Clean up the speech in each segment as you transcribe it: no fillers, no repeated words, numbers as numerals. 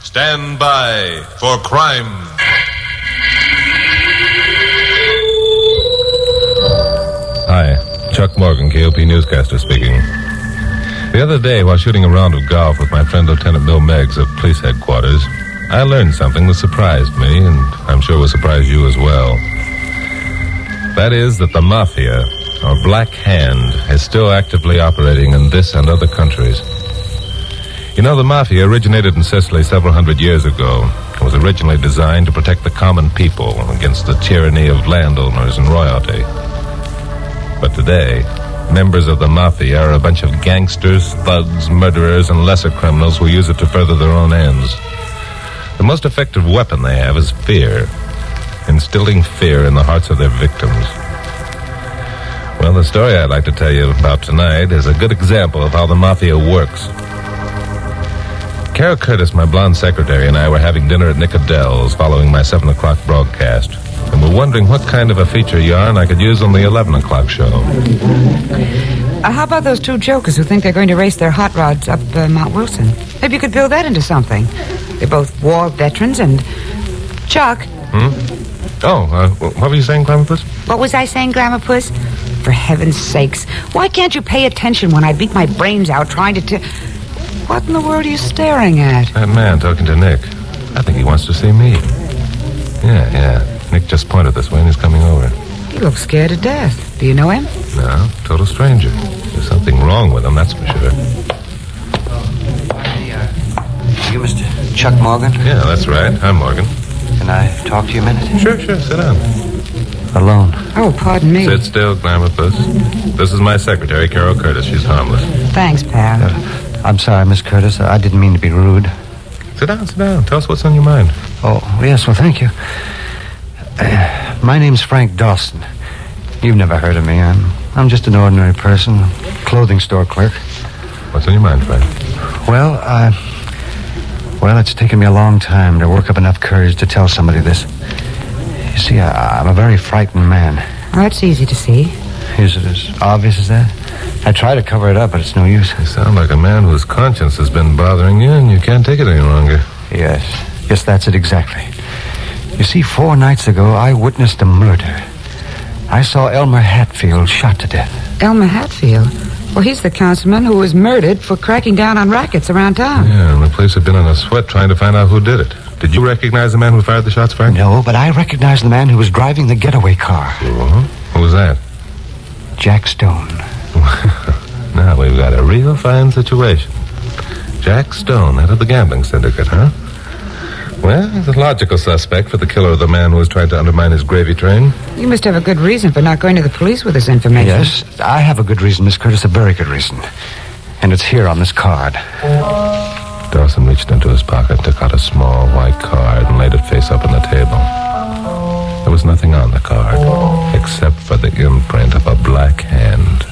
Stand by for crime. Hi, Chuck Morgan, KOP newscaster speaking. The other day, while shooting a round of golf with my friend Lieutenant Bill Meggs of police headquarters, I learned something that surprised me, and I'm sure will surprise you as well. That is that the Mafia, or Black Hand, is still actively operating in this and other countries. You know, the Mafia originated in Sicily several hundred years ago. It was originally designed to protect the common people against the tyranny of landowners and royalty. But today, members of the Mafia are a bunch of gangsters, thugs, murderers, and lesser criminals who use it to further their own ends. The most effective weapon they have is fear, instilling fear in the hearts of their victims. Well, the story I'd like to tell you about tonight is a good example of how the Mafia works. Carol Curtis, my blonde secretary, and I were having dinner at Nick Adele's following my 7 o'clock broadcast, and we're wondering what kind of a feature yarn I could use on the 11 o'clock show. How about those two jokers who think they're going to race their hot rods up Mount Wilson? Maybe you could build that into something. They're both war veterans and... Chuck? What were you saying, Glamourpuss? What was I saying, Glamourpuss? For heaven's sakes, why can't you pay attention when I beat my brains out trying to... What in the world are you staring at? That man talking to Nick. I think he wants to see me. Yeah. Nick just pointed this way and he's coming over. He looks scared to death. Do you know him? No, total stranger. There's something wrong with him, that's for sure. You Mr. Chuck Morgan? Yeah, that's right. I'm Morgan. Can I talk to you a minute? Sure, sit down. Alone. Oh, pardon me. Sit still, Glamourpuss. This is my secretary, Carol Curtis. She's harmless. Thanks, pal. I'm sorry, Miss Curtis. I didn't mean to be rude. Sit down. Tell us what's on your mind. Oh, yes, well, thank you. My name's Frank Dawson. You've never heard of me. I'm just an ordinary person, clothing store clerk. What's on your mind, Frank? Well, it's taken me a long time to work up enough courage to tell somebody this. You see, I'm a very frightened man. Oh, that's easy to see. Is it as obvious as that? I try to cover it up, but it's no use. You sound like a man whose conscience has been bothering you and you can't take it any longer. Yes, that's it exactly. You see, 4 nights ago, I witnessed a murder. I saw Elmer Hatfield shot to death. Elmer Hatfield? Well, he's the councilman who was murdered for cracking down on rackets around town. Yeah, and the police have been in a sweat trying to find out who did it. Did you recognize the man who fired the shots, Frank? No, but I recognized the man who was driving the getaway car. Who was that? Jack Stone. Now we've got a real fine situation. Jack Stone, head of the gambling syndicate, huh? Well, he's a logical suspect for the killer of the man who was trying to undermine his gravy train. You must have a good reason for not going to the police with this information. Yes, I have a good reason, Miss Curtis, a very good reason. And it's here on this card. Dawson reached into his pocket, took out a small white card, and laid it face up on the table. There was nothing on the card, except for the imprint of a black hand.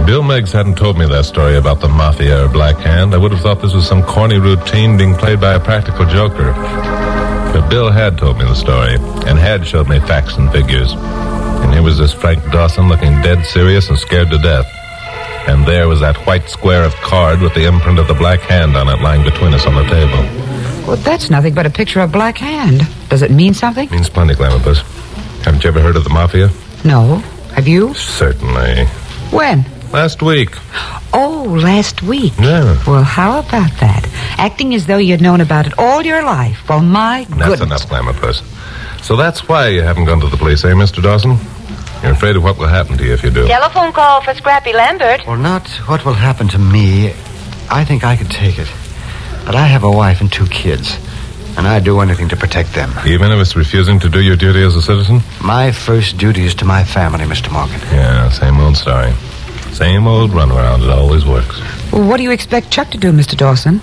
Bill Meggs hadn't told me that story about the Mafia or Black Hand. I would have thought this was some corny routine being played by a practical joker. But Bill had told me the story, and had showed me facts and figures. And here was this Frank Dawson looking dead serious and scared to death. And there was that white square of card with the imprint of the Black Hand on it lying between us on the table. Well, that's nothing but a picture of Black Hand. Does it mean something? Means plenty, Glamourpuss. Haven't you ever heard of the Mafia? No. Have you? Certainly. When? Last week. Oh, last week. Yeah. Well, how about that? Acting as though you'd known about it all your life. Well, my goodness. That's enough, Glamourpuss. So that's why you haven't gone to the police, eh, Mr. Dawson? You're afraid of what will happen to you if you do. Telephone call for Scrappy Lambert. Well, not what will happen to me. I think I could take it. But I have a wife and 2 kids. And I'd do anything to protect them. Even if it's refusing to do your duty as a citizen? My first duty is to my family, Mr. Morgan. Yeah, same old story. Same old runaround. It always works. Well, what do you expect Chuck to do, Mr. Dawson?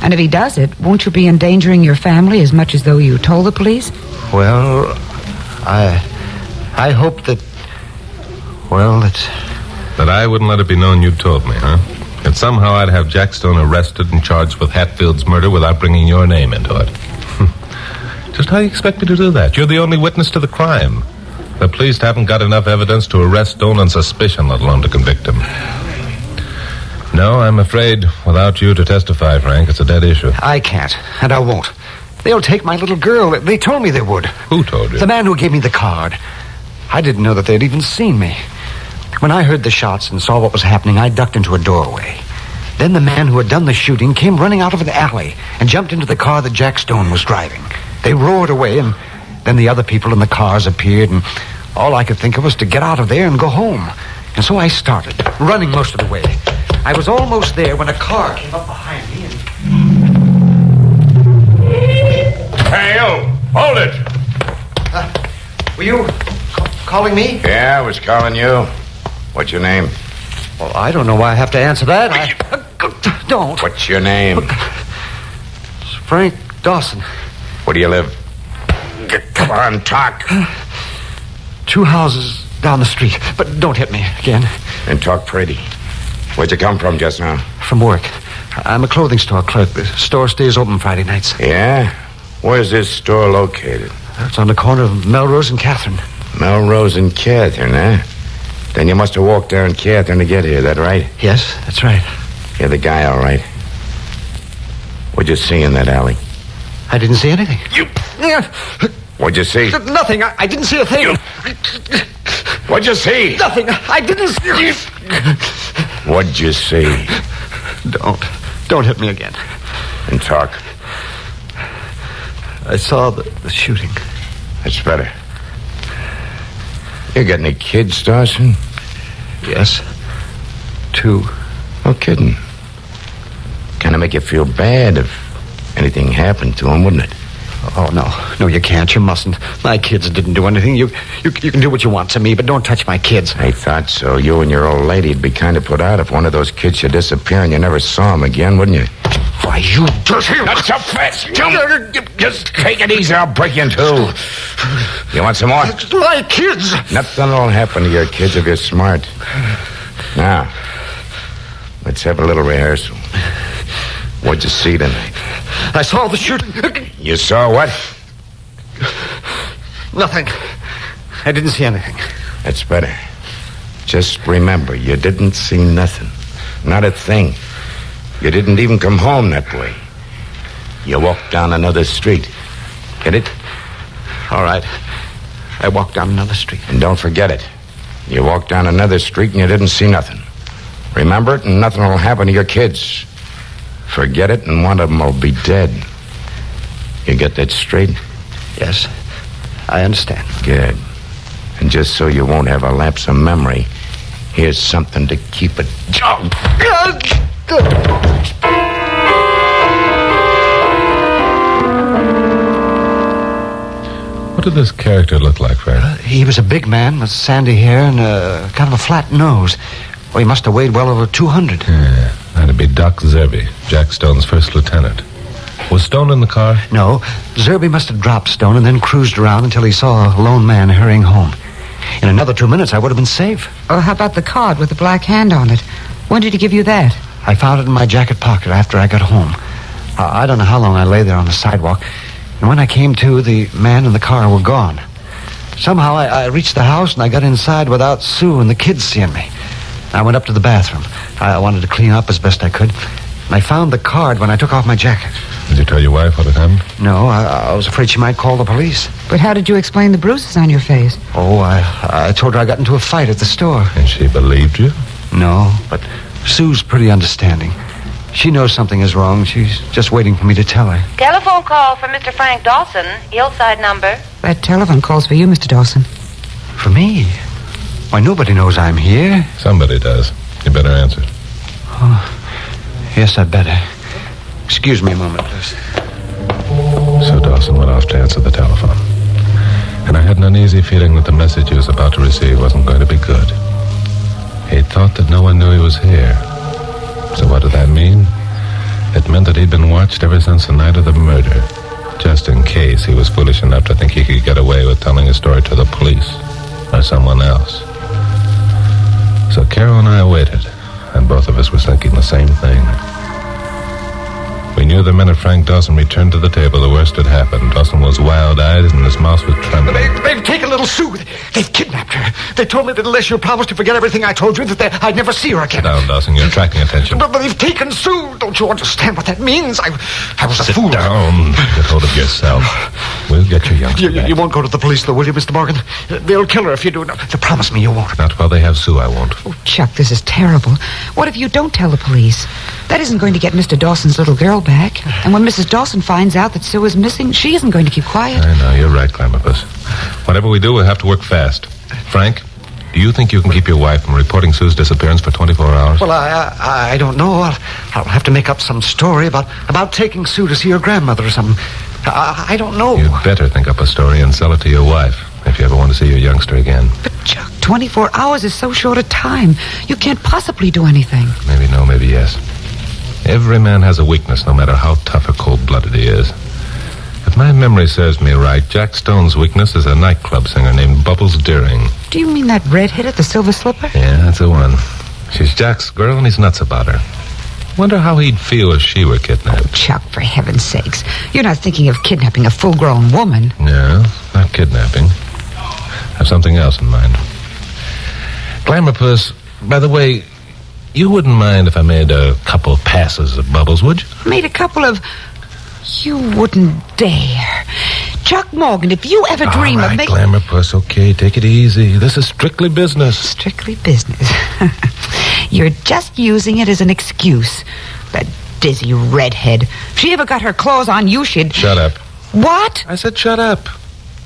And if he does it, won't you be endangering your family as much as though you told the police? Well, I hope that... Well, That I wouldn't let it be known you told me, huh? that somehow I'd have Jack Stone arrested and charged with Hatfield's murder without bringing your name into it. Just how do you expect me to do that? You're the only witness to the crime. The police haven't got enough evidence to arrest Stone on suspicion, let alone to convict him. No, I'm afraid without you to testify, Frank, it's a dead issue. I can't, and I won't. They'll take my little girl. They told me they would. Who told you? The man who gave me the card. I didn't know that they'd even seen me. When I heard the shots and saw what was happening, I ducked into a doorway. Then the man who had done the shooting came running out of an alley and jumped into the car that Jack Stone was driving. They roared away, and then the other people in the cars appeared, and all I could think of was to get out of there and go home. And so I started, running most of the way. I was almost there when a car came up behind me and... Hey, you! Hold it! Were you calling me? Yeah, I was calling you. What's your name? Well, I don't know why I have to answer that. Don't. What's your name? It's Frank Dawson. Where do you live? Come on, talk. 2 houses down the street. But don't hit me again. And talk pretty. Where'd you come from just now? From work. I'm a clothing store clerk. The store stays open Friday nights. Yeah? Where's this store located? It's on the corner of Melrose and Catherine. Melrose and Catherine, eh? Then you must have walked down Catherine to get here, that right? Yes, that's right. You're the guy, all right. What'd you see in that alley? I didn't see anything. What'd you see? Nothing. I didn't see a thing. What'd you see? Nothing. I didn't see... What'd you see? Don't hit me again. And talk. I saw the shooting. That's better. You got any kids, Dawson? Yes. 2. No kidding. Kind of make you feel bad if anything happened to them, wouldn't it? Oh, no. No, you can't. You mustn't. My kids didn't do anything. You can do what you want to me, but don't touch my kids. I thought so. You and your old lady'd be kind of put out if one of those kids should disappear and you never saw him again, wouldn't you? Why, you dirty... Not so fast, Jim. Just take it easy. I'll break you in 2. You want some more? My kids! Nothing will happen to your kids if you're smart. Now, let's have a little rehearsal. What'd you see tonight? I saw the shooting. You saw what? Nothing. I didn't see anything. That's better. Just remember, you didn't see nothing. Not a thing. You didn't even come home that way. You walked down another street. Get it? All right. I walked down another street. And don't forget it. You walked down another street and you didn't see nothing. Remember it and nothing will happen to your kids. Forget it and one of them will be dead. You get that straight? Yes, I understand. Good. And just so you won't have a lapse of memory, here's something to keep it... What did this character look like, Frank? He was a big man with sandy hair and kind of a flat nose. Well, he must have weighed well over 200. Yeah, that'd be Doc Zerby, Jack Stone's first lieutenant. Was Stone in the car? No, Zerby must have dropped Stone and then cruised around until he saw a lone man hurrying home. In another 2 minutes, I would have been safe. Oh, how about the card with the black hand on it? When did he give you that? I found it in my jacket pocket after I got home. I don't know how long I lay there on the sidewalk. And when I came to, the man and the car were gone. Somehow I reached the house and I got inside without Sue and the kids seeing me. I went up to the bathroom. I wanted to clean up as best I could. And I found the card when I took off my jacket. Did you tell your wife what had happened? No, I was afraid she might call the police. But how did you explain the bruises on your face? Oh, I told her I got into a fight at the store. And she believed you? No, but Sue's pretty understanding. She knows something is wrong. She's just waiting for me to tell her. Telephone call from Mr. Frank Dawson, Hillside number. That telephone call's for you, Mr. Dawson. For me? Why, nobody knows I'm here. Somebody does. You better answer. Oh, yes, I'd better. Excuse me a moment, please. So Dawson went off to answer the telephone. And I had an uneasy feeling that the message he was about to receive wasn't going to be good. He thought that no one knew he was here. So what did that mean? It meant that he'd been watched ever since the night of the murder, just in case he was foolish enough to think he could get away with telling his story to the police or someone else. So Carol and I waited And both of us were thinking the same thing. We knew the minute Frank Dawson returned to the table, the worst had happened. Dawson was wild-eyed and his mouth was trembling. They've taken little Sue. They've kidnapped her. They told me that unless you promised to forget everything I told you, that I'd never see her again. Sit down, Dawson. You're attracting attention. But they've taken Sue. Don't you understand what that means? I was a fool. Sit down. Get hold of yourself. We'll get your youngster back. You won't go to the police, though, will you, Mr. Morgan? They'll kill her if you do. No, promise me you won't. Not while they have Sue, I won't. Oh, Chuck, this is terrible. What if you don't tell the police? That isn't going to get Mr. Dawson's little girl back. And when Mrs. Dawson finds out that Sue is missing, she isn't going to keep quiet. I know, you're right, Clamopus. Whatever we do, we'll have to work fast. Frank, do you think you can keep your wife from reporting Sue's disappearance for 24 hours? Well, I don't know. I'll have to make up some story about taking Sue to see her grandmother or something. I don't know. You'd better think up a story and sell it to your wife if you ever want to see your youngster again. But, Chuck, 24 hours is so short a time. You can't possibly do anything. Maybe no, maybe yes. Every man has a weakness, no matter how tough or cold-blooded he is. If my memory serves me right, Jack Stone's weakness is a nightclub singer named Bubbles Deering. Do you mean that redhead at the Silver Slipper? Yeah, that's the one. She's Jack's girl, and he's nuts about her. Wonder how he'd feel if she were kidnapped. Oh, Chuck, for heaven's sakes. You're not thinking of kidnapping a full-grown woman. No, not kidnapping. I have something else in mind. Glamorpus, by the way, you wouldn't mind if I made a couple passes at Bubbles, would you? Made a couple of... You wouldn't dare. Chuck Morgan, if you ever dream of making... All right, Glamorpus, okay, take it easy. This is strictly business. Strictly business. You're just using it as an excuse. That dizzy redhead. If she ever got her claws on you, she'd... Shut up. What? I said shut up.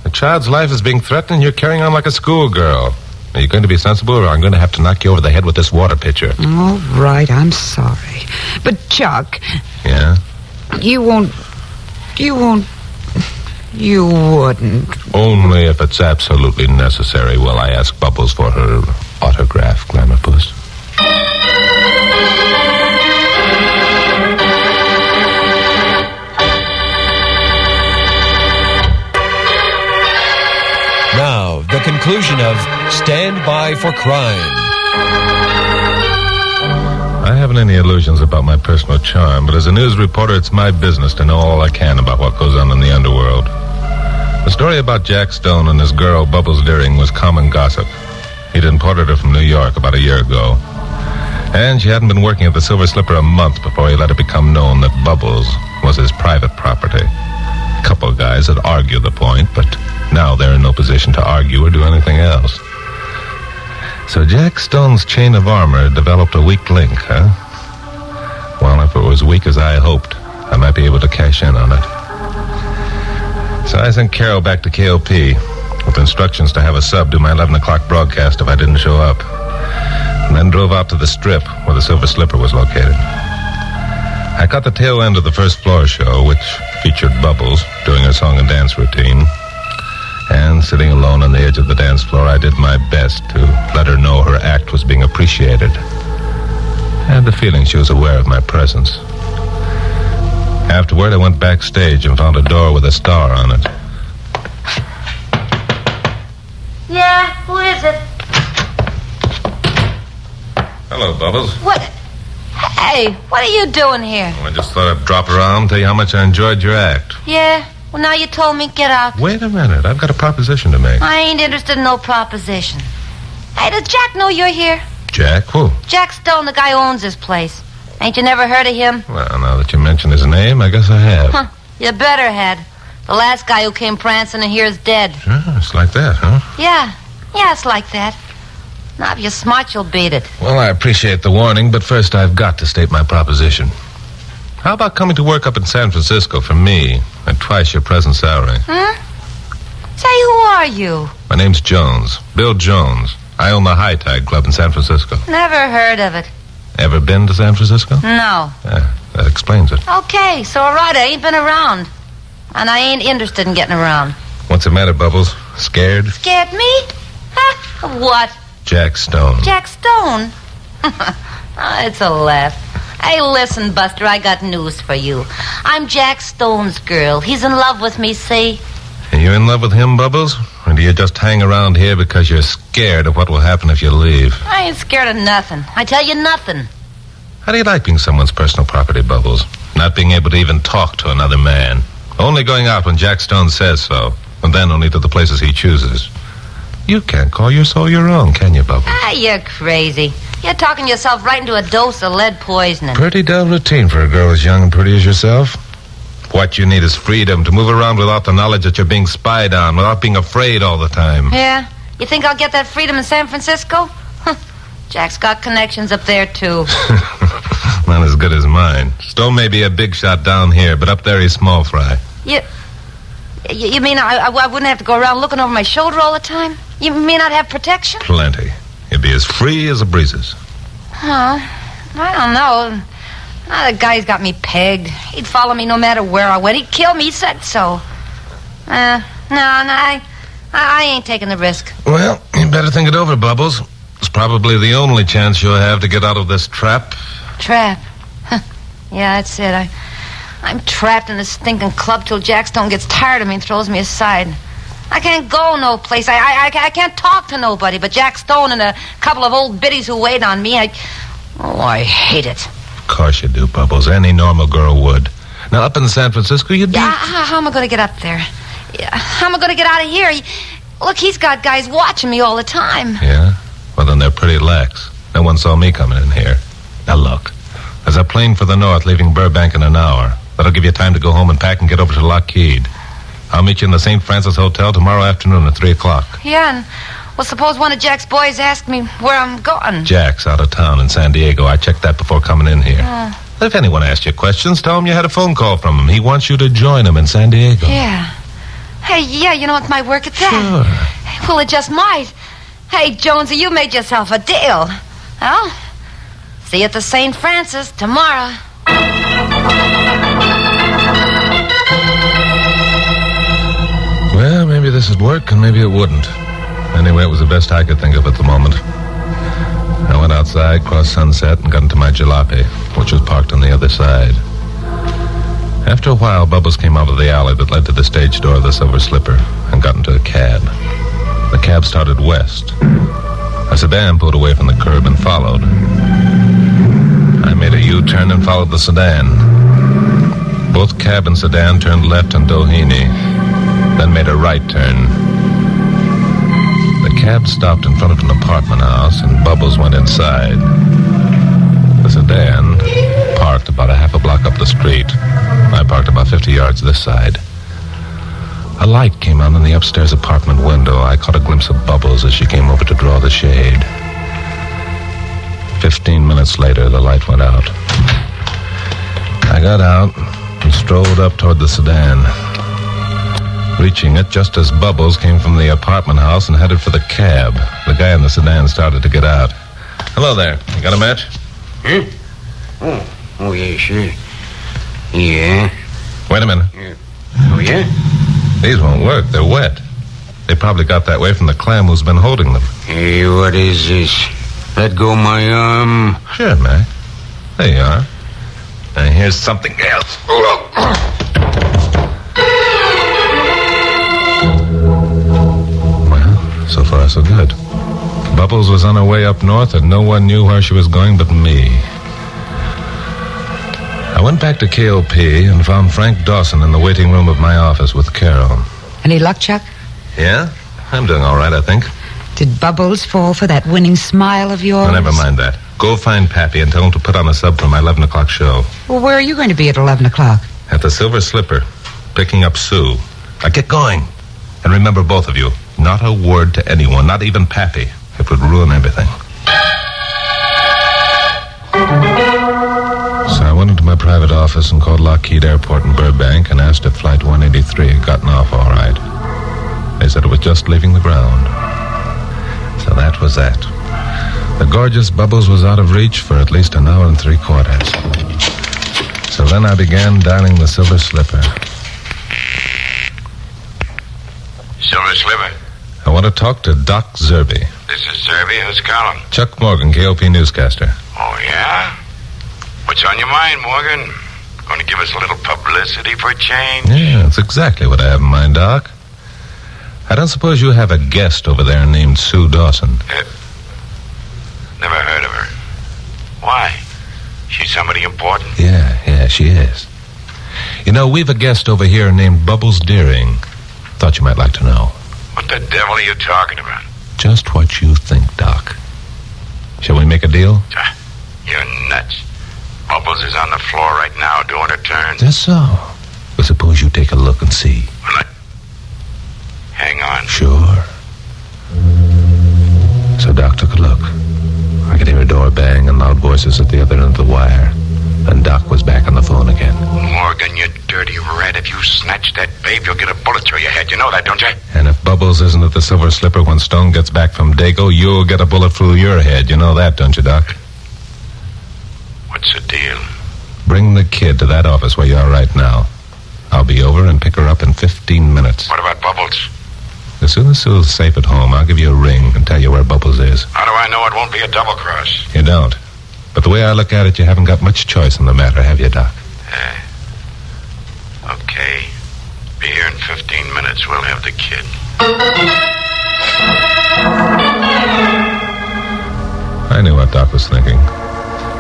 A child's life is being threatened and you're carrying on like a schoolgirl. Are you going to be sensible, or I'm going to have to knock you over the head with this water pitcher? All right, I'm sorry. But, Chuck... Yeah? You wouldn't... Only if it's absolutely necessary will I ask Bubbles for her autograph, Glamorpus. Now, the conclusion of Stand By for Crime. I haven't any illusions about my personal charm, but as a news reporter, it's my business to know all I can about what goes on in the underworld. The story about Jack Stone and his girl, Bubbles Deering, was common gossip. He'd imported her from New York about a year ago. And she hadn't been working at the Silver Slipper a month before he let it become known that Bubbles was his private property. A couple of guys had argued the point, but now they're in no position to argue or do anything else. So Jack Stone's chain of armor developed a weak link, huh? Well, if it was weak as I hoped, I might be able to cash in on it. So I sent Carol back to KOP with instructions to have a sub do my 11 o'clock broadcast if I didn't show up. And then drove out to the Strip where the Silver Slipper was located. I caught the tail end of the first floor show, which featured Bubbles doing her song and dance routine. And sitting alone on the edge of the dance floor, I did my best to let her know her act was being appreciated. I had the feeling she was aware of my presence. Afterward, I went backstage and found a door with a star on it. Yeah, who is it? Hello, Bubbles. What? Hey, what are you doing here? Well, I just thought I'd drop around and tell you how much I enjoyed your act. Yeah? Well, now you told me, get out. Wait a minute. I've got a proposition to make. I ain't interested in no proposition. Hey, does Jack know you're here? Jack? Who? Jack Stone, the guy who owns this place. Ain't you never heard of him? Well, now that you mention his name, I guess I have. Huh, you better had. The last guy who came prancing in here is dead. Sure, it's like that, huh? Yeah, it's like that. Now, if you're smart, you'll beat it. Well, I appreciate the warning, but first I've got to state my proposition. How about coming to work up in San Francisco for me at twice your present salary? Huh? Say, who are you? My name's Jones. Bill Jones. I own the High Tide Club in San Francisco. Never heard of it. Ever been to San Francisco? No. Yeah, that explains it. Okay, so all right, I ain't been around. And I ain't interested in getting around. What's the matter, Bubbles? Scared? Scared me? Huh? Of what? Jack Stone. Jack Stone? Oh, it's a laugh. Hey, listen, Buster, I got news for you. I'm Jack Stone's girl. He's in love with me, see? Are you in love with him, Bubbles? Or do you just hang around here because you're scared of what will happen if you leave? I ain't scared of nothing. I tell you nothing. How do you like being someone's personal property, Bubbles? Not being able to even talk to another man. Only going out when Jack Stone says so. And then only to the places he chooses. You can't call your soul your own, can you, Bubbles? Ah, you're crazy. You're talking yourself right into a dose of lead poisoning. Pretty dull routine for a girl as young and pretty as yourself. What you need is freedom to move around without the knowledge that you're being spied on, without being afraid all the time. Yeah? You think I'll get that freedom in San Francisco? Jack's got connections up there, too. Not as good as mine. Stone may be a big shot down here, but up there he's small fry. You mean I wouldn't have to go around looking over my shoulder all the time? You mean I'd have protection? Plenty. You'd be as free as the breezes. Huh? I don't know. The guy's got me pegged. He'd follow me no matter where I went. He'd kill me, he said so. No, I ain't taking the risk. Well, you better think it over, Bubbles. It's probably the only chance you'll have to get out of this trap. Trap? Yeah, that's it. I'm trapped in this stinking club till Jack Stone gets tired of me and throws me aside. I can't go no place. I can't talk to nobody but Jack Stone and a couple of old biddies who wait on me. I hate it. Of course you do, Bubbles. Any normal girl would. Now, up in San Francisco, you'd be... Yeah, how am I going to get up there? Yeah, how am I going to get out of here? Look, he's got guys watching me all the time. Yeah? Well, then they're pretty lax. No one saw me coming in here. Now, look. There's a plane for the north leaving Burbank in an hour. That'll give you time to go home and pack and get over to Lockheed. I'll meet you in the St. Francis Hotel tomorrow afternoon at 3 o'clock. Yeah, and, well, suppose one of Jack's boys asked me where I'm going. Jack's out of town in San Diego. I checked that before coming in here. If anyone asks you questions, tell him you had a phone call from him. He wants you to join him in San Diego. Yeah. Hey, yeah, you know, it might work at that. Sure. Well, it just might. Hey, Jonesy, you made yourself a deal. Well, see you at the St. Francis tomorrow. Well, maybe this would work, and maybe it wouldn't. Anyway, it was the best I could think of at the moment. I went outside, crossed Sunset, and got into my jalopy, which was parked on the other side. After a while, Bubbles came out of the alley that led to the stage door of the Silver Slipper and got into a cab. The cab started west. A sedan pulled away from the curb and followed. I made a U-turn and followed the sedan. Both cab and sedan turned left on Doheny, then made a right turn. The cab stopped in front of an apartment house, and Bubbles went inside. The sedan parked about a half a block up the street. I parked about 50 yards this side. A light came on in the upstairs apartment window. I caught a glimpse of Bubbles as she came over to draw the shade. 15 minutes later, the light went out. I got out and strolled up toward the sedan. Reaching it just as Bubbles came from the apartment house and headed for the cab. The guy in the sedan started to get out. Hello there. You got a match? Oh, yeah, sure. Yeah. Wait a minute. Oh, yeah? These won't work. They're wet. They probably got that way from the clam who's been holding them. Hey, what is this? Let go my arm. Sure, Mac. There you are. And here's something else. Well, so far so good. Bubbles was on her way up north and no one knew where she was going but me. I went back to KOP and found Frank Dawson in the waiting room of my office with Carol. Any luck, Chuck? Yeah? I'm doing all right, I think. Did Bubbles fall for that winning smile of yours? Oh, never mind that. Go find Pappy and tell him to put on a sub for my 11 o'clock show. Well, where are you going to be at 11 o'clock? At the Silver Slipper, picking up Sue. Now get going. And remember, both of you, not a word to anyone, not even Pappy. It would ruin everything. So I went into my private office and called Lockheed Airport in Burbank and asked if Flight 183 had gotten off all right. They said it was just leaving the ground. So that was that. The gorgeous Bubbles was out of reach for at least an hour and 3/4. So then I began dialing the Silver Slipper. Silver Slipper. I want to talk to Doc Zerby. This is Zerby. Who's calling? Chuck Morgan, KOP newscaster. Oh, yeah? What's on your mind, Morgan? Going to give us a little publicity for a change? Yeah, that's exactly what I have in mind, Doc. I don't suppose you have a guest over there named Sue Dawson. Never heard of her. Why? She's somebody important? Yeah, she is. You know, we've a guest over here named Bubbles Deering. Thought you might like to know. What the devil are you talking about? Just what you think, Doc. Shall we make a deal? You're nuts. Bubbles is on the floor right now doing her turn. Just so. Well, suppose you take a look and see. Well, hang on. Sure. So Doc took a look. I could hear a door bang and loud voices at the other end of the wire. Then Doc was back on the phone again. Morgan, you dirty rat. If you snatch that babe, you'll get a bullet through your head. You know that, don't you? And if Bubbles isn't at the Silver Slipper when Stone gets back from Dago, you'll get a bullet through your head. You know that, don't you, Doc? What's the deal? Bring the kid to that office where you are right now. I'll be over and pick her up in 15 minutes. What about Bubbles? As soon as Sue's safe at home, I'll give you a ring and tell you where Bubbles is. How do I know it won't be a double-cross? You don't. But the way I look at it, you haven't got much choice in the matter, have you, Doc? Okay. Be here in 15 minutes. We'll have the kid. I knew what Doc was thinking.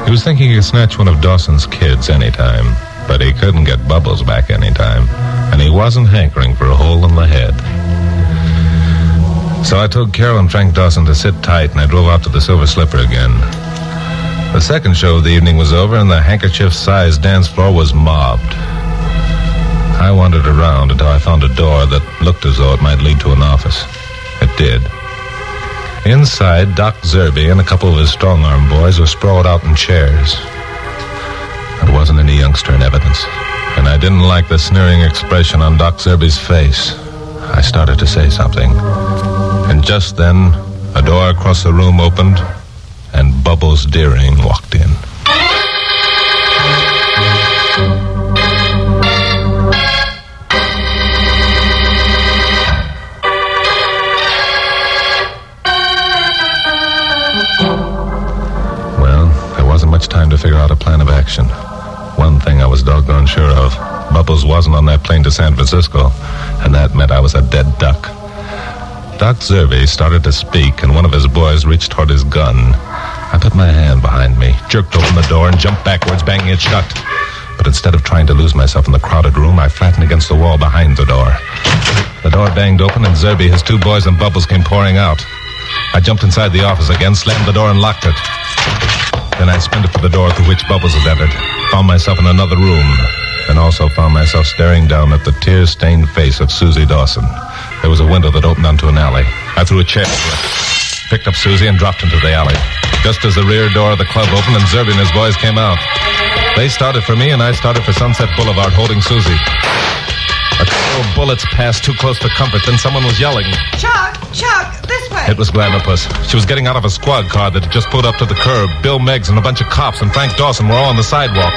He was thinking he could snatch one of Dawson's kids anytime, but he couldn't get Bubbles back anytime, and he wasn't hankering for a hole in the head. So I told Carol and Frank Dawson to sit tight, and I drove out to the Silver Slipper again. The second show of the evening was over, and the handkerchief-sized dance floor was mobbed. I wandered around until I found a door that looked as though it might lead to an office. It did. Inside, Doc Zerby and a couple of his strong-arm boys were sprawled out in chairs. There wasn't any youngster in evidence, and I didn't like the sneering expression on Doc Zerby's face. I started to say something, and just then, a door across the room opened, and Bubbles Deering walked in. Well, there wasn't much time to figure out a plan of action. One thing I was doggone sure of. Bubbles wasn't on that plane to San Francisco, and that meant I was a dead duck. Doc Zerby started to speak, and one of his boys reached toward his gun. I put my hand behind me, jerked open the door, and jumped backwards, banging it shut. But instead of trying to lose myself in the crowded room, I flattened against the wall behind the door. The door banged open, and Zerby, his two boys, and Bubbles came pouring out. I jumped inside the office again, slammed the door, and locked it. Then I sprinted for the door through which Bubbles had entered, found myself in another room, and also found myself staring down at the tear-stained face of Susie Dawson. There was a window that opened onto an alley. I threw a chair through it, picked up Susie, and dropped into the alley. Just as the rear door of the club opened and Zerby and his boys came out. They started for me, and I started for Sunset Boulevard, holding Susie. A couple of bullets passed too close for comfort, then someone was yelling. Chuck, this way. It was Glamourpuss. She was getting out of a squad car that had just pulled up to the curb. Bill Meggs and a bunch of cops and Frank Dawson were all on the sidewalk.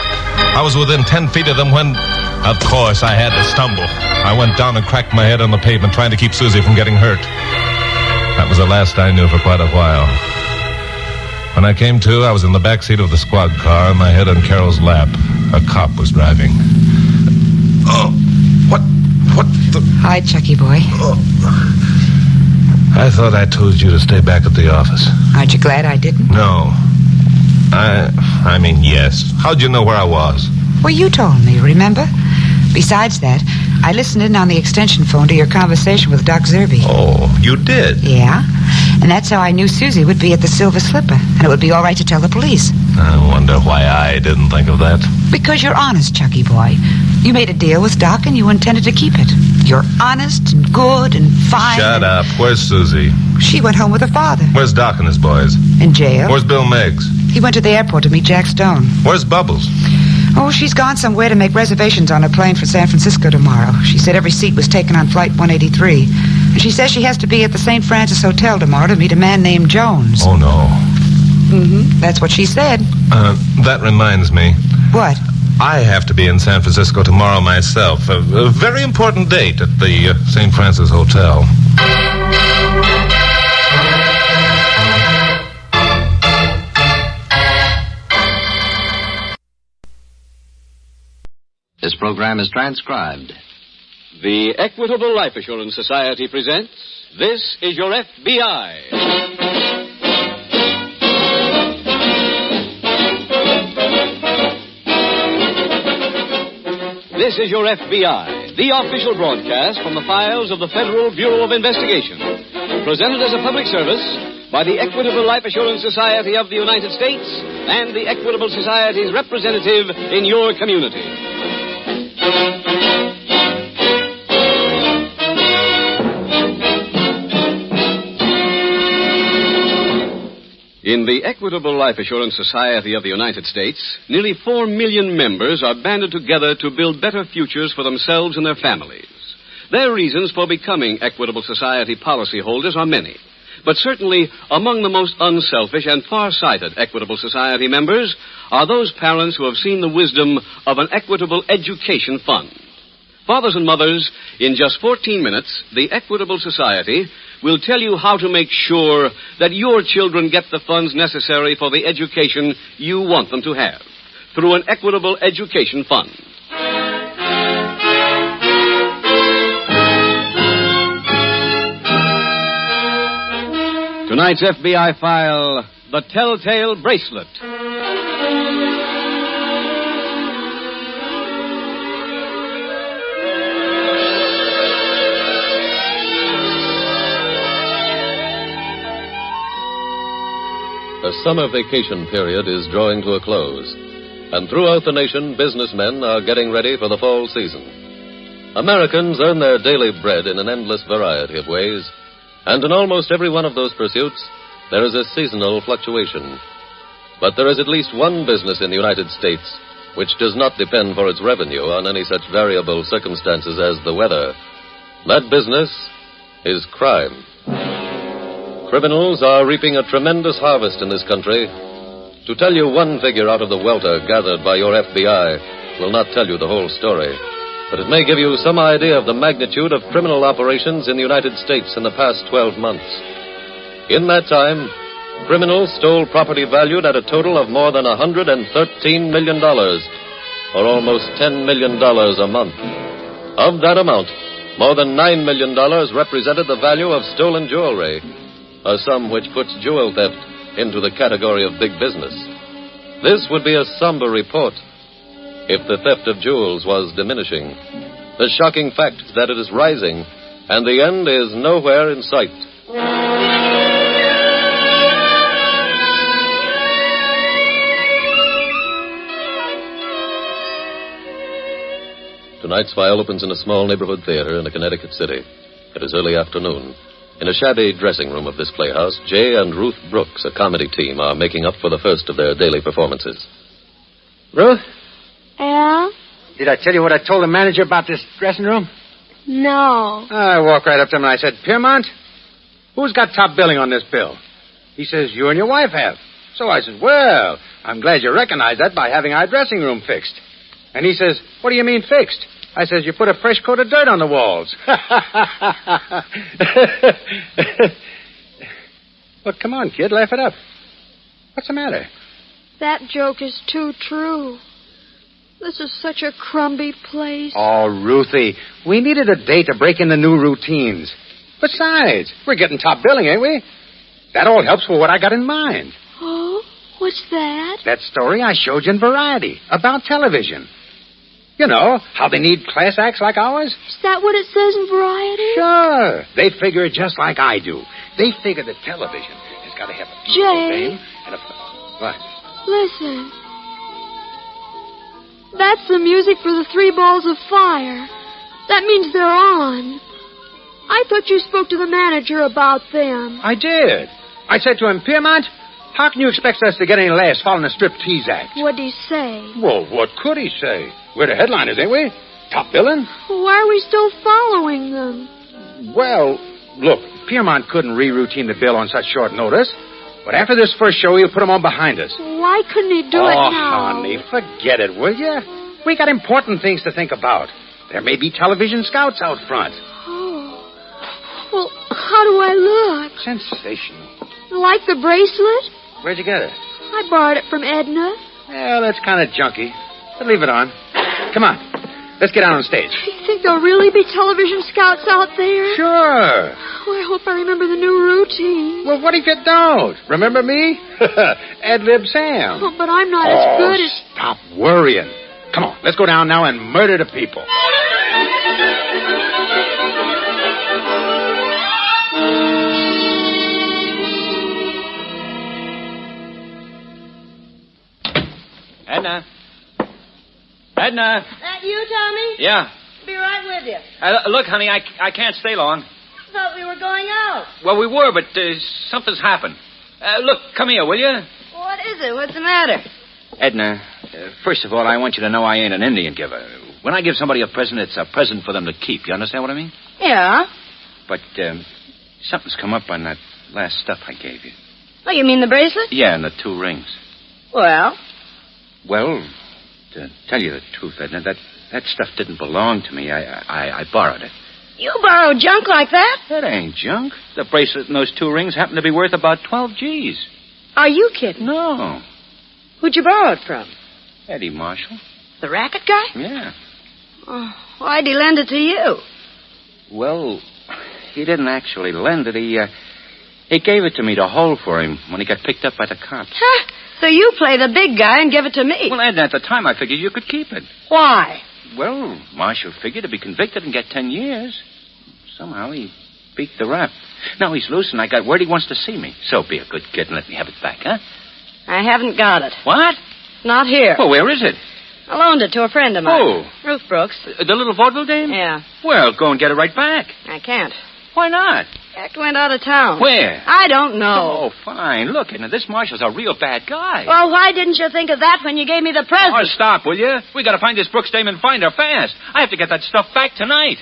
I was within 10 feet of them when, of course, I had to stumble. I went down and cracked my head on the pavement, trying to keep Susie from getting hurt. That was the last I knew for quite a while. When I came to, I was in the back seat of the squad car, my head on Carol's lap. A cop was driving. Oh, what the... Hi, Chucky boy. Oh. I thought I told you to stay back at the office. Aren't you glad I didn't? No. I mean, yes. How'd you know where I was? Well, you told me, remember? Besides that, I listened in on the extension phone to your conversation with Doc Zerby. Oh, you did? Yeah. And that's how I knew Susie would be at the Silver Slipper, and it would be all right to tell the police. I wonder why I didn't think of that. Because you're honest, Chucky boy. You made a deal with Doc, and you intended to keep it. You're honest and good and fine. Shut up. Where's Susie? She went home with her father. Where's Doc and his boys? In jail. Where's Bill Meggs? He went to the airport to meet Jack Stone. Where's Bubbles? Oh, she's gone somewhere to make reservations on a plane for San Francisco tomorrow. She said every seat was taken on Flight 183. And she says she has to be at the St. Francis Hotel tomorrow to meet a man named Jones. Oh, no. Mm-hmm. That's what she said. That reminds me. What? I have to be in San Francisco tomorrow myself. A very important date at the St. Francis Hotel. This program is transcribed. The Equitable Life Assurance Society presents This Is Your FBI. This is your FBI, the official broadcast from the files of the Federal Bureau of Investigation. Presented as a public service by the Equitable Life Assurance Society of the United States and the Equitable Society's representative in your community. In the Equitable Life Assurance Society of the United States, nearly 4 million members are banded together to build better futures for themselves and their families. Their reasons for becoming Equitable Society policyholders are many. But certainly, among the most unselfish and far-sighted Equitable Society members are those parents who have seen the wisdom of an Equitable Education Fund. Fathers and mothers, in just 14 minutes, the Equitable Society will tell you how to make sure that your children get the funds necessary for the education you want them to have through an Equitable Education Fund. Tonight's FBI file, The Telltale Bracelet. The summer vacation period is drawing to a close, and throughout the nation, businessmen are getting ready for the fall season. Americans earn their daily bread in an endless variety of ways, and in almost every one of those pursuits, there is a seasonal fluctuation. But there is at least one business in the United States which does not depend for its revenue on any such variable circumstances as the weather. That business is crime. Criminals are reaping a tremendous harvest in this country. To tell you one figure out of the welter gathered by your FBI will not tell you the whole story, but it may give you some idea of the magnitude of criminal operations in the United States in the past 12 months. In that time, criminals stole property valued at a total of more than $113 million, or almost $10 million a month. Of that amount, more than $9 million represented the value of stolen jewelry, a sum which puts jewel theft into the category of big business. This would be a somber report if the theft of jewels was diminishing. The shocking fact that it is rising, and the end is nowhere in sight. Tonight's file opens in a small neighborhood theater in a Connecticut city. It is early afternoon. In a shabby dressing room of this playhouse, Jay and Ruth Brooks, a comedy team, are making up for the first of their daily performances. Ruth? Yeah? Did I tell you what I told the manager about this dressing room? No. I walked right up to him and I said, Piermont, who's got top billing on this bill? He says, you and your wife have. So I said, well, I'm glad you recognize that by having our dressing room fixed. And he says, what do you mean fixed? I says, you put a fresh coat of dirt on the walls. Well, come on, kid, laugh it up. What's the matter? That joke is too true. This is such a crumby place. Oh, Ruthie, we needed a day to break in the new routines. Besides, we're getting top billing, ain't we? That all helps with what I got in mind. Oh, what's that? That story I showed you in Variety about television. You know, how they need class acts like ours? Is that what it says in Variety? Sure. They figure it just like I do. They figure that television has got to have a beautiful Jay. fame and a... What? Listen. That's the music for the 3 balls of fire. That means they're on. I thought you spoke to the manager about them. I did. I said to him, Piermont, how can you expect us to get any laughs following a striptease act? What'd he say? Well, what could he say? We're the headliners, ain't we? Top billing? Why are we still following them? Well, look, Piermont couldn't re-routine the bill on such short notice. But after this first show, he'll put them on behind us. Why couldn't he do it now? Oh, honey, forget it, will you? We got important things to think about. There may be television scouts out front. Oh. Well, how do I look? Sensational. Like the bracelet? Where'd you get it? I borrowed it from Edna. Well, that's kind of junky. But leave it on. Come on. Let's get out on stage. You think there'll really be television scouts out there? Sure. Oh, I hope I remember the new routine. Well, what if you don't? Remember me? Ad-lib Sam. Oh, but I'm not as good as... Stop worrying. Come on, let's go down now and murder the people. Edna? Edna? That you, Tommy? Yeah. Be right with you. Look, honey, I can't stay long. Thought we were going out. Well, we were, but something's happened. Look, come here, will you? What is it? What's the matter? Edna, first of all, I want you to know I ain't an Indian giver. When I give somebody a present, it's a present for them to keep. You understand what I mean? Yeah. But something's come up on that last stuff I gave you. Oh, you mean the bracelet? Yeah, and the 2 rings. Well? Well, to tell you the truth, Edna, that stuff didn't belong to me. I borrowed it. You borrowed junk like that? That ain't junk. The bracelet and those 2 rings happen to be worth about 12 G's. Are you kidding? No. Who'd you borrow it from? Eddie Marshall. The racket guy? Yeah. Oh, why'd he lend it to you? Well, he didn't actually lend it. He gave it to me to hold for him when he got picked up by the cops. Huh? So you play the big guy and give it to me? Well, Edna, at the time I figured you could keep it. Why? Well, Marshall figured to be convicted and get 10 years. Somehow he beat the rap. Now he's loose and I got word he wants to see me. So be a good kid and let me have it back, huh? I haven't got it. What? Not here. Well, where is it? I loaned it to a friend of mine. Who? Ruth Brooks. The little vaudeville dame? Yeah. Well, go and get it right back. I can't. Why not? Jack went out of town. Where? I don't know. Oh, fine. Look, Edna, this Marshall's a real bad guy. Well, why didn't you think of that when you gave me the present? Oh, stop, will you? We gotta find this Brooks dame and find her fast. I have to get that stuff back tonight.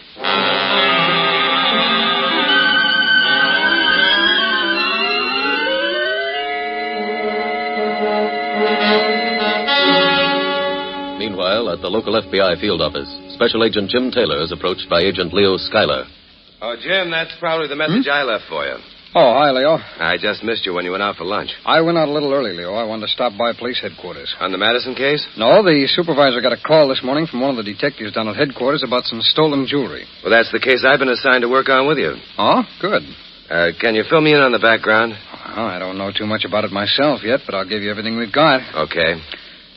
Meanwhile, at the local FBI field office, Special Agent Jim Taylor is approached by Agent Leo Schuyler. Oh, Jim, that's probably the message I left for you. Oh, hi, Leo. I just missed you when you went out for lunch. I went out a little early, Leo. I wanted to stop by police headquarters. On the Madison case? No, the supervisor got a call this morning from one of the detectives down at headquarters about some stolen jewelry. Well, that's the case I've been assigned to work on with you. Oh, good. Can you fill me in on the background? Well, I don't know too much about it myself yet, but I'll give you everything we've got. Okay.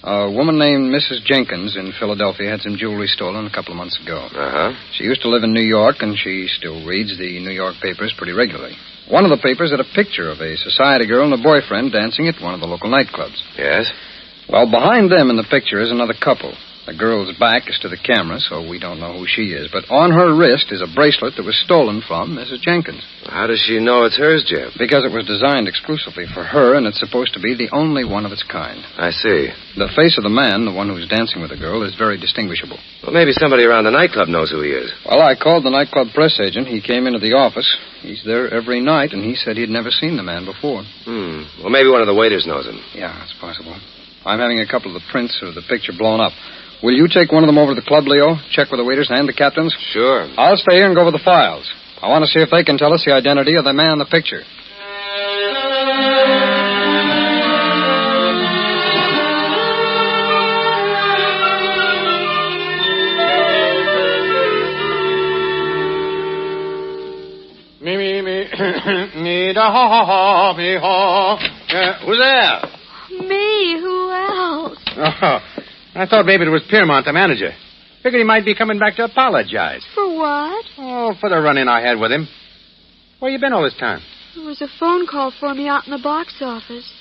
A woman named Mrs. Jenkins in Philadelphia had some jewelry stolen a couple of months ago. Uh-huh. She used to live in New York, and she still reads the New York papers pretty regularly. One of the papers had a picture of a society girl and a boyfriend dancing at one of the local nightclubs. Yes? Well, behind them in the picture is another couple. The girl's back is to the camera, so we don't know who she is. But on her wrist is a bracelet that was stolen from Mrs. Jenkins. How does she know it's hers, Jim? Because it was designed exclusively for her, and it's supposed to be the only one of its kind. I see. The face of the man, the one who's dancing with the girl, is very distinguishable. Well, maybe somebody around the nightclub knows who he is. Well, I called the nightclub press agent. He came into the office. He's there every night, and he said he'd never seen the man before. Well, maybe one of the waiters knows him. Yeah, it's possible. I'm having a couple of the prints of the picture blown up. Will you take one of them over to the club, Leo? Check with the waiters and the captains? Sure. I'll stay here and go over the files. I want to see if they can tell us the identity of the man in the picture. Who's there? Me? Who else? Oh, I thought maybe it was Piermont, the manager. Figured he might be coming back to apologize. For what? Oh, for the run-in I had with him. Where you been all this time? There was a phone call for me out in the box office.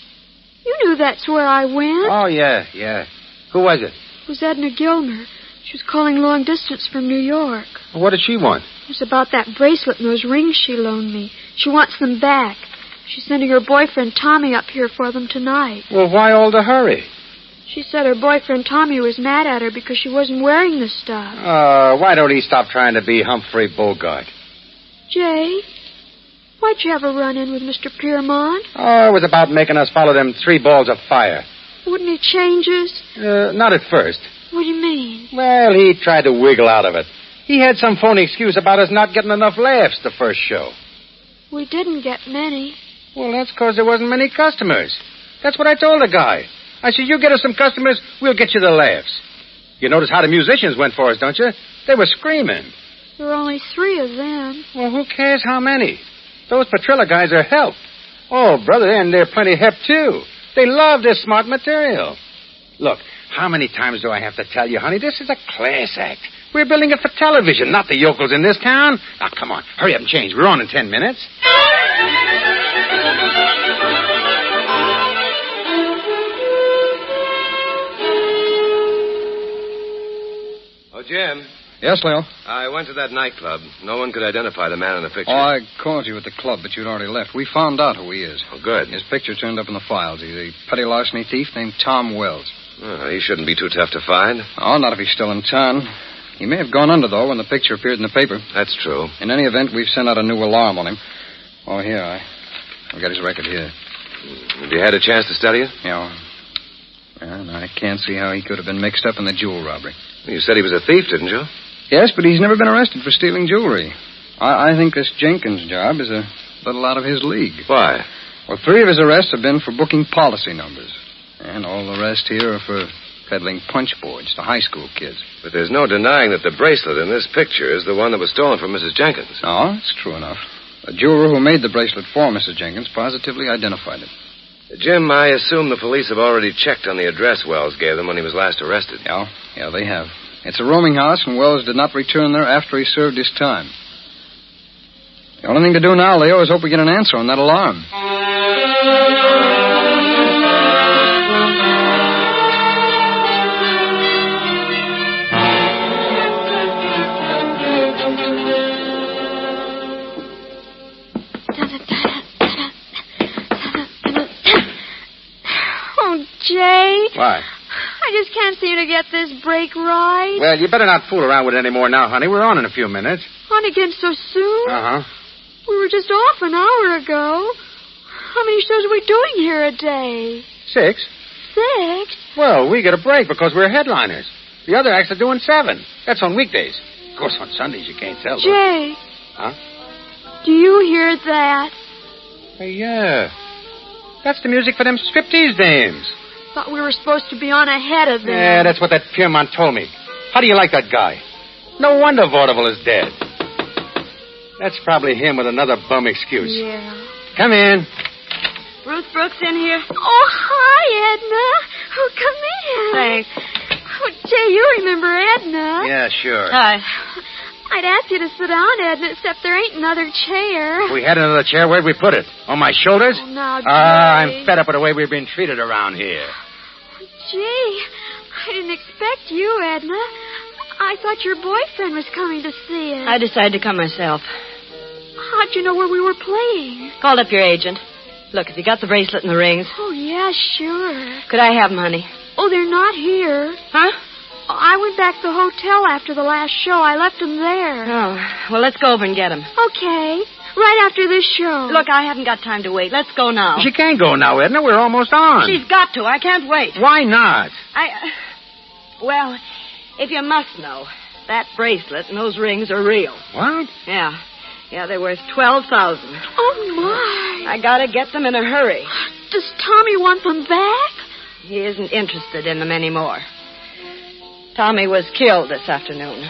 You knew that's where I went. Oh, yeah. Who was it? It was Edna Gilmer. She was calling long distance from New York. What did she want? It was about that bracelet and those rings she loaned me. She wants them back. She's sending her boyfriend Tommy up here for them tonight. Well, why all the hurry? She said her boyfriend Tommy was mad at her because she wasn't wearing the stuff. Why don't he stop trying to be Humphrey Bogart? Jay, why'd you have a run-in with Mr. Piermont? Oh, it was about making us follow them 3 balls of fire. Wouldn't he change us? Not at first. What do you mean? Well, he tried to wiggle out of it. He had some phony excuse about us not getting enough laughs the first show. We didn't get many. Well, that's because there wasn't many customers. That's what I told the guy. I said, you get us some customers, we'll get you the laughs. You notice how the musicians went for us, don't you? They were screaming. There were only 3 of them. Well, who cares how many? Those Petrilla guys are help. Oh, brother, and they're plenty hep, too. They love this smart material. Look, How many times do I have to tell you, honey? This is a class act. We're building it for television, not the yokels in this town. Now, come on. Hurry up and change. We're on in 10 minutes. Oh, Jim. Yes, Leo? I went to that nightclub. No one could identify the man in the picture. Oh, I called you at the club, but you'd already left. We found out who he is. Oh, good. His picture turned up in the files. He's a petty larceny thief named Tom Wells. Oh, he shouldn't be too tough to find. Oh, not if he's still in town. He may have gone under, though, when the picture appeared in the paper. That's true. In any event, we've sent out a new alarm on him. Oh, here, I've got his record here. Have you had a chance to study it? Yeah. And I can't see how he could have been mixed up in the jewel robbery. You said he was a thief, didn't you? Yes, but he's never been arrested for stealing jewelry. I think this Jenkins job is a little out of his league. Why? Well, 3 of his arrests have been for booking policy numbers. And all the rest here are for peddling punch boards to high school kids. But there's no denying that the bracelet in this picture is the one that was stolen from Mrs. Jenkins. No, it's true enough. The jeweler who made the bracelet for Mrs. Jenkins positively identified it. Jim, I assume the police have already checked on the address Wells gave them when he was last arrested. Yeah, they have. It's a rooming house, and Wells did not return there after he served his time. The only thing to do now, Leo, is hope we get an answer on that alarm. Oh, Jay. Why? I just can't seem to get this break right. Well, you better not fool around with it anymore now, honey. We're on in a few minutes. On again so soon? Uh-huh. We were just off an hour ago. How many shows are we doing here a day? 6. 6? Well, we get a break because we're headliners. The other acts are doing 7. That's on weekdays. Of course, on Sundays you can't tell. Jay. Huh? Do you hear that? Hey, yeah. That's the music for them striptease dames. Thought we were supposed to be on ahead of them. Yeah, that's what that Piermont told me. How do you like that guy? No wonder Vaudeville is dead. That's probably him with another bum excuse. Yeah. Come in. Ruth Brooks in here? Oh, hi, Edna. Oh, come in. Thanks. Oh, Jay, you remember Edna. Yeah, sure. Hi. I'd ask you to sit down, Edna, except there ain't another chair. If we had another chair, where'd we put it? On my shoulders? Oh, now, Jay. I'm fed up with the way we've been treated around here. Gee, I didn't expect you, Edna. I thought your boyfriend was coming to see us. I decided to come myself. How'd you know where we were playing? Called up your agent. Look, have you got the bracelet and the rings? Oh, yeah, sure. Could I have them, honey? Oh, they're not here. Huh? I went back to the hotel after the last show. I left them there. Oh, well, let's go over and get them. Okay. Right after this show. Look, I haven't got time to wait. Let's go now. She can't go now, Edna. We're almost on. She's got to. I can't wait. Why not? Well, if you must know, that bracelet and those rings are real. What? Yeah. Yeah, they're worth $12,000. Oh, my. I gotta get them in a hurry. Does Tommy want them back? He isn't interested in them anymore. Tommy was killed this afternoon.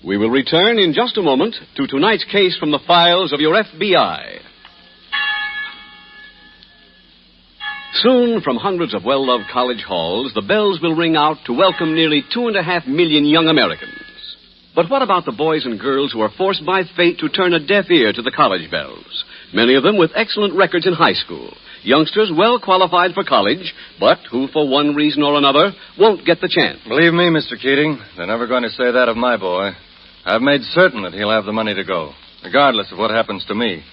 We will return in just a moment to tonight's case from the files of your FBI. Soon, from hundreds of well-loved college halls, the bells will ring out to welcome nearly 2.5 million young Americans. But what about the boys and girls who are forced by fate to turn a deaf ear to the college bells? Many of them with excellent records in high school. Youngsters well qualified for college, but who, for one reason or another, won't get the chance. Believe me, Mr. Keating, they're never going to say that of my boy. I've made certain that he'll have the money to go, regardless of what happens to me.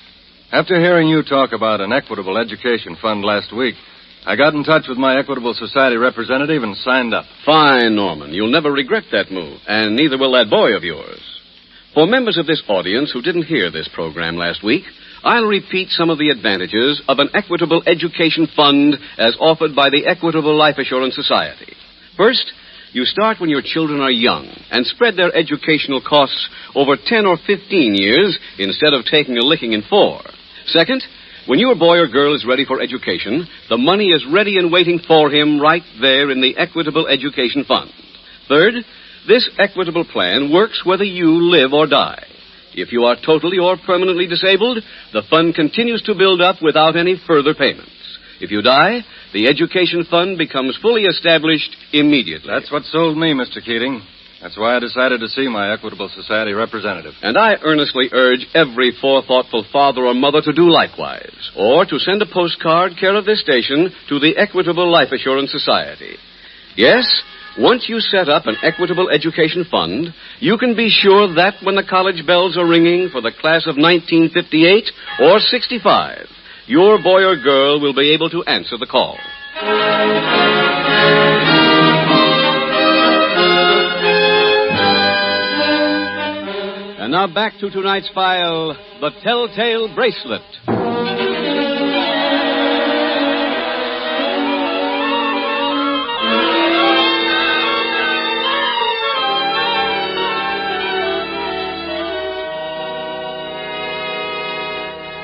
After hearing you talk about an equitable education fund last week, I got in touch with my Equitable Society representative and signed up. Fine, Norman. You'll never regret that move, and neither will that boy of yours. For members of this audience who didn't hear this program last week, I'll repeat some of the advantages of an equitable education fund as offered by the Equitable Life Assurance Society. First, you start when your children are young and spread their educational costs over 10 or 15 years instead of taking a licking in 4. Second, When your boy or girl is ready for education, the money is ready and waiting for him right there in the Equitable Education Fund. Third, this equitable plan works whether you live or die. If you are totally or permanently disabled, the fund continues to build up without any further payments. If you die, the education fund becomes fully established immediately. That's what sold me, Mr. Keating. That's why I decided to see my Equitable Society representative. And I earnestly urge every forethoughtful father or mother to do likewise, or to send a postcard care of this station to the Equitable Life Assurance Society. Yes, once you set up an Equitable Education Fund, you can be sure that when the college bells are ringing for the class of 1958 or 65, your boy or girl will be able to answer the call. And now back to tonight's file, The Telltale Bracelet.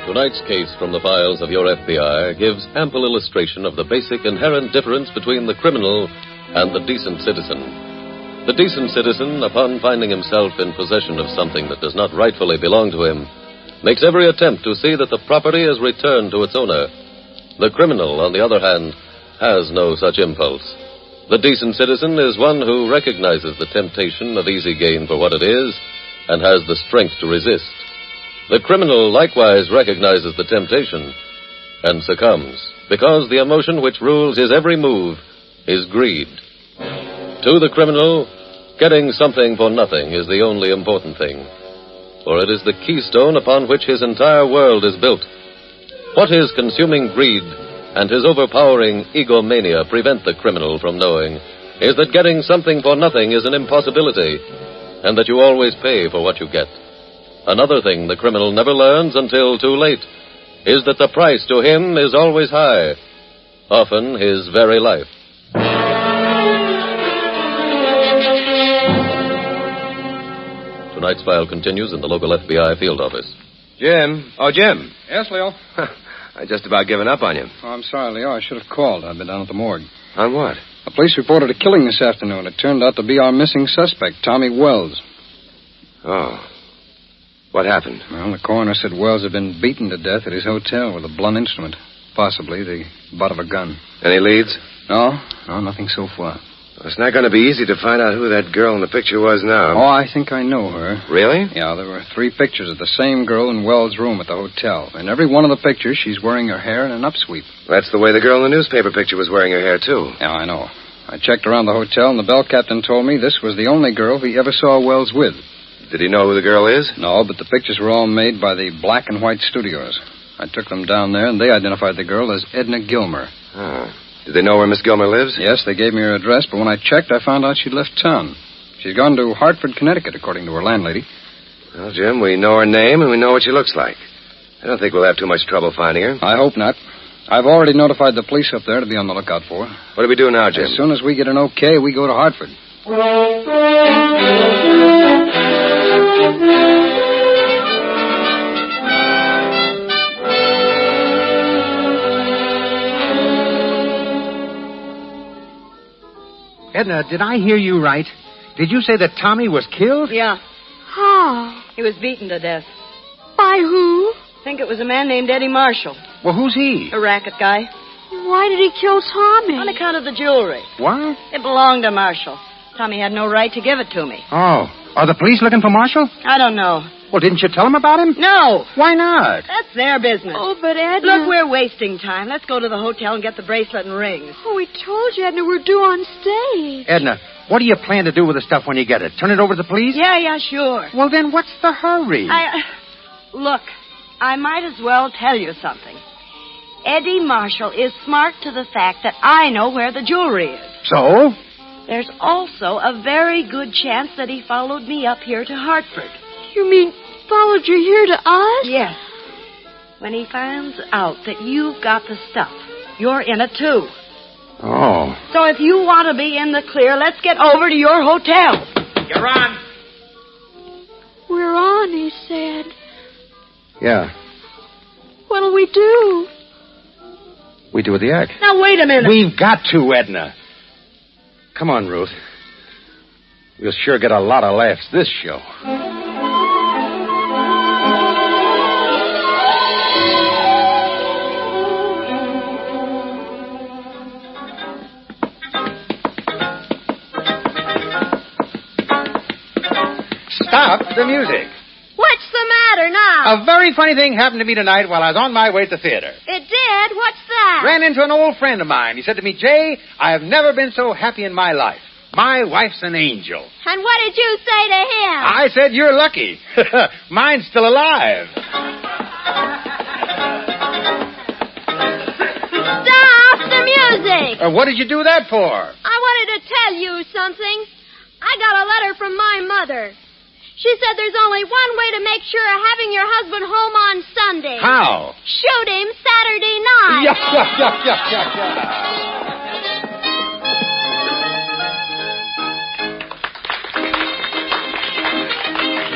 Tonight's case from the files of your FBI gives ample illustration of the basic inherent difference between the criminal and the decent citizen. The decent citizen, upon finding himself in possession of something that does not rightfully belong to him, makes every attempt to see that the property is returned to its owner. The criminal, on the other hand, has no such impulse. The decent citizen is one who recognizes the temptation of easy gain for what it is and has the strength to resist. The criminal likewise recognizes the temptation and succumbs, because the emotion which rules his every move is greed. To the criminal, getting something for nothing is the only important thing, for it is the keystone upon which his entire world is built. What his consuming greed and his overpowering egomania prevent the criminal from knowing is that getting something for nothing is an impossibility, and that you always pay for what you get. Another thing the criminal never learns until too late is that the price to him is always high, often his very life. Tonight's file continues in the local FBI field office. Jim. Oh, Jim. Yes, Leo? I just about given up on you. Oh, I'm sorry, Leo. I should have called. I've been down at the morgue. On what? The police reported a killing this afternoon. It turned out to be our missing suspect, Tommy Wells. Oh. What happened? Well, the coroner said Wells had been beaten to death at his hotel with a blunt instrument. Possibly the butt of a gun. Any leads? No, nothing so far. It's not going to be easy to find out who that girl in the picture was now. Oh, I think I know her. Really? Yeah, there were 3 pictures of the same girl in Wells' room at the hotel. In every one of the pictures, she's wearing her hair in an upsweep. That's the way the girl in the newspaper picture was wearing her hair, too. Yeah, I know. I checked around the hotel, and the bell captain told me this was the only girl he ever saw Wells with. Did he know who the girl is? No, but the pictures were all made by the Black and White Studios. I took them down there, and they identified the girl as Edna Gilmer. Oh. Did they know where Miss Gilmer lives? Yes, they gave me her address, but when I checked, I found out she'd left town. She's gone to Hartford, Connecticut, according to her landlady. Well, Jim, we know her name, and we know what she looks like. I don't think we'll have too much trouble finding her. I hope not. I've already notified the police up there to be on the lookout for her. What do we do now, Jim? As soon as we get an okay, we go to Hartford. Edna, did I hear you right? Did you say that Tommy was killed? Yeah. How? He was beaten to death. By who? I think it was a man named Eddie Marshall. Well, who's he? A racket guy. Why did he kill Tommy? On account of the jewelry. What? It belonged to Marshall. Tommy had no right to give it to me. Oh. Are the police looking for Marshall? I don't know. Well, didn't you tell them about him? No. Why not? That's their business. Oh, but Edna... Look, we're wasting time. Let's go to the hotel and get the bracelet and rings. Oh, we told you, Edna, we're due on stage. Edna, what do you plan to do with the stuff when you get it? Turn it over to the police? Yeah, sure. Well, then what's the hurry? Look, I might as well tell you something. Eddie Marshall is smart to the fact that I know where the jewelry is. So? There's also a very good chance that he followed me up here to Hartford. You mean followed you here to us? Yes. When he finds out that you've got the stuff, you're in it too. Oh. So if you want to be in the clear, let's get over to your hotel. You're on. We're on, he said. Yeah. What'll we do? We do the act. Now, wait a minute. We've got to, Edna. Come on, Ruth. We'll sure get a lot of laughs this show. Stop the music. What's the matter now? A very funny thing happened to me tonight while I was on my way to the theater. It did? What's that? Ran into an old friend of mine. He said to me, Jay, I have never been so happy in my life. My wife's an angel. And what did you say to him? I said, you're lucky. Mine's still alive. Stop the music! What did you do that for? I wanted to tell you something. I got a letter from my mother. She said there's only one way to make sure of having your husband home on Sunday. How? Shoot him Saturday night. Yeah.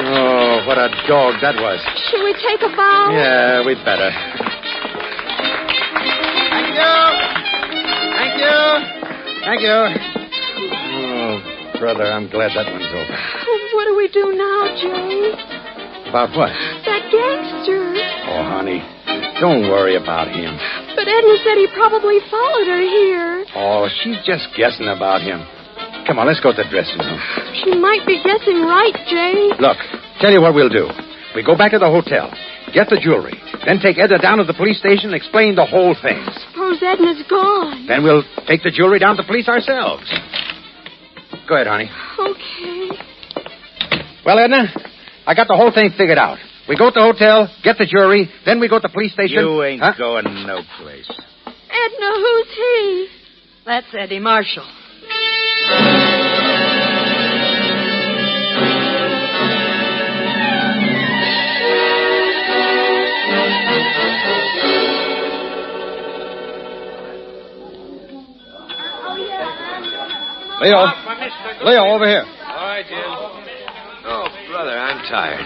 Oh, what a dog that was. Should we take a bow? Yeah, we'd better. Thank you. Oh, brother, I'm glad that one's over. What do we do now, Jay? About what? That gangster. Oh, honey, don't worry about him. But Edna said he probably followed her here. Oh, she's just guessing about him. Come on, let's go to the dressing room. She might be guessing right, Jay. Look, tell you what we'll do. We go back to the hotel, get the jewelry, then take Edna down to the police station and explain the whole thing. Suppose Edna's gone. Then we'll take the jewelry down to the police ourselves. Go ahead, honey. Okay. Well, Edna, I got the whole thing figured out. We go to the hotel, get the jewelry, then we go to the police station. You ain't going no place. Edna, who's he? That's Eddie Marshall. Leo, over here. All right, Jim. Oh, brother, I'm tired.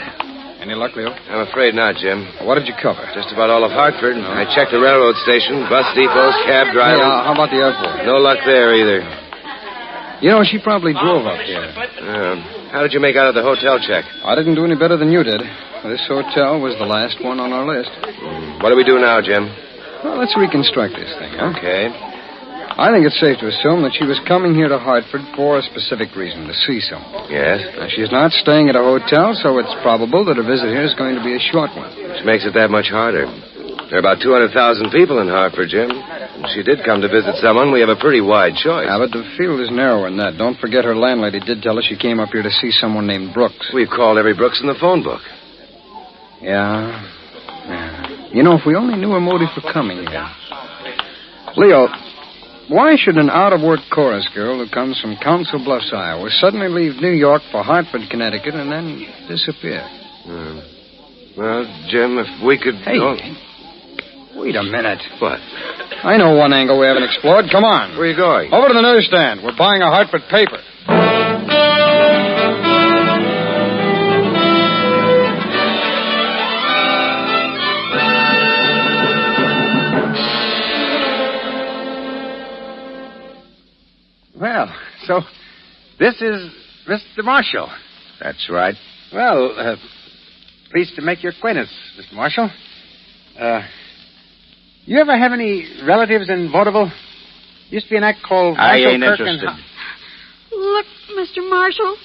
Any luck, Leo? I'm afraid not, Jim. What did you cover? Just about all of Hartford. I checked the railroad station, bus depots, cab drivers. How about the airport? No luck there either. You know, she probably drove up here. How did you make out of the hotel check? I didn't do any better than you did. This hotel was the last one on our list. What do we do now, Jim? Well, let's reconstruct this thing, huh? Okay. I think it's safe to assume that she was coming here to Hartford for a specific reason, to see someone. Yes? Now, she's not staying at a hotel, so it's probable that her visit here is going to be a short one. Which makes it that much harder. There are about 200,000 people in Hartford, Jim. If she did come to visit someone, we have a pretty wide choice. Yeah, but the field is narrower than that. Don't forget her landlady did tell us she came up here to see someone named Brooks. We've called every Brooks in the phone book. Yeah. You know, if we only knew her motive for coming here. Leo, why should an out-of-work chorus girl who comes from Council Bluffs, Iowa, suddenly leave New York for Hartford, Connecticut, and then disappear? Well, Jim, if we could... Hey, wait a minute. What? I know one angle we haven't explored. Come on. Where are you going? Over to the newsstand. We're buying a Hartford paper. Well, so this is Mr. Marshall. That's right. Well, pleased to make your acquaintance, Mr. Marshall. You ever have any relatives in vaudeville? Used to be an act called I Marshall ain't Kirk interested. Look, Mr. Marshall,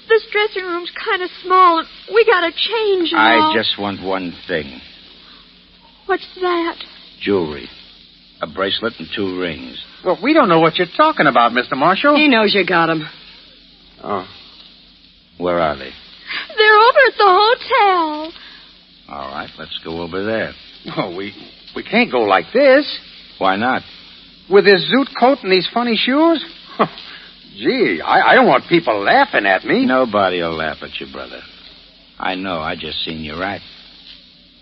this dressing room's kind of small, and we gotta change and all. I just want one thing. What's that? Jewelry. A bracelet and 2 rings. Well, we don't know what you're talking about, Mr. Marshall. He knows you got him. Oh. Where are they? They're over at the hotel. All right, let's go over there. Oh, we can't go like this. Why not? With this zoot coat and these funny shoes? Gee, I don't want people laughing at me. Nobody'll laugh at you, brother. I know. I just seen you act.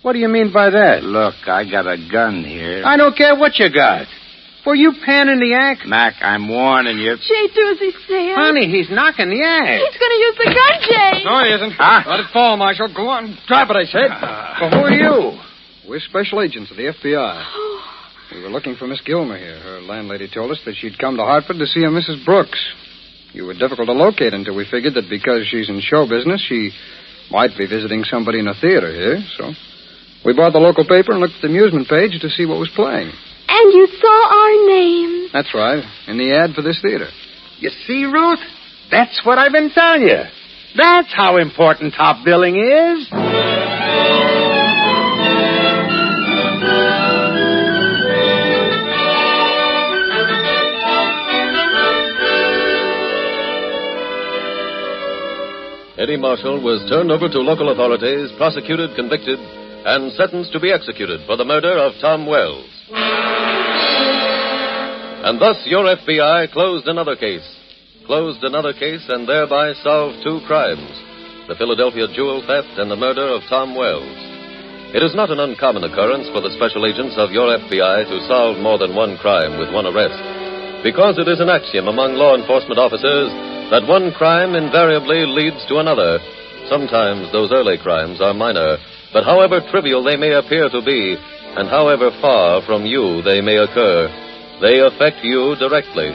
What do you mean by that? Look, I got a gun here. I don't care what you got. Were you panning the act? Mac, I'm warning you. Jay, do as he says. Honey, he's knocking the act. He's going to use the gun, Jay. No, he isn't. Let it fall, Marshal. Go on. Drop it, I said. Well, who are you? We're special agents of the FBI. We were looking for Miss Gilmer here. Her landlady told us that she'd come to Hartford to see a Mrs. Brooks. You were difficult to locate until we figured that because she's in show business, she might be visiting somebody in a theater here. So we bought the local paper and looked at the amusement page to see what was playing. And you saw our names. That's right, in the ad for this theater. You see, Ruth? That's what I've been telling you. That's how important top billing is. Eddie Marshall was turned over to local authorities, prosecuted, convicted, and sentenced to be executed for the murder of Tom Wells. And thus your FBI closed another case. And thereby solved two crimes, the Philadelphia jewel theft and the murder of Tom Wells. It is not an uncommon occurrence for the special agents of your FBI to solve more than one crime with one arrest, because it is an axiom among law enforcement officers that one crime invariably leads to another. Sometimes those early crimes are minor, but however trivial they may appear to be, and however far from you they may occur, they affect you directly.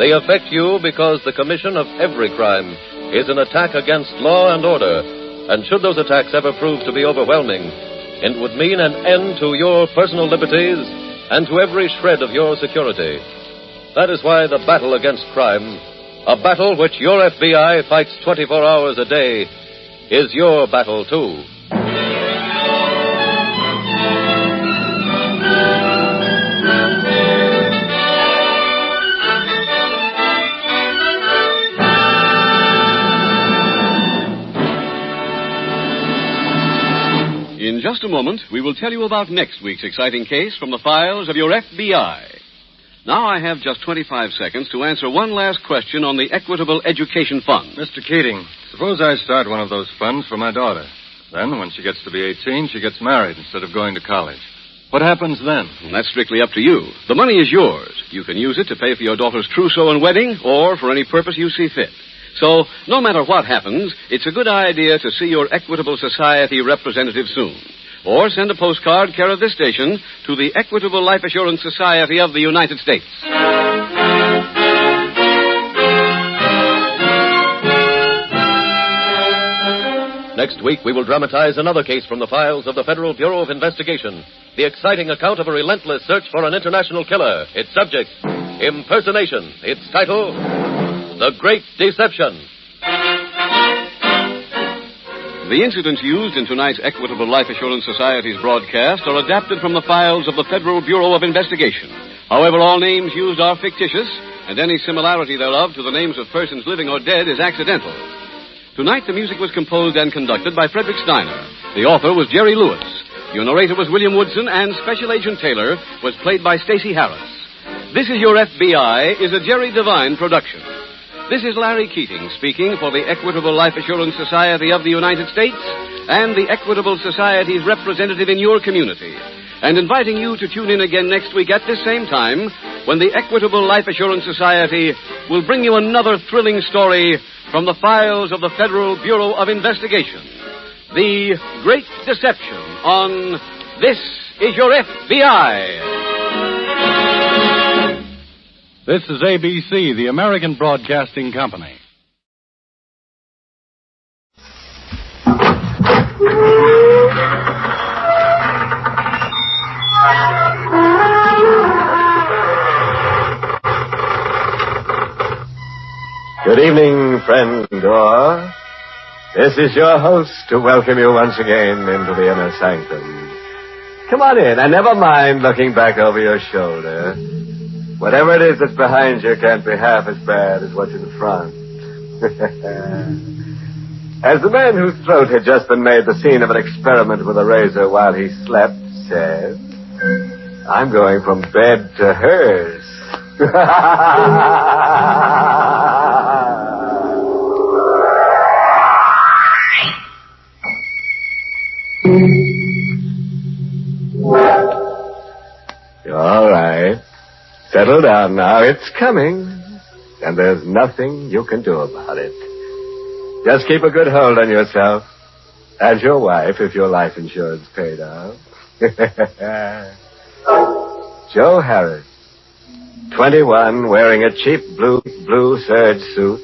They affect you because the commission of every crime is an attack against law and order, and should those attacks ever prove to be overwhelming, it would mean an end to your personal liberties and to every shred of your security. That is why the battle against crime, a battle which your FBI fights 24 hours a day, is your battle, too. In just a moment, we will tell you about next week's exciting case from the files of your FBI. Now I have just 25 seconds to answer one last question on the Equitable Education Fund. Mr. Keating, suppose I start one of those funds for my daughter. Then, when she gets to be 18, she gets married instead of going to college. What happens then? Well, that's strictly up to you. The money is yours. You can use it to pay for your daughter's trousseau and wedding, or for any purpose you see fit. So, no matter what happens, it's a good idea to see your Equitable Society representative soon. Or send a postcard care of this station to the Equitable Life Assurance Society of the United States. Next week, we will dramatize another case from the files of the Federal Bureau of Investigation. The exciting account of a relentless search for an international killer. Its subject, impersonation. Its title, The Great Deception. The incidents used in tonight's Equitable Life Assurance Society's broadcast are adapted from the files of the Federal Bureau of Investigation. However, all names used are fictitious, and any similarity thereof to the names of persons living or dead is accidental. Tonight, the music was composed and conducted by Frederick Steiner. The author was Jerry Lewis. Your narrator was William Woodson, and Special Agent Taylor was played by Stacey Harris. This Is Your FBI is a Jerry Devine production. This is Larry Keating speaking for the Equitable Life Assurance Society of the United States and the Equitable Society's representative in your community, and inviting you to tune in again next week at this same time when the Equitable Life Assurance Society will bring you another thrilling story from the files of the Federal Bureau of Investigation. The Great Deception on This Is Your FBI. This is ABC, the American Broadcasting Company. Good evening, friend Gore. This is your host to welcome you once again into the inner sanctum. Come on in, and never mind looking back over your shoulder. Whatever it is that's behind you can't be half as bad as what's in front. As the man whose throat had just been made the scene of an experiment with a razor while he slept said, I'm going from bed to hers. All right. Settle down now. It's coming. And there's nothing you can do about it. Just keep a good hold on yourself. And your wife, if your life insurance paid out. Joe Harris, 21, wearing a cheap blue serge suit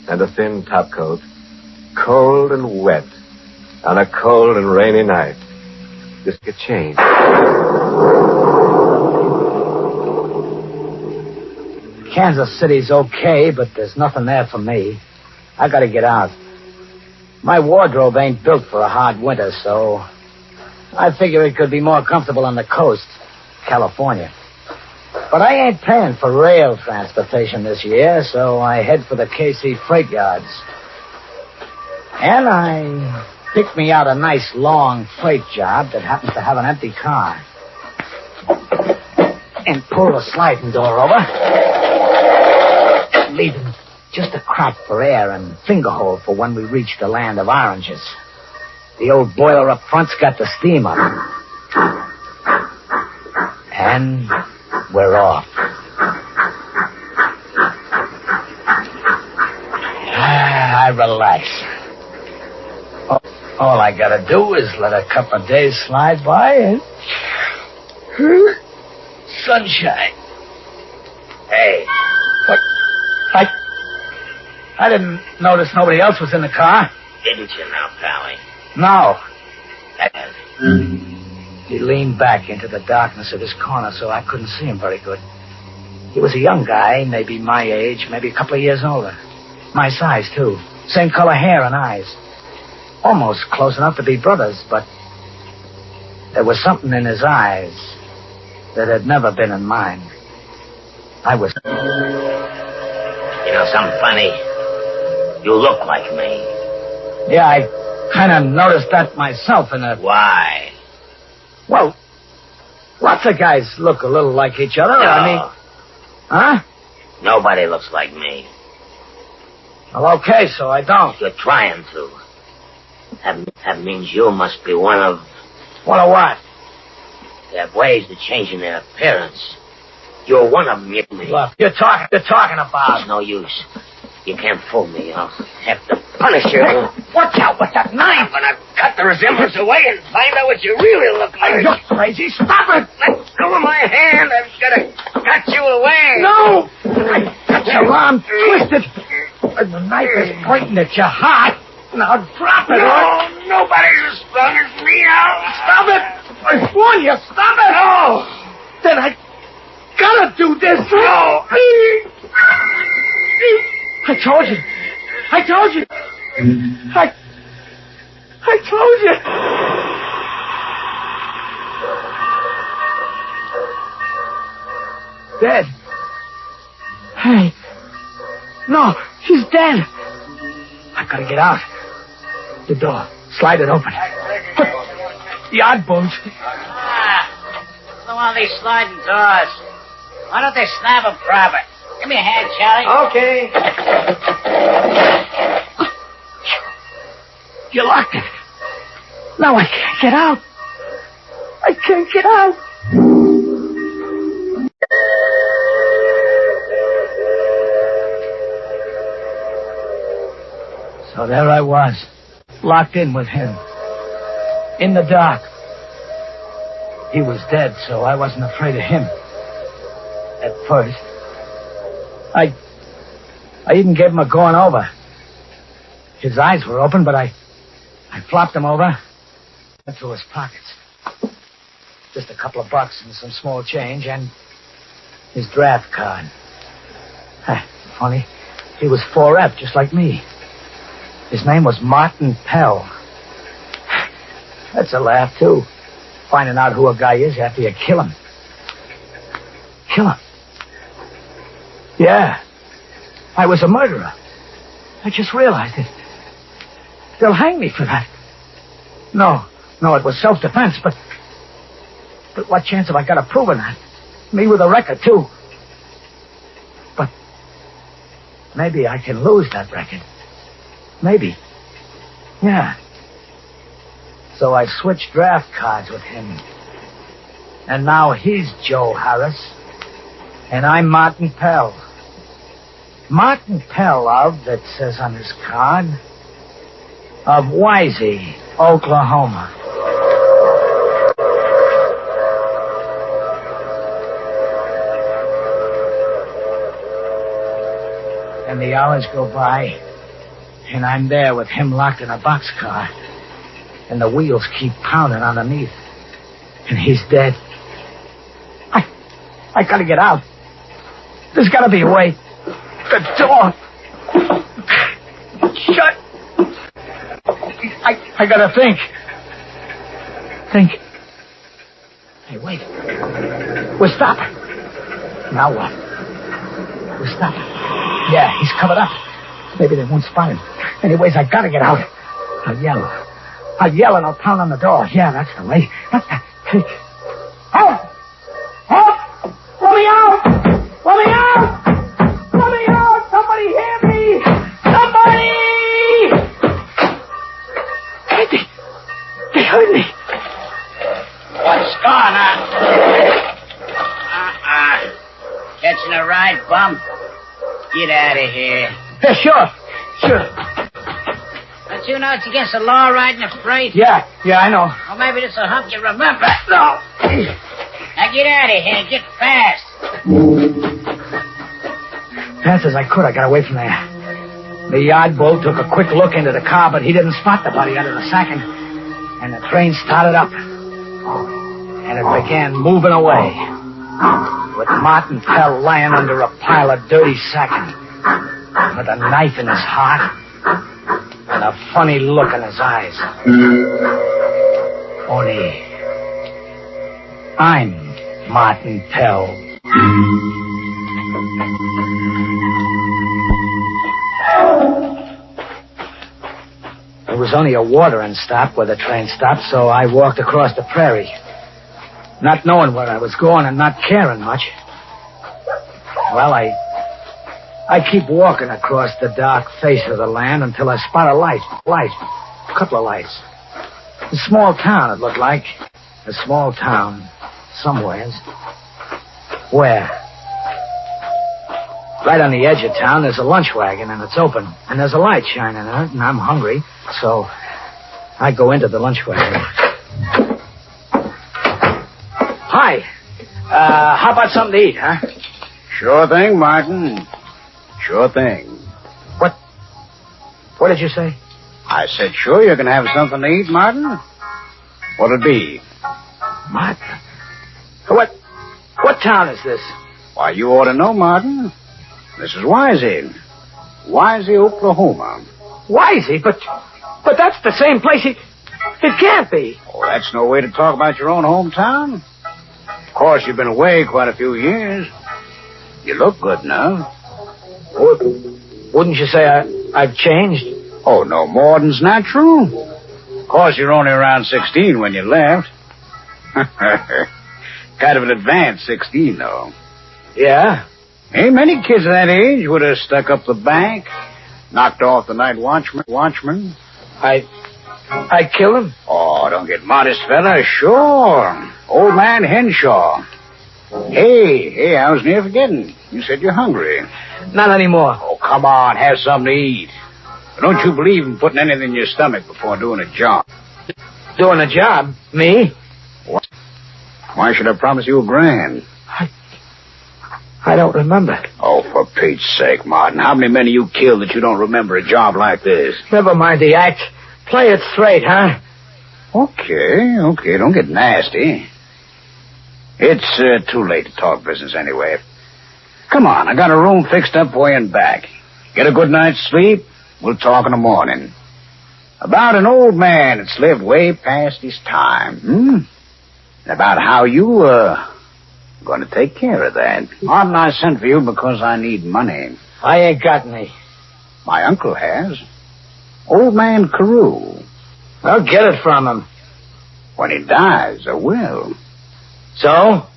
and a thin topcoat, cold and wet on a cold and rainy night. Just a change. Kansas City's okay, but there's nothing there for me. I gotta get out. My wardrobe ain't built for a hard winter, so I figure it could be more comfortable on the coast, California. But I ain't paying for rail transportation this year, so I head for the KC freight yards. And I picked me out a nice long freight job that happens to have an empty car. And pull the sliding door over, leaving just a crack for air and finger hole for when we reach the land of oranges. The old boiler up front's got the steam up. And we're off. I relax. All I gotta do is let a couple of days slide by and... sunshine. Hey. What? I didn't notice nobody else was in the car. Didn't you now, Pally? No. He leaned back into the darkness of his corner so I couldn't see him very good. He was a young guy, maybe my age, maybe a couple of years older. My size, too. Same color hair and eyes. Almost close enough to be brothers, but there was something in his eyes that had never been in mine. I was... You know something funny? You look like me. Yeah, I kind of noticed that myself in a... Why? Well, lots of guys look a little like each other. No. I mean... Huh? Nobody looks like me. Well, okay, so I don't. You're trying to. That means you must be one of... One of what? They have ways of changing their appearance. You're one of them, you mean. Look, you're talking about... It's no use. You can't fool me. I'll have to punish you. Hey, watch out with that knife. I'm gonna cut the resemblance away and find out what you really look like. You're crazy. Stop it. Let go of my hand. I'm gonna cut you away. No! I got your arm twisted. And the knife is pointing at your heart. Now drop it. No, nobody's as strong as me. Stop it. I warn you. Stop it. No. Then I gotta do this. No. I told you. I told you. I told you. Dead. Hey. No, he's dead. I gotta get out. The door. Slide it open. The odd bones. Don't want these sliding doors. Why don't they snap them proper? Give me a hand, Charlie. Okay. You locked it. Now I can't get out. I can't get out. So there I was, locked in with him. In the dark. He was dead, so I wasn't afraid of him. At first. I even gave him a going over. His eyes were open, but I flopped him over. Went through his pockets. Just a couple of bucks and some small change and his draft card. Funny. He was 4F, just like me. His name was Martin Pell. That's a laugh, too. Finding out who a guy is after you kill him. Kill him? Yeah. I was a murderer. I just realized it. They'll hang me for that. No, it was self-defense, but what chance have I got of proving that? Me with a record, too. But maybe I can lose that record. Maybe. Yeah. So I switched draft cards with him. And now he's Joe Harris. And I'm Martin Pell. Martin Pell that says on his card, of Wisey, Oklahoma. And the hours go by, and I'm there with him locked in a boxcar. And the wheels keep pounding underneath. And he's dead. I gotta get out. There's gotta be a way. The door. Shut. I gotta think. Hey, wait. We're stopping. Now what? We're stopping. Yeah, he's covered up. Maybe they won't spot him. Anyways, I gotta get out. I'll yell and I'll pound on the door. Yeah, that's the way. Help! Help! Let me out! Let me out! Let me out! Somebody hear me! Somebody! They heard me. What's going on? Catching a ride, bum? Get out of here. Yeah, sure. Don't you know it's against the law riding a freight? Yeah, I know. Or maybe this will help you remember. No. Now get out of here. Get fast. Fast as I could, I got away from there. The yard bull took a quick look into the car, but he didn't spot the body under the sacking. And the train started up. And it began moving away. With Martin Pell lying under a pile of dirty sacking. With a knife in his heart. And a funny look in his eyes. Only I'm Martin Pell. There was only a watering stop where the train stopped, so I walked across the prairie. Not knowing where I was going and not caring much. Well, I keep walking across the dark face of the land until I spot a light. A couple of lights. A small town, it looked like. A small town. Somewheres. Where? Right on the edge of town, there's a lunch wagon, and it's open. And there's a light shining in it, and I'm hungry. So I go into the lunch wagon. Hi. How about something to eat, huh? Sure thing, Martin. Sure thing. What did you say? I said, sure, you can have something to eat, Martin. What'll it be? Martin? What town is this? Why, you ought to know, Martin. This is Wisey. Wisey, Oklahoma. Wisey? But that's the same place. It can't be. Oh, that's no way to talk about your own hometown. Of course, you've been away quite a few years. You look good now. Wouldn't you say I've changed? Oh, no more than's natural. Of course, you're only around 16 when you left. Kind of an advanced 16, though. Yeah? Ain't many kids that age would have stuck up the bank, knocked off the night watchman. I kill him? Oh, don't get modest, fella. Sure. Old man Henshaw. Hey, I was near forgetting. You said you're hungry. Not anymore. Oh, come on, have something to eat. Don't you believe in putting anything in your stomach before doing a job? Doing a job? Me? What? Why should I promise you $1,000? I don't remember. Oh, for Pete's sake, Martin. How many men have you killed that you don't remember a job like this? Never mind the act. Play it straight, huh? Okay. Don't get nasty. It's too late to talk business anyway. Come on, I got a room fixed up for you and back. Get a good night's sleep. We'll talk in the morning. About an old man that's lived way past his time, And about how you, going to take care of that. Martin, I sent for you because I need money. I ain't got any. My uncle has. Old man Carew. I'll get it from him. When he dies, I will. So?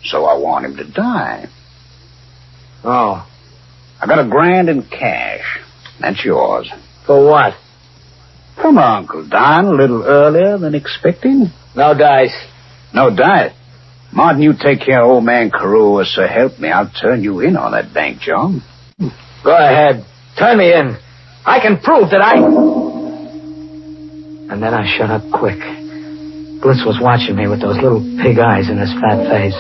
So I want him to die. Oh. I got $1,000 in cash. That's yours. For what? For my uncle dying a little earlier than expected. No dice. No dice? Martin, you take care of old man Carew, or so help me, I'll turn you in on that bank job. Go ahead. Turn me in. I can prove that I... And then I shut up quick. Blitz was watching me with those little pig eyes in his fat face.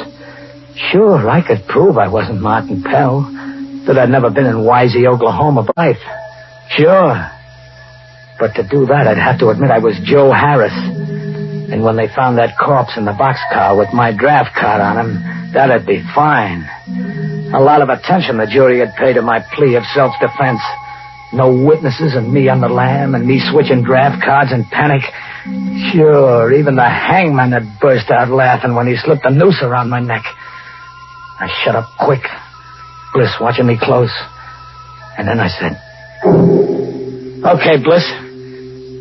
Sure, I could prove I wasn't Martin Pell. that I'd never been in Wisey, Oklahoma life. Sure. But to do that, I'd have to admit I was Joe Harris. And when they found that corpse in the boxcar with my draft card on him, that'd be fine. A lot of attention the jury had paid to my plea of self-defense. No witnesses and me on the lam and me switching draft cards in panic. Sure, even the hangman had burst out laughing when he slipped a noose around my neck. I shut up quick, Bliss watching me close. And then I said, "Okay, Bliss,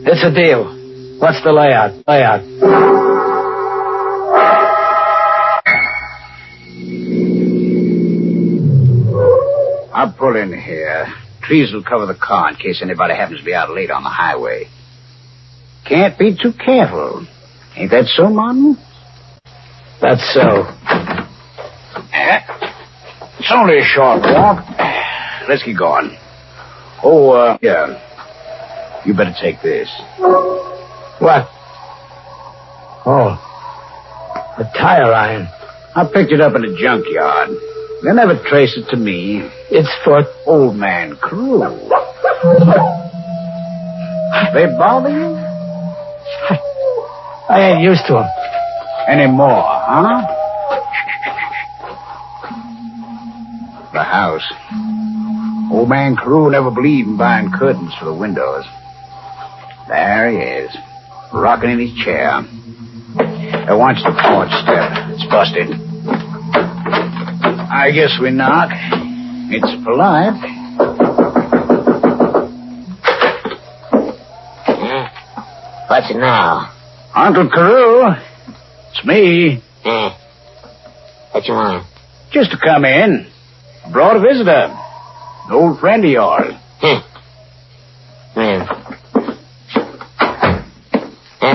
it's a deal. What's the layout? I'll pull in here. Trees will cover the car in case anybody happens to be out late on the highway. Can't be too careful. Ain't that so, Martin? That's so. It's only a short walk. Let's get going. Oh, yeah. You better take this. What? Oh, a tire iron. I picked it up in a junkyard. They'll never trace it to me. It's for Old Man Crew. They bother you? I ain't used to them. Anymore, huh? The house. Old Man Crew never believed in buying curtains for the windows. There he is, rocking in his chair. Now watch the porch step. It's busted. I guess we knock. It's polite. What's it now? Uncle Carew. It's me. What you want? Just to come in. Brought a visitor. An old friend of yours.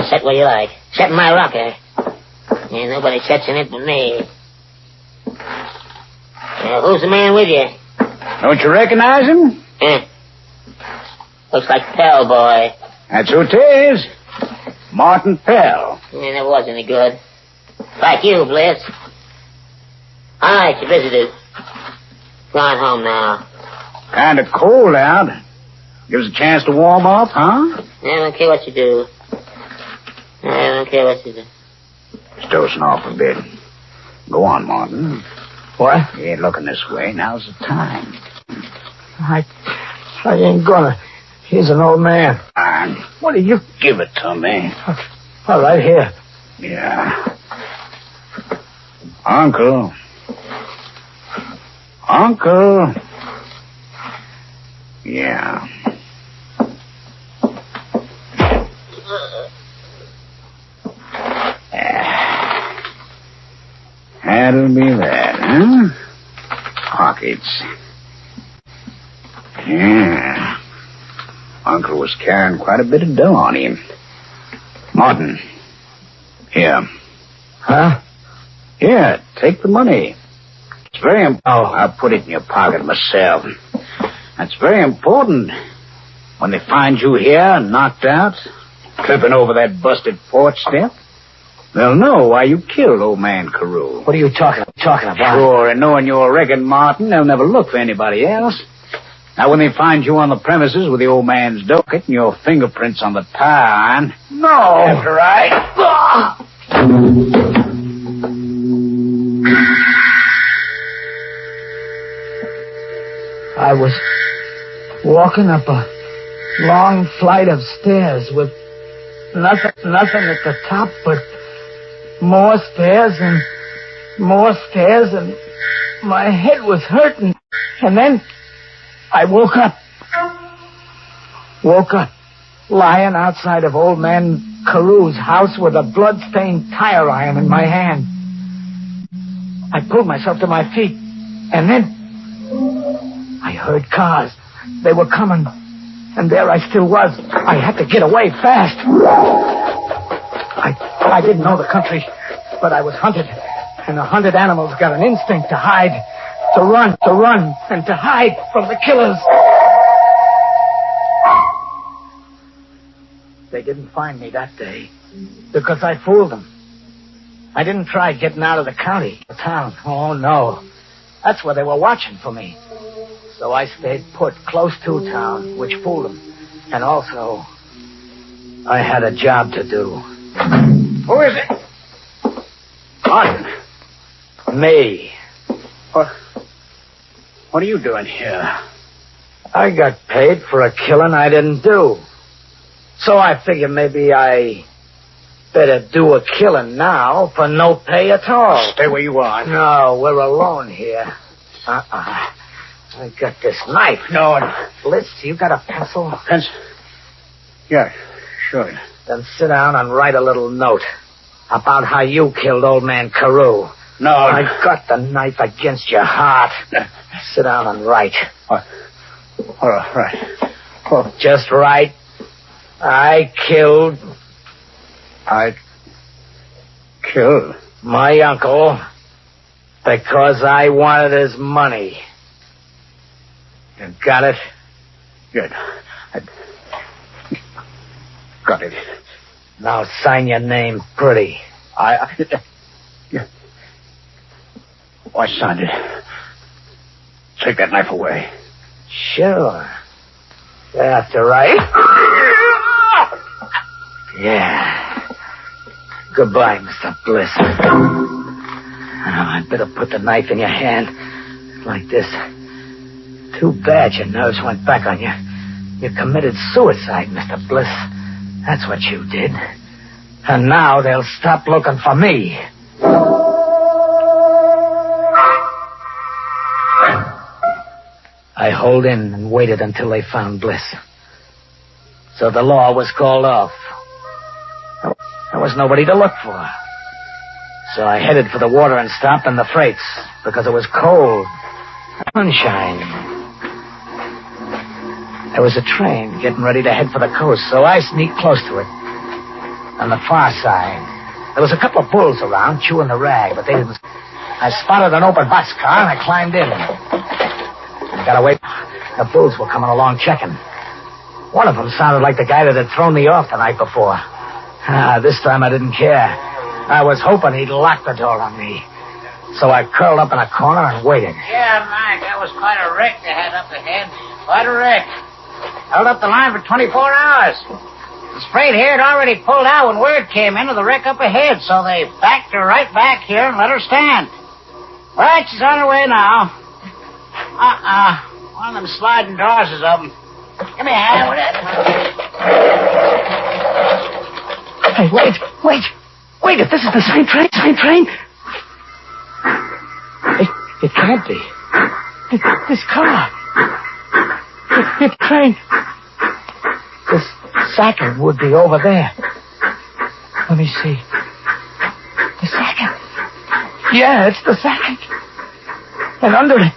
Set where you like. Set in my rocker. Ain't nobody sets in it but me. Who's the man with you? Don't you recognize him? Looks like Pell Boy. That's who it is. Martin Pell. Never was any good. Like you, Bliss. All right, you visitors. Go on home now. Kind of cold out. Give us a chance to warm up, huh? I don't care what you do. Just dozing off a bit. Go on, Martin. What? You ain't looking this way. Now's the time. I ain't gonna. He's an old man. What do you give it to me? All right, here. Yeah. Uncle. Yeah. That'll be that, huh? Pockets. Yeah. Uncle was carrying quite a bit of dough on him. Martin. Here. Huh? Here, take the money. It's very important. Oh, I'll put it in your pocket myself. That's very important. When they find you here, knocked out, tripping over that busted porch step, they'll know why you killed old man Carew. What are you talking about? Sure, and knowing you're a wrecking Martin, they'll never look for anybody else. Now, when they find you on the premises with the old man's docket and your fingerprints on the tire iron... No! That's right. I was walking up a long flight of stairs with nothing at the top but more stairs and my head was hurting. And then I woke up lying outside of old man Carew's house with a blood-stained tire iron in my hand. I pulled myself to my feet, and then I heard cars. They were coming, and there I still was. I had to get away fast. I didn't know the country, but I was hunted, and the hunted animals got an instinct to hide, to run, and to hide from the killers. They didn't find me that day because I fooled them. I didn't try getting out of the county, the town. Oh, no. That's where they were watching for me. So I stayed put close to town, which fooled him. And also, I had a job to do. Who is it? Martin. Me. What are you doing here? I got paid for a killing I didn't do. So I figured maybe I better do a killing now for no pay at all. Stay where you are. No, we're alone here. I got this knife. No. Blitz, you got a pencil? Pencil? Yeah, sure. Then sit down and write a little note about how you killed old man Carew. No. I got the knife against your heart. Sit down and write. All right. Oh, just write. I killed my uncle because I wanted his money. You got it? Good. Got it. Now sign your name pretty. Yeah. I signed it. Take that knife away. Sure. After right? Yeah. Goodbye, Mr. Bliss. I'd better put the knife in your hand. Like this. Too bad your nerves went back on you. You committed suicide, Mr. Bliss. That's what you did. And now they'll stop looking for me. I holed in and waited until they found Bliss. So the law was called off. There was nobody to look for. So I headed for the watering stop and the freights because it was cold. Sunshine. There was a train getting ready to head for the coast, so I sneaked close to it. On the far side, there was a couple of bulls around chewing the rag, but they didn't. I spotted an open boxcar and I climbed in. I got away. The bulls were coming along checking. One of them sounded like the guy that had thrown me off the night before. This time I didn't care. I was hoping he'd lock the door on me. So I curled up in a corner and waited. Yeah, Mike, that was quite a wreck they had up ahead. Quite a wreck. Held up the line for 24 hours. The freight here had already pulled out when word came in of the wreck up ahead, so they backed her right back here and let her stand. Right, she's on her way now. One of them sliding doors is open. Give me a hand with it. Hey, wait. If this is the same train. It can't be. This car. It's train. This second would be over there. Let me see. The second. Yeah, it's the second. And under it.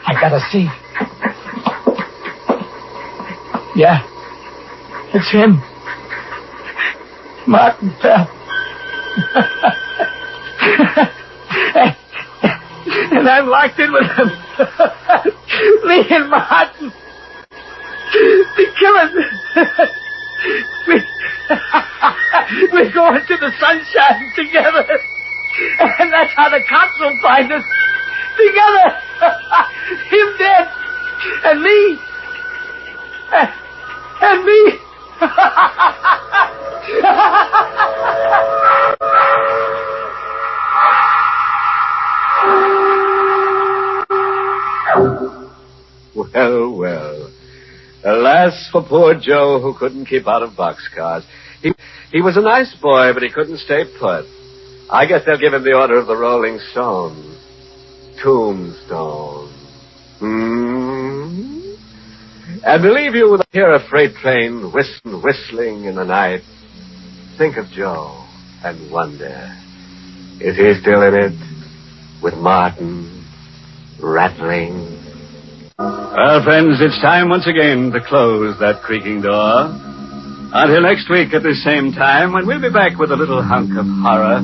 I gotta see. Yeah. It's him. Martin Pell. And I'm locked in with him. Me and Martin. The killers. We're going to the sunshine together. And that's how the cops will find us. Together. Him dead. And me. And me. Well. Alas for poor Joe, who couldn't keep out of boxcars. He was a nice boy, but he couldn't stay put. I guess they'll give him the order of the Rolling Stone. Tombstone. And believe you, when I hear a freight train whistling in the night, think of Joe and wonder, is he still in it with Martin rattling? Well, friends, it's time once again to close that creaking door. Until next week at the same time, when we'll be back with a little hunk of horror.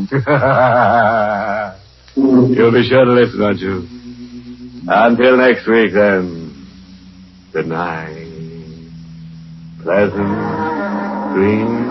You'll be sure to listen, won't you? Until next week, then. Good night. Pleasant dreams.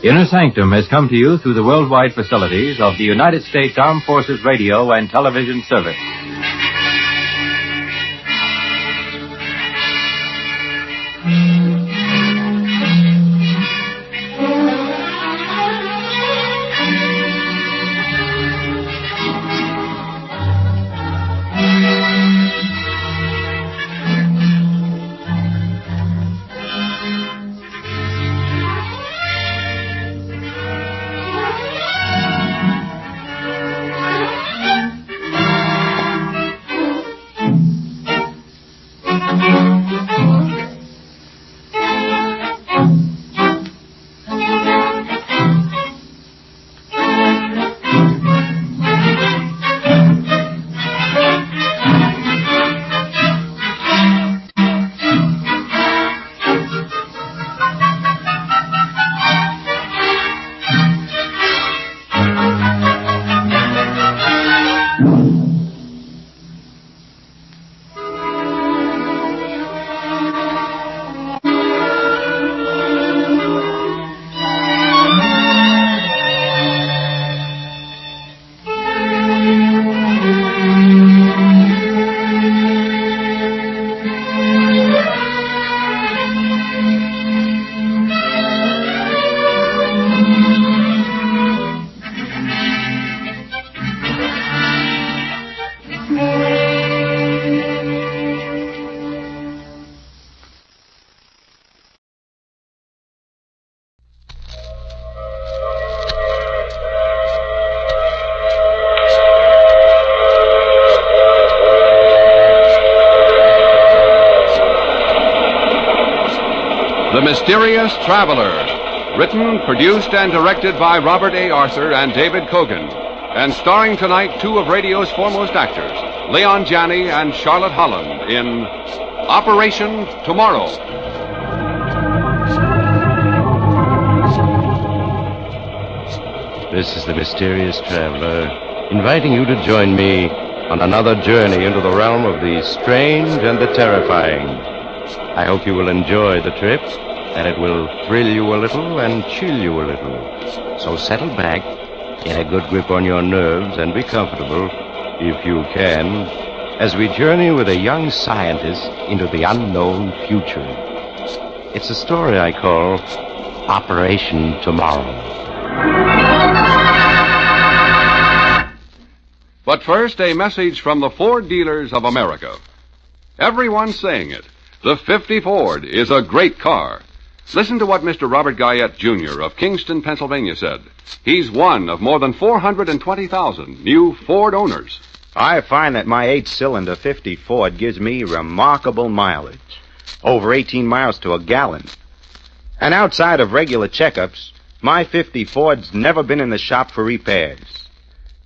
Inner Sanctum has come to you through the worldwide facilities of the United States Armed Forces Radio and Television Service. The Mysterious Traveler, written, produced, and directed by Robert A. Arthur and David Cogan, and starring tonight two of radio's foremost actors, Leon Janney and Charlotte Holland, in Operation Tomorrow. This is the Mysterious Traveler, inviting you to join me on another journey into the realm of the strange and the terrifying. I hope you will enjoy the trip, and it will thrill you a little and chill you a little. So settle back, get a good grip on your nerves, and be comfortable, if you can, as we journey with a young scientist into the unknown future. It's a story I call Operation Tomorrow. But first, a message from the Ford dealers of America. Everyone's saying it. The 50 Ford is a great car. Listen to what Mr. Robert Guyette, Jr. of Kingston, Pennsylvania said. He's one of more than 420,000 new Ford owners. I find that my 8-cylinder 50 Ford gives me remarkable mileage. Over 18 miles to a gallon. And outside of regular checkups, my 50 Ford's never been in the shop for repairs.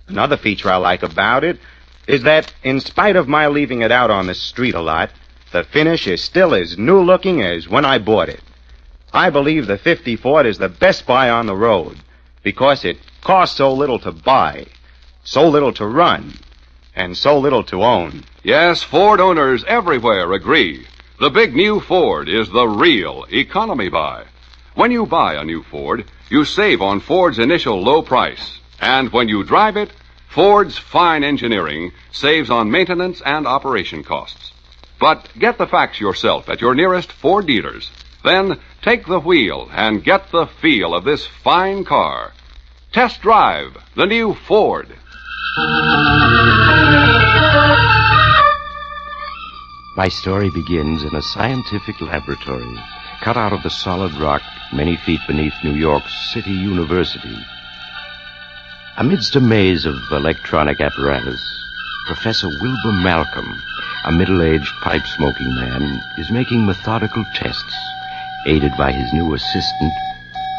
Another feature I like about it is that, in spite of my leaving it out on the street a lot, the finish is still as new-looking as when I bought it. I believe the 50 Ford is the best buy on the road because it costs so little to buy, so little to run, and so little to own. Yes, Ford owners everywhere agree. The big new Ford is the real economy buy. When you buy a new Ford, you save on Ford's initial low price. And when you drive it, Ford's fine engineering saves on maintenance and operation costs. But get the facts yourself at your nearest Ford dealers. Then take the wheel and get the feel of this fine car. Test drive the new Ford. My story begins in a scientific laboratory cut out of the solid rock many feet beneath New York's City University. Amidst a maze of electronic apparatus, Professor Wilbur Malcolm, a middle-aged pipe-smoking man, is making methodical tests, aided by his new assistant,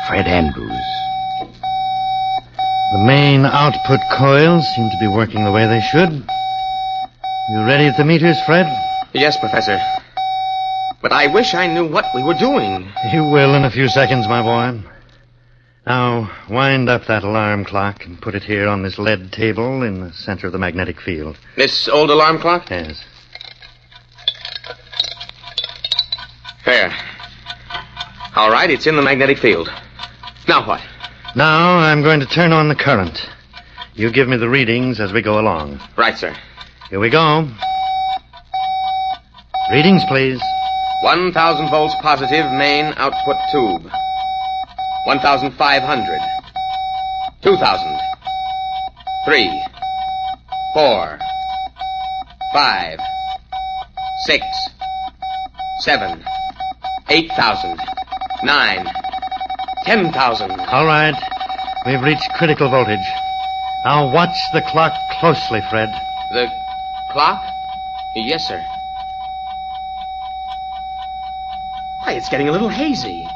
Fred Andrews. The main output coils seem to be working the way they should. You ready at the meters, Fred? Yes, Professor. But I wish I knew what we were doing. You will in a few seconds, my boy. Now, wind up that alarm clock and put it here on this lead table in the center of the magnetic field. This old alarm clock? Yes. There. All right, it's in the magnetic field. Now what? Now I'm going to turn on the current. You give me the readings as we go along. Right, sir. Here we go. Readings, please. 1,000 volts positive main output tube. 1,500. 2,000. 3. 4. 5. 6. 7. 8,000. 9. 10,000. All right. We've reached critical voltage. Now watch the clock closely, Fred. The clock? Yes, sir. Why, it's getting a little hazy.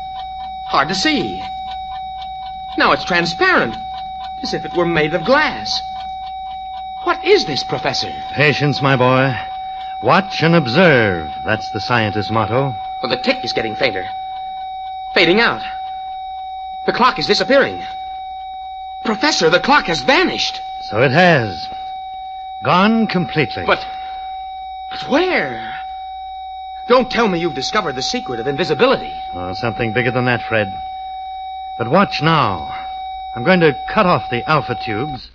Hard to see. Now it's transparent, as if it were made of glass. What is this, Professor? Patience, my boy. Watch and observe. That's the scientist's motto. Well, the tick is getting fainter. Fading out. The clock is disappearing. Professor, the clock has vanished. So it has. Gone completely. But where? Don't tell me you've discovered the secret of invisibility. Oh, something bigger than that, Fred. But watch now. I'm going to cut off the alpha tubes.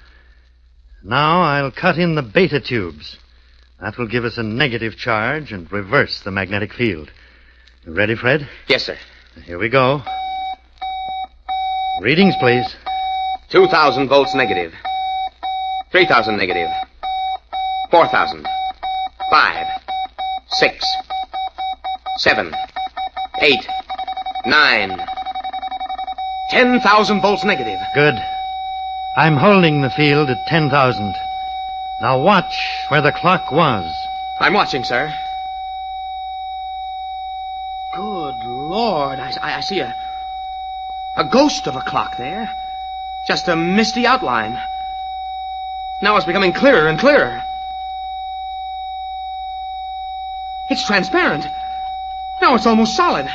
Now I'll cut in the beta tubes. That will give us a negative charge and reverse the magnetic field. You ready, Fred? Yes, sir. Here we go. Readings, please. 2,000 volts negative. 3,000 negative. 4,000. 5. 6. 7. 8. 9. 10,000 volts negative. Good. I'm holding the field at 10,000. Now watch where the clock was. I'm watching, sir. Good Lord. I see a ghost of a clock there. Just a misty outline. Now it's becoming clearer and clearer. It's transparent. Now it's almost solid.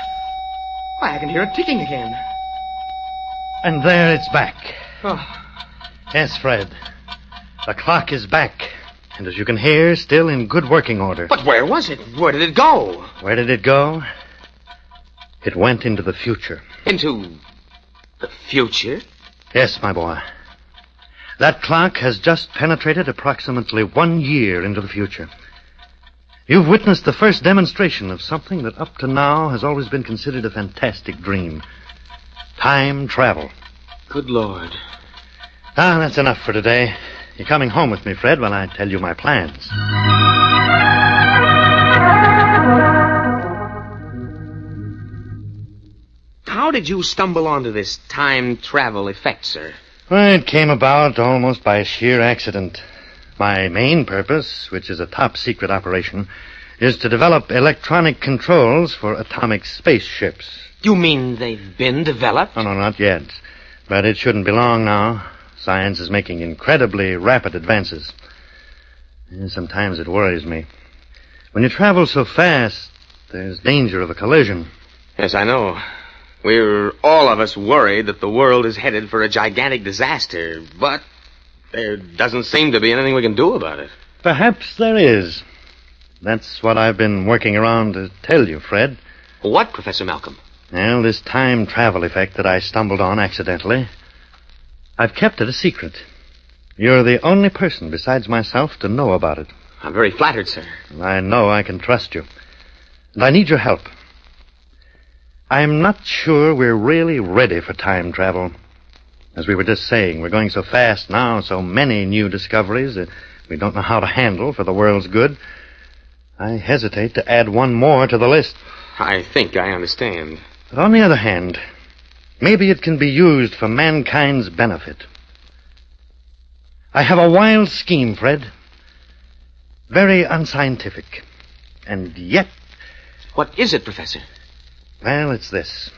Why, I can hear it ticking again. And there it's back. Oh. Yes, Fred. The clock is back. And as you can hear, still in good working order. But where was it? Where did it go? Where did it go? It went into the future. Into the future? Yes, my boy. That clock has just penetrated approximately 1 year into the future. You've witnessed the first demonstration of something that up to now has always been considered a fantastic dream. Time travel. Good Lord. Ah, that's enough for today. You're coming home with me, Fred, while I tell you my plans. How did you stumble onto this time travel effect, sir? Well, it came about almost by sheer accident. My main purpose, which is a top-secret operation, is to develop electronic controls for atomic spaceships. You mean they've been developed? Oh, no, not yet. But it shouldn't be long now. Science is making incredibly rapid advances. And sometimes it worries me. When you travel so fast, there's danger of a collision. Yes, I know. We're all of us worried that the world is headed for a gigantic disaster, but there doesn't seem to be anything we can do about it. Perhaps there is. That's what I've been working around to tell you, Fred. What, Professor Malcolm? Well, this time travel effect that I stumbled on accidentally, I've kept it a secret. You're the only person besides myself to know about it. I'm very flattered, sir. I know I can trust you. And I need your help. I'm not sure we're really ready for time travel. As we were just saying, we're going so fast now, so many new discoveries that we don't know how to handle for the world's good. I hesitate to add one more to the list. I think I understand. But on the other hand, maybe it can be used for mankind's benefit. I have a wild scheme, Fred. Very unscientific. And yet... What is it, Professor? Well, it's this.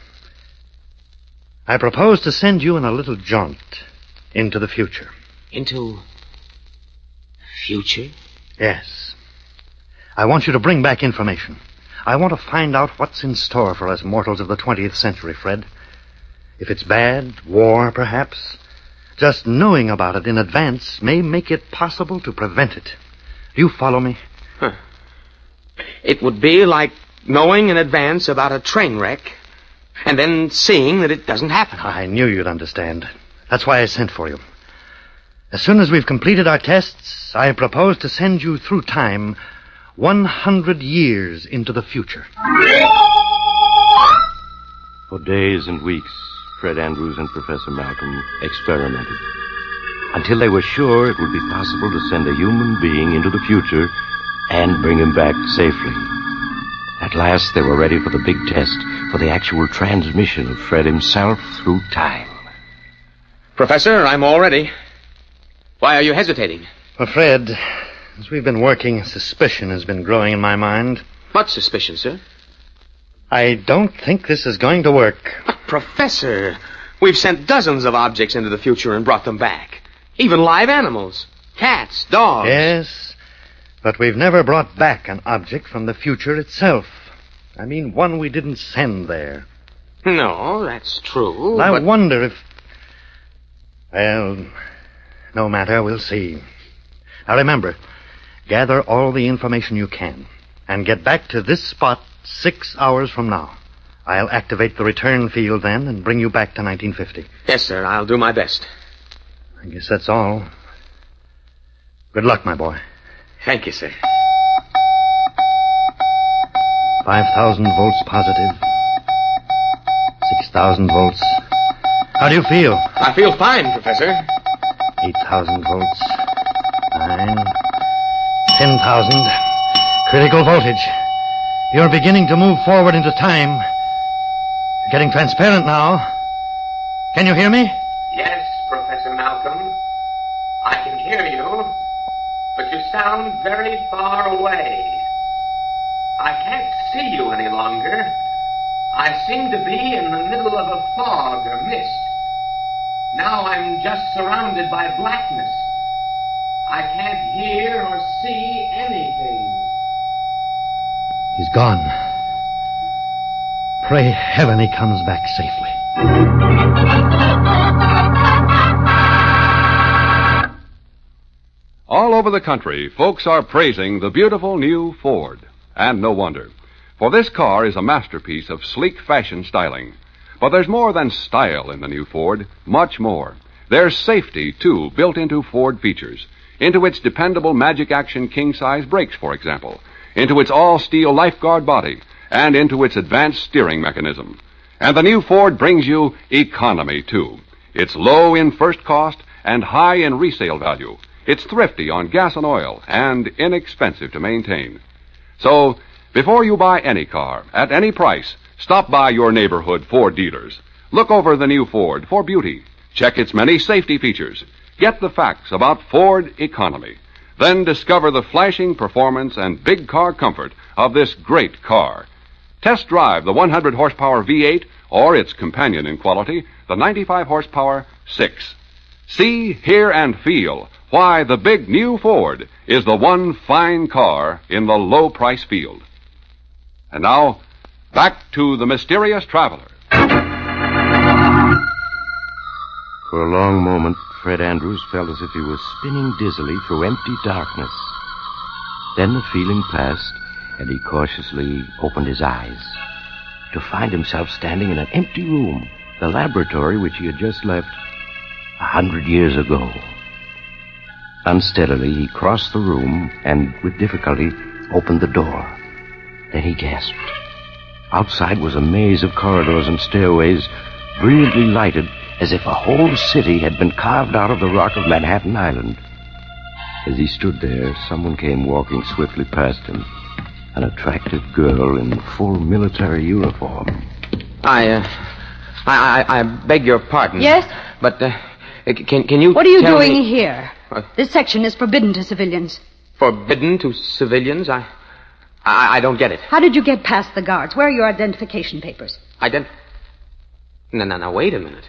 I propose to send you on a little jaunt into the future. Into future? Yes. I want you to bring back information. I want to find out what's in store for us mortals of the 20th century, Fred. If it's bad, war, perhaps. Just knowing about it in advance may make it possible to prevent it. Do you follow me? Huh. It would be like knowing in advance about a train wreck and then seeing that it doesn't happen. I knew you'd understand. That's why I sent for you. As soon as we've completed our tests, I propose to send you through time 100 years into the future. For days and weeks, Fred Andrews and Professor Malcolm experimented until they were sure it would be possible to send a human being into the future and bring him back safely. At last, they were ready for the big test, for the actual transmission of Fred himself through time. Professor, I'm all ready. Why are you hesitating? Well, Fred, as we've been working, suspicion has been growing in my mind. What suspicion, sir? I don't think this is going to work. But, Professor, we've sent dozens of objects into the future and brought them back. Even live animals. Cats, dogs. Yes, but we've never brought back an object from the future itself. I mean, one we didn't send there. No, that's true. I wonder if... Well, no matter, we'll see. Now remember, gather all the information you can and get back to this spot 6 hours from now. I'll activate the return field then and bring you back to 1950. Yes, sir, I'll do my best. I guess that's all. Good luck, my boy. Thank you, sir. 5,000 volts positive. 6,000 volts. How do you feel? I feel fine, Professor. 8,000 volts. 9. 10,000. Critical voltage. You're beginning to move forward into time. You're getting transparent now. Can you hear me? Yes, Professor Malcolm. I can hear you, but you sound very far away. I can't see you any longer. I seem to be in the middle of a fog or mist. Now I'm just surrounded by blackness. I can't hear or see anything. He's gone. Pray heaven he comes back safely. All over the country, folks are praising the beautiful new Ford. And no wonder. For this car is a masterpiece of sleek fashion styling. But there's more than style in the new Ford, much more. There's safety, too, built into Ford features. Into its dependable Magic Action king-size brakes, for example. Into its all-steel lifeguard body. And into its advanced steering mechanism. And the new Ford brings you economy, too. It's low in first cost and high in resale value. It's thrifty on gas and oil and inexpensive to maintain. So, before you buy any car, at any price, stop by your neighborhood Ford dealers. Look over the new Ford for beauty. Check its many safety features. Get the facts about Ford economy. Then discover the flashing performance and big car comfort of this great car. Test drive the 100 horsepower V8 or its companion in quality, the 95 horsepower 6. See, hear, and feel why the big new Ford is the one fine car in the low price field. And now, back to the mysterious traveler. For a long moment, Fred Andrews felt as if he was spinning dizzily through empty darkness. Then the feeling passed, and he cautiously opened his eyes to find himself standing in an empty room, the laboratory which he had just left 100 years ago. Unsteadily, he crossed the room and, with difficulty, opened the door. Then he gasped. Outside was a maze of corridors and stairways, brilliantly lighted, as if a whole city had been carved out of the rock of Manhattan Island. As he stood there, someone came walking swiftly past him. An attractive girl in full military uniform. I beg your pardon. Yes? But, can you What are you tell doing me... here? This section is forbidden to civilians. Forbidden to civilians? I don't get it. How did you get past the guards? Where are your identification papers? No, wait a minute.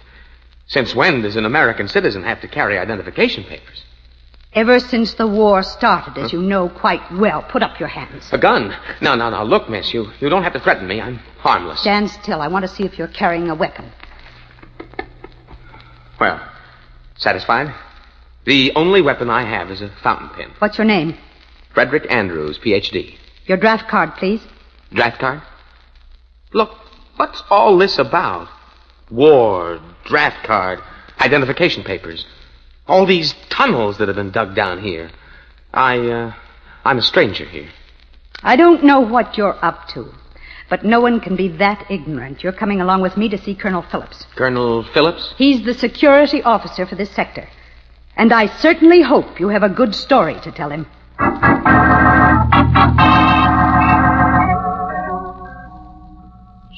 Since when does an American citizen have to carry identification papers? Ever since the war started, as you know quite well. Put up your hands. A gun? No. Look, miss, you don't have to threaten me. I'm harmless. Stand still. I want to see if you're carrying a weapon. Well, satisfied? The only weapon I have is a fountain pen. What's your name? Frederick Andrews, Ph.D. Your draft card, please. Draft card? Look What's all this about? War, draft card, identification papers. All these tunnels that have been dug down here. I'm a stranger here. I don't know what you're up to, but no one can be that ignorant. You're coming along with me to see Colonel Phillips. Colonel Phillips? He's the security officer for this sector. And I certainly hope you have a good story to tell him.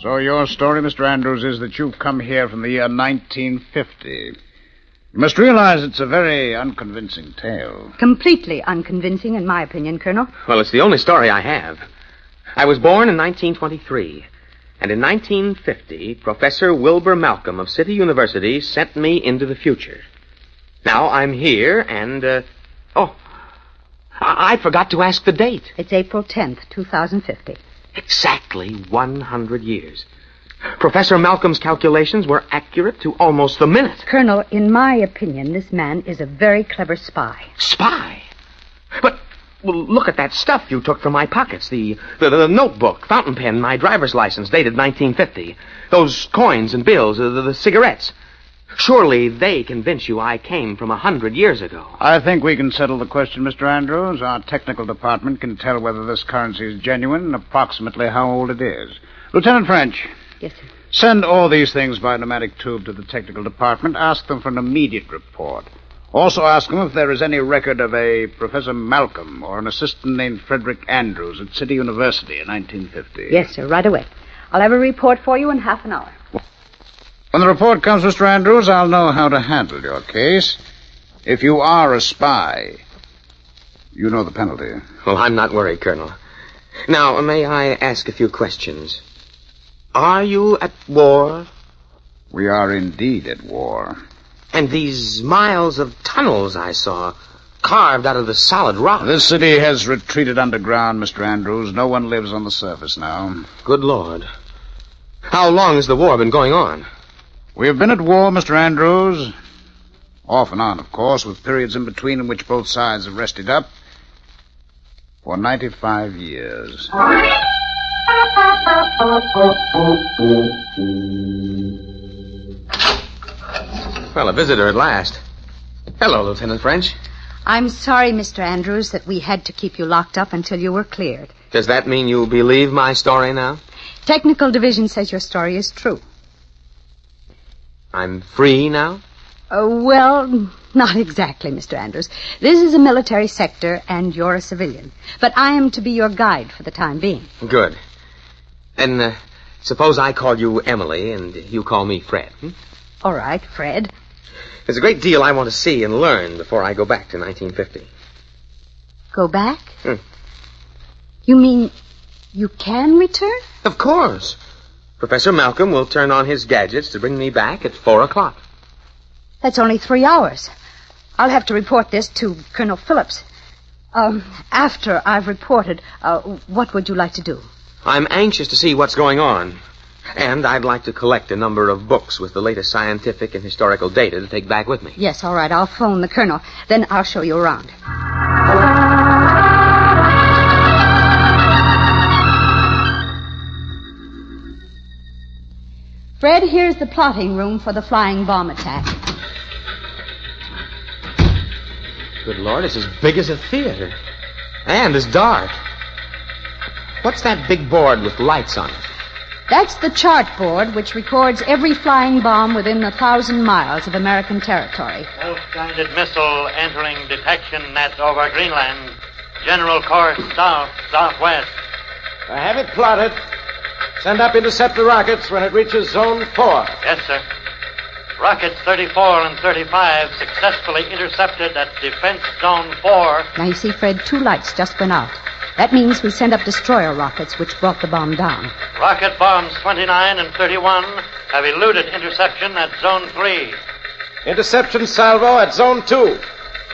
So your story, Mr. Andrews, is that you've come here from the year 1950. You must realize it's a very unconvincing tale. Completely unconvincing, in my opinion, Colonel. Well, it's the only story I have. I was born in 1923, and in 1950, Professor Wilbur Malcolm of City University sent me into the future. Now I'm here, and, I forgot to ask the date. It's April 10th, 2050. Exactly 100 years. Professor Malcolm's calculations were accurate to almost the minute. Colonel, in my opinion, this man is a very clever spy. Spy? But, well, look at that stuff you took from my pockets. The notebook, fountain pen, my driver's license, dated 1950. Those coins and bills, the cigarettes. Surely they convince you I came from 100 years ago. I think we can settle the question, Mr. Andrews. Our technical department can tell whether this currency is genuine and approximately how old it is. Lieutenant French. Yes, sir. Send all these things by pneumatic tube to the technical department. Ask them for an immediate report. Also ask them if there is any record of a Professor Malcolm or an assistant named Frederick Andrews at City University in 1950. Yes, sir, right away. I'll have a report for you in half an hour. When the report comes, Mr. Andrews, I'll know how to handle your case. If you are a spy, you know the penalty. Well, I'm not worried, Colonel. Now, may I ask a few questions? Are you at war? We are indeed at war. And these miles of tunnels I saw, carved out of the solid rock. This city has retreated underground, Mr. Andrews. No one lives on the surface now. Good Lord. How long has the war been going on? We have been at war, Mr. Andrews. Off and on, of course, with periods in between in which both sides have rested up. For 95 years. Well, a visitor at last. Hello, Lieutenant French. I'm sorry, Mr. Andrews, that we had to keep you locked up until you were cleared. Does that mean you believe my story now? Technical Division says your story is true. I'm free now? Well, not exactly, Mr. Andrews. This is a military sector, and you're a civilian. But I am to be your guide for the time being. Good. And suppose I call you Emily, and you call me Fred. All right, Fred. There's a great deal I want to see and learn before I go back to 1950. Go back? You mean you can return? Of course. Professor Malcolm will turn on his gadgets to bring me back at 4 o'clock. That's only 3 hours. I'll have to report this to Colonel Phillips. After I've reported, what would you like to do? I'm anxious to see what's going on. And I'd like to collect a number of books with the latest scientific and historical data to take back with me. Yes, all right. I'll phone the colonel. Then I'll show you around. Fred, here's the plotting room for the flying bomb attack. Good Lord, it's as big as a theater. And as dark. What's that big board with lights on it? That's the chart board which records every flying bomb within 1,000 miles of American territory. Self-guided missile entering detection net over Greenland. General course south-southwest. I have it plotted. Send up interceptor rockets when it reaches Zone 4. Yes, sir. Rockets 34 and 35 successfully intercepted at Defense Zone 4. Now, you see, Fred, 2 lights just went out. That means we sent up destroyer rockets, which brought the bomb down. Rocket bombs 29 and 31 have eluded interception at Zone 3. Interception salvo at Zone 2.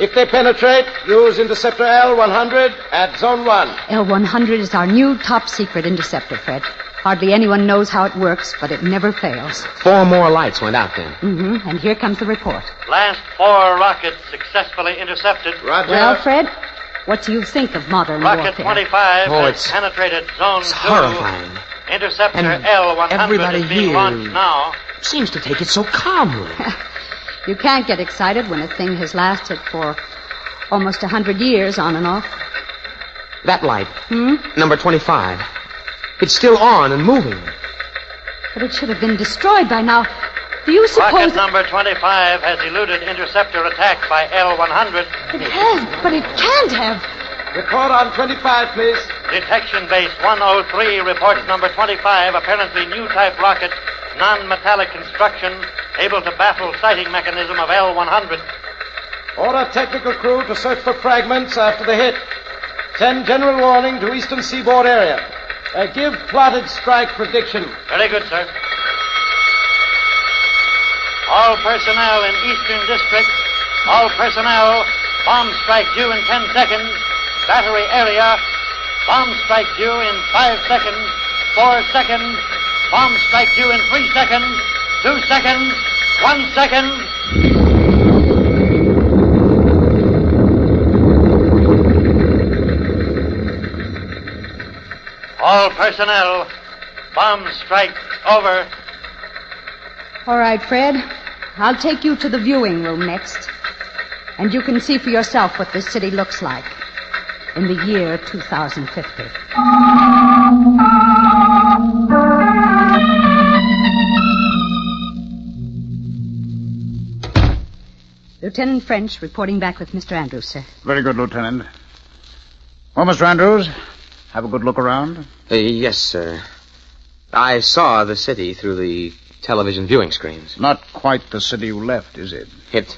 If they penetrate, use interceptor L-100 at Zone 1. L-100 is our new top-secret interceptor, Fred. Hardly anyone knows how it works, but it never fails. 4 more lights went out then. Mm-hmm. And here comes the report. Last 4 rockets successfully intercepted. Roger. Well, Fred, what do you think of modern Rocket warfare? 25 has penetrated Zone 2. Horrifying. Interceptor And L-100 everybody is being here launched now. seems to take it so calmly. You can't get excited when a thing has lasted for almost 100 years on and off. That light, number 25, it's still on and moving. But it should have been destroyed by now. Do you suppose... Rocket number 25 has eluded interceptor attack by L-100. It has, but it can't have. Report on 25, please. Detection base 103 reports number 25, apparently new type rocket, non-metallic construction, able to baffle sighting mechanism of L-100. Order technical crew to search for fragments after the hit. Send general warning to eastern seaboard area. Give plotted strike prediction. Very good, sir. All personnel in Eastern District, all personnel, bomb strike due in 10 seconds. Battery area, bomb strike due in 5 seconds, 4 seconds, bomb strike due in 3 seconds, 2 seconds, 1 second. All personnel, bomb strike over. All right, Fred. I'll take you to the viewing room next. And you can see for yourself what this city looks like in the year 2050. Lieutenant French reporting back with Mr. Andrews, sir. Very good, Lieutenant. Well, Mr. Andrews, have a good look around? Yes, sir. I saw the city through the television viewing screens. Not quite the city you left, is it? It's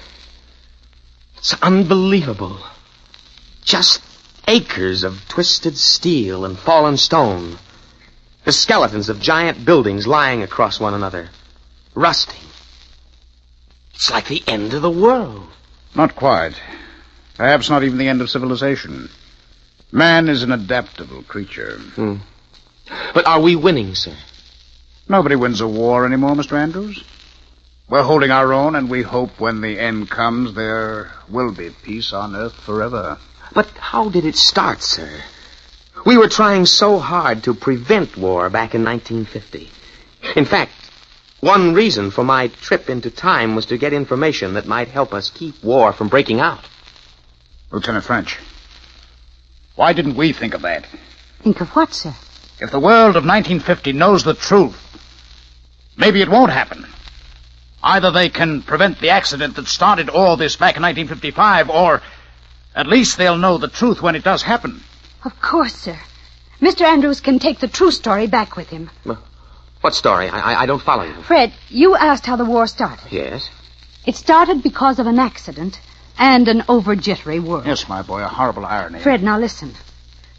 unbelievable. Just acres of twisted steel and fallen stone. The skeletons of giant buildings lying across one another, rusting. It's like the end of the world. Not quite. Perhaps not even the end of civilization. Man is an adaptable creature. But are we winning, sir? Nobody wins a war anymore, Mr. Andrews. We're holding our own, and we hope when the end comes there will be peace on Earth forever. But how did it start, sir? We were trying so hard to prevent war back in 1950. In fact, one reason for my trip into time was to get information that might help us keep war from breaking out. Lieutenant French, why didn't we think of that? Think of what, sir? If the world of 1950 knows the truth, maybe it won't happen. Either they can prevent the accident that started all this back in 1955, or at least they'll know the truth when it does happen. Of course, sir. Mr. Andrews can take the true story back with him. What story? I don't follow you. Fred, you asked how the war started. Yes? It started because of an accident and an over-jittery world. Yes, my boy, a horrible irony. Fred, now listen.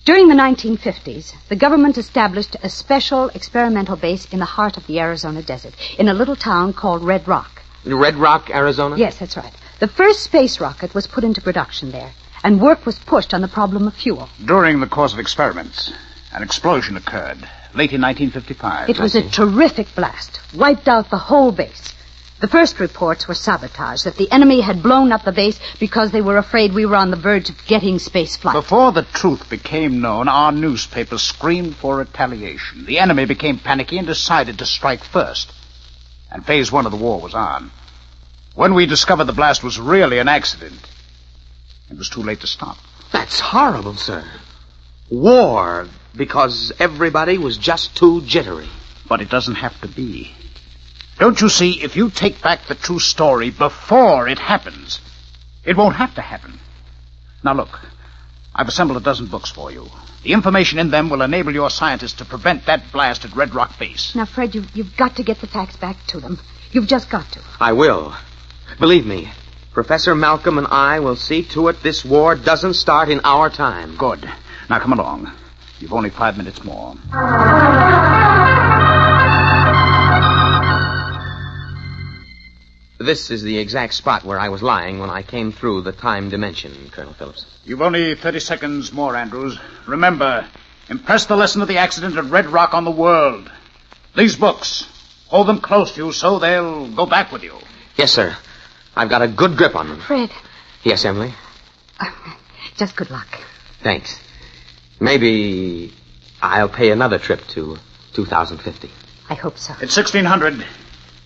During the 1950s, the government established a special experimental base in the heart of the Arizona desert, in a little town called Red Rock. Red Rock, Arizona? Yes, that's right. The first space rocket was put into production there, and work was pushed on the problem of fuel. During the course of experiments, an explosion occurred, late in 1955. It was a terrific blast, wiped out the whole base. The first reports were sabotage, that the enemy had blown up the base because they were afraid we were on the verge of getting space flight. Before the truth became known, our newspapers screamed for retaliation. The enemy became panicky and decided to strike first. And phase 1 of the war was on. When we discovered the blast was really an accident, it was too late to stop. That's horrible, sir. War, because everybody was just too jittery. But it doesn't have to be. Don't you see, if you take back the true story before it happens, it won't have to happen. Now look, I've assembled a dozen books for you. The information in them will enable your scientists to prevent that blast at Red Rock Base. Now, Fred, you've got to get the facts back to them. You've just got to. I will. Believe me, Professor Malcolm and I will see to it this war doesn't start in our time. Good. Now come along. You've only 5 minutes more. This is the exact spot where I was lying when I came through the time dimension, Colonel Phillips. You've only 30 seconds more, Andrews. Remember, impress the lesson of the accident at Red Rock on the world. These books, hold them close to you so they'll go back with you. Yes, sir. I've got a good grip on them. Fred. Yes, Emily? Just good luck. Thanks. Maybe I'll pay another trip to 2050. I hope so. It's 1600,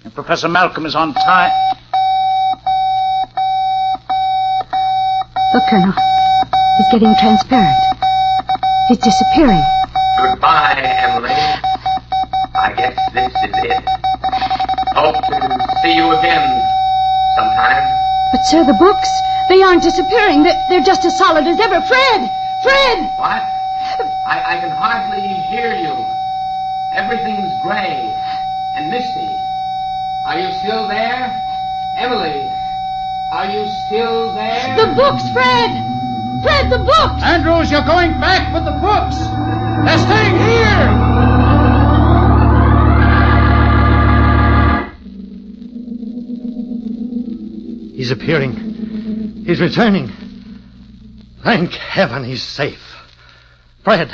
and Professor Malcolm is on time. Look, Colonel. He's getting transparent. He's disappearing. Goodbye, Emily. I guess this is it. Hope to see you again sometime. But, sir, the books, they aren't disappearing. They're just as solid as ever. Fred! Fred! What? I can hardly hear you. Everything's gray and misty. Are you still there? Emily, are you still there? The books, Fred! Fred, the books! Andrews, you're going back with the books! They're staying here! He's appearing. He's returning. Thank heaven he's safe. Fred,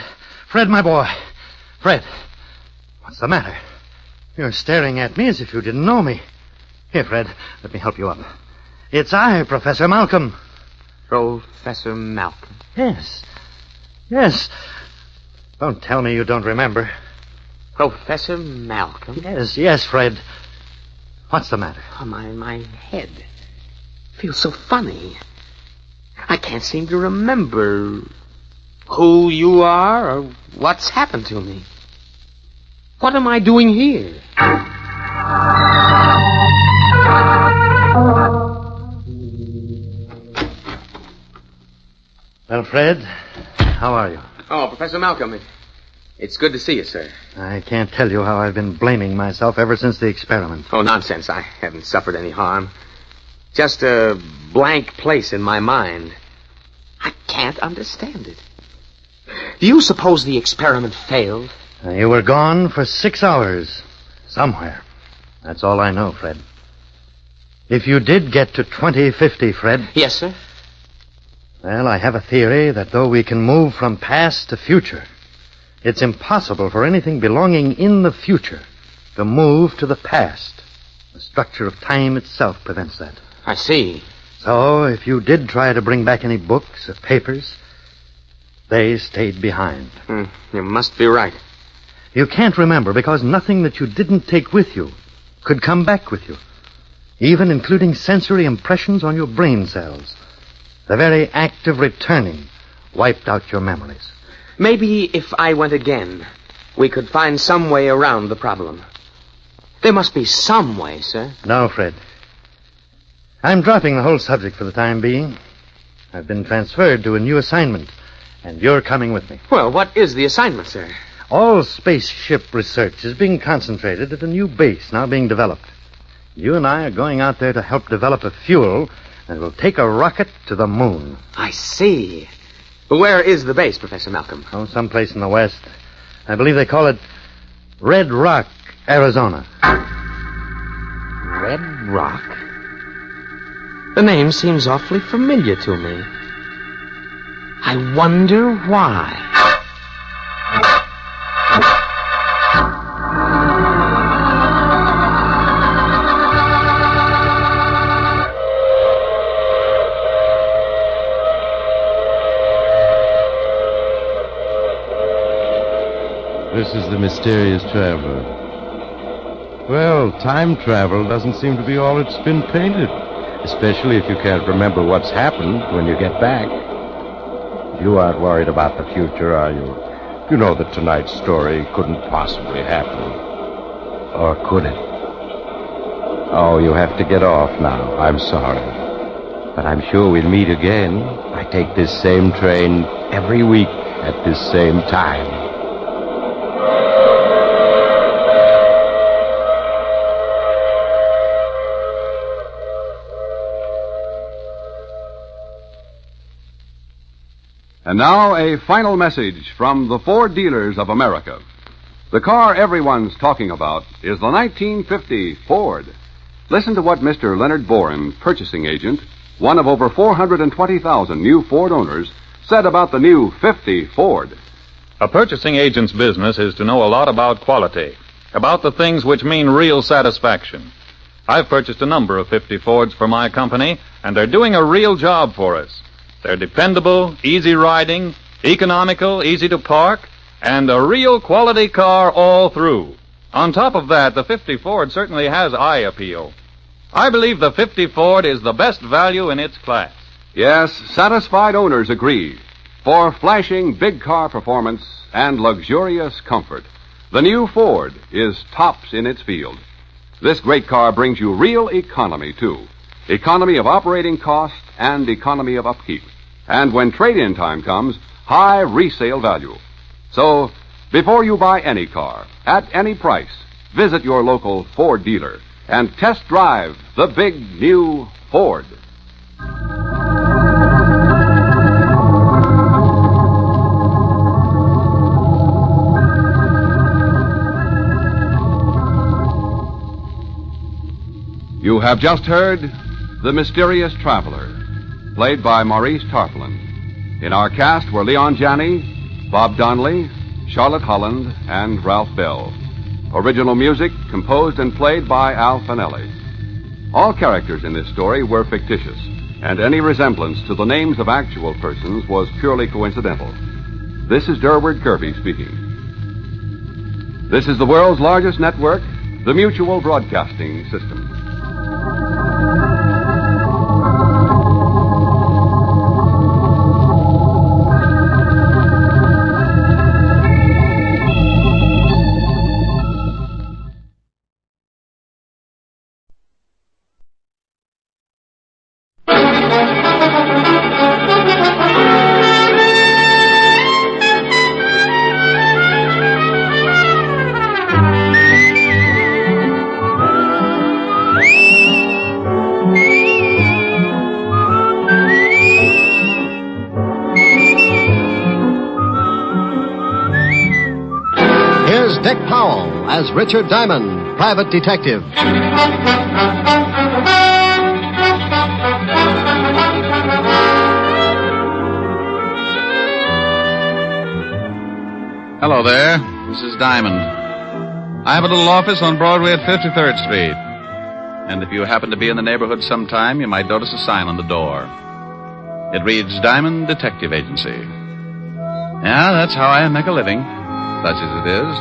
my boy. Fred, what's the matter? You're staring at me as if you didn't know me. Here, Fred, let me help you up. It's I, Professor Malcolm. Professor Malcolm? Yes. Don't tell me you don't remember. Professor Malcolm? Yes, Fred. What's the matter? Oh, my head feels so funny. I can't seem to remember who you are or what's happened to me. What am I doing here? Well, Fred, how are you? Oh, Professor Malcolm, it's good to see you, sir. I can't tell you how I've been blaming myself ever since the experiment. Oh, nonsense. I haven't suffered any harm. Just a blank place in my mind. I can't understand it. Do you suppose the experiment failed? You were gone for 6 hours. Somewhere. That's all I know, Fred. If you did get to 2050, Fred... Yes, sir? Well, I have a theory that though we can move from past to future, it's impossible for anything belonging in the future to move to the past. The structure of time itself prevents that. I see. So, if you did try to bring back any books or papers, they stayed behind. You must be right. You can't remember because nothing that you didn't take with you could come back with you, even including sensory impressions on your brain cells. The very act of returning wiped out your memories. Maybe if I went again, we could find some way around the problem. There must be some way, sir. No, Fred. I'm dropping the whole subject for the time being. I've been transferred to a new assignment, and you're coming with me. Well, what is the assignment, sir? All spaceship research is being concentrated at a new base now being developed. You and I are going out there to help develop a fuel that will take a rocket to the moon. I see. Where is the base, Professor Malcolm? Oh, someplace in the west. I believe they call it Red Rock, Arizona. Red Rock? The name seems awfully familiar to me. I wonder why. This is the mysterious traveler. Well, time travel doesn't seem to be all it's been painted. Especially if you can't remember what's happened when you get back. You aren't worried about the future, are you? You know that tonight's story couldn't possibly happen. Or could it? Oh, you have to get off now. I'm sorry. But I'm sure we'll meet again. I take this same train every week at this same time. And now a final message from the Ford dealers of America. The car everyone's talking about is the 1950 Ford. Listen to what Mr. Leonard Boren, purchasing agent, one of over 420,000 new Ford owners, said about the new 50 Ford. A purchasing agent's business is to know a lot about quality, about the things which mean real satisfaction. I've purchased a number of 50 Fords for my company, and they're doing a real job for us. They're dependable, easy riding, economical, easy to park, and a real quality car all through. On top of that, the 50 Ford certainly has eye appeal. I believe the 50 Ford is the best value in its class. Yes, satisfied owners agree. For flashing big car performance and luxurious comfort, the new Ford is tops in its field. This great car brings you real economy, too. Economy of operating cost and economy of upkeep. And when trade-in time comes, high resale value. So, before you buy any car, at any price, visit your local Ford dealer and test drive the big new Ford. You have just heard The Mysterious Traveler, played by Maurice Tarpaulin. In our cast were Leon Janney, Bob Donnelly, Charlotte Holland, and Ralph Bell. Original music composed and played by Al Finelli. All characters in this story were fictitious, and any resemblance to the names of actual persons was purely coincidental. This is Durward Kirby speaking. This is the world's largest network, the Mutual Broadcasting System. Dick Powell as Richard Diamond, private detective. Hello there. This is Diamond. I have a little office on Broadway at 53rd Street. And if you happen to be in the neighborhood sometime, you might notice a sign on the door. It reads Diamond Detective Agency. Yeah, that's how I make a living, such as it is.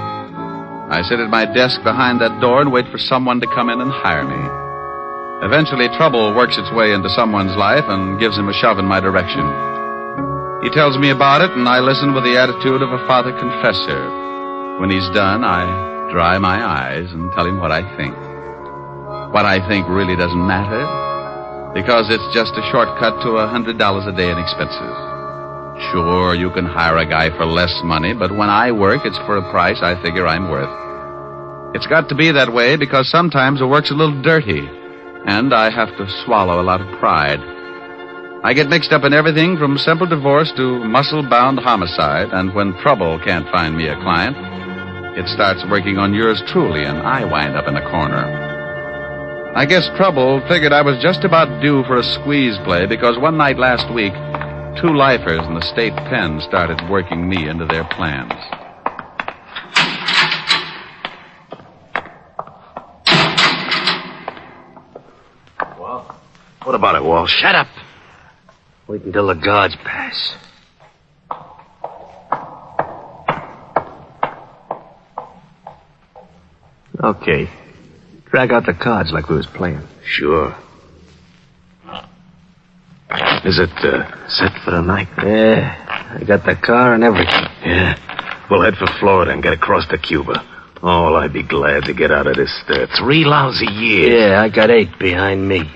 I sit at my desk behind that door and wait for someone to come in and hire me. Eventually, trouble works its way into someone's life and gives him a shove in my direction. He tells me about it, and I listen with the attitude of a father confessor. When he's done, I dry my eyes and tell him what I think. What I think really doesn't matter, because it's just a shortcut to $100 a day in expenses. Sure, you can hire a guy for less money, but when I work, it's for a price I figure I'm worth. It's got to be that way because sometimes the work's a little dirty, and I have to swallow a lot of pride. I get mixed up in everything from simple divorce to muscle-bound homicide, and when trouble can't find me a client, it starts working on yours truly, and I wind up in a corner. I guess trouble figured I was just about due for a squeeze play because one night last week, 2 lifers in the state pen started working me into their plans. Well, what about it, Walsh? Shut up. Wait until the guards pass. Okay. Drag out the cards like we was playing. Sure. Is it set for the night? Yeah. I got the car and everything. Yeah. We'll head for Florida and get across to Cuba. Oh, I'd be glad to get out of this 3 lousy years. Yeah, I got 8 behind me.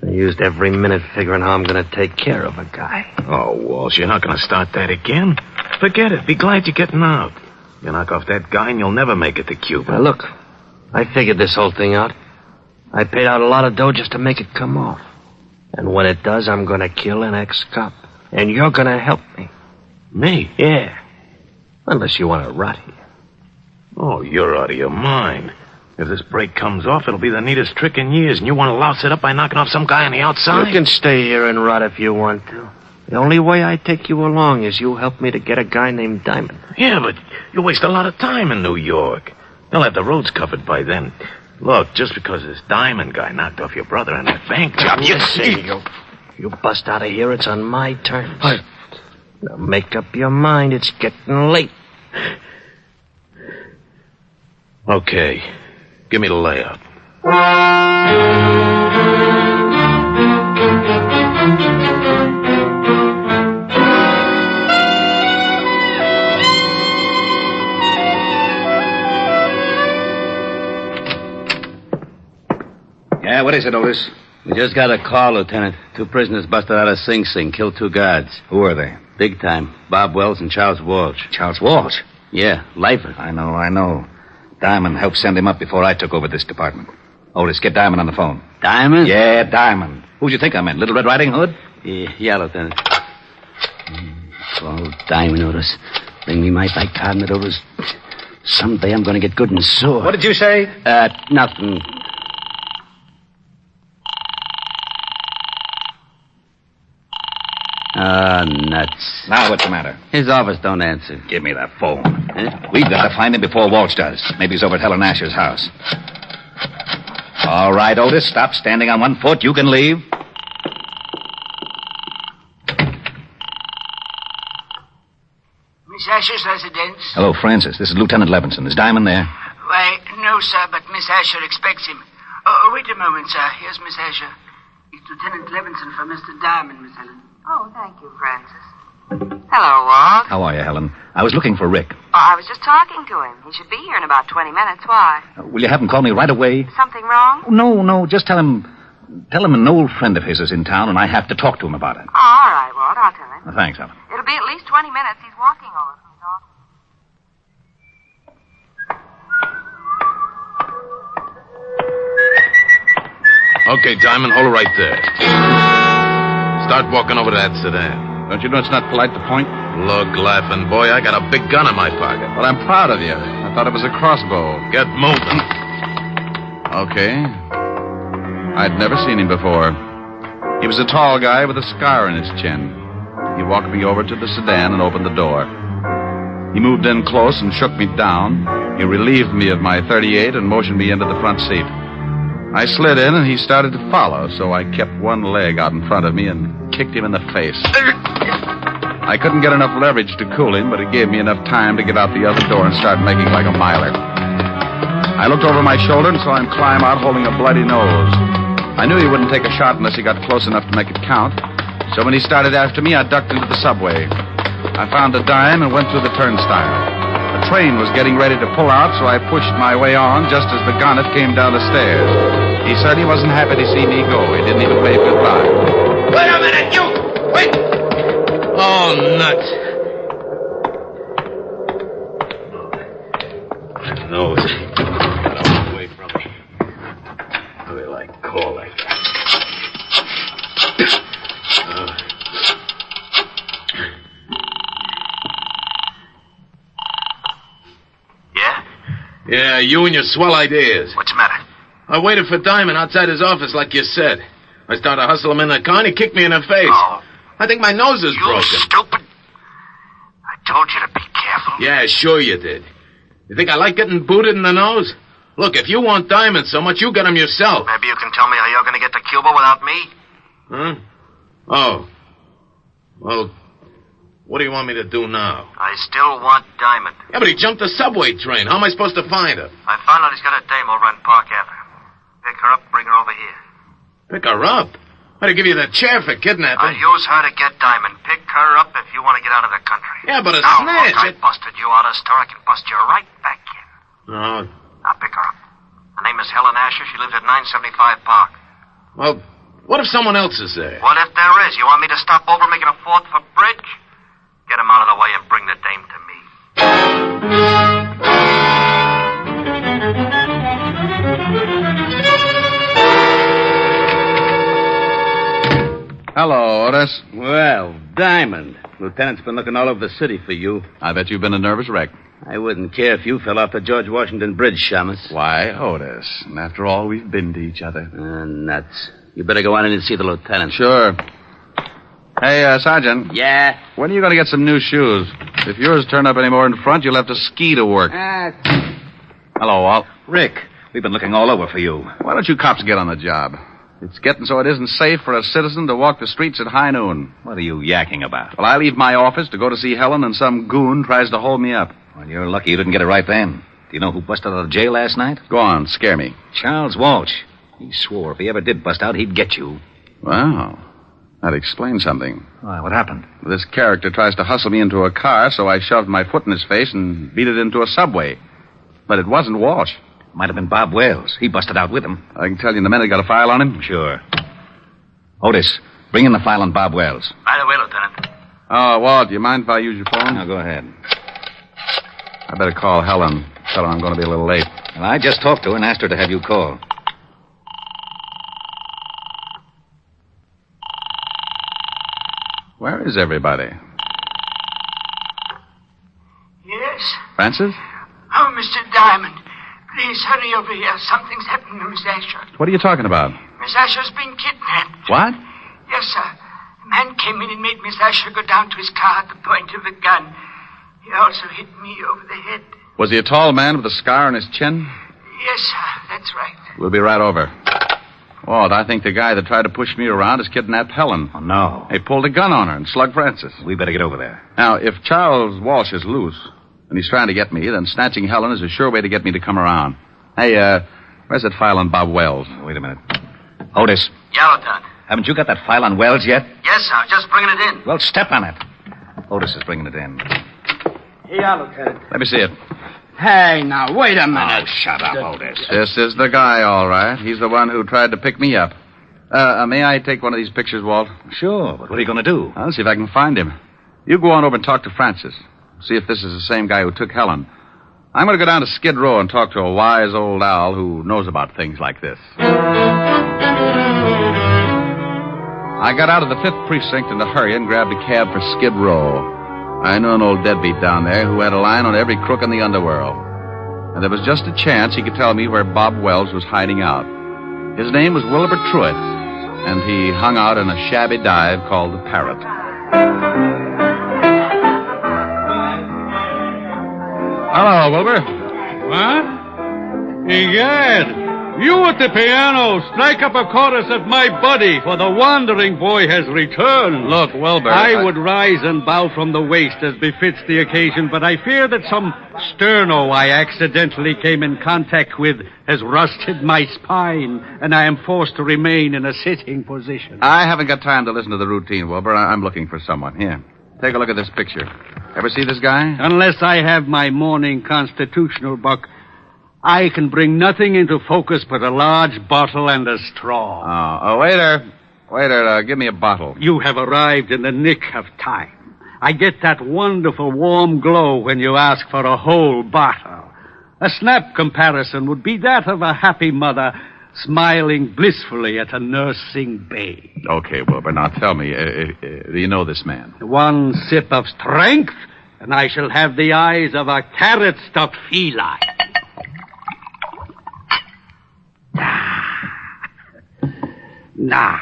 I used every minute figuring how I'm going to take care of a guy. Oh, Walsh, you're not going to start that again? Forget it. Be glad you're getting out. You knock off that guy and you'll never make it to Cuba. Now, look, I figured this whole thing out. I paid out a lot of dough just to make it come off. And when it does, I'm going to kill an ex-cop. And you're going to help me. Me? Yeah. Unless you want to rot here. Oh, you're out of your mind. If this break comes off, it'll be the neatest trick in years, and you want to louse it up by knocking off some guy on the outside? You can stay here and rot if you want to. The only way I take you along is you help me to get a guy named Diamond. Yeah, but you waste a lot of time in New York. You'll have the roads covered by then. Look, just because this Diamond guy knocked off your brother on that bank job, you bust out of here, it's on my terms. Now make up your mind, it's getting late. Okay. Give me the layout. Yeah, what is it, Otis? We just got a call, Lieutenant. 2 prisoners busted out of Sing Sing, killed 2 guards. Who are they? Big time. Bob Wells and Charles Walsh. Charles Walsh? Yeah, lifer. I know. Diamond helped send him up before I took over this department. Otis, get Diamond on the phone. Diamond? Yeah, Diamond. Who'd you think I meant? Little Red Riding Hood? Yeah, Lieutenant. Oh, Diamond, Otis. Bring me my bicarbonate, Otis. Someday I'm going to get good and sore. What did you say? Nothing. Nuts. Now what's the matter? His office don't answer. Give me that phone. We've got to find him before Walsh does. Maybe he's over at Helen Asher's house. All right, Otis, stop standing on one foot. You can leave. Miss Asher's residence? Hello, Francis. This is Lieutenant Levinson. Is Diamond there? Why, no, sir, but Miss Asher expects him. Wait a moment, sir. Here's Miss Asher. It's Lieutenant Levinson for Mr. Diamond, Miss Helen. Oh, thank you, Francis. Hello, Walt. How are you, Helen? I was looking for Rick. Oh, I was just talking to him. He should be here in about 20 minutes. Why? Will you have him call me right away? Something wrong? No. Just tell him an old friend of his is in town, and I have to talk to him about it. Oh, all right, Walt. I'll tell him. Thanks, Helen. It'll be at least 20 minutes. He's walking over from his office. Okay, Diamond, hold it right there. Start walking over to that sedan. Don't you know it's not polite to point? Look, laughing boy, I got a big gun in my pocket. Well, I'm proud of you. I thought it was a crossbow. Get moving. Okay. I'd never seen him before. He was a tall guy with a scar in his chin. He walked me over to the sedan and opened the door. He moved in close and shook me down. He relieved me of my .38 and motioned me into the front seat. I slid in, and he started to follow, so I kept one leg out in front of me and kicked him in the face. I couldn't get enough leverage to cool him, but it gave me enough time to get out the other door and start making like a miler. I looked over my shoulder and saw him climb out holding a bloody nose. I knew he wouldn't take a shot unless he got close enough to make it count, so when he started after me, I ducked into the subway. I found a dime and went through the turnstile. A train was getting ready to pull out, so I pushed my way on just as the gunnet came down the stairs. He certainly wasn't happy to see me go. He didn't even wave goodbye. Wait a minute, you! Wait! Oh, nuts. My nose. Got away from me. How do I call like that? Yeah, you and your swell ideas. What's the matter? I waited for Diamond outside his office like you said. I started to hustle him in the car and he kicked me in the face. Oh. I think my nose is broken. You stupid. I told you to be careful. Yeah, sure you did. You think I like getting booted in the nose? Look, if you want Diamond so much, you get him yourself. Maybe you can tell me how you're going to get to Cuba without me? Huh? Oh. Well, what do you want me to do now? I still want Diamond. Yeah, but he jumped the subway train. How am I supposed to find her? I found out he's got a dame over on Park Avenue. Pick her up, bring her over here. Pick her up? I'd give you the chair for kidnapping. I'll use her to get Diamond. Pick her up if you want to get out of the country. Yeah, but a now, snitch. Look, I busted you out of the store. I can bust you right back in. No. Now, pick her up. Her name is Helen Asher. She lives at 975 Park. Well, what if someone else is there? What if there is? You want me to stop over making a fourth for bridge? Get him out of the way and bring the dame to me. Hello, Otis. Well, Diamond. Lieutenant's been looking all over the city for you. I bet you've been a nervous wreck. I wouldn't care if you fell off the George Washington Bridge, Shamus. Why, Otis? And after all, we've been to each other. Nuts. You better go on in and see the lieutenant. Sure. Hey, Sergeant. Yeah? When are you going to get some new shoes? If yours turn up any more in front, you'll have to ski to work. Hello, Walt. Rick, we've been looking all over for you. Why don't you cops get on the job? It's getting so it isn't safe for a citizen to walk the streets at high noon. What are you yakking about? Well, I leave my office to go to see Helen, and some goon tries to hold me up. Well, you're lucky you didn't get it right then. Do you know who busted out of jail last night? Go on, scare me. Charles Walsh. He swore if he ever did bust out, he'd get you. Wow. That explains something. Why, what happened? This character tries to hustle me into a car, so I shoved my foot in his face and beat it into a subway. But it wasn't Walsh. Might have been Bob Wells. He busted out with him. I can tell you in a minute. Got a file on him? Sure. Otis, bring in the file on Bob Wells. Right away, Lieutenant. Oh, Walt, do you mind if I use your phone? Now, go ahead. I better call Helen. Tell her I'm going to be a little late. Well, I just talked to her and asked her to have you call. Where is everybody? Yes? Francis? Oh, Mr. Diamond, please hurry over here. Something's happened to Miss Asher. What are you talking about? Miss Asher's been kidnapped. What? Yes, sir. A man came in and made Miss Asher go down to his car at the point of a gun. He also hit me over the head. Was he a tall man with a scar on his chin? Yes, sir. That's right. We'll be right over. Walt, I think the guy that tried to push me around has kidnapped Helen. Oh, no. He pulled a gun on her and slugged Francis. We better get over there. Now, if Charles Walsh is loose and he's trying to get me, then snatching Helen is a sure way to get me to come around. Hey, where's that file on Bob Wells? Wait a minute. Otis. Yeah, Lieutenant. Haven't you got that file on Wells yet? Yes, sir. Just bringing it in. Well, step on it. Otis is bringing it in. Yeah, Lieutenant. Let me see it. Hey, now, wait a minute. Oh, shut up, Otis. This is the guy, all right. He's the one who tried to pick me up. May I take one of these pictures, Walt? Sure, but what are you going to do? I'll see if I can find him. You go on over and talk to Francis. See if this is the same guy who took Helen. I'm going to go down to Skid Row and talk to a wise old owl who knows about things like this. I got out of the 5th Precinct in a hurry and grabbed a cab for Skid Row. I knew an old deadbeat down there who had a line on every crook in the underworld. And there was just a chance he could tell me where Bob Wells was hiding out. His name was Wilbur Truitt, and he hung out in a shabby dive called the Parrot. Hello, Wilbur. What? Egad, you at the piano, strike up a chorus of My Buddy, for the wandering boy has returned. Look, Wilbur. I would rise and bow from the waist as befits the occasion, but I fear that some sterno I accidentally came in contact with has rusted my spine, and I am forced to remain in a sitting position. I haven't got time to listen to the routine, Wilbur. I'm looking for someone. Here, take a look at this picture. Ever see this guy? Unless I have my morning constitutional, Buck, I can bring nothing into focus but a large bottle and a straw. Oh, waiter. Waiter, give me a bottle. You have arrived in the nick of time. I get that wonderful warm glow when you ask for a whole bottle. A snap comparison would be that of a happy mother smiling blissfully at a nursing babe. Okay, Wilbur, now tell me, do you know this man? One sip of strength, and I shall have the eyes of a carrot-stuffed feline. Now,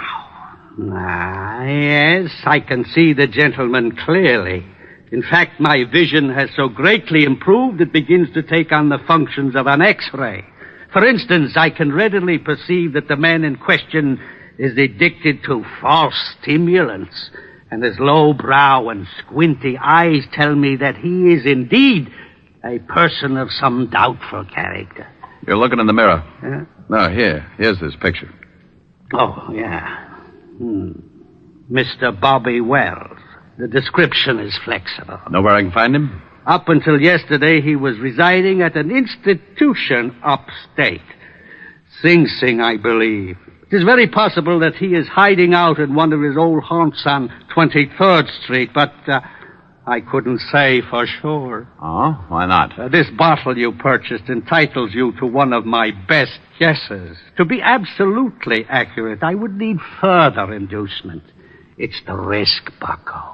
yes, I can see the gentleman clearly. In fact, my vision has so greatly improved it begins to take on the functions of an X-ray. For instance, I can readily perceive that the man in question is addicted to false stimulants, and his low brow and squinty eyes tell me that he is indeed a person of some doubtful character. You're looking in the mirror. Yeah? No, here's this picture. Oh, yeah. Mr. Bobby Wells. The description is flexible. Know where I can find him? Up until yesterday, he was residing at an institution upstate. Sing Sing, I believe. It is very possible that he is hiding out in one of his old haunts on 23rd Street, but I couldn't say for sure. Oh, why not? This bottle you purchased entitles you to one of my best guesses. To be absolutely accurate, I would need further inducement. It's the risk, bucko.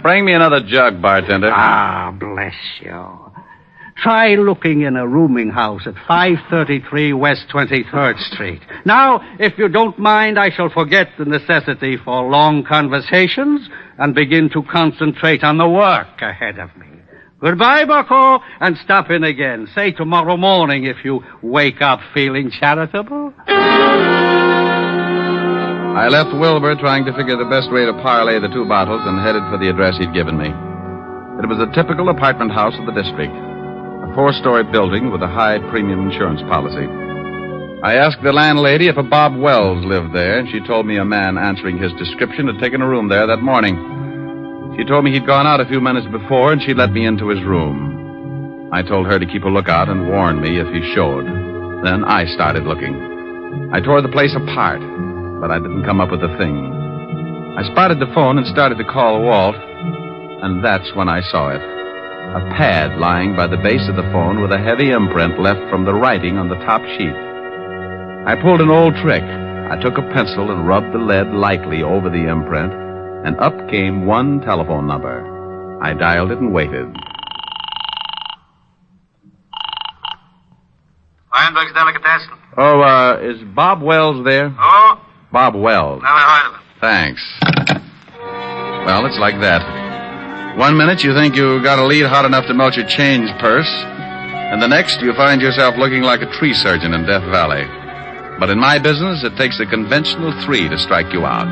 Bring me another jug, bartender. Ah, bless you. Try looking in a rooming house at 533 West 23rd Street. Now, if you don't mind, I shall forget the necessity for long conversations and begin to concentrate on the work ahead of me. Goodbye, bucko, and stop in again. Say tomorrow morning if you wake up feeling charitable. I left Wilbur trying to figure the best way to parlay the 2 bottles and headed for the address he'd given me. It was a typical apartment house of the district, a 4-story building with a high premium insurance policy. I asked the landlady if a Bob Wells lived there, and she told me a man answering his description had taken a room there that morning. She told me he'd gone out a few minutes before, and she let me into his room. I told her to keep a lookout and warn me if he showed. Then I started looking. I tore the place apart, but I didn't come up with a thing. I spotted the phone and started to call Walt, and that's when I saw it. A pad lying by the base of the phone with a heavy imprint left from the writing on the top sheet. I pulled an old trick. I took a pencil and rubbed the lead lightly over the imprint, and up came one telephone number. I dialed it and waited. Weinberg's Delicatessen. Oh, is Bob Wells there? Oh? Bob Wells. Never heard of him. Thanks. Well, it's like that. 1 minute you think you got a lead hot enough to melt your change purse, and the next you find yourself looking like a tree surgeon in Death Valley. But in my business, it takes a conventional 3 to strike you out.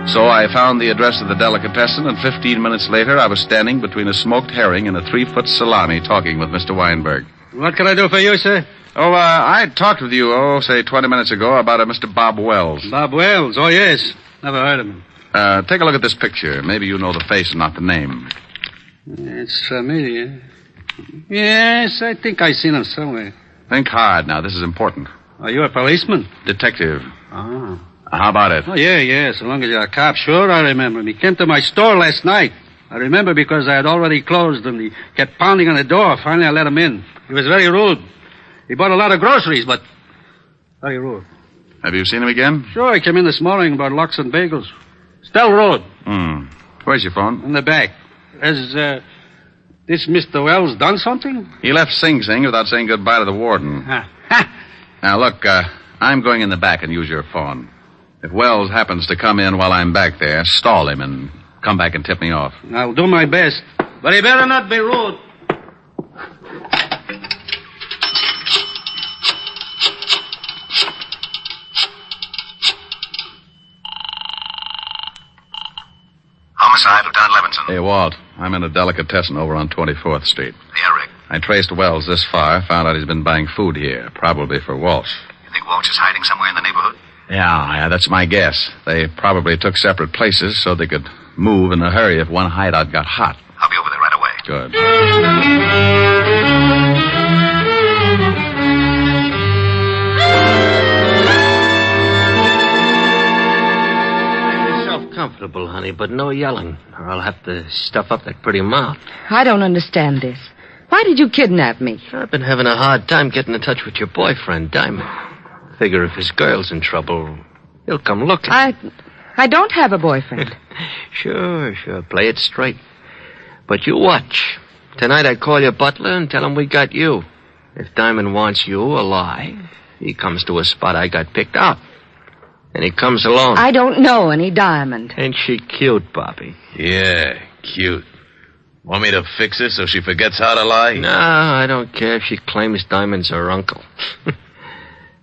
So I found the address of the delicatessen, and 15 minutes later I was standing between a smoked herring and a 3-foot salami talking with Mr. Weinberg. What can I do for you, sir? Oh, I talked with you, say 20 minutes ago about a Mr. Bob Wells. Bob Wells? Oh, yes. Never heard of him. Take a look at this picture. Maybe you know the face and not the name. It's familiar. Yes, I think I've seen him somewhere. Think hard now. This is important. Are you a policeman? Detective. Oh. How about it? Oh, yeah. So long as you're a cop, sure, I remember him. He came to my store last night. I remember because I had already closed and he kept pounding on the door. Finally, I let him in. He was very rude. He bought a lot of groceries, but very rude. Have you seen him again? Sure, he came in this morning about lox and bagels. Still rude. Where's your phone? In the back. Has, this Mr. Wells done something? He left Sing Sing without saying goodbye to the warden. Now, look, I'm going in the back and use your phone. If Wells happens to come in while I'm back there, stall him and come back and tip me off. I'll do my best. But he better not be rude. Homicide, Lieutenant Levinson. Hey, Walt, I'm in a delicatessen over on 24th Street. Yeah, Rick. I traced Wells this far, found out he's been buying food here, probably for Walsh. You think Walsh is hiding somewhere in the neighborhood? Yeah, that's my guess. They probably took separate places so they could move in a hurry if one hideout got hot. I'll be over there right away. Good. Make yourself comfortable, honey, but no yelling, or I'll have to stuff up that pretty mouth. I don't understand this. Why did you kidnap me? I've been having a hard time getting in touch with your boyfriend, Diamond. Figure if his girl's in trouble, he'll come looking. I don't have a boyfriend. Sure. Play it straight. But you watch. Tonight I call your butler and tell him we got you. If Diamond wants you alive, he comes to a spot I got picked out. And he comes alone. I don't know any Diamond. Ain't she cute, Bobby? Yeah, cute. Want me to fix her so she forgets how to lie? No, I don't care if she claims Diamond's her uncle.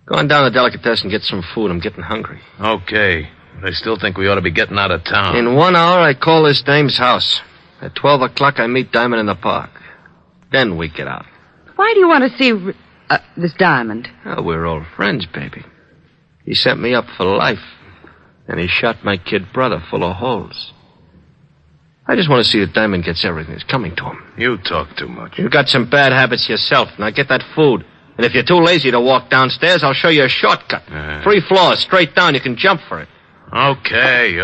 Go on down to the delicatessen and get some food. I'm getting hungry. Okay. But I still think we ought to be getting out of town. In 1 hour, I call this dame's house. At 12 o'clock, I meet Diamond in the park. Then we get out. Why do you want to see this Diamond? Oh, we're old friends, baby. He set me up for life. And he shot my kid brother full of holes. I just want to see that Diamond gets everything that's coming to him. You talk too much. You've got some bad habits yourself. Now get that food. And if you're too lazy to walk downstairs, I'll show you a shortcut. 3 floors, straight down. You can jump for it. Okay.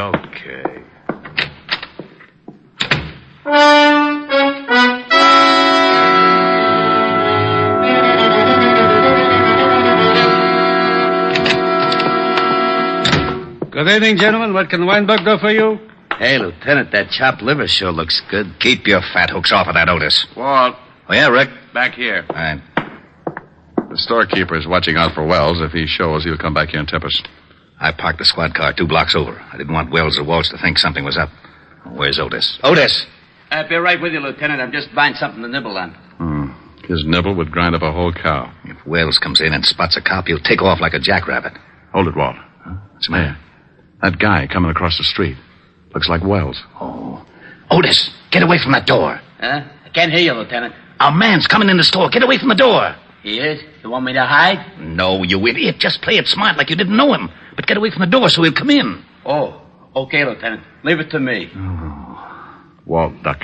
Good evening, gentlemen. What can Weinberg do for you? Hey, Lieutenant, that chopped liver sure looks good. Keep your fat hooks off of that, Otis. Walt. Oh, yeah, Rick? Back here. All right. The storekeeper's watching out for Wells. If he shows, he'll come back here and tip us. I parked the squad car 2 blocks over. I didn't want Wells or Walsh to think something was up. Where's Otis? Otis! I'll be right with you, Lieutenant. I'm just buying something to nibble on. His nibble would grind up a whole cow. If Wells comes in and spots a cop, he'll take off like a jackrabbit. Hold it, Walt. What's the matter? That guy coming across the street. Looks like Wells. Oh. Otis, get away from that door. Huh? I can't hear you, Lieutenant. Our man's coming in the store. Get away from the door. He is? You want me to hide? No, you idiot. Just play it smart like you didn't know him. But get away from the door so he'll come in. Oh, okay, Lieutenant. Leave it to me. Walt, duck.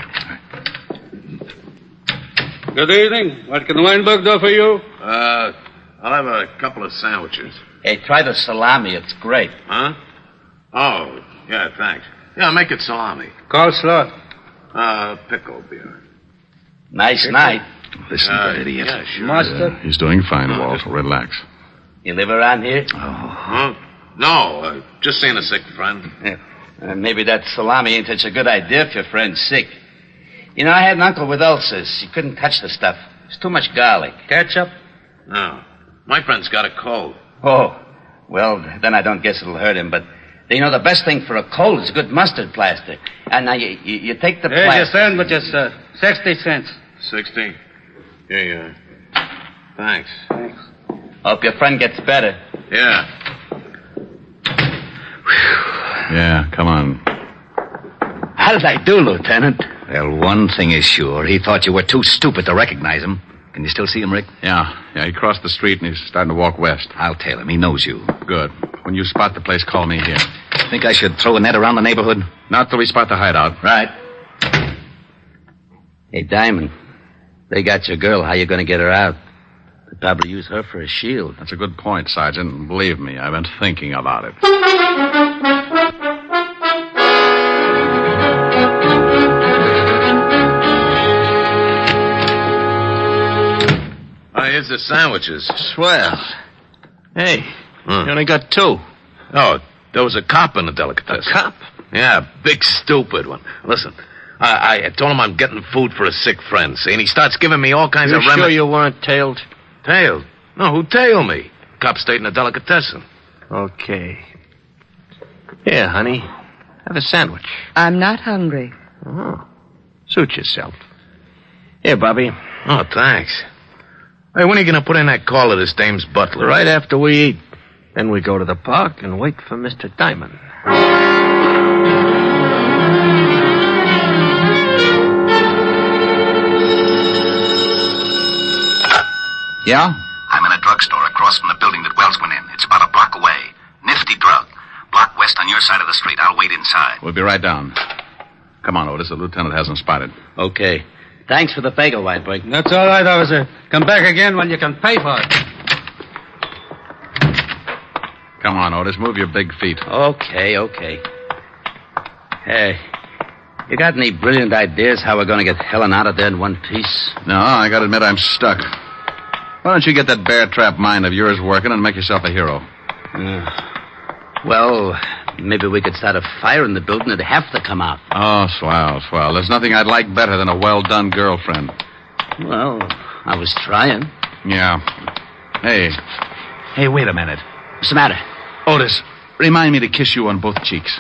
Good evening. What can Weinberg do for you? I'll have a couple of sandwiches. Hey, try the salami. It's great. Huh? Oh, yeah, thanks. Yeah, make it salami. Coleslaw. Pickle beer. Nice night. Listen to that idiot. Yeah, sure. Mustard? He's doing fine, Walt. Relax. You live around here? Huh? No, just seeing a sick friend. Yeah. Maybe that salami ain't such a good idea if your friend's sick. You know, I had an uncle with ulcers. He couldn't touch the stuff. It's too much garlic. Ketchup? No. My friend's got a cold. Oh, well, then I don't guess it'll hurt him, but... You know, the best thing for a cold is a good mustard plaster. And now you take the Here's plaster... your sandwiches, sir. 60 cents. 60? Yeah. Thanks. Hope your friend gets better. Yeah. Yeah, come on. How did I do, Lieutenant? Well, one thing is sure. He thought you were too stupid to recognize him. Can you still see him, Rick? Yeah, he crossed the street and he's starting to walk west. I'll tell him. He knows you. Good. When you spot the place, call me here. Think I should throw a net around the neighborhood? Not till we spot the hideout. Right. Hey, Diamond, they got your girl. How you going to get her out? They'd probably use her for a shield. That's a good point, Sergeant. And believe me, I've been thinking about it. Here's the sandwiches. Swell. Hey, you only got 2. Oh, there was a cop in the delicatessen. A cop? Yeah, big stupid one. Listen, I told him I'm getting food for a sick friend, see, and he starts giving me all kinds of You sure you weren't tailed? Tailed? No, who tailed me? Cop stayed in the delicatessen. Okay. Here, honey. Have a sandwich. I'm not hungry. Oh. Suit yourself. Here, Bobby. Oh, thanks. Hey, when are you going to put in that call to this dame's butler? Right after we eat. Then we go to the park and wait for Mr. Diamond. Yeah? I'm in a drugstore across from the building that Wells went in. It's about a block away. Nifty drug. Block west on your side of the street. I'll wait inside. We'll be right down. Come on, Otis. The lieutenant hasn't spotted. Okay. Thanks for the bagel, Weinberg. That's all right, officer. Come back again when you can pay for it. Come on, Otis. Move your big feet. Okay. Hey, you got any brilliant ideas how we're going to get Helen out of there in one piece? No, I gotta admit I'm stuck. Why don't you get that bear trap mind of yours working and make yourself a hero? Well, maybe we could start a fire in the building. It'd have to come out. Oh, swell. There's nothing I'd like better than a well-done girlfriend. Well, I was trying. Yeah. Hey, wait a minute. What's the matter? Otis, remind me to kiss you on both cheeks.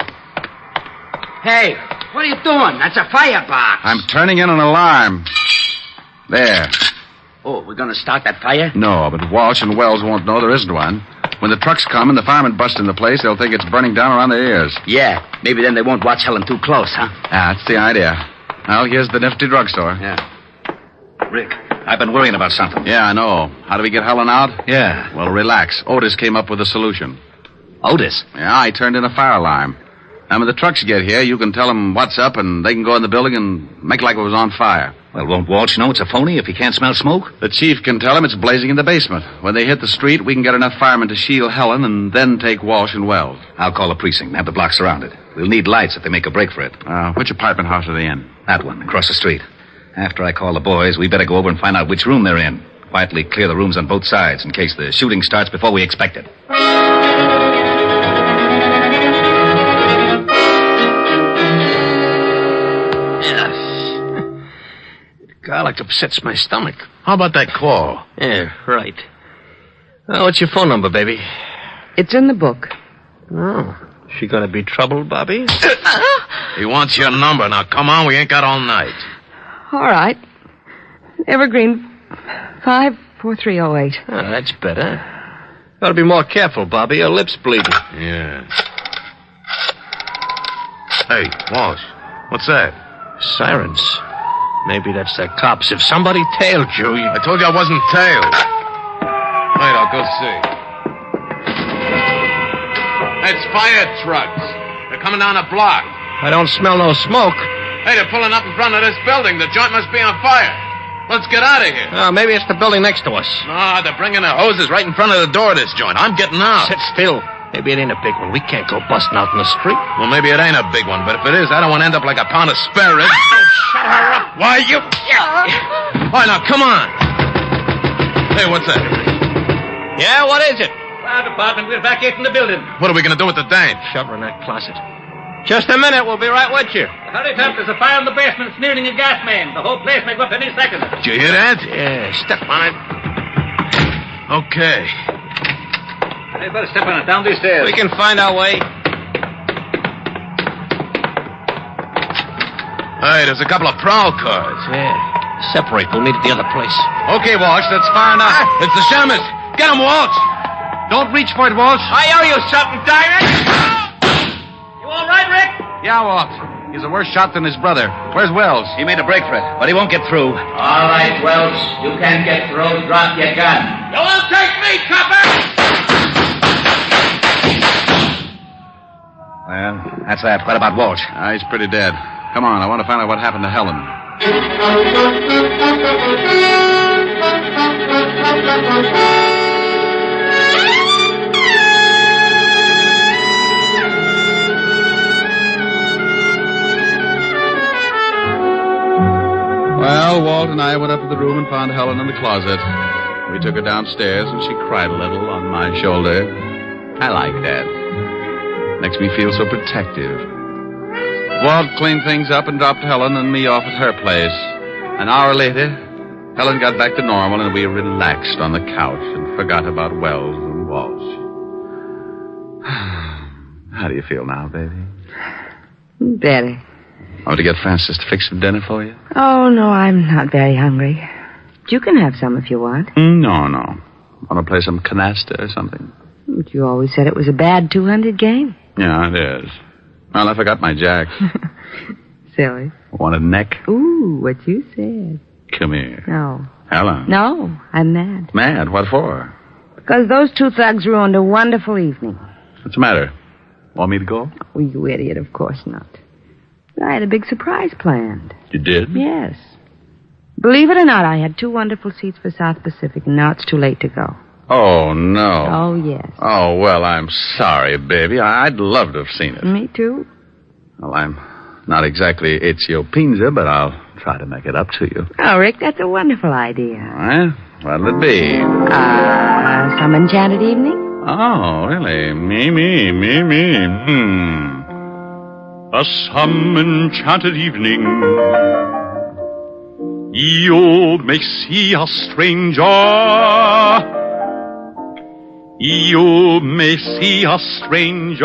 Hey, what are you doing? That's a firebox. I'm turning in an alarm. There. Oh, we're going to start that fire? No, but Walsh and Wells won't know there isn't one. When the trucks come and the firemen bust in the place, they'll think it's burning down around their ears. Yeah, maybe then they won't watch Helen too close, huh? That's the idea. Well, here's the nifty drugstore. Yeah. Rick, I've been worrying about something. Yeah, I know. How do we get Helen out? Yeah. Well, relax. Otis came up with a solution. Otis? Yeah, I turned in a fire alarm. And when the trucks get here, you can tell them what's up, and they can go in the building and make like it was on fire. Well, won't Walsh know it's a phony if he can't smell smoke? The chief can tell him it's blazing in the basement. When they hit the street, we can get enough firemen to shield Helen and then take Walsh and Wells. I'll call the precinct and have the block surrounded. We'll need lights if they make a break for it. Which apartment house are they in? That one, across the street. After I call the boys, we better go over and find out which room they're in. Quietly clear the rooms on both sides in case the shooting starts before we expect it. Garlic upsets my stomach. How about that call? Yeah, right. What's your phone number, baby? It's in the book. Oh. She gonna be troubled, Bobby? He wants your number. Now, come on, we ain't got all night. All right. Evergreen 54308. Oh, that's better. Gotta be more careful, Bobby. Your lip's bleeding. Yeah. Hey, Walsh, what's that? Sirens. Maybe that's the cops. If somebody tailed you... I told you I wasn't tailed. Wait, I'll go see. It's fire trucks. They're coming down the block. I don't smell no smoke. Hey, they're pulling up in front of this building. The joint must be on fire. Let's get out of here. Maybe it's the building next to us. No, they're bringing the hoses right in front of the door of this joint. I'm getting out. Sit still. Maybe it ain't a big one. We can't go busting out in the street. Well, maybe it ain't a big one, but if it is, I don't want to end up like a pound of spare ribs. Shut her up. Why, you... All right, now, come on. Hey, what's that? Yeah, what is it? Fire department, we're evacuating the building. What are we going to do with the dame? Shut her in that closet. Just a minute, we'll be right with you. Hurry up, there's a fire in the basement. It's nearing a gas main. The whole place may go up any second. Did you hear that? Yeah, step on it. Okay. Hey, better step on it, down these stairs. We can find our way. Hey, there's a couple of prowl cars. Yeah. Separate, we'll meet at the other place. Okay, Walsh, that's far enough. It's the shamus. Get him, Walsh. Don't reach for it, Walsh. I owe you something, Diamond. You all right, Rick? Yeah, Walt. He's a worse shot than his brother. Where's Wells? He made a break for it, but he won't get through. All right, Welch. You can't get through. Drop your gun. You won't take me, copper! Well, that's that. What about Walsh? He's pretty dead. Come on, I want to find out what happened to Helen. Well, Walt and I went up to the room and found Helen in the closet. We took her downstairs, and she cried a little on my shoulder. I like that. Makes me feel so protective. Walt cleaned things up and dropped Helen and me off at her place. An hour later, Helen got back to normal, and we relaxed on the couch and forgot about Wells and Walsh. How do you feel now, baby? Better. Want to get Francis to fix some dinner for you? Oh, no, I'm not very hungry. You can have some if you want. No. Want to play some canasta or something? But you always said it was a bad 200 game. Yeah, it is. Well, I forgot my jacks. Silly. Want a neck? Ooh, what you said. Come here. No. Helen. No, I'm mad. Mad? What for? Because those two thugs ruined a wonderful evening. What's the matter? Want me to go? Oh, you idiot, of course not. I had a big surprise planned. You did? Yes. Believe it or not, I had 2 wonderful seats for South Pacific, and now it's too late to go. Oh, no. Oh, yes. Oh, well, I'm sorry, baby. I'd love to have seen it. Me too. Well, I'm not exactly Ezio Pinza, but I'll try to make it up to you. Oh, Rick, that's a wonderful idea. All right. What'll it be? Some enchanted evening? Oh, really? Me. A some enchanted evening, you may see a stranger. You may see a stranger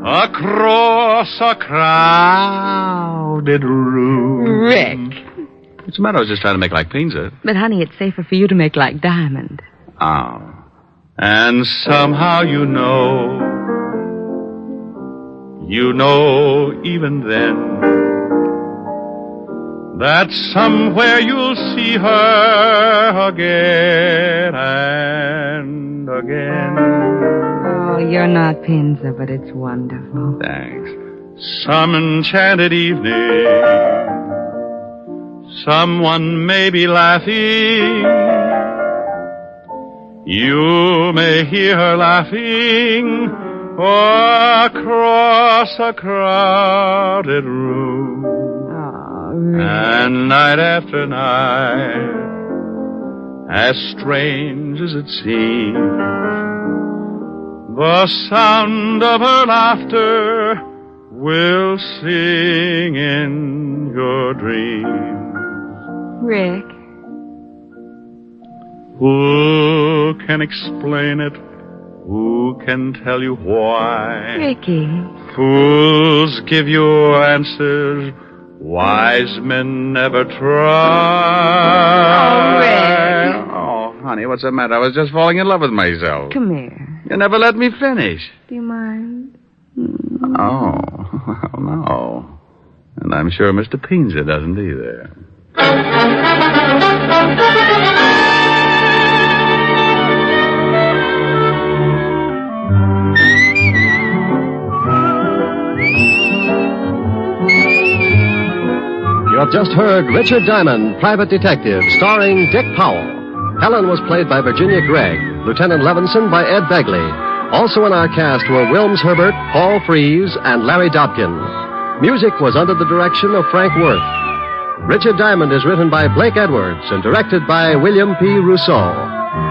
across a crowded room. Rick. What's the matter? I was just trying to make like Pinza. But, honey, it's safer for you to make like Diamond. Oh. And somehow you know even then, that somewhere you'll see her again and again. Oh, you're not Pinza, but it's wonderful. Thanks. Some enchanted evening, someone may be laughing. You may hear her laughing across a crowded room. Oh, really? And night after night, as strange as it seems, the sound of her laughter will sing in your dreams. Rick. Who can explain it? Who can tell you why? Ricky. Fools give you answers wise men never try. Oh, honey, what's the matter? I was just falling in love with myself. Come here. You never let me finish. Do you mind? Oh, well, no. And I'm sure Mr. Peenza doesn't either. You have just heard Richard Diamond, Private Detective, starring Dick Powell. Helen was played by Virginia Gregg, Lieutenant Levinson by Ed Begley. Also in our cast were Wilms Herbert, Paul Frees, and Larry Dobkin. Music was under the direction of Frank Worth. Richard Diamond is written by Blake Edwards and directed by William P. Rousseau.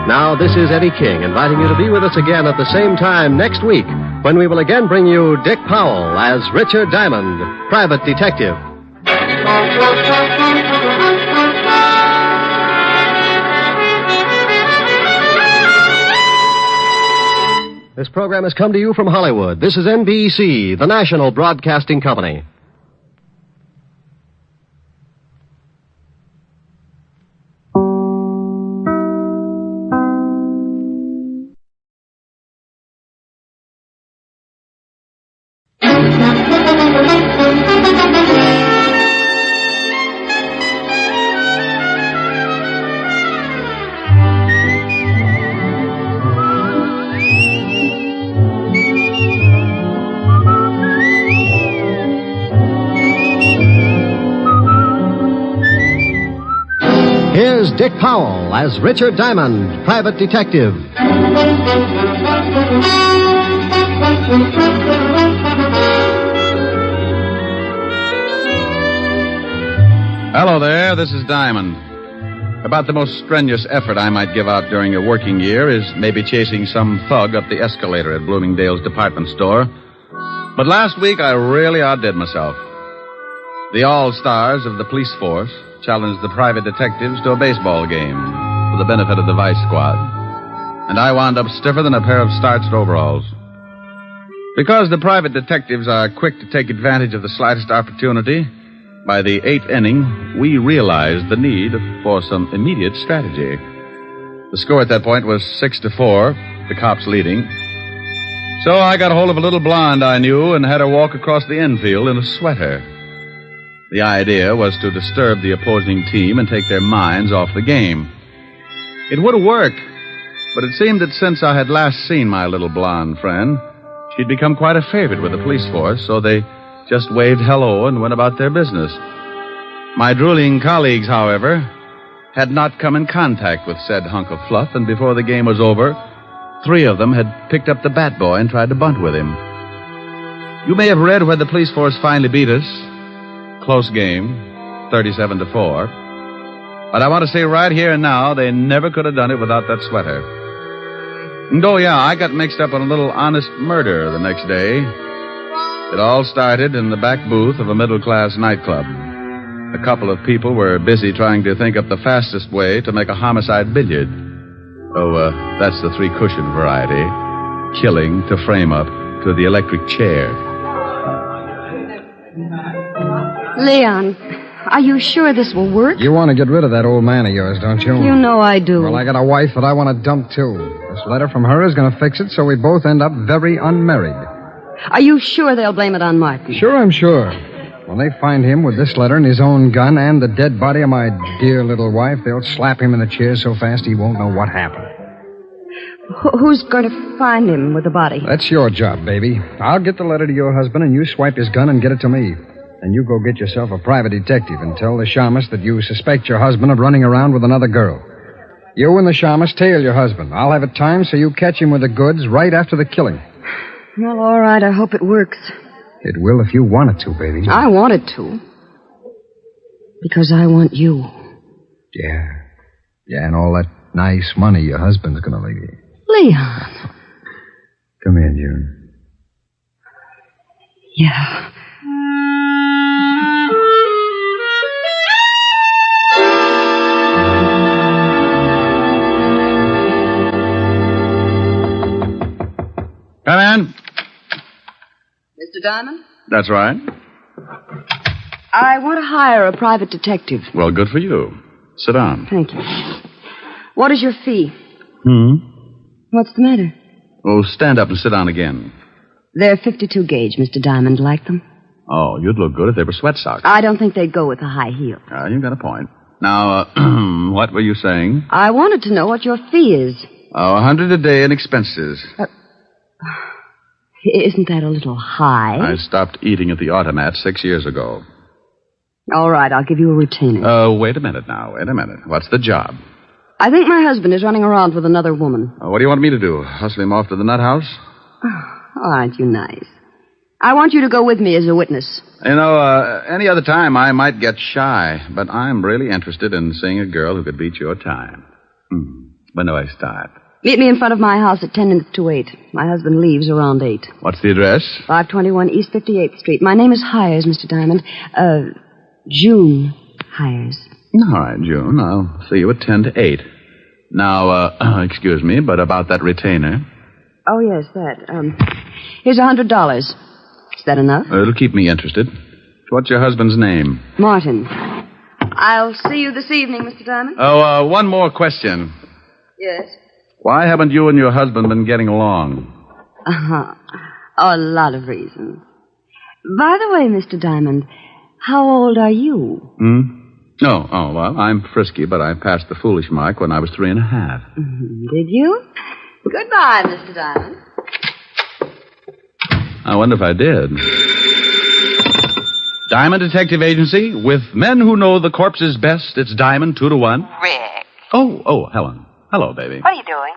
Now, this is Eddie King inviting you to be with us again at the same time next week when we will again bring you Dick Powell as Richard Diamond, Private Detective. This program has come to you from Hollywood. This is NBC, the national broadcasting company. Here's Dick Powell as Richard Diamond, Private Detective. Hello there, this is Diamond. About the most strenuous effort I might give out during a working year is maybe chasing some thug up the escalator at Bloomingdale's department store. But last week I really outdid myself. The all-stars of the police force challenged the private detectives to a baseball game for the benefit of the vice squad. And I wound up stiffer than a pair of starched overalls. Because the private detectives are quick to take advantage of the slightest opportunity, by the 8th inning, we realized the need for some immediate strategy. The score at that point was 6-4, the cops leading. So I got hold of a little blonde I knew and had her walk across the infield in a sweater. The idea was to disturb the opposing team and take their minds off the game. It would have worked, but it seemed that since I had last seen my little blonde friend, she'd become quite a favorite with the police force, so they just waved hello and went about their business. My drooling colleagues, however, had not come in contact with said hunk of fluff, and before the game was over, 3 of them had picked up the bat boy and tried to bunt with him. You may have read where the police force finally beat us. Close game, 37-4. But I want to say right here and now, they never could have done it without that sweater. And oh yeah, I got mixed up in a little honest murder the next day. It all started in the back booth of a middle-class nightclub. A couple of people were busy trying to think up the fastest way to make a homicide billiard. Oh, that's the 3-cushion variety. Killing to frame up to the electric chair. Leon, are you sure this will work? You want to get rid of that old man of yours, don't you? You know I do. Well, I got a wife that I want to dump, too. This letter from her is going to fix it so we both end up very unmarried. Are you sure they'll blame it on Martin? Sure, I'm sure. When they find him with this letter and his own gun and the dead body of my dear little wife, they'll slap him in the chair so fast he won't know what happened. Who's going to find him with the body? That's your job, baby. I'll get the letter to your husband and you swipe his gun and get it to me. And you go get yourself a private detective and tell the shamus that you suspect your husband of running around with another girl. You and the shamus tail your husband. I'll have it timed so you catch him with the goods right after the killing. Well, all right. I hope it works. It will if you want it to, baby. I want it to. Because I want you. Yeah. Yeah, and all that nice money your husband's going to leave you. Leon. Come here, June. Yeah. Come in. Mr. Diamond? That's right. I want to hire a private detective. Well, good for you. Sit down. Thank you. What is your fee? Hmm? What's the matter? Oh, stand up and sit down again. They're 52 gauge, Mr. Diamond. Like them? Oh, you'd look good if they were sweat socks. I don't think they'd go with a high heel. You've got a point. Now, what were you saying? I wanted to know what your fee is. Oh, $100 a day in expenses. Isn't that a little high? I stopped eating at the automat 6 years ago. All right, I'll give you a retainer. Oh, wait a minute now. Wait a minute. What's the job? I think my husband is running around with another woman. What do you want me to do? Hustle him off to the nut house? Oh, aren't you nice? I want you to go with me as a witness. You know, any other time I might get shy, but I'm really interested in seeing a girl who could beat your time. When do I start? Meet me in front of my house at 10 minutes to 8. My husband leaves around 8. What's the address? 521 East 58th Street. My name is HYERS, Mr. Diamond. June HYERS. All right, June. I'll see you at 10 to 8. Now, excuse me, but about that retainer. Oh, yes, that. Here's $100. Is that enough? It'll keep me interested. What's your husband's name? Martin. I'll see you this evening, Mr. Diamond. Oh, one more question. Yes? Why haven't you and your husband been getting along? A lot of reasons. By the way, Mr. Diamond, how old are you? Oh, well, I'm frisky, but I passed the foolish mark when I was 3.5. Did you? Goodbye, Mr. Diamond. I wonder if I did. Diamond Detective Agency, with men who know the corpses best, it's Diamond 2 to 1. Rick. Oh, Helen. Hello, baby. What are you doing?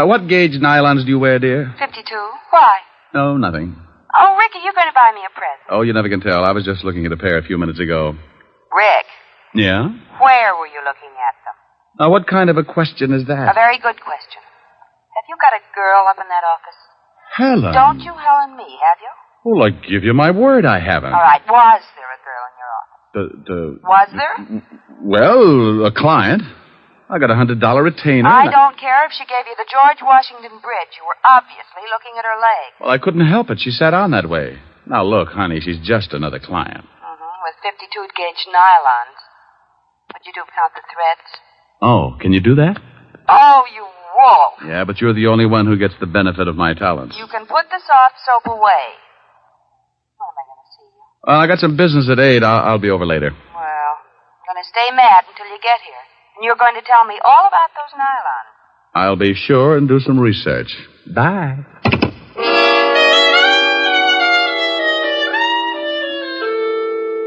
What gauge nylons do you wear, dear? 52. Why? Oh, nothing. Oh, Rick, are you going to buy me a present? Oh, you never can tell. I was just looking at a pair a few minutes ago. Rick. Yeah? Where were you looking at them? Now, what kind of a question is that? A very good question. Have you got a girl up in that office? Helen. Don't you Helen me, have you? Well, I give you my word I haven't. All right, was there a girl in your office? Was there? Well, a client. I got a $100 retainer. I don't care if she gave you the George Washington Bridge. You were obviously looking at her leg. Well, I couldn't help it. She sat on that way. Now, look, honey, she's just another client. With 52-gauge nylons. Would you do count the threads? Oh, can you do that? Oh, you wolf. Yeah, but you're the only one who gets the benefit of my talents. You can put the soft soap away. When am I going to see you? I got some business at 8. I'll be over later. Well, I'm going to stay mad until you get here. And you're going to tell me all about those nylons. I'll be sure and do some research. Bye.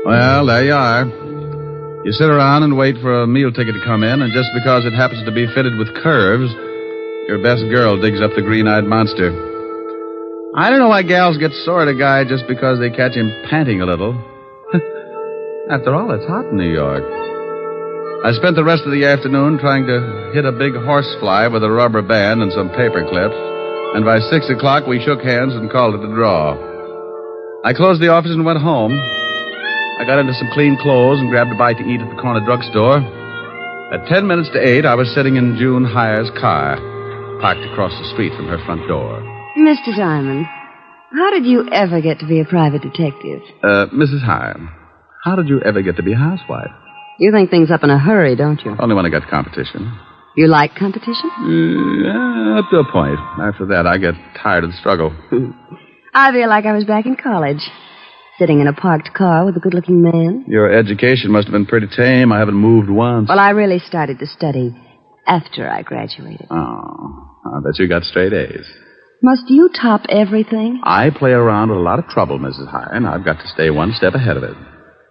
Well, there you are. You sit around and wait for a meal ticket to come in, and just because it happens to be fitted with curves, your best girl digs up the green-eyed monster. I don't know why gals get sore at a guy just because they catch him panting a little. After all, it's hot in New York. I spent the rest of the afternoon trying to hit a big horsefly with a rubber band and some paper clips, and by 6 o'clock we shook hands and called it a draw. I closed the office and went home. I got into some clean clothes and grabbed a bite to eat at the corner drugstore. At 10 minutes to 8, I was sitting in June HYER's car, parked across the street from her front door. Mr. Diamond, how did you ever get to be a private detective? Mrs. HYER, how did you ever get to be a housewife? You think things up in a hurry, don't you? Only when I got competition. You like competition? Yeah, up to a point. After that, I get tired of the struggle. I feel like I was back in college, sitting in a parked car with a good-looking man. Your education must have been pretty tame. I haven't moved once. Well, I really started to study after I graduated. Oh, I bet you got straight A's. Must you top everything? I play around with a lot of trouble, Mrs. HYER, and I've got to stay one step ahead of it.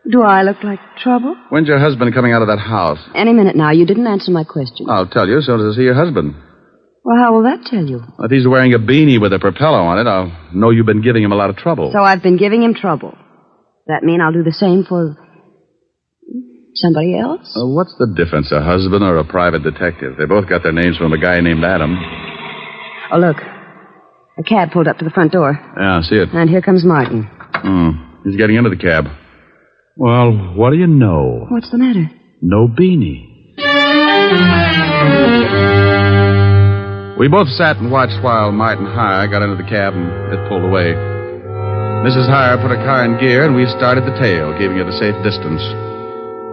Do I look like trouble? When's your husband coming out of that house? Any minute now. You didn't answer my question. I'll tell you as soon as I see your husband. Well, how will that tell you? If he's wearing a beanie with a propeller on it, I'll know you've been giving him a lot of trouble. So I've been giving him trouble. That mean I'll do the same for somebody else? What's the difference, a husband or a private detective? They both got their names from a guy named Adam. Oh, look. A cab pulled up to the front door. Yeah, I see it. And here comes Martin. He's getting into the cab. Well, what do you know? What's the matter? No beanie. We both sat and watched while Martin HYER got into the cab and it pulled away. Mrs. HYER put her car in gear and we started the tail, keeping it a safe distance.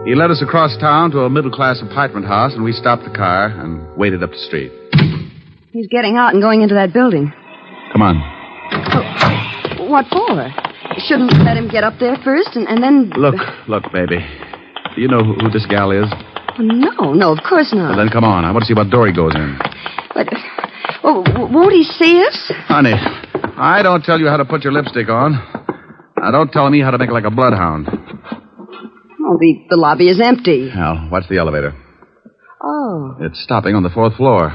He led us across town to a middle-class apartment house and we stopped the car and waited up the street. He's getting out and going into that building. Come on. Oh, what for? Shouldn't we let him get up there first and then... Look, baby. Do you know who this gal is? No, of course not. Well, then come on. I want to see what door he goes in. But, won't he see us? Honey, I don't tell you how to put your lipstick on. Now, don't tell me how to make like a bloodhound. Oh, the lobby is empty. Now, watch the elevator. Oh. It's stopping on the 4th floor.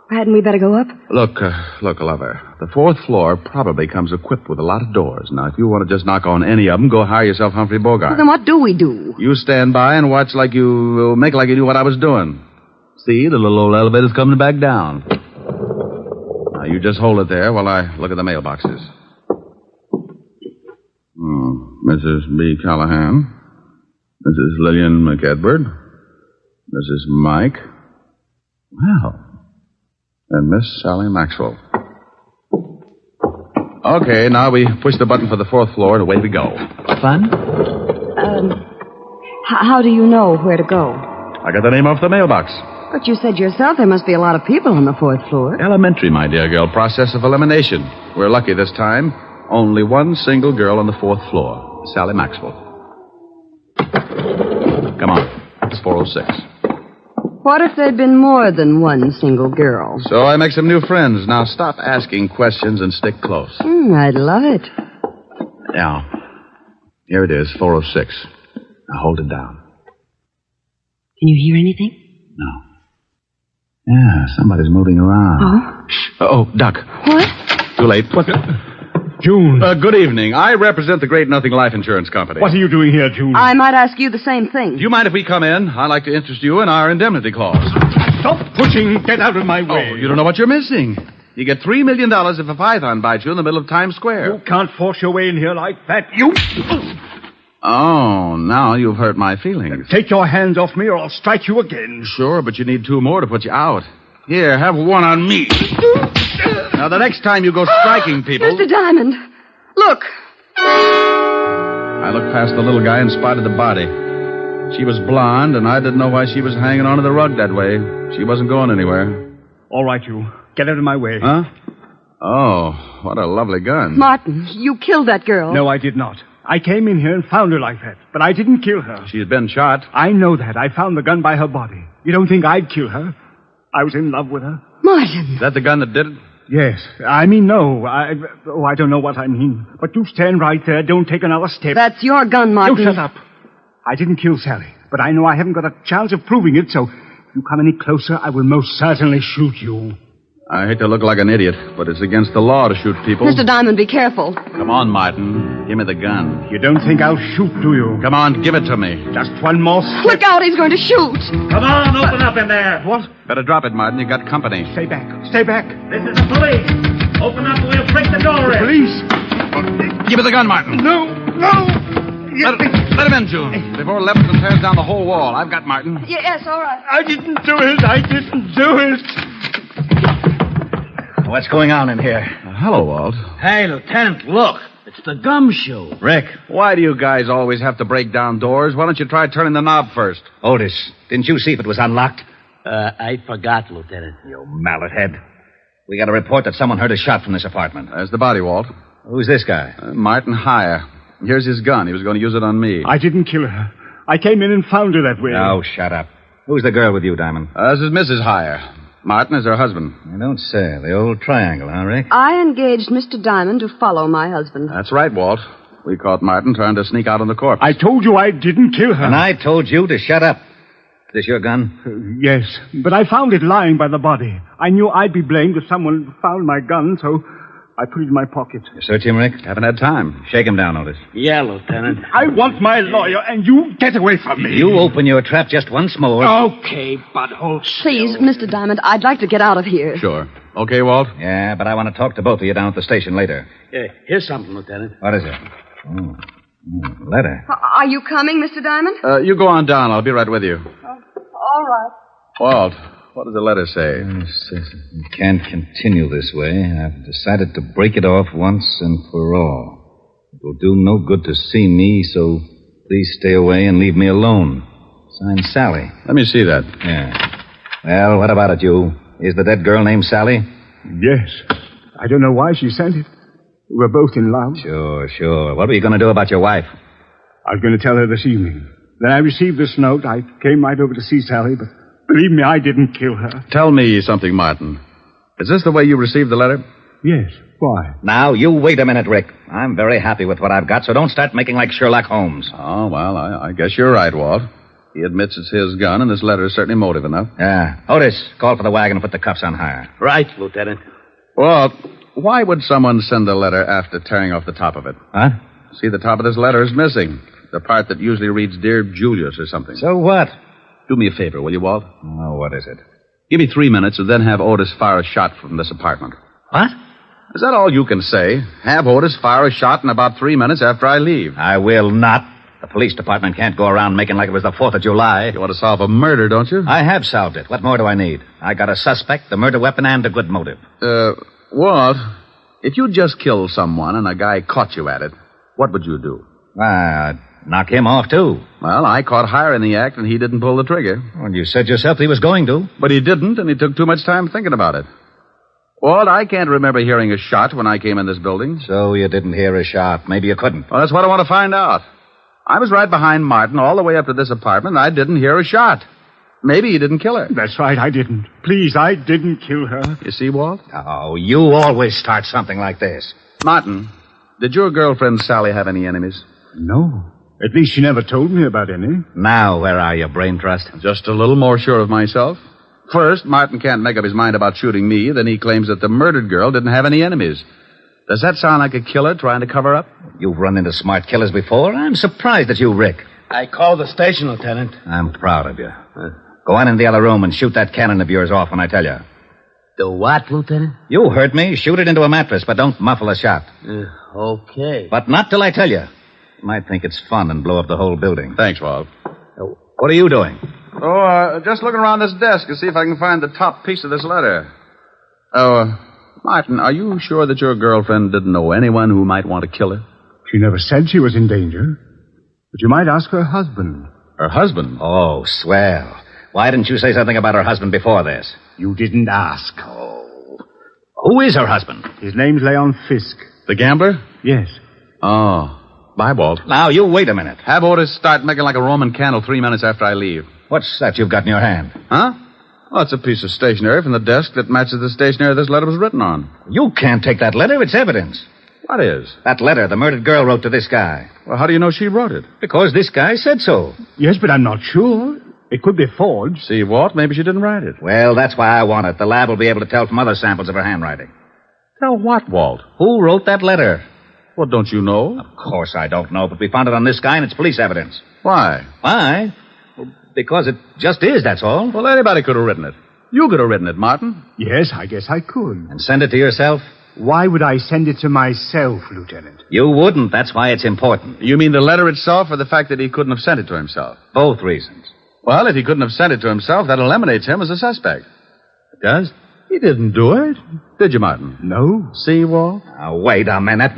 Hadn't we better go up? Look, lover. The 4th floor probably comes equipped with a lot of doors. Now, if you want to just knock on any of them, go hire yourself Humphrey Bogart. Well, then what do we do? You stand by and watch like you... make like you knew what I was doing. See, the little old elevator's coming back down. Now, you just hold it there while I look at the mailboxes. Mrs. B. Callahan. Mrs. Lillian McEdward. Mrs. Mike. Well... and Miss Sally Maxwell. Okay, now we push the button for the 4th floor and away we go. Fun? How do you know where to go? I got the name off the mailbox. But you said yourself there must be a lot of people on the 4th floor. Elementary, my dear girl. Process of elimination. We're lucky this time. Only one single girl on the 4th floor. Sally Maxwell. Come on. It's 406. What if there'd been more than one single girl? So I make some new friends. Now stop asking questions and stick close. I'd love it. Now, here it is, 406. Now hold it down. Can you hear anything? No. Yeah, somebody's moving around. Oh, Duck. What? Too late. What the... June. Good evening. I represent the Great Nothing Life Insurance Company. What are you doing here, June? I might ask you the same thing. Do you mind if we come in? I'd like to interest you in our indemnity clause. Stop pushing. Get out of my way. Oh, you don't know what you're missing. You get $3 million if a python bites you in the middle of Times Square. You can't force your way in here like that. You... Oh, now you've hurt my feelings. Take your hands off me or I'll strike you again. Sure, but you need 2 more to put you out. Here, have one on me. Now, the next time you go striking people... Mr. Diamond, look. I looked past the little guy and spotted the body. She was blonde, and I didn't know why she was hanging onto the rug that way. She wasn't going anywhere. All right, you. Get out of my way. Huh? Oh, what a lovely gun. Martin, you killed that girl. No, I did not. I came in here and found her like that, but I didn't kill her. She's been shot. I know that. I found the gun by her body. You don't think I'd kill her? I was in love with her. Martin. Is that the gun that did it? Yes. I mean, no. I don't know what I mean. But you stand right there. Don't take another step. That's your gun, Martin. You shut up. I didn't kill Sally, but I know I haven't got a chance of proving it, so if you come any closer, I will most certainly shoot you. I hate to look like an idiot, but it's against the law to shoot people. Mr. Diamond, be careful. Come on, Martin. Give me the gun. You don't think I'll shoot, do you? Come on, give it to me. Just one more step. Look out, he's going to shoot. Come on, open up in there. What? Better drop it, Martin. You got company. Stay back. Stay back. This is the police. Open up or we'll break the door in. Police? Give me the gun, Martin. No. Let him in, June. Before Levinson tears down the whole wall. I've got Martin. Yes, all right. I didn't do it. What's going on in here? Hello, Walt. Hey, Lieutenant, look. It's the gumshoe. Rick, why do you guys always have to break down doors? Why don't you try turning the knob first? Otis, didn't you see if it was unlocked? I forgot, Lieutenant. You mallet head. We got a report that someone heard a shot from this apartment. There's the body, Walt. Who's this guy? Martin HYER. Here's his gun. He was going to use it on me. I didn't kill her. I came in and found her that way. Oh, shut up. Who's the girl with you, Diamond? This is Mrs. HYER. Martin is her husband. I don't say. The old triangle, huh, Rick? I engaged Mr. Diamond to follow my husband. That's right, Walt. We caught Martin trying to sneak out on the corpse. I told you I didn't kill her. And I told you to shut up. Is this your gun? Yes, but I found it lying by the body. I knew I'd be blamed if someone found my gun, so I put it in my pocket. You search him, Rick? Haven't had time. Shake him down, Otis. Yeah, Lieutenant. I want my lawyer, and you get away from me. You open your trap just once more. Okay, but hold still. Please, Mr. Diamond, I'd like to get out of here. Sure. Okay, Walt? Yeah, but I want to talk to both of you down at the station later. Here's something, Lieutenant. What is it? Letter. Are you coming, Mr. Diamond? You go on down. I'll be right with you. All right. Walt, what does the letter say? It says you can't continue this way. I've decided to break it off once and for all. It will do no good to see me, so please stay away and leave me alone. Signed, Sally. Let me see that. Yeah. Well, what about it, you? Is the dead girl named Sally? Yes. I don't know why she sent it. We were both in love. Sure. What were you going to do about your wife? I was going to tell her this evening. Then I received this note. I came right over to see Sally, but believe me, I didn't kill her. Tell me something, Martin. Is this the way you received the letter? Yes. Why? Now, you wait a minute, Rick. I'm very happy with what I've got, so don't start making like Sherlock Holmes. Oh, well, I guess you're right, Walt. He admits it's his gun, and this letter is certainly motive enough. Yeah. Otis, call for the wagon and put the cuffs on HYER. Right, Lieutenant. Walt, why would someone send a letter after tearing off the top of it? Huh? See, the top of this letter is missing. The part that usually reads, Dear Julius or something. So what? Do me a favor, will you, Walt? Oh, what is it? Give me 3 minutes and then have Otis fire a shot from this apartment. What? Is that all you can say? Have Otis fire a shot in about 3 minutes after I leave. I will not. The police department can't go around making like it was the 4th of July. You want to solve a murder, don't you? I have solved it. What more do I need? I got a suspect, the murder weapon, and a good motive. Walt, if you just killed someone and a guy caught you at it, what would you do? Knock him off, too. Well, I caught HYER in the act, and he didn't pull the trigger. Well, you said yourself he was going to. But he didn't, and he took too much time thinking about it. Walt, I can't remember hearing a shot when I came in this building. So you didn't hear a shot. Maybe you couldn't. Well, that's what I want to find out. I was right behind Martin all the way up to this apartment, and I didn't hear a shot. Maybe you didn't kill her. That's right, I didn't. Please, I didn't kill her. You see, Walt? Oh, you always start something like this. Martin, did your girlfriend Sally have any enemies? No. At least she never told me about any. Now, where are you, brain trust? Just a little more sure of myself. First, Martin can't make up his mind about shooting me. Then he claims that the murdered girl didn't have any enemies. Does that sound like a killer trying to cover up? You've run into smart killers before. I'm surprised at you, Rick. I called the station, Lieutenant. I'm proud of you. Go on in the other room and shoot that cannon of yours off when I tell you. The what, Lieutenant? You heard me. Shoot it into a mattress, but don't muffle a shot. Okay. But not till I tell you. You might think it's fun and blow up the whole building. Thanks, Walt. What are you doing? Just looking around this desk to see if I can find the top piece of this letter. Martin, are you sure that your girlfriend didn't know anyone who might want to kill her? She never said she was in danger. But you might ask her husband. Her husband? Oh, swell. Why didn't you say something about her husband before this? You didn't ask. Oh. Who is her husband? His name's Leon Fisk. The gambler? Yes. Oh. Bye, Walt. Now, you wait a minute. Have Otis start making like a Roman candle 3 minutes after I leave. What's that you've got in your hand? Huh? Well, it's a piece of stationery from the desk that matches the stationery this letter was written on. You can't take that letter. It's evidence. What is? That letter the murdered girl wrote to this guy. Well, how do you know she wrote it? Because this guy said so. Yes, but I'm not sure. It could be forged. See, Walt, maybe she didn't write it. Well, that's why I want it. The lab will be able to tell from other samples of her handwriting. Tell what, Walt? Who wrote that letter? Well, don't you know? Of course I don't know, but we found it on this guy and it's police evidence. Why? Why? Well, because it just is, that's all. Well, anybody could have written it. You could have written it, Martin. Yes, I guess I could. And send it to yourself? Why would I send it to myself, Lieutenant? You wouldn't. That's why it's important. You mean the letter itself or the fact that he couldn't have sent it to himself? Both reasons. Well, if he couldn't have sent it to himself, that eliminates him as a suspect. It does? He didn't do it. Did you, Martin? No. See, Walt? Now, wait a minute.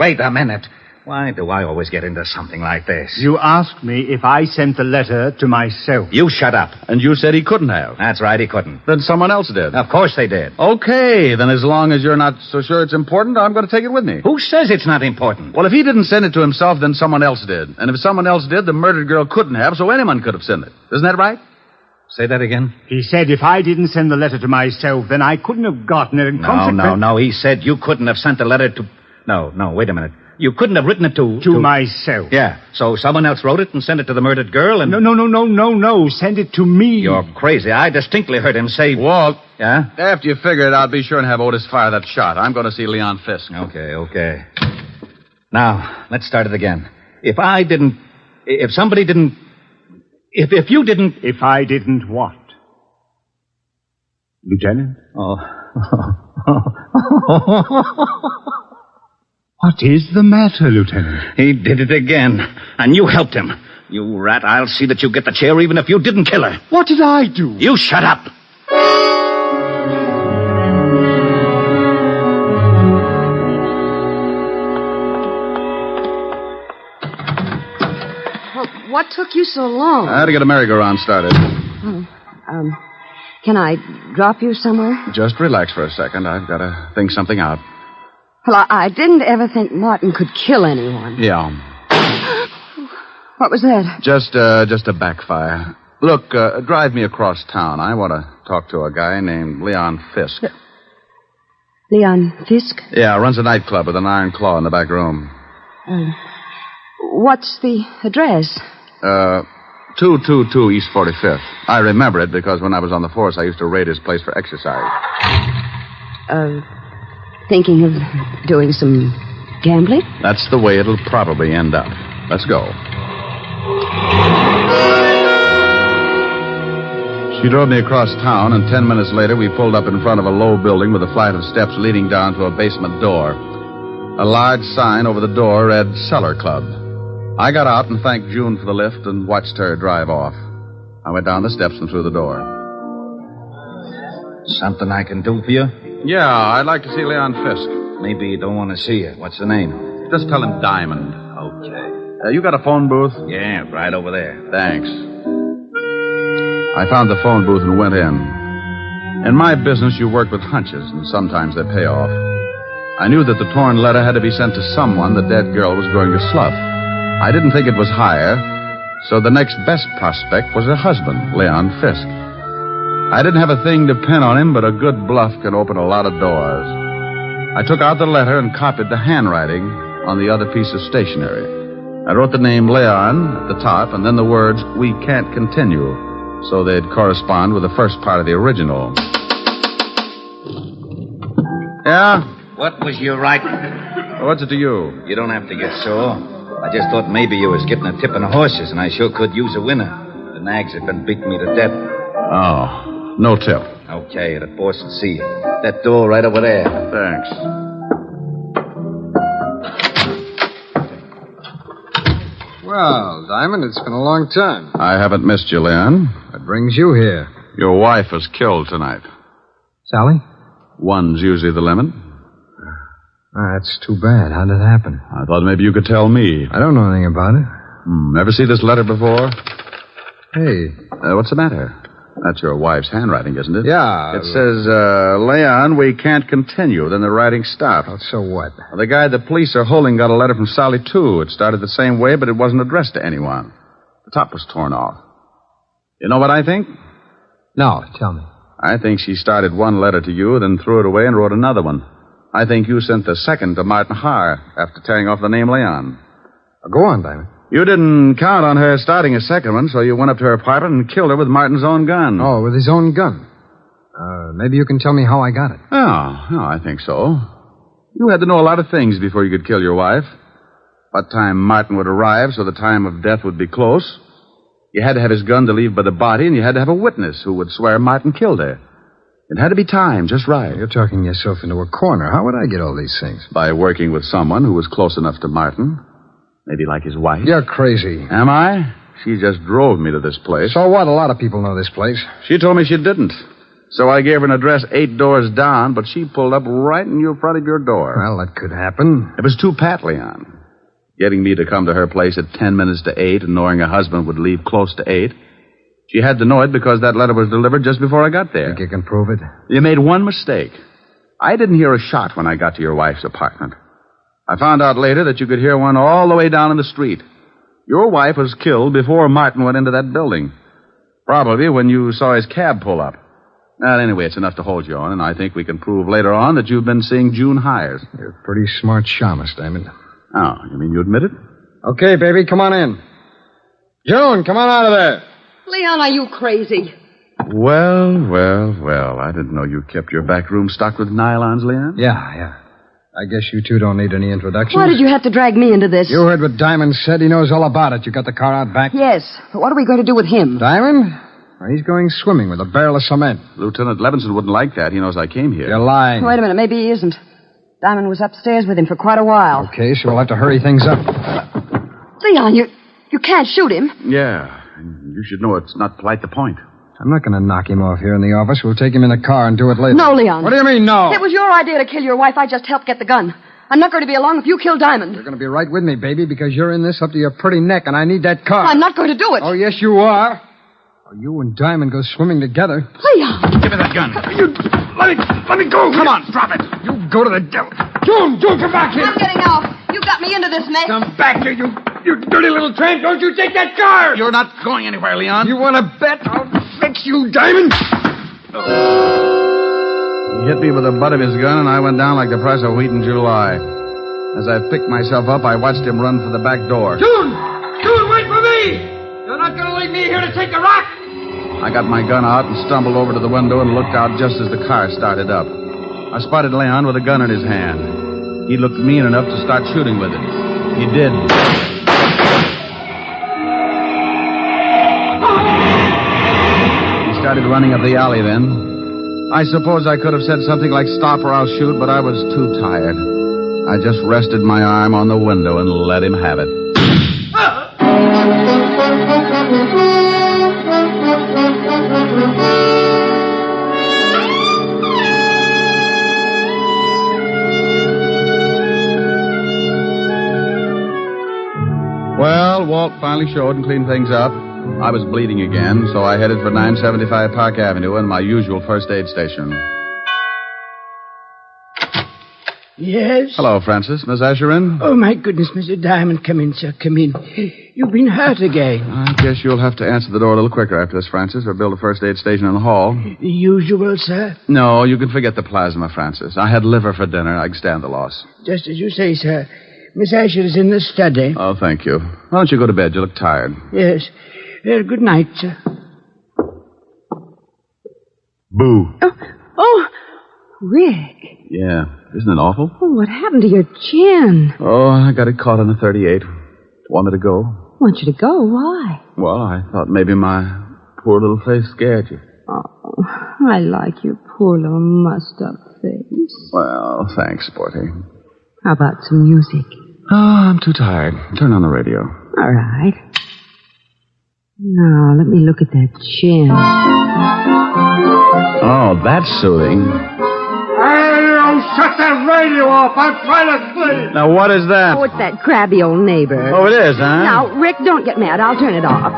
Why do I always get into something like this? You asked me if I sent the letter to myself. You shut up. And you said he couldn't have. That's right, he couldn't. Then someone else did. Of course they did. Okay, then as long as you're not so sure it's important, I'm going to take it with me. Who says it's not important? Well, if he didn't send it to himself, then someone else did. And if someone else did, the murdered girl couldn't have, so anyone could have sent it. Isn't that right? Say that again? He said if I didn't send the letter to myself, then I couldn't have gotten it. No. He said you couldn't have sent the letter to... No, wait a minute. You couldn't have written it to... To myself. Yeah. So someone else wrote it and sent it to the murdered girl and... No. Send it to me. You're crazy. I distinctly heard him say... Walt. Yeah? After you figure it out, be sure and have Otis fire that shot. I'm going to see Leon Fisk. Okay. Now, let's start it again. If I didn't... If somebody didn't... If you didn't... If I didn't what? Lieutenant? Oh. What is the matter, Lieutenant? He did it again. And you helped him. You rat, I'll see that you get the chair even if you didn't kill her. What did I do? You shut up. Well, what took you so long? I had to get a merry-go-round started. Can I drop you somewhere? Just relax for a second. I've got to think something out. Well, I didn't ever think Martin could kill anyone. Yeah. What was that? Just a backfire. Look, drive me across town. I want to talk to a guy named Leon Fisk. Leon Fisk? Yeah, runs a nightclub with an iron claw in the back room. What's the address? 222 East 45th. I remember it because when I was on the force, I used to raid his place for exercise. Thinking of doing some gambling? That's the way it'll probably end up. Let's go. She drove me across town, and 10 minutes later, we pulled up in front of a low building with a flight of steps leading down to a basement door. A large sign over the door read Cellar Club. I got out and thanked June for the lift and watched her drive off. I went down the steps and through the door. Something I can do for you? Yeah, I'd like to see Leon Fisk. Maybe you don't want to see her. What's the name? Just tell him Diamond. Okay. You got a phone booth? Yeah, right over there. Thanks. I found the phone booth and went in. In my business, you work with hunches, and sometimes they pay off. I knew that the torn letter had to be sent to someone the dead girl was going to slough. I didn't think it was HYER, so the next best prospect was her husband, Leon Fisk. I didn't have a thing to pin on him, but a good bluff can open a lot of doors. I took out the letter and copied the handwriting on the other piece of stationery. I wrote the name Leon at the top, and then the words, "We can't continue," so they'd correspond with the first part of the original. Yeah? What was you writing? What's it to you? You don't have to get sore. I just thought maybe you was getting a tip on the horses, and I sure could use a winner. The nags have been beating me to death. Oh, no tip. Okay, the boss will see you. That door right over there. Thanks. Well, Diamond, it's been a long time. I haven't missed you, Leon. What brings you here? Your wife was killed tonight. Sally? One's usually the limit. That's too bad. How did it happen? I thought maybe you could tell me. I don't know anything about it. Ever see this letter before? Hey. What's the matter? That's your wife's handwriting, isn't it? Yeah. It says, Leon, we can't continue. Then the writing stopped. Oh, so what? Well, the guy the police are holding got a letter from Sally, too. It started the same way, but it wasn't addressed to anyone. The top was torn off. You know what I think? No, tell me. I think she started one letter to you, then threw it away and wrote another one. I think you sent the second to Martin HYER after tearing off the name Leon. Go on, Diamond. You didn't count on her starting a second one, so you went up to her apartment and killed her with Martin's own gun. Oh, with his own gun. Maybe you can tell me how I got it. Oh, I think so. You had to know a lot of things before you could kill your wife. What time Martin would arrive so the time of death would be close. You had to have his gun to leave by the body, and you had to have a witness who would swear Martin killed her. It had to be timed just right. You're talking yourself into a corner. How would I get all these things? By working with someone who was close enough to Martin. Maybe like his wife. You're crazy. Am I? She just drove me to this place. So what? A lot of people know this place. She told me she didn't. So I gave her an address 8 doors down, but she pulled up right in front of your door. Well, that could happen. It was too pat, Leon. Getting me to come to her place at 10 minutes to 8 and knowing her husband would leave close to 8. She had to know it because that letter was delivered just before I got there. Think you can prove it? You made one mistake. I didn't hear a shot when I got to your wife's apartment. I found out later that you could hear one all the way down in the street. Your wife was killed before Martin went into that building. Probably when you saw his cab pull up. Well, anyway, it's enough to hold you on, and I think we can prove later on that you've been seeing June HYER. You're a pretty smart shamus, Diamond. Oh, you mean you admit it? Okay, baby, come on in. June, come on out of there. Leon, are you crazy? Well, I didn't know you kept your back room stocked with nylons, Leon. Yeah. I guess you two don't need any introductions. Why did you have to drag me into this? You heard what Diamond said. He knows all about it. You got the car out back? Yes, but what are we going to do with him? Diamond? Well, he's going swimming with a barrel of cement. Lieutenant Levinson wouldn't like that. He knows I came here. You're lying. Wait a minute, maybe he isn't. Diamond was upstairs with him for quite a while. Okay, so we'll have to hurry things up. Leon, you can't shoot him. Yeah, you should know it's not polite to point. I'm not going to knock him off here in the office. We'll take him in the car and do it later. No, Leon. What do you mean, no? It was your idea to kill your wife. I just helped get the gun. I'm not going to be along if you kill Diamond. You're going to be right with me, baby, because you're in this up to your pretty neck, and I need that car. I'm not going to do it. Oh, yes, you are. Oh, you and Diamond go swimming together. Leon! Give me that gun. Let me go. Come on, drop it. You go to the devil. June, come back here. I'm getting out. You got me into this mess. Come back here, you dirty little tramp. Don't you take that car. You're not going anywhere, Leon. You want to bet? I'll fix you, Diamond. He hit me with the butt of his gun, and I went down like the price of wheat in July. As I picked myself up, I watched him run for the back door. June, wait for me. You're not going to leave me here to take the rock. I got my gun out and stumbled over to the window and looked out just as the car started up. I spotted Leon with a gun in his hand. He looked mean enough to start shooting with it. He did. He started running up the alley then. I suppose I could have said something like, "Stop or I'll shoot," but I was too tired. I just rested my arm on the window and let him have it. Well, Walt finally showed and cleaned things up. I was bleeding again, so I headed for 975 Park Avenue and my usual first aid station. Yes? Hello, Francis. Miss Asherin? Oh, my goodness, Mr. Diamond. Come in, sir. Come in. You've been hurt again. I guess you'll have to answer the door a little quicker after this, Francis, or build a first aid station in the hall. The usual, sir? No, you can forget the plasma, Francis. I had liver for dinner. I can stand the loss. Just as you say, sir. Miss Asher is in the study. Oh, thank you. Why don't you go to bed? You look tired. Yes. Good night, sir. Boo. Oh, Rick. Yeah. Isn't it awful? Oh, what happened to your chin? Oh, I got it caught on a 38. Want me to go? Want you to go? Why? Well, I thought maybe my poor little face scared you. Oh, I like your poor little mussed-up face. Well, thanks, Sporty. How about some music? Oh, I'm too tired. Turn on the radio. All right. Now, let me look at that chin. Oh, that's soothing. Hey, shut that radio off. I'm trying to sleep. Now, what is that? Oh, it's that crabby old neighbor. Oh, it is, huh? Now, Rick, don't get mad. I'll turn it off.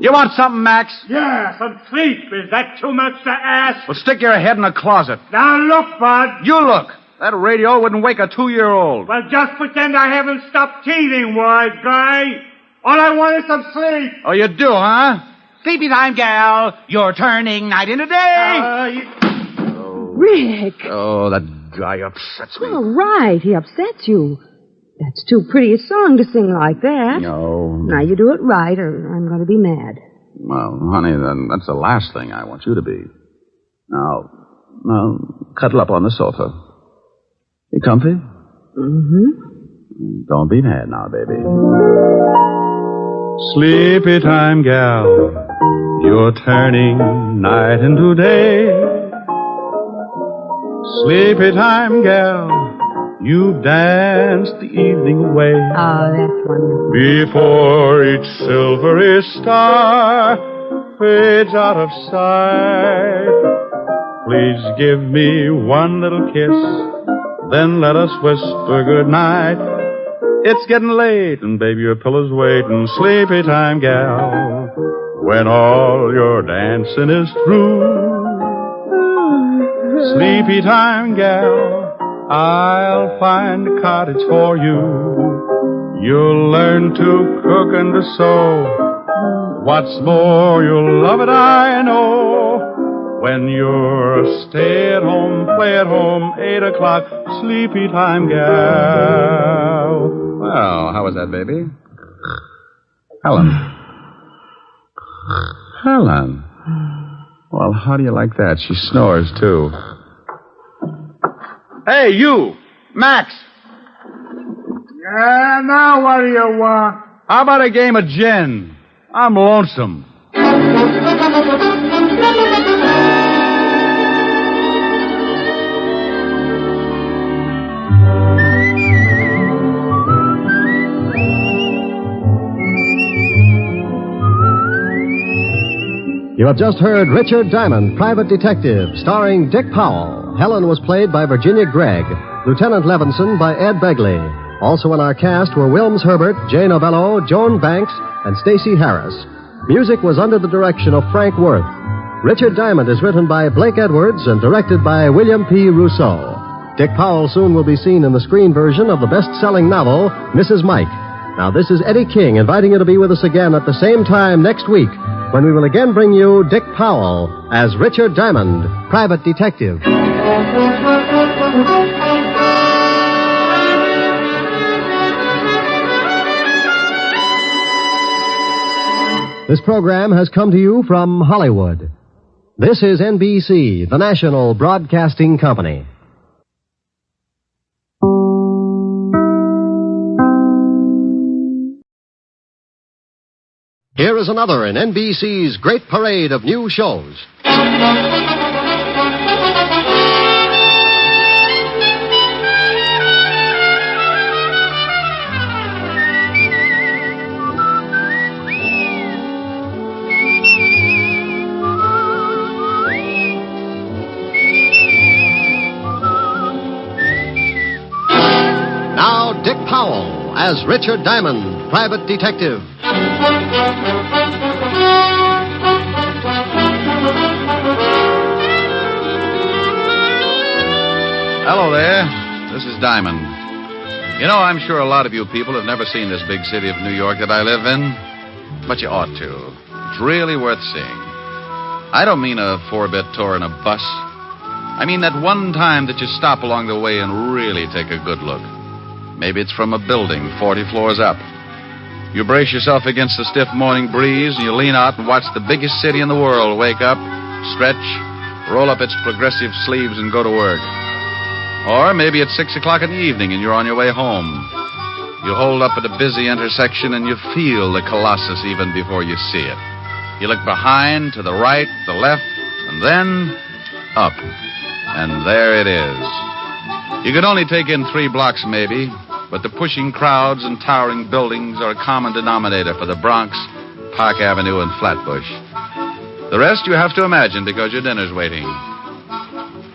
You want something, Max? Yeah, some sleep. Is that too much to ask? Well, stick your head in a closet. Now, look, Bud. You look. That radio wouldn't wake a 2-year-old. Well, just pretend I haven't stopped teething, wise guy. All I want is some sleep. Oh, you do, huh? Sleepy time, gal. You're turning night into day. Rick. Oh, that guy upsets me. All right, he upsets you. That's too pretty a song to sing like that. No. Now, you do it right, or I'm going to be mad. Well, honey, then that's the last thing I want you to be. Now, cuddle up on the sofa. You comfy? Mm-hmm. Don't be mad now, baby. Sleepy time, gal, you're turning night into day. Sleepy time, gal, you've danced the evening away. Oh, that's wonderful. Before each silvery star fades out of sight, please give me one little kiss, then let us whisper goodnight. It's getting late, and baby, your pillow's waiting. Sleepy time, gal, when all your dancing is through. Sleepy time, gal, I'll find a cottage for you. You'll learn to cook and to sew. What's more, you'll love it, I know. When you're a stay-at-home, play-at-home, 8 o'clock, sleepy time, gal. Well, how was that, baby? Helen. Helen. Well, how do you like that? She snores, too. Hey, you! Max! Yeah, now what do you want? How about a game of gin? I'm lonesome. You have just heard Richard Diamond, Private Detective, starring Dick Powell. Helen was played by Virginia Gregg. Lieutenant Levinson by Ed Begley. Also in our cast were Wilms Herbert, Jay Novello, Joan Banks, and Stacey Harris. Music was under the direction of Frank Worth. Richard Diamond is written by Blake Edwards and directed by William P. Rousseau. Dick Powell soon will be seen in the screen version of the best-selling novel, Mrs. Mike. Now, this is Eddie King inviting you to be with us again at the same time next week when we will again bring you Dick Powell as Richard Diamond, private detective. This program has come to you from Hollywood. This is NBC, the national broadcasting company. Here is another in NBC's great parade of new shows. Now, Dick Powell as Richard Diamond, private detective. Hello there. This is Diamond. You know, I'm sure a lot of you people have never seen this big city of New York that I live in, but you ought to. It's really worth seeing. I don't mean a 4-bit tour in a bus. I mean that one time that you stop along the way and really take a good look. Maybe it's from a building 40 floors up. You brace yourself against the stiff morning breeze and you lean out and watch the biggest city in the world wake up, stretch, roll up its progressive sleeves and go to work. Or maybe it's 6 o'clock in the evening and you're on your way home. You hold up at a busy intersection and you feel the Colossus even before you see it. You look behind, to the right, the left, and then up. And there it is. You could only take in 3 blocks maybe, but the pushing crowds and towering buildings are a common denominator for the Bronx, Park Avenue, and Flatbush. The rest you have to imagine because your dinner's waiting.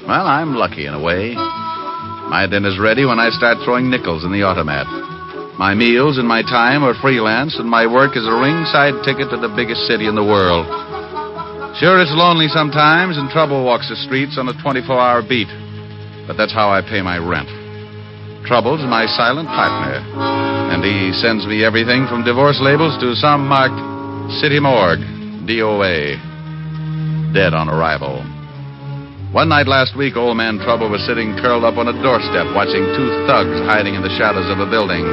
Well, I'm lucky in a way. My dinner's ready when I start throwing nickels in the automat. My meals and my time are freelance, and my work is a ringside ticket to the biggest city in the world. Sure, it's lonely sometimes, and trouble walks the streets on a 24-hour beat. But that's how I pay my rent. Trouble's my silent partner, and he sends me everything from divorce labels to some marked City Morgue, DOA, dead on arrival. One night last week, old man Trouble was sitting curled up on a doorstep watching 2 thugs hiding in the shadows of a building.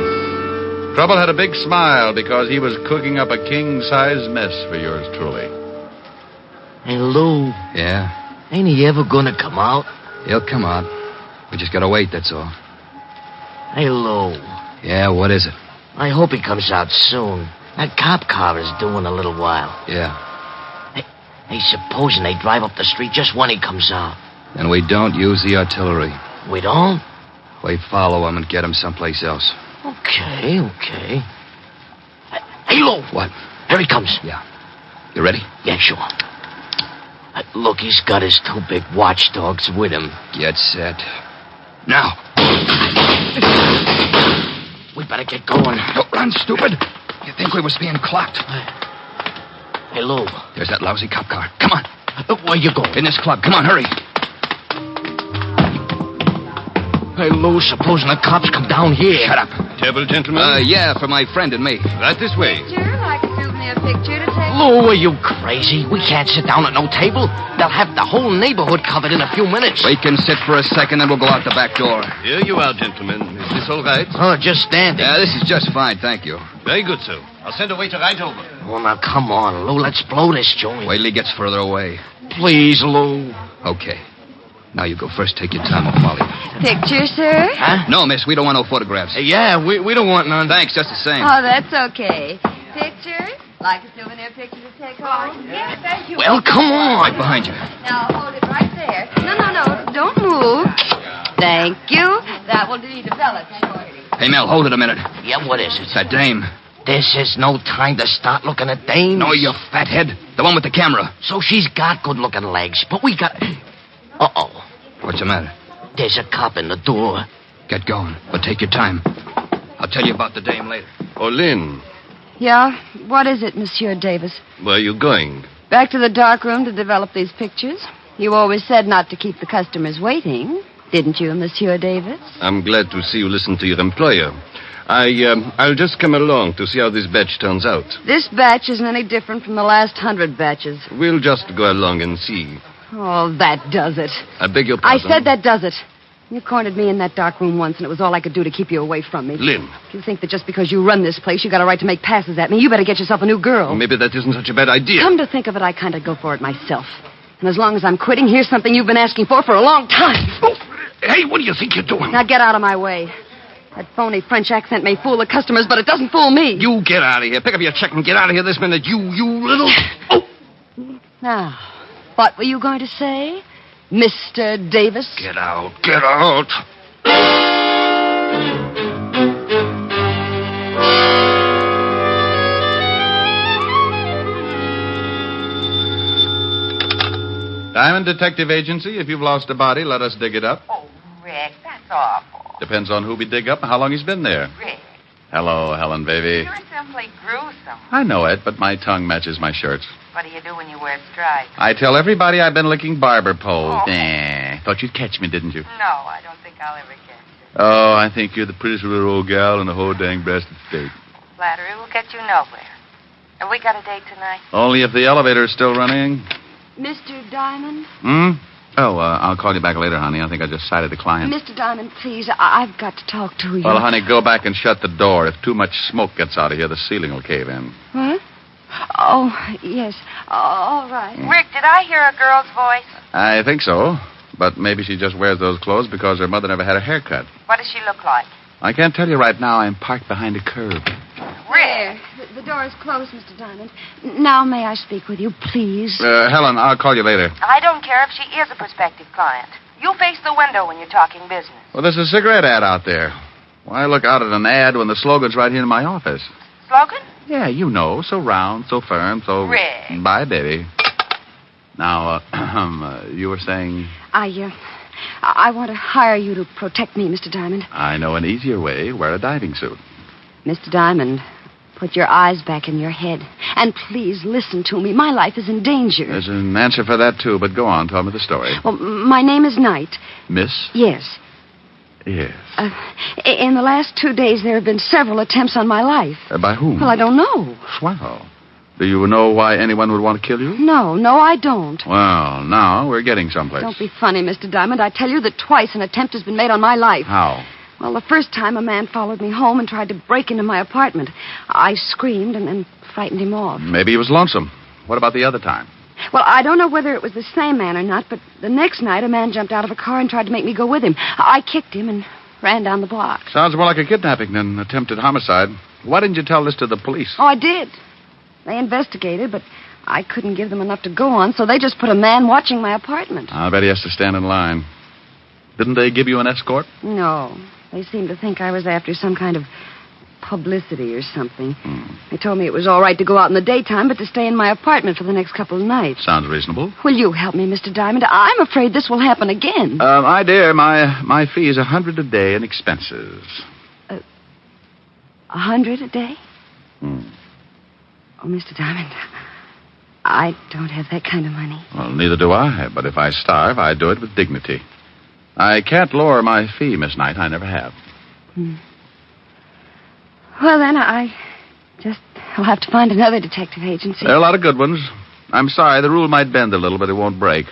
Trouble had a big smile because he was cooking up a king-size mess for yours truly. Hey, Lou. Yeah? Ain't he ever gonna come out? He'll come out. We just gotta wait, that's all. Hey, Lou. Yeah, what is it? I hope he comes out soon. That cop car is due in a little while. Yeah. Hey, supposing they drive up the street just when he comes out. And we don't use the artillery. We don't? We follow him and get him someplace else. Okay. Hey, Lou. What? Here he comes. Yeah. You ready? Yeah, sure. Look, he's got his 2 big watchdogs with him. Get set. Now. We better get going. Don't run, stupid. You think we was being clocked? Hey, Lou. There's that lousy cop car. Come on. Where you going? In this club. Come on, hurry. Hey, Lou, supposing the cops come down here. Shut up. Table, gentlemen? Yeah, for my friend and me. Right this way. Sure, like a souvenir picture to take. Lou, are you crazy? We can't sit down at no table. They'll have the whole neighborhood covered in a few minutes. We can sit for a second, then we'll go out the back door. Here you are, gentlemen. Is this all right? Oh, just standing. Yeah, this is just fine, thank you. Very good, sir. I'll send a waiter right over. Oh, now, come on, Lou. Let's blow this joint. Wait till he gets further away. Please, Lou. Okay. Now you go first. Take your time. I'll follow you. Picture, sir? Huh? No, miss. We don't want no photographs. Yeah, we don't want none. Thanks, just the same. Oh, that's okay. Picture? Like a souvenir picture to take home? Yeah, thank you. Well, come on. Right behind you. Now, hold it right there. No. Don't move. Thank you. That will develop shortly. Hey, Mel, hold it a minute. Yeah, what is it? It's that dame. This is no time to start looking at dames. No, you fathead. The one with the camera. So she's got good-looking legs, but we got... Uh-oh. What's the matter? There's a cop in the door. Get going, but take your time. I'll tell you about the dame later. Oh, Lynn, Yeah? What is it, Monsieur Davis? where are you going? Back to the dark room to develop these pictures. You always said not to keep the customers waiting, Didn't you, Monsieur Davis? I'm glad to see you listen to your employer. I'll just come along to see how this batch turns out. This batch isn't any different from the last 100 batches. We'll just go along and see. Oh, that does it. I beg your I pardon. said that does it. You cornered me in that dark room once, and it was all I could do to keep you away from me. Lynn. If you think that just because you run this place, you got a right to make passes at me, you better get yourself a new girl. Maybe that isn't such a bad idea. Come to think of it, I kind of go for it myself. And as long as I'm quitting, here's something you've been asking for a long time. Oh, hey, what do you think you're doing? Now get out of my way. That phony French accent may fool the customers, but it doesn't fool me. You get out of here. Pick up your check and get out of here this minute. You little... Oh! Now, what were you going to say, Mr. Davis? Get out. Get out. Diamond Detective Agency, if you've lost a body, let us dig it up. Oh, Rick, that's awful. Depends on who we dig up and how long he's been there. Rick, Hello, Helen, baby. you're simply gruesome. I know it, but my tongue matches my shirts. What do you do when you wear stripes? I tell everybody I've been licking barber poles. Oh. Nah, thought you'd catch me, didn't you? No, I don't think I'll ever get you. Oh, I think you're the prettiest little old gal in the whole dang breasted state. Flattery will get you nowhere. Have we got a date tonight? Only if the elevator's still running. Mr. Diamond? Oh, I'll call you back later, honey. I think I just sighted a client. Mr. Diamond, please, I've got to talk to you. Well, honey, go back and shut the door. If too much smoke gets out of here, the ceiling will cave in. What? Oh, yes. All right. Rick, did I hear a girl's voice? I think so. But maybe she just wears those clothes because her mother never had a haircut. What does she look like? I can't tell you right now. I'm parked behind a curb. Where? The door is closed, Mr. Diamond. Now may I speak with you, please? Helen, I'll call you later. I don't care if she is a prospective client. You face the window when you're talking business. Well, there's a cigarette ad out there. Why look out at an ad when the slogan's right here in my office? Slogan? Yeah, you know. So round, so firm, so... Rick. Bye, baby. Now, you were saying... I want to hire you to protect me, Mr. Diamond. I know an easier way. Wear a diving suit. Mr. Diamond, put your eyes back in your head. And please listen to me. My life is in danger. There's an answer for that, too, but go on. Tell me the story. Well, my name is Knight. Miss? Yes. Yes. In the last 2 days, there have been several attempts on my life. By whom? Well, I don't know. Swell. Do you know why anyone would want to kill you? No, I don't. Well, now we're getting someplace. Don't be funny, Mr. Diamond. I tell you that twice an attempt has been made on my life. How? Well, the first time a man followed me home and tried to break into my apartment. I screamed and then frightened him off. Maybe he was lonesome. What about the other time? Well, I don't know whether it was the same man or not, but the next night a man jumped out of a car and tried to make me go with him. I kicked him and ran down the block. Sounds more like a kidnapping than attempted homicide. Why didn't you tell this to the police? Oh, I did. They investigated, but I couldn't give them enough to go on, so they just put a man watching my apartment. I bet he has to stand in line. Didn't they give you an escort? No. They seemed to think I was after some kind of publicity or something. They told me it was all right to go out in the daytime, but to stay in my apartment for the next couple of nights. Sounds reasonable. Will you help me, Mr. Diamond? I'm afraid this will happen again. My dear, my fee is $100 a day in expenses. $100 a day? Oh, Mr. Diamond, I don't have that kind of money. Well, neither do I, but if I starve, I do it with dignity. I can't lower my fee, Miss Knight. I never have. Well, then, I'll have to find another detective agency. There are a lot of good ones. I'm sorry, the rule might bend a little, but it won't break.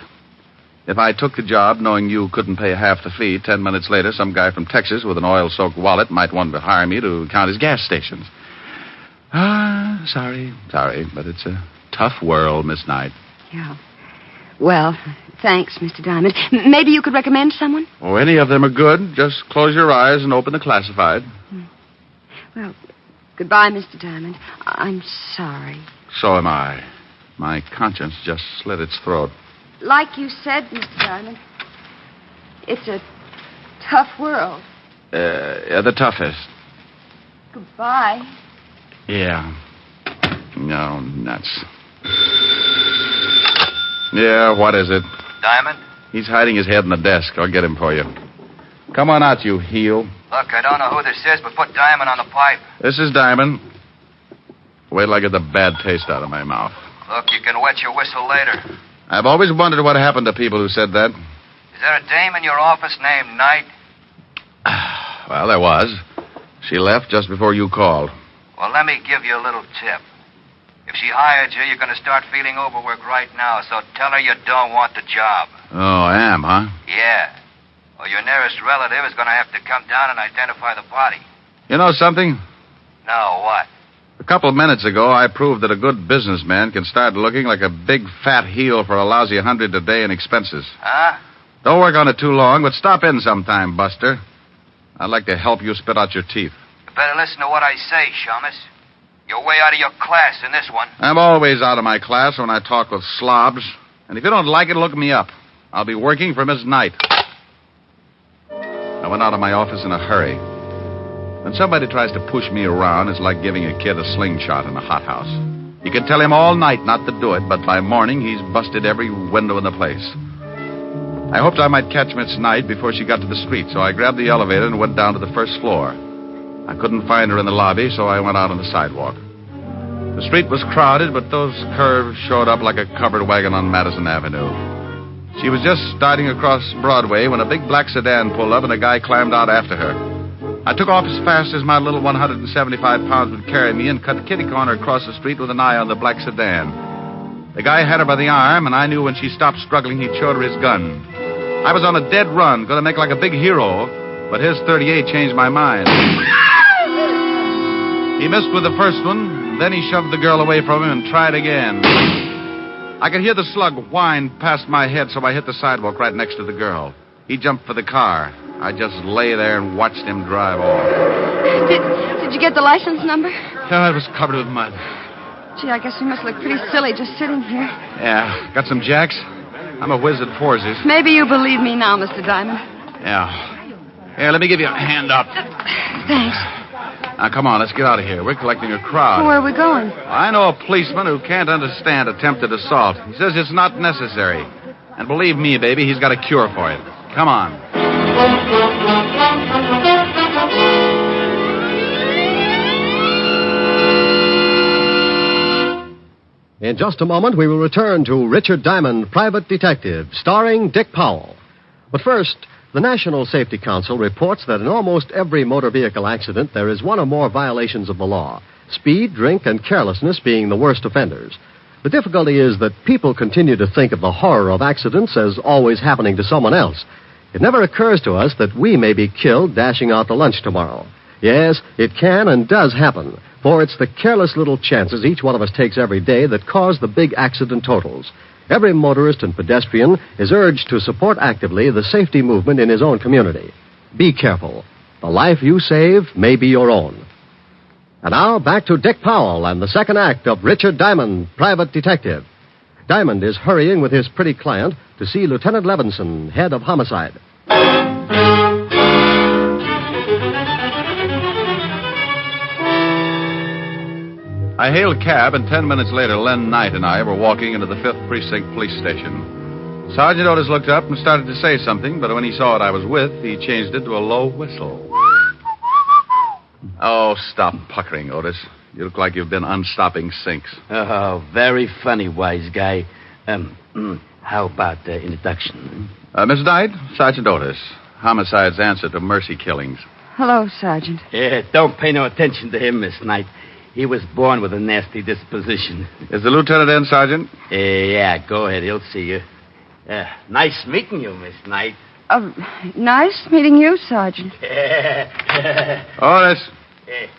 If I took the job knowing you couldn't pay half the fee, 10 minutes later, some guy from Texas with an oil-soaked wallet might want to hire me to count his gas stations. Sorry, but it's a tough world, Miss Knight. Yeah. Well, thanks, Mr. Diamond. Maybe you could recommend someone? Oh, any of them are good. Just close your eyes and open the classified. Well, goodbye, Mr. Diamond. I'm sorry. So am I. My conscience just slit its throat. Like you said, Mr. Diamond, it's a tough world. The toughest. Goodbye. Yeah. No, nuts. Yeah, what is it? Diamond? He's hiding his head in the desk. I'll get him for you. Come on out, you heel. Look, I don't know who this is, but put Diamond on the pipe. This is Diamond. Wait till I get the bad taste out of my mouth. Look, you can wet your whistle later. I've always wondered what happened to people who said that. Is there a dame in your office named Knight? Well, there was. She left just before you called. Well, let me give you a little tip. If she hired you, you're going to start feeling overworked right now, so tell her you don't want the job. Oh, I am, huh? Yeah. Or your nearest relative is going to have to come down and identify the body. You know something? No, what? A couple of minutes ago, I proved that a good businessman can start looking like a big fat heel for a lousy $100 a day in expenses. Huh? Don't work on it too long, but stop in sometime, Buster. I'd like to help you spit out your teeth. You better listen to what I say, Shamus. You're way out of your class in this one. I'm always out of my class when I talk with slobs. And if you don't like it, look me up. I'll be working for Miss Knight. I went out of my office in a hurry. When somebody tries to push me around, it's like giving a kid a slingshot in a hothouse. You can tell him all night not to do it, but by morning he's busted every window in the place. I hoped I might catch Miss Knight before she got to the street, so I grabbed the elevator and went down to the first floor. I couldn't find her in the lobby, so I went out on the sidewalk. The street was crowded, but those curves showed up like a covered wagon on Madison Avenue. She was just starting across Broadway when a big black sedan pulled up and a guy climbed out after her. I took off as fast as my little 175 pounds would carry me and cut kitty corner across the street with an eye on the black sedan. The guy had her by the arm, and I knew when she stopped struggling, he'd showed her his gun. I was on a dead run, going to make like a big hero, but his .38 changed my mind. He missed with the first one, then he shoved the girl away from him and tried again. I could hear the slug whine past my head, so I hit the sidewalk right next to the girl. He jumped for the car. I just lay there and watched him drive off. Did you get the license number? Oh, it was covered with mud. Gee, I guess you must look pretty silly just sitting here. Yeah. Got some jacks? I'm a whiz at forces. Maybe you believe me now, Mr. Diamond. Yeah. Here, let me give you a hand up. Thanks. Now, come on, let's get out of here. We're collecting a crowd. Where are we going? I know a policeman who can't understand attempted assault. He says it's not necessary. And believe me, baby, he's got a cure for it. Come on. In just a moment, we will return to Richard Diamond, Private Detective, starring Dick Powell. But first, the National Safety Council reports that in almost every motor vehicle accident, there is one or more violations of the law, speed, drink, and carelessness being the worst offenders. The difficulty is that people continue to think of the horror of accidents as always happening to someone else. It never occurs to us that we may be killed dashing out to lunch tomorrow. Yes, it can and does happen, for it's the careless little chances each one of us takes every day that cause the big accident totals. Every motorist and pedestrian is urged to support actively the safety movement in his own community. Be careful. The life you save may be your own. And now, back to Dick Powell and the second act of Richard Diamond, Private Detective. Diamond is hurrying with his pretty client to see Lieutenant Levinson, head of homicide. I hailed a cab, and 10 minutes later, Len Knight and I were walking into the 5th Precinct Police Station. Sergeant Otis looked up and started to say something, but when he saw what I was with, he changed it to a low whistle. Oh, stop puckering, Otis. You look like you've been unstopping sinks. Oh, very funny, wise guy. How about the introduction? Miss Knight, Sergeant Otis. Homicide's answer to mercy killings. Hello, Sergeant. Yeah, don't pay no attention to him, Miss Knight. He was born with a nasty disposition. Is the lieutenant in, Sergeant? Yeah, go ahead. He'll see you. Nice meeting you, Miss Knight. Nice meeting you, Sergeant. Otis.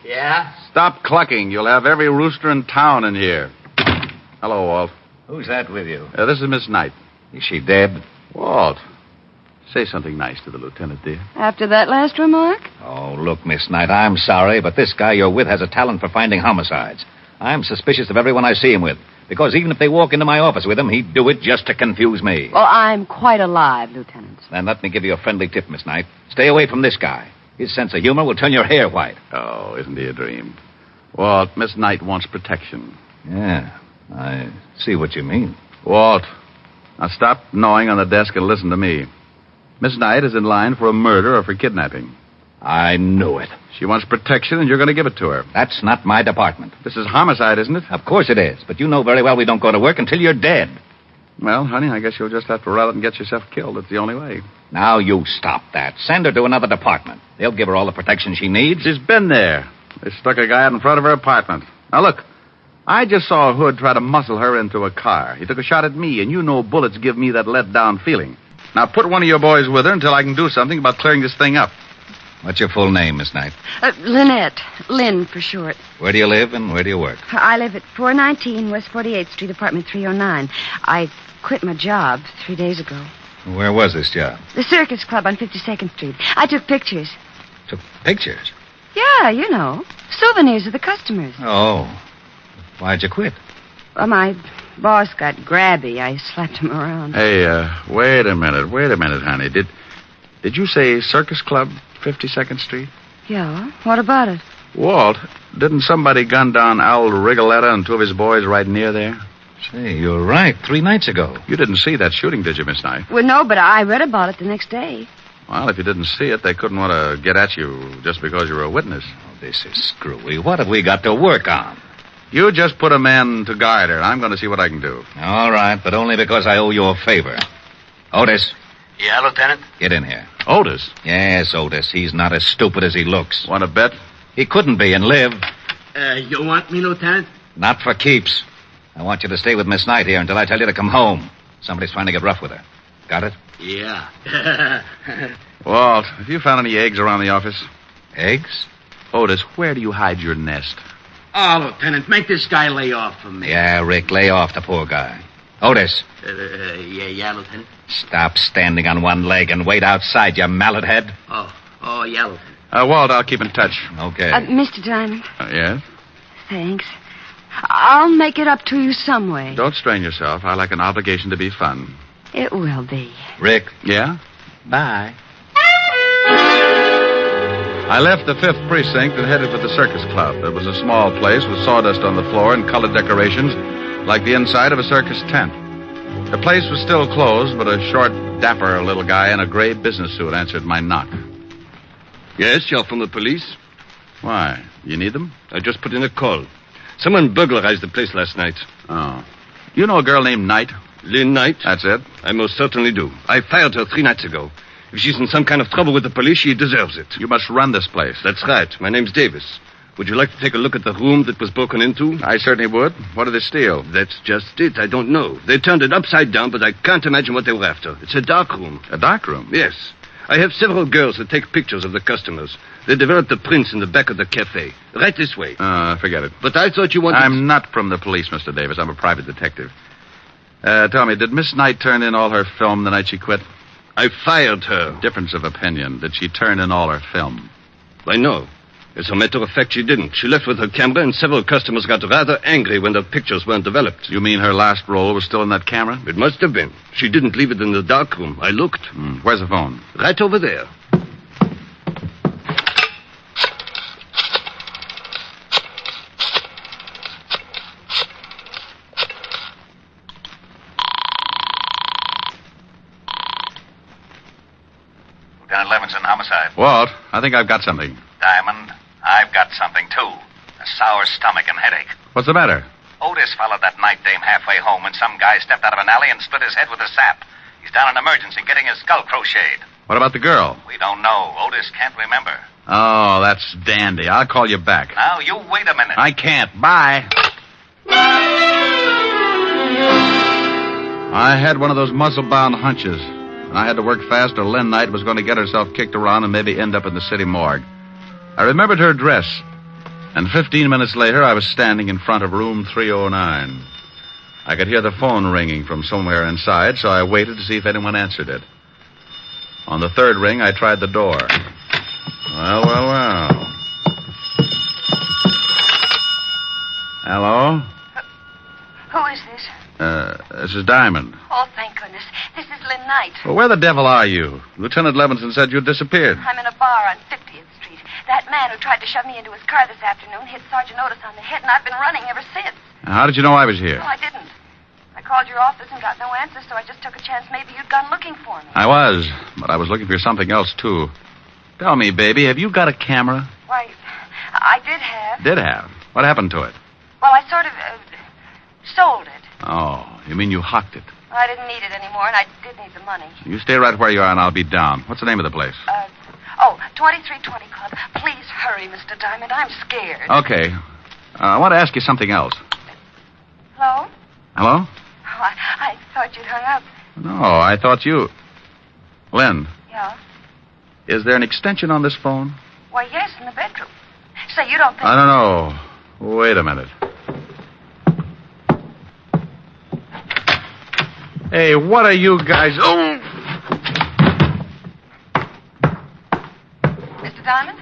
Yeah? Stop clucking. You'll have every rooster in town in here. Hello, Walt. Who's that with you? This is Miss Knight. Is she dead? Walt, say something nice to the lieutenant, dear. After that last remark? Oh, look, Miss Knight, I'm sorry, but this guy you're with has a talent for finding homicides. I'm suspicious of everyone I see him with, because even if they walk into my office with him, he'd do it just to confuse me. Well, I'm quite alive, Lieutenant. Then let me give you a friendly tip, Miss Knight. Stay away from this guy. His sense of humor will turn your hair white. Oh, isn't he a dream? Walt, Miss Knight wants protection. Yeah, I see what you mean. Walt, now stop gnawing on the desk and listen to me. Miss Knight is in line for a murder or for kidnapping. I knew it. She wants protection, and you're going to give it to her. That's not my department. This is homicide, isn't it? Of course it is, but you know very well we don't go to work until you're dead. Well, honey, I guess you'll just have to run out and get yourself killed. It's the only way. Now you stop that. Send her to another department. They'll give her all the protection she needs. She's been there. They stuck a guy out in front of her apartment. Now, look, I just saw Hood try to muscle her into a car. He took a shot at me, and you know bullets give me that let-down feeling. Now, put one of your boys with her until I can do something about clearing this thing up. What's your full name, Miss Knight? Lynette. Lynn, for short. Where do you live and where do you work? I live at 419 West 48th Street, apartment 309. I quit my job 3 days ago. Where was this job? The Circus Club on 52nd Street. I took pictures. Took pictures? Yeah, you know. Souvenirs of the customers. Oh. Why'd you quit? Well, my boss got grabby. I slapped him around. Hey, wait a minute, honey. Did you say Circus Club, 52nd Street? Yeah, what about it? Walt, didn't somebody gun down Al Rigoletta and two of his boys right near there? Say, you're right. 3 nights ago. You didn't see that shooting, did you, Miss Knight? Well, no, but I read about it the next day. Well, if you didn't see it, they couldn't want to get at you just because you were a witness. Oh, this is screwy. What have we got to work on? You just put a man to guide her. I'm going to see what I can do. All right, but only because I owe you a favor. Otis. Yeah, Lieutenant? Get in here. Otis? Yes, Otis. He's not as stupid as he looks. Want to bet? He couldn't be and live. You want me, Lieutenant? Not for keeps. I want you to stay with Miss Knight here until I tell you to come home. Somebody's trying to get rough with her. Got it? Yeah. Walt, have you found any eggs around the office? Eggs? Otis, where do you hide your nest? Oh, Lieutenant, make this guy lay off from me. Yeah, Rick, lay off the poor guy. Otis. Yeah, Lieutenant. Stop standing on one leg and wait outside, you mallet head. Oh, yeah, Lieutenant. Walt, I'll keep in touch. Okay. Mr. Diamond. Yes? Thanks. I'll make it up to you some way. Don't strain yourself. I like an obligation to be fun. It will be. Rick. Yeah? Bye. I left the 5th precinct and headed for the Circus Club. It was a small place with sawdust on the floor and colored decorations like the inside of a circus tent. The place was still closed, but a short, dapper little guy in a gray business suit answered my knock. Yes, you're from the police? Why? You need them? I just put in a call. Someone burglarized the place last night. Oh. You know a girl named Knight? Lynn Knight? That's it? I most certainly do. I fired her 3 nights ago. If she's in some kind of trouble with the police, she deserves it. You must run this place. That's right. My name's Davis. Would you like to take a look at the room that was broken into? I certainly would. What did they steal? That's just it. I don't know. They turned it upside down, but I can't imagine what they were after. It's a dark room. A dark room? Yes. I have several girls that take pictures of the customers. They developed the prints in the back of the cafe. Right this way. Forget it. But I thought you wanted... I'm not from the police, Mr. Davis. I'm a private detective. Tell me, did Miss Knight turn in all her film the night she quit? I fired her. Difference of opinion. Did she turn in all her film? I know. As a matter of fact, she didn't. She left with her camera, and several customers got rather angry when their pictures weren't developed. You mean her last roll was still in that camera? It must have been. She didn't leave it in the dark room. I looked. Where's the phone? Right over there. Lieutenant Levinson, homicide. Walt, I think I've got something. Diamond, I've got something, too. A sour stomach and headache. What's the matter? Otis followed that night dame halfway home when some guy stepped out of an alley and split his head with a sap. He's down in emergency getting his skull crocheted. What about the girl? We don't know. Otis can't remember. Oh, that's dandy. I'll call you back. Now, you wait a minute. I can't. Bye. I had one of those muscle-bound hunches. I had to work fast or Lynn Knight was going to get herself kicked around and maybe end up in the city morgue. I remembered her dress. And 15 minutes later, I was standing in front of room 309. I could hear the phone ringing from somewhere inside, so I waited to see if anyone answered it. On the 3rd ring, I tried the door. Well. Hello? Who is this? This is Diamond. Oh, thank goodness. This is Lynn Knight. Well, where the devil are you? Lieutenant Levinson said you'd disappeared. I'm in a bar on 50th Street. That man who tried to shove me into his car this afternoon hit Sergeant Otis on the head, and I've been running ever since. How did you know I was here? Oh, I didn't. I called your office and got no answer, so I just took a chance maybe you'd gone looking for me. I was, but I was looking for something else, too. Tell me, baby, have you got a camera? Why, I did have. Did have? What happened to it? Well, I sort of, sold it. Oh, you mean you hocked it? Well, I didn't need it anymore, and I did need the money. You stay right where you are, and I'll be down. What's the name of the place? 2320 Club. Please hurry, Mr. Diamond. I'm scared. Okay. I want to ask you something else. Hello? Hello? Oh, I thought you'd hung up. No, I thought you... Lynn, Yeah? is there an extension on this phone? Why, yes, in the bedroom. Say, you don't think... I don't know. Wait a minute. Hey, what are you guys... Oh! Mr. Diamond?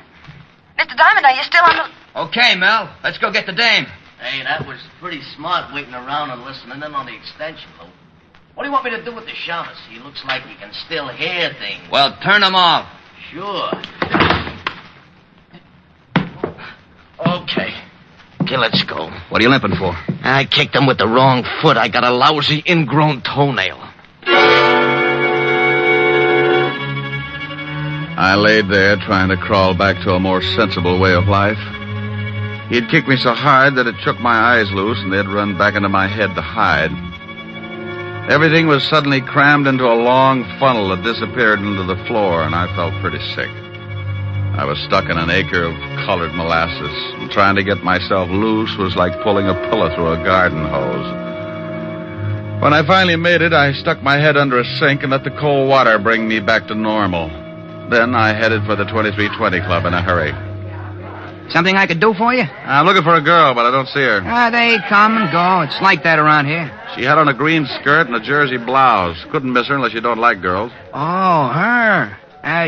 Mr. Diamond, are you still on the... Okay, Mel. Let's go get the dame. Hey, that was pretty smart waiting around and listening in on the extension, Lou. What do you want me to do with the shamus? He looks like he can still hear things. Well, turn them off. Sure. Okay. Okay, let's go. What are you limping for? I kicked him with the wrong foot. I got a lousy ingrown toenail. I laid there trying to crawl back to a more sensible way of life. He'd kicked me so hard that it shook my eyes loose and they'd run back into my head to hide. Everything was suddenly crammed into a long funnel that disappeared into the floor, and I felt pretty sick. I was stuck in an acre of colored molasses, and trying to get myself loose was like pulling a pillow through a garden hose. When I finally made it, I stuck my head under a sink and let the cold water bring me back to normal. Then I headed for the 2320 Club in a hurry. Something I could do for you? I'm looking for a girl, but I don't see her. They come and go. It's like that around here. She had on a green skirt and a jersey blouse. Couldn't miss her unless you don't like girls. Oh, her.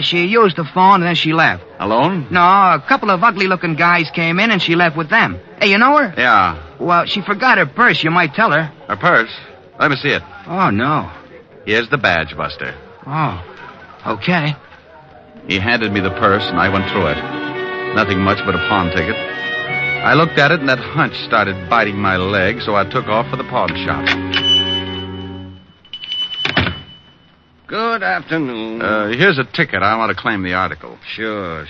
She used the phone and then she left. Alone? No, a couple of ugly-looking guys came in and she left with them. Hey, you know her? Yeah. Well, she forgot her purse. You might tell her. Her purse? Let me see it. Oh, no. Here's the badge, Buster. Oh, okay. He handed me the purse, and I went through it. Nothing much but a pawn ticket. I looked at it, and that hunch started biting my leg, so I took off for the pawn shop. Good afternoon. Here's a ticket. I want to claim the article. Sure.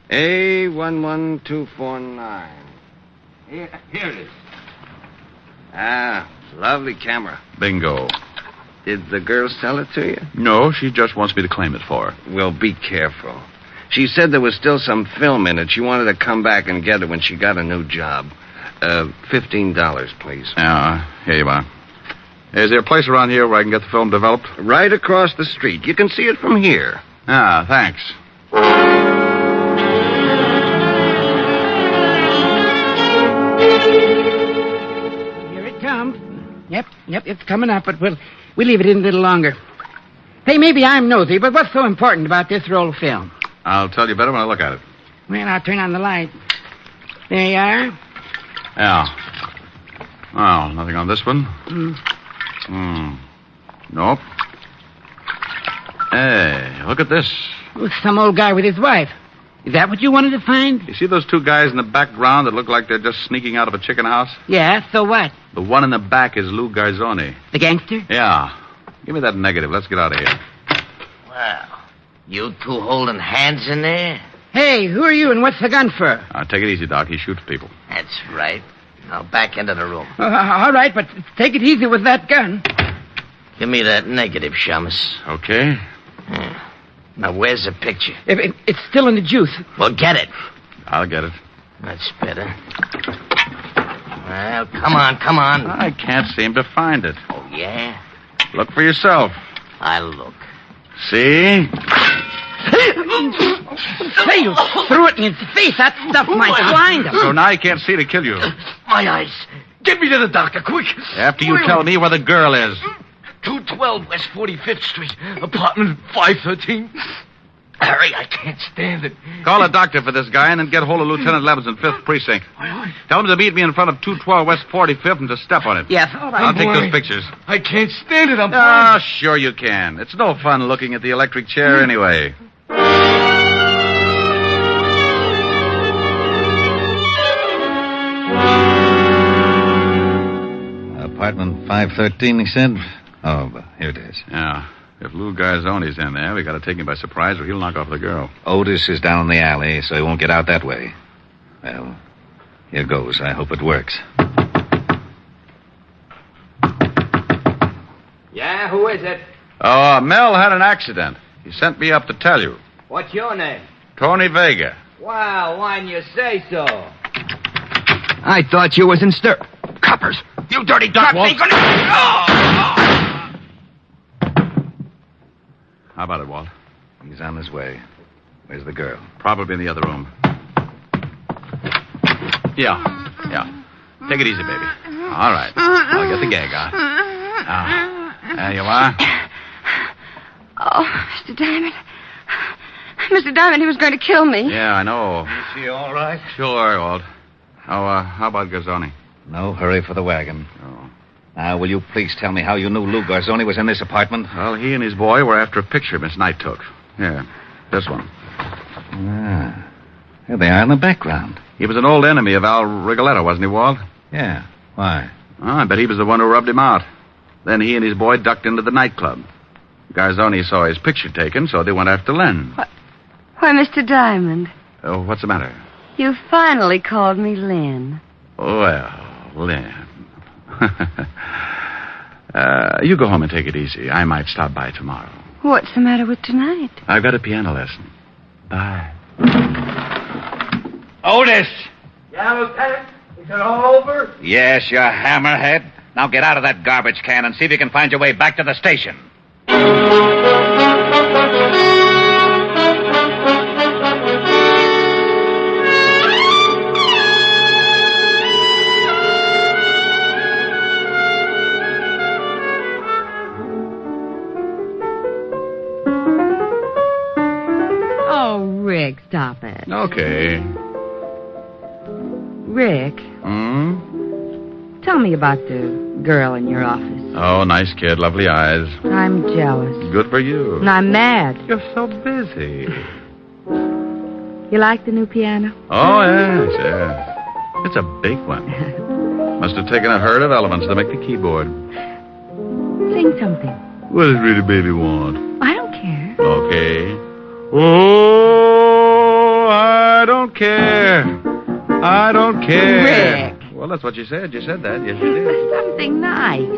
A11249. Here it is. Lovely camera. Bingo. Did the girl sell it to you? No, she just wants me to claim it for her. Well, be careful. She said there was still some film in it. She wanted to come back and get it when she got a new job. $15, please. Here you are. Is there a place around here where I can get the film developed? Right across the street. You can see it from here. Thanks. Here it comes. Yep, it's coming up, but we'll leave it in a little longer. Hey, maybe I'm nosy, but what's so important about this roll of film? I'll tell you better when I look at it. Well, I'll turn on the light. There you are. Yeah. Well, nothing on this one. Nope. Hey, look at this. Oh, some old guy with his wife. Is that what you wanted to find? You see those two guys in the background that look like they're just sneaking out of a chicken house? Yeah, so what? The one in the back is Lou Garzoni. The gangster? Yeah. Give me that negative. Let's get out of here. Well, you two holding hands in there? Hey, who are you and what's the gun for? Take it easy, Doc. He shoots people. That's right. Now back into the room. All right, but take it easy with that gun. Give me that negative, Shamus. Okay. Yeah. Now, where's the picture? It's still in the juice. Well, get it. I'll get it. That's better. Well, come on. I can't seem to find it. Oh, yeah? Look for yourself. I'll look. See? Say, you threw it in his face. That stuff might blind him. So now he can't see to kill you. My eyes. Get me to the doctor, quick. After you tell me where the girl is. 212 West 45th Street, apartment 513. Harry, I can't stand it. Call a doctor for this guy and then get hold of Lieutenant Levinson, 5th Precinct. Tell him to meet me in front of 212 West 45th and to step on it. Yes, all right. I'll take those pictures. I can't stand it. I'm Sure you can. It's no fun looking at the electric chair anyway. Apartment 513, he said? Oh, here it is. Yeah. If Lou Garzoni's in there, we got to take him by surprise or he'll knock off the girl. Otis is down in the alley, so he won't get out that way. Well, here goes. I hope it works. Yeah, who is it? Oh, Mel had an accident. He sent me up to tell you. What's your name? Tony Vega. Well, why didn't you say so? I thought you was in stir. Coppers! You dirty duck, Walt! How about it, Walt? He's on his way. Where's the girl? Probably in the other room. Yeah. Take it easy, baby. All right. I'll get the gag on. There you are. Oh, Mr. Diamond. Mr. Diamond, he was going to kill me. Yeah, I know. Is she all right? Sure, Walt. How about Garzoni? No hurry for the wagon. Now, will you please tell me how you knew Lou Garzoni was in this apartment? Well, he and his boy were after a picture Miss Knight took. Here, this one. Ah, here they are in the background. He was an old enemy of Al Rigoletto, wasn't he, Walt? Yeah. Why? Oh, I bet he was the one who rubbed him out. Then he and his boy ducked into the nightclub. Garzoni saw his picture taken, so they went after LYNN. Why, Mr. Diamond, Oh, what's the matter? you finally called me Lynn. Well, Lynn. You go home and take it easy. I might stop by tomorrow. What's the matter with tonight? I've got a piano lesson. Bye. Otis! Yeah, Lieutenant? Is it all over? Yes, you hammerhead. Now get out of that garbage can and see if you can find your way back to the station. Oh, Rick, stop it. Okay. Rick, tell me about the girl in your office. Oh, nice kid, lovely eyes. I'm jealous. Good for you. And I'm mad. You're so busy. You like the new piano? Oh, yes. It's a big one. Must have taken a herd of elephants to make the keyboard. Sing something. What does Rita Baby want? I don't care. Okay. Oh, I don't care. I don't care. Rick. Well, that's what you said. You said that. Yes, you did. Something nice.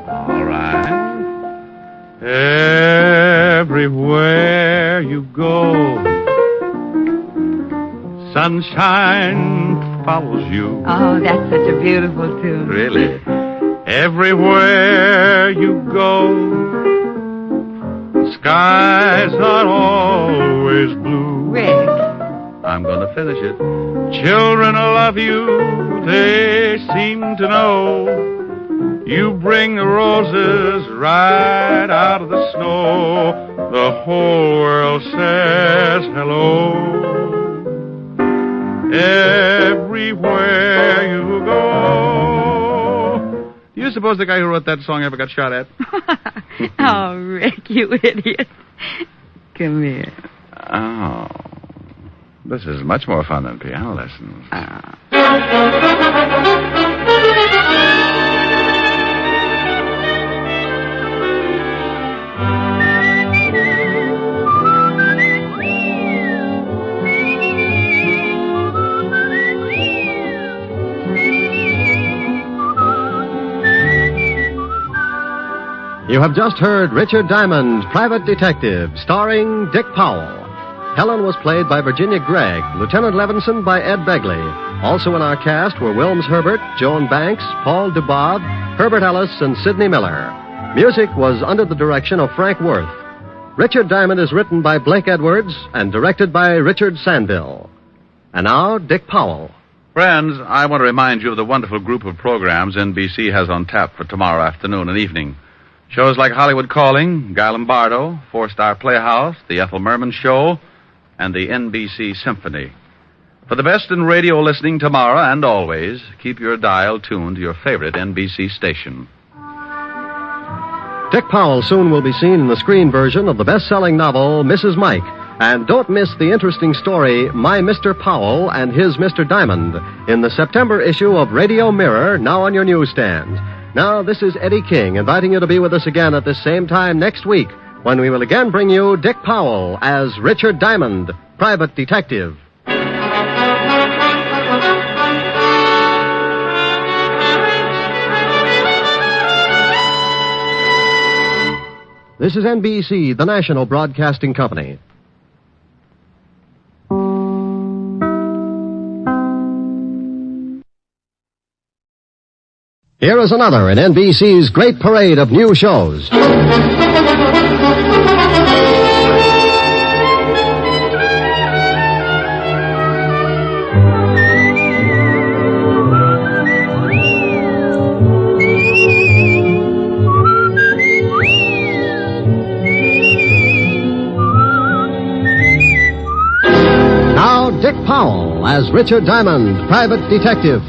All right. Everywhere you go, sunshine follows you. Oh, that's such a beautiful tune. Really? Everywhere you go, skies are always blue. Rick. I'm going to finish it. Children love you, they seem to know. You bring the roses right out of the snow. The whole world says hello. Everywhere you go. Do you suppose the guy who wrote that song ever got shot at? Oh, Rick, you idiot. Come here. Oh. This is much more fun than piano lessons. You have just heard Richard Diamond, Private Detective, starring Dick Powell. Helen was played by Virginia Gregg, Lieutenant Levinson by Ed Begley. Also in our cast were Wilms Herbert, Joan Banks, Paul Dubov, Herbert Ellis, and Sidney Miller. Music was under the direction of Frank Worth. Richard Diamond is written by Blake Edwards and directed by Richard Sandville. And now, Dick Powell. Friends, I want to remind you of the wonderful group of programs NBC has on tap for tomorrow afternoon and evening. Shows like Hollywood Calling, Guy Lombardo, Four-Star Playhouse, The Ethel Merman Show, and the NBC Symphony. For the best in radio listening tomorrow and always, keep your dial tuned to your favorite NBC station. Dick Powell soon will be seen in the screen version of the best-selling novel, Mrs. Mike. And don't miss the interesting story, My Mr. Powell and His Mr. Diamond, in the September issue of Radio Mirror, now on your newsstand. Now, this is Eddie King, inviting you to be with us again at this same time next week, when we will again bring you Dick Powell as Richard Diamond, Private Detective. This is NBC, the national broadcasting company. Here is another in NBC's great parade of new shows. Now, Dick Powell as Richard Diamond, private detective.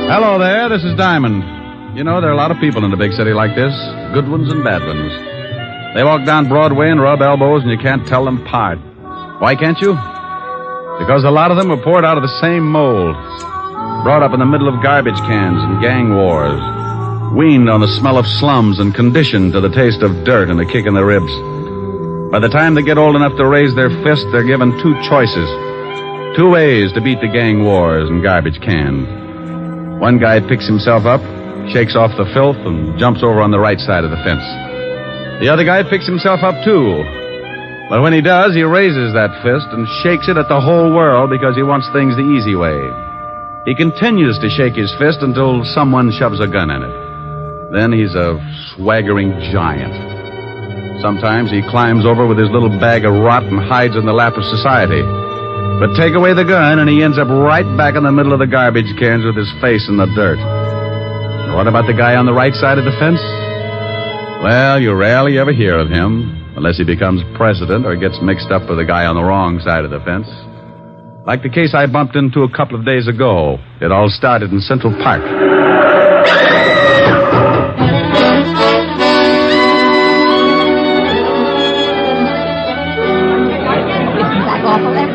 Hello there, this is Diamond. You know, there are a lot of people in a big city like this, good ones and bad ones. They walk down Broadway and rub elbows and you can't tell them apart. Why can't you? Because a lot of them were poured out of the same mold. Brought up in the middle of garbage cans and gang wars. Weaned on the smell of slums and conditioned to the taste of dirt and a kick in the ribs. By the time they get old enough to raise their fist, they're given two choices. Two ways to beat the gang wars and garbage cans. One guy picks himself up, shakes off the filth, and jumps over on the right side of the fence. The other guy picks himself up, too. But when he does, he raises that fist and shakes it at the whole world because he wants things the easy way. He continues to shake his fist until someone shoves a gun in it. Then he's a swaggering giant. Sometimes he climbs over with his little bag of rot and hides in the lap of society. But take away the gun, and he ends up right back in the middle of the garbage cans with his face in the dirt. And what about the guy on the right side of the fence? Well, you rarely ever hear of him, unless he becomes president or gets mixed up with the guy on the wrong side of the fence. Like the case I bumped into a couple of days ago. It all started in Central Park.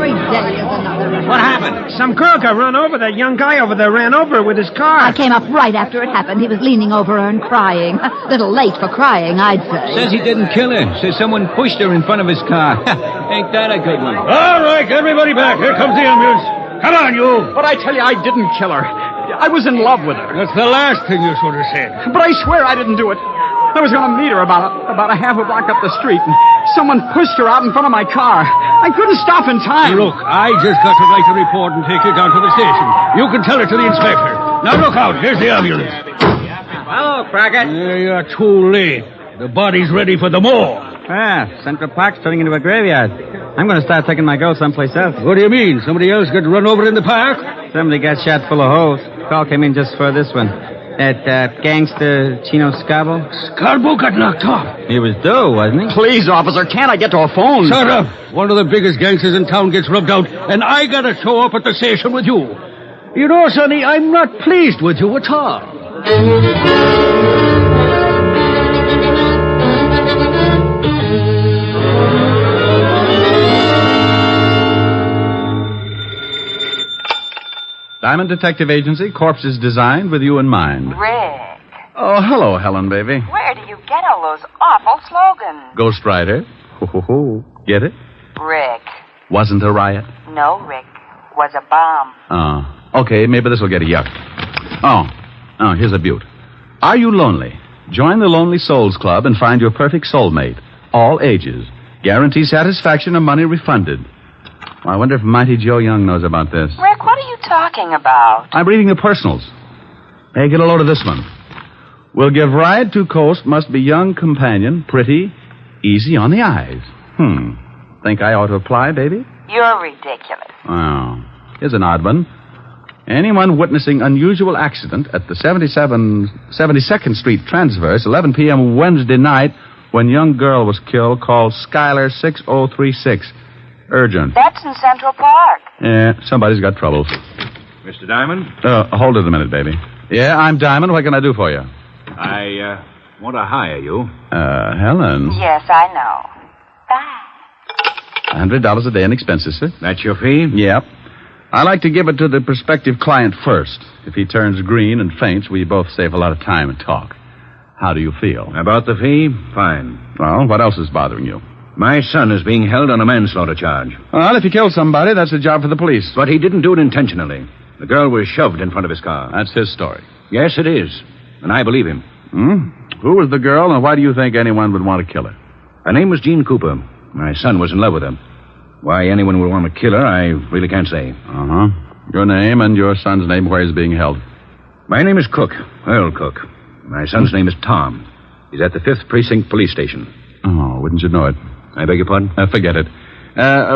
What happened? Some girl got run over. That young guy over there ran over her with his car. I came up right after it happened. He was leaning over her and crying. A little late for crying, I'd say. Says he didn't kill her. Says someone pushed her in front of his car. Ain't that a good one? All right, everybody back. Here comes the ambulance. Come on, you. But I tell you, I didn't kill her. I was in love with her. That's the last thing you should have said. But I swear I didn't do it. I was going to meet her about a half a block up the street, and someone pushed her out in front of my car. I couldn't stop in time. Look, I just got to write a report and take you down to the station. You can tell it to the inspector. Now look out. Here's the ambulance. Hello, Crockett. You're too late. The body's ready for the morgue. Ah, Central Park's turning into a graveyard. I'm going to start taking my girl someplace else. What do you mean? Somebody else got run over in the park? Somebody got shot full of holes. Call came in just for this one. That gangster Chino Scabo. Scabo got knocked off. He was due, wasn't he? Please, officer, can't I get to a phone? Shut up. One of the biggest gangsters in town gets rubbed out, and I gotta show up at the station with you. You know, Sonny, I'm not pleased with you at all. Diamond Detective Agency, corpses designed with you in mind. Rick, Oh, hello, Helen, baby. where do you get all those awful slogans? Ghost Rider. Ho, ho, ho. Get it? Rick. Wasn't a riot. No, Rick. Was a bomb. Oh, okay, maybe this will get a yuck. Oh, here's a beaut. Are you lonely? Join the Lonely Souls Club and find your perfect soulmate. All ages. Guarantee satisfaction and money refunded. Well, I wonder if Mighty Joe Young knows about this. Rick, what are you talking about? I'm reading the personals. Hey, get a load of this one. Will give ride to coast, must be young companion, pretty, easy on the eyes. Think I ought to apply, baby? You're ridiculous. Oh, here's an odd one. Anyone witnessing unusual accident at the 72nd Street Transverse, 11 p.m. Wednesday night, when young girl was killed, call Skylar 6036. Urgent. That's in Central Park. Yeah, somebody's got troubles. Mr. Diamond? Hold it a minute, baby. Yeah, I'm Diamond. What can I do for you? I want to hire you. Helen. Yes, I know. Bye. $100 a day in expenses, sir. That's your fee? Yep. I like to give it to the prospective client first. If he turns green and faints, we both save a lot of time and talk. How do you feel? About the fee? Fine. Well, what else is bothering you? My son is being held on a manslaughter charge. Well, if he killed somebody, that's a job for the police. But he didn't do it intentionally. The girl was shoved in front of his car. That's his story. Yes, it is. And I believe him. Who was the girl, and why do you think anyone would want to kill her? Her name was Jean Cooper. My son was in love with her. Why anyone would want to kill her, I really can't say. Uh-huh. Your name and your son's name, where he's being held? My name is Cook, Earl Cook. My son's name is Tom. He's at the 5th Precinct Police Station. Oh, wouldn't you know it? I beg your pardon? Forget it.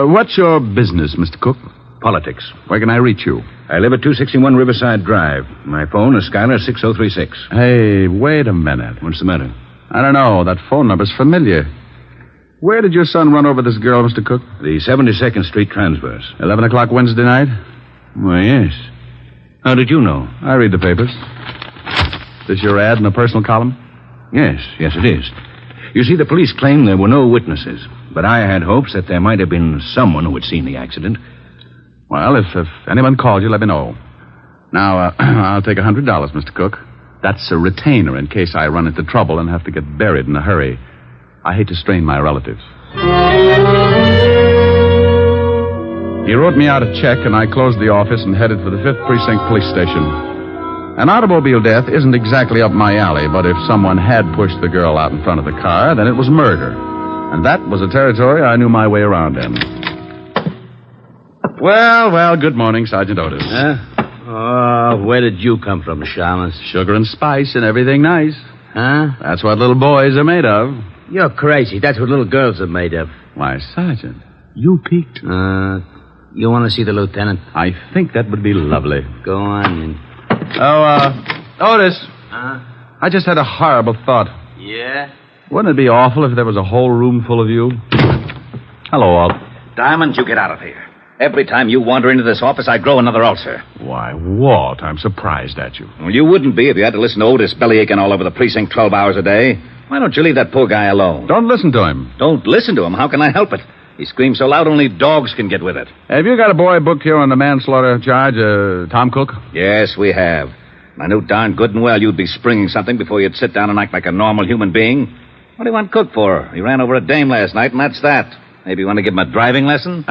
What's your business, Mr. Cook? Politics. Where can I reach you? I live at 261 Riverside Drive. My phone is Skylar 6036. Hey, wait a minute. What's the matter? I don't know. That phone number's familiar. Where did your son run over this girl, Mr. Cook? The 72nd Street Transverse. 11 o'clock Wednesday night? Why, yes. How did you know? I read the papers. This your ad in the personal column? Yes, it is. You see, the police claim there were no witnesses, but I had hopes that there might have been someone who had seen the accident. Well, if anyone called you, let me know. Now, I'll take $100, Mr. Cook. That's a retainer in case I run into trouble and have to get buried in a hurry. I hate to strain my relatives. He wrote me out a check, and I closed the office and headed for the 5th Precinct Police Station. An automobile death isn't exactly up my alley, but if someone had pushed the girl out in front of the car, then it was murder. And that was a territory I knew my way around in. Well, good morning, Sergeant Otis. Where did you come from, Shamus? Sugar and spice and everything nice. Huh? That's what little boys are made of. You're crazy. That's what little girls are made of. Why, Sergeant, you peeked. You want to see the lieutenant? I think that would be lovely. Go on, then. Otis. I just had a horrible thought. Yeah? Wouldn't it be awful if there was a whole room full of you? Hello, Walt. Diamond, you get out of here. Every time you wander into this office, I grow another ulcer. Why, Walt, I'm surprised at you. Well, you wouldn't be if you had to listen to Otis bellyaching all over the precinct 12 hours a day. Why don't you leave that poor guy alone? Don't listen to him. Don't listen to him? How can I help it? He screams so loud only dogs can get with it. Have you got a boy booked here on the manslaughter charge, Tom Cook? Yes, we have. I knew darn good and well you'd be springing something before you'd sit down and act like a normal human being. What do you want Cook for? He ran over a dame last night, and that's that. Maybe you want to give him a driving lesson?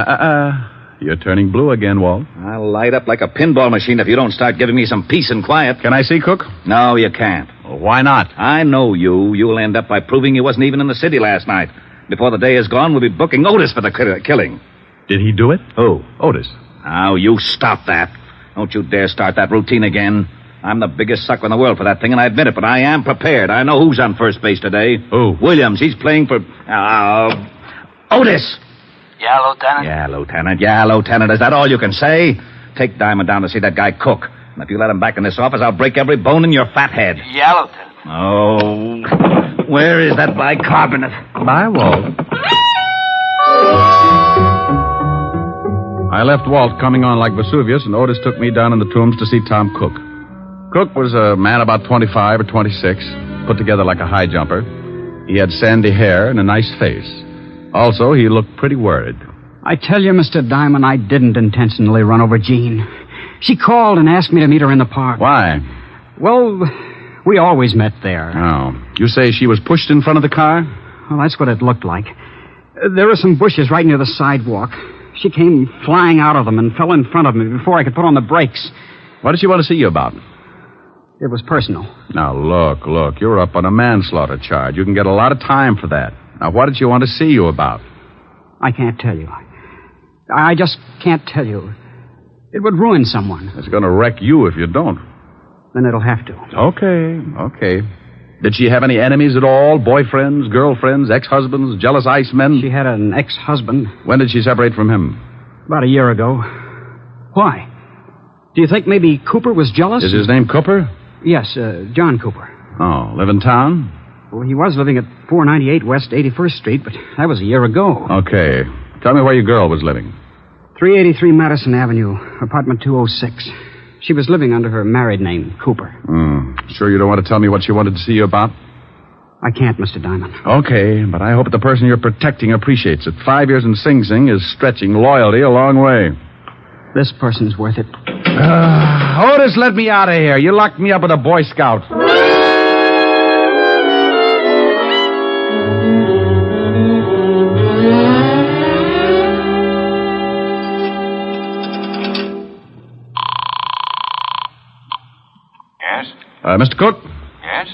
You're turning blue again, Walt. I'll light up like a pinball machine if you don't start giving me some peace and quiet. Can I see Cook? No, you can't. Well, why not? I know you. You'll end up by proving you wasn't even in the city last night. Before the day is gone, we'll be booking Otis for the killing. Did he do it? Who? Otis. Now, you stop that. Don't you dare start that routine again. I'm the biggest sucker in the world for that thing, and I admit it, but I am prepared. I know who's on first base today. Who? Williams. He's playing for... Otis! Yeah, Lieutenant? Yeah, Lieutenant. Is that all you can say? Take Diamond down to see that guy Cook. And if you let him back in this office, I'll break every bone in your fat head. Yeah, Lieutenant. Oh, where is that bicarbonate? Bye, Walt. I left Walt coming on like Vesuvius, and Otis took me down in the tombs to see Tom Cook. Cook was a man about 25 or 26, put together like a high jumper. He had sandy hair and a nice face. Also, he looked pretty worried. I tell you, Mr. Diamond, I didn't intentionally run over Jean. She called and asked me to meet her in the park. Why? Well, we always met there. Oh. You say she was pushed in front of the car? Well, that's what it looked like. There were some bushes right near the sidewalk. She came flying out of them and fell in front of me before I could put on the brakes. What did she want to see you about? It was personal. Now, look. You're up on a manslaughter charge. You can get a lot of time for that. Now, what did she want to see you about? I can't tell you. I just can't tell you. It would ruin someone. It's going to wreck you if you don't. Then it'll have to. Okay. Did she have any enemies at all? Boyfriends, girlfriends, ex-husbands, jealous icemen? She had an ex-husband. When did she separate from him? About a year ago. Why? Do you think maybe Cooper was jealous? Is his name Cooper? Yes, John Cooper. Oh, live in town? Well, he was living at 498 West 81st Street, but that was a year ago. Okay. Tell me where your girl was living. 383 Madison Avenue, apartment 206. She was living under her married name, Cooper. Sure you don't want to tell me what she wanted to see you about? I can't, Mr. Diamond. Okay, but I hope the person you're protecting appreciates it. 5 years in Sing Sing is stretching loyalty a long way. This person's worth it. Otis, let me out of here. You locked me up with a Boy Scout. Mr. Cook? Yes?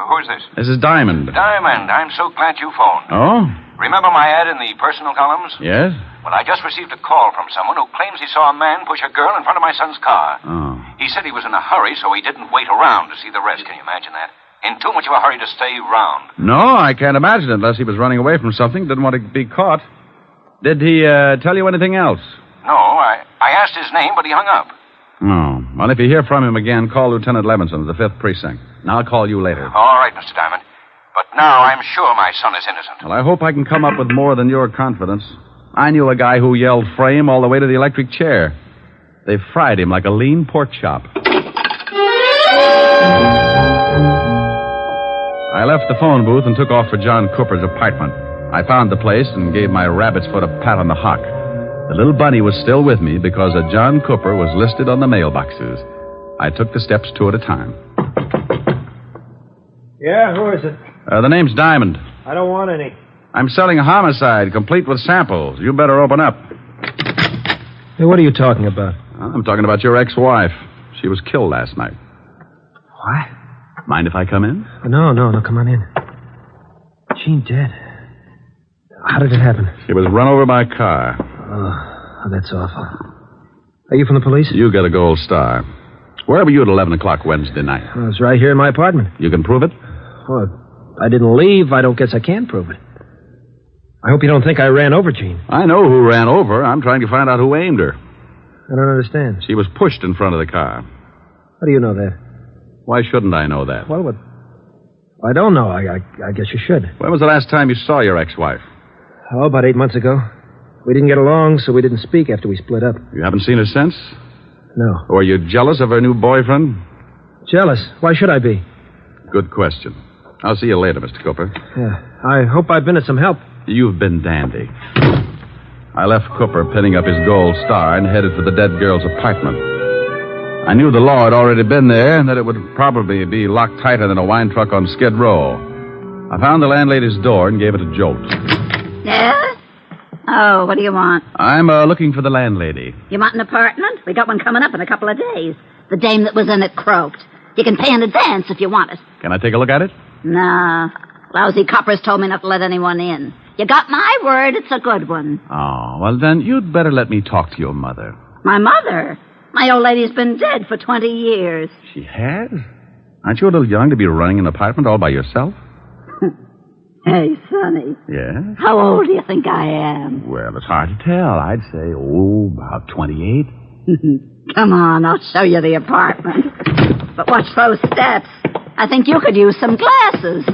Who's this? This is Diamond. Diamond, I'm so glad you phoned. Oh? Remember my ad in the personal columns? Yes? Well, I just received a call from someone who claims he saw a man push a girl in front of my son's car. Oh. He said he was in a hurry, so he didn't wait around to see the rest. Can you imagine that? In too much of a hurry to stay round. No, I can't imagine it unless he was running away from something, didn't want to be caught. Did he tell you anything else? No, I asked his name, but he hung up. Oh. Well, if you hear from him again, call Lieutenant Levinson of the 5th Precinct. And I'll call you later. All right, Mr. Diamond. But now I'm sure my son is innocent. Well, I hope I can come up with more than your confidence. I knew a guy who yelled frame all the way to the electric chair. They fried him like a lean pork chop. I left the phone booth and took off for John Cooper's apartment. I found the place and gave my rabbit's foot a pat on the hock. The little bunny was still with me because a John Cooper was listed on the mailboxes. I took the steps two at a time. Yeah, who is it? The name's Diamond. I don't want any. I'm selling a homicide, complete with samples. You better open up. Hey, what are you talking about? I'm talking about your ex-wife. She was killed last night. What? Mind if I come in? No, come on in. Jean dead. How did it happen? She was run over by a car. Oh, that's awful. Are you from the police? You get a gold star. Where were you at 11 o'clock Wednesday night? I was right here in my apartment. You can prove it? Well, I didn't leave. I don't guess I can prove it. I hope you don't think I ran over Jean. I know who ran over. I'm trying to find out who aimed her. I don't understand. She was pushed in front of the car. How do you know that? Why shouldn't I know that? Well, I don't know. I guess you should. When was the last time you saw your ex-wife? Oh, about 8 months ago. We didn't get along, so we didn't speak after we split up. You haven't seen her since? No. Or are you jealous of her new boyfriend? Jealous? Why should I be? Good question. I'll see you later, Mr. Cooper. Yeah. I hope I've been of some help. You've been dandy. I left Cooper pinning up his gold star and headed for the dead girl's apartment. I knew the law had already been there and that it would probably be locked tighter than a wine truck on Skid Row. I found the landlady's door and gave it a jolt. Yes? Oh, what do you want? I'm looking for the landlady. You want an apartment? We got one coming up in a couple of days. The dame that was in it croaked. You can pay in advance if you want it. Can I take a look at it? Nah. Lousy coppers told me not to let anyone in. You got my word, it's a good one. Oh, well, then you'd better let me talk to your mother. My mother? My old lady's been dead for 20 years. She has? Aren't you a little young to be running an apartment all by yourself? Hey, Sonny. Yes? How old do you think I am? Well, it's hard to tell. I'd say, about 28. Come on, I'll show you the apartment. But watch those steps. I think you could use some glasses.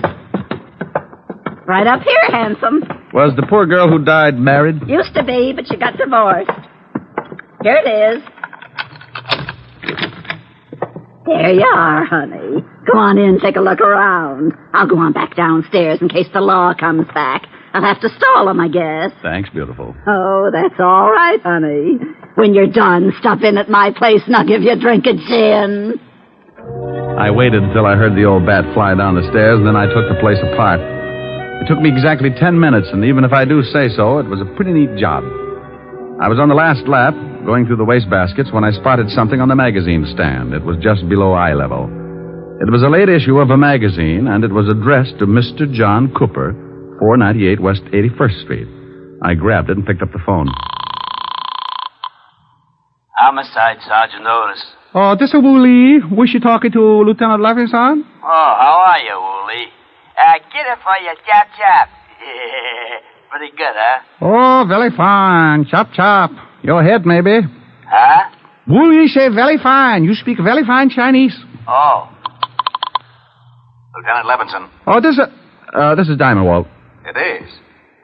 Right up here, handsome. Was the poor girl who died married? Used to be, but she got divorced. Here it is. There you are, honey. Go on in, take a look around. I'll go on back downstairs in case the law comes back. I'll have to stall them, I guess. Thanks, beautiful. Oh, that's all right, honey. When you're done, stop in at my place and I'll give you a drink of gin. I waited until I heard the old bat fly down the stairs, and then I took the place apart. It took me exactly 10 minutes, and even if I do say so, it was a pretty neat job. I was on the last lap, going through the wastebaskets, when I spotted something on the magazine stand. It was just below eye level. It was a late issue of a magazine, and it was addressed to Mr. John Cooper, 498 West 81st Street. I grabbed it and picked up the phone. Homicide, Sergeant Otis. Oh, this is Woolley. Was you talking to Lieutenant Levinson? Oh, how are you, Woolley? Get it for you, chap. Pretty good, huh? Oh, very fine. Chop. Your head, maybe. Huh? Woolley say very fine. You speak very fine Chinese. Oh. Lieutenant Levinson. Oh, this is Diamond, Walt. It is.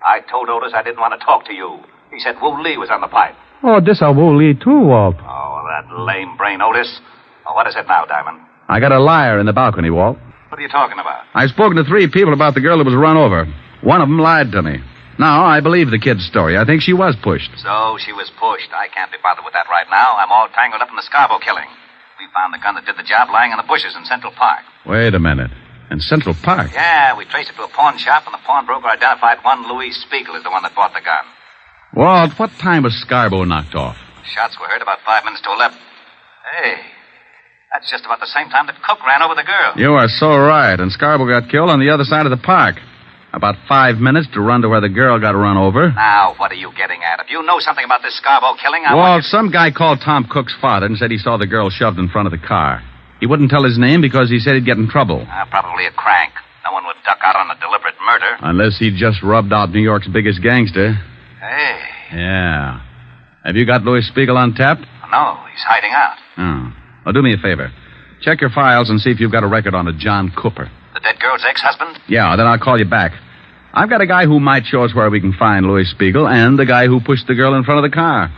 I told Otis I didn't want to talk to you. He said Wu Lee was on the pipe. Oh, this is Woolley, too, Walt. Oh, that lame brain, Otis. Oh, what is it now, Diamond? I got a liar in the balcony, Walt. What are you talking about? I've spoken to 3 people about the girl who was run over. One of them lied to me. Now, I believe the kid's story. I think she was pushed. So she was pushed. I can't be bothered with that right now. I'm all tangled up in the Scarborough killing. We found the gun that did the job lying in the bushes in Central Park. Wait a minute. In Central Park? Yeah, we traced it to a pawn shop, and the pawnbroker identified one Louis Spiegel as the one that bought the gun. Walt, what time was Scarborough knocked off? Shots were heard about 5 minutes to 11. Hey, That's just about the same time that Cook ran over the girl. You are so right. And Scarborough got killed on the other side of the park. About 5 minutes to run to where the girl got run over. Now, what are you getting at? If you know something about this Scarborough killing, I Walt, want you... some guy called Tom Cook's father and said he saw the girl shoved in front of the car. He wouldn't tell his name because he said he'd get in trouble. Probably a crank. No one would duck out on a deliberate murder. Unless he just rubbed out New York's biggest gangster. Hey. Yeah. Have you got Louis Spiegel on tap? No, he's hiding out. Oh. Well, do me a favor. Check your files and see if you've got a record on a John Cooper. The dead girl's ex-husband? Yeah, then I'll call you back. I've got a guy who might show us where we can find Louis Spiegel and the guy who pushed the girl in front of the car.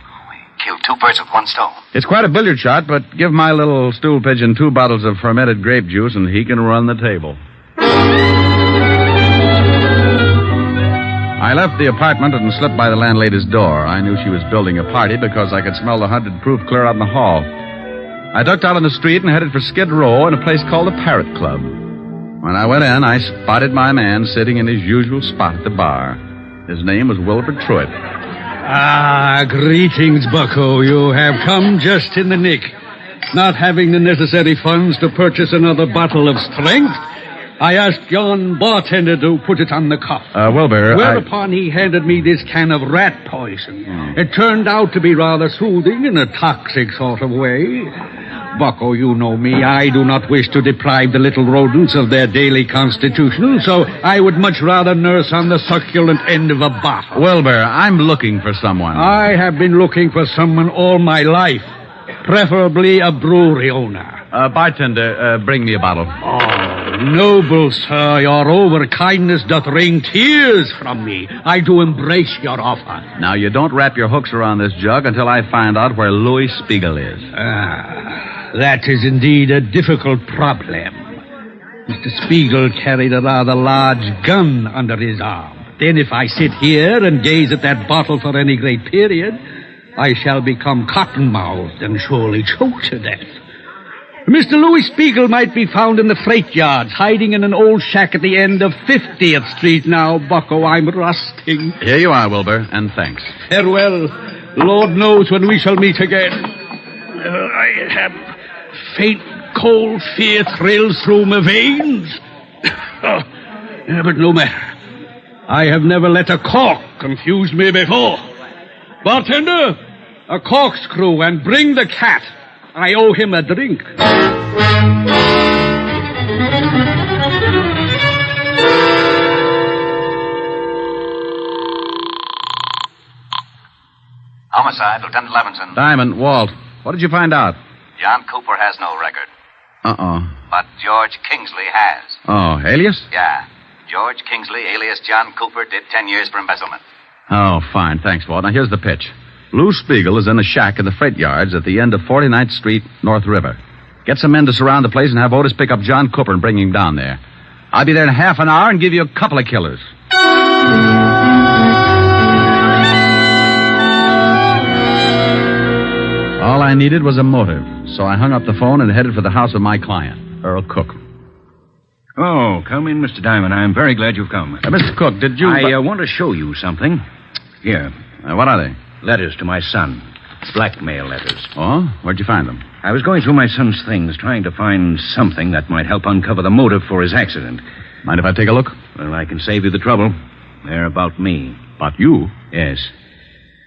Killed 2 birds with 1 stone. It's quite a billiard shot, but give my little stool pigeon 2 bottles of fermented grape juice and he can run the table. I left the apartment and slipped by the landlady's door. I knew she was building a party because I could smell the 100 proof clear out in the hall. I ducked out on the street and headed for Skid Row in a place called the Parrot Club. When I went in, I spotted my man sitting in his usual spot at the bar. His name was Wilbur Truitt. Ah, greetings, Bucko. You have come just in the nick. Not having the necessary funds to purchase another bottle of strength, I asked yon bartender to put it on the cuff. Wilbur, Whereupon he handed me this can of rat poison. It turned out to be rather soothing in a toxic sort of way. Bucko, you know me. I do not wish to deprive the little rodents of their daily constitution, so I would much rather nurse on the succulent end of a bottle. Wilbur, I'm looking for someone. I have been looking for someone all my life, preferably a brewery owner. Bartender, bring me a bottle. Oh, noble sir, your overkindness doth wring tears from me. I do embrace your offer. Now, you don't wrap your hooks around this jug until I find out where Louis Spiegel is. That is indeed a difficult problem. Mr. Spiegel carried a rather large gun under his arm. Then if I sit here and gaze at that bottle for any great period, I shall become cotton-mouthed and surely choke to death. Mr. Louis Spiegel might be found in the freight yards, hiding in an old shack at the end of 50th Street now. Bucko, I'm rusting. Here you are, Wilbur, and thanks. Farewell. Lord knows when we shall meet again. I have faint, cold fear thrills through my veins. But no matter. I have never let a cork confuse me before. Bartender, a corkscrew and bring the cat. I owe him a drink. Homicide, Lieutenant Levinson. Diamond, Walt, what did you find out? John Cooper has no record. Uh-oh. But George Kingsley has. Oh, alias? Yeah. George Kingsley, alias John Cooper, did 10 years for embezzlement. Oh, fine. Thanks, Walt. Now, here's the pitch. Lou Spiegel is in a shack in the freight yards at the end of 49th Street, North River. Get some men to surround the place and have Otis pick up John Cooper and bring him down there. I'll be there in half an hour and give you a couple of killers. All I needed was a motive, so I hung up the phone and headed for the house of my client, Earl Cook. Oh, come in, Mr. Diamond. I'm very glad you've come. Mr. Cook, did you... I want to show you something. Here. What are they? Letters to my son. Blackmail letters. Oh? Where'd you find them? I was going through my son's things, trying to find something that might help uncover the motive for his accident. Mind if I take a look? Well, I can save you the trouble. They're about me. About you? Yes.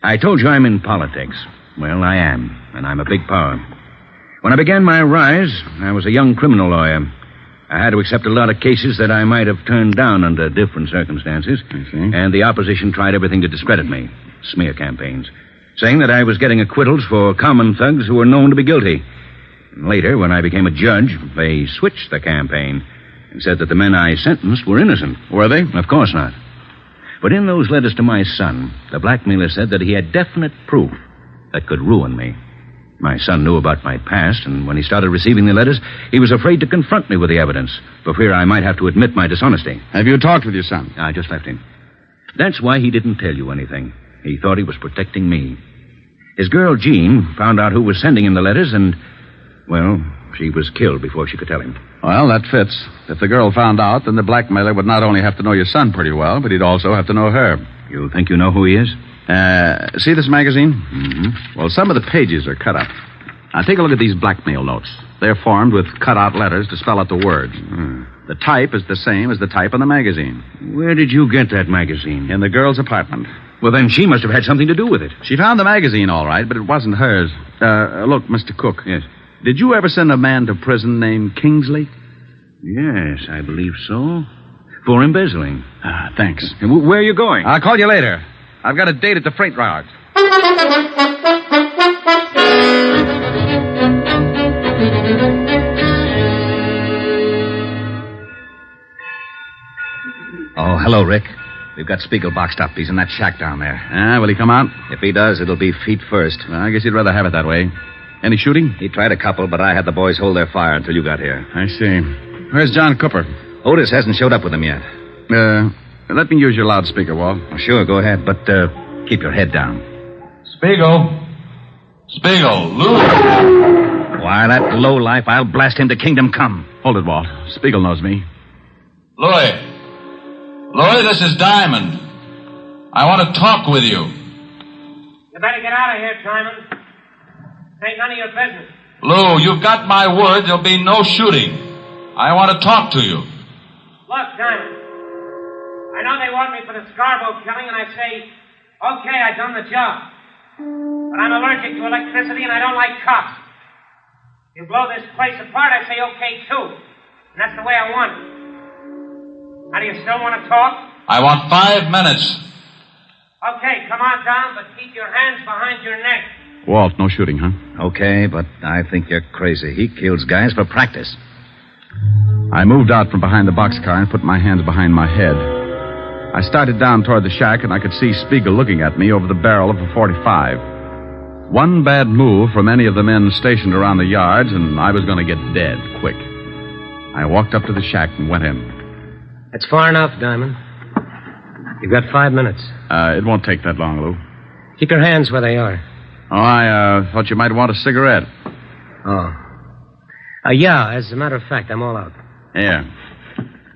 I told you I'm in politics. Well, I am, and I'm a big power. When I began my rise, I was a young criminal lawyer. I had to accept a lot of cases that I might have turned down under different circumstances. I see. And the opposition tried everything to discredit me. Smear campaigns. Saying that I was getting acquittals for common thugs who were known to be guilty. And later, when I became a judge, they switched the campaign and said that the men I sentenced were innocent. Were they? Of course not. But in those letters to my son, the blackmailer said that he had definite proof that could ruin me. My son knew about my past, and when he started receiving the letters, he was afraid to confront me with the evidence, for fear I might have to admit my dishonesty. Have you talked with your son? I just left him. That's why he didn't tell you anything. He thought he was protecting me. His girl, Jean, found out who was sending him the letters, and, well, she was killed before she could tell him. Well, that fits. If the girl found out, then the blackmailer would not only have to know your son pretty well, but he'd also have to know her. You think you know who he is? See this magazine? Mm-hmm. Well, some of the pages are cut up. Now, take a look at these blackmail notes. They're formed with cut-out letters to spell out the words. The type is the same as the type on the magazine. Where did you get that magazine? In the girl's apartment. Well, then she must have had something to do with it. She found the magazine, all right, but it wasn't hers. Look, Mr. Cook. Yes. Did you ever send a man to prison named Kingsley? Yes, I believe so. For embezzling. Thanks. Where are you going? I'll call you later. I've got a date at the freight yard. Oh, hello, Rick. We've got Spiegel boxed up. He's in that shack down there. Will he come out? If he does, it'll be feet first. Well, I guess he'd rather have it that way. Any shooting? He tried a couple, but I had the boys hold their fire until you got here. I see. Where's John Cooper? Otis hasn't showed up with him yet. Let me use your loudspeaker, Walt. Oh, sure, go ahead, but keep your head down. Spiegel, Lou. Why, that lowlife, I'll blast him to kingdom come. Hold it, Walt. Spiegel knows me. Louis, this is Diamond. I want to talk with you. You better get out of here, Simon. This ain't none of your business. Lou, you've got my word there'll be no shooting. I want to talk to you. Look, Simon. I know they want me for the Scarborough killing, and I say, okay, I've done the job. But I'm allergic to electricity, and I don't like cops. You blow this place apart, I say okay, too. And that's the way I want it. Now, do you still want to talk? I want 5 minutes. Okay, come on down, but keep your hands behind your neck. Walt, no shooting, huh? Okay, but I think you're crazy. He kills guys for practice. I moved out from behind the boxcar and put my hands behind my head. I started down toward the shack, and I could see Spiegel looking at me over the barrel of a .45. One bad move from any of the men stationed around the yards, and I was going to get dead quick. I walked up to the shack and went in. That's far enough, Diamond. You've got 5 minutes. It won't take that long, Lou. Keep your hands where they are. Oh, I thought you might want a cigarette. Oh. Yeah, as a matter of fact, I'm all out. Yeah.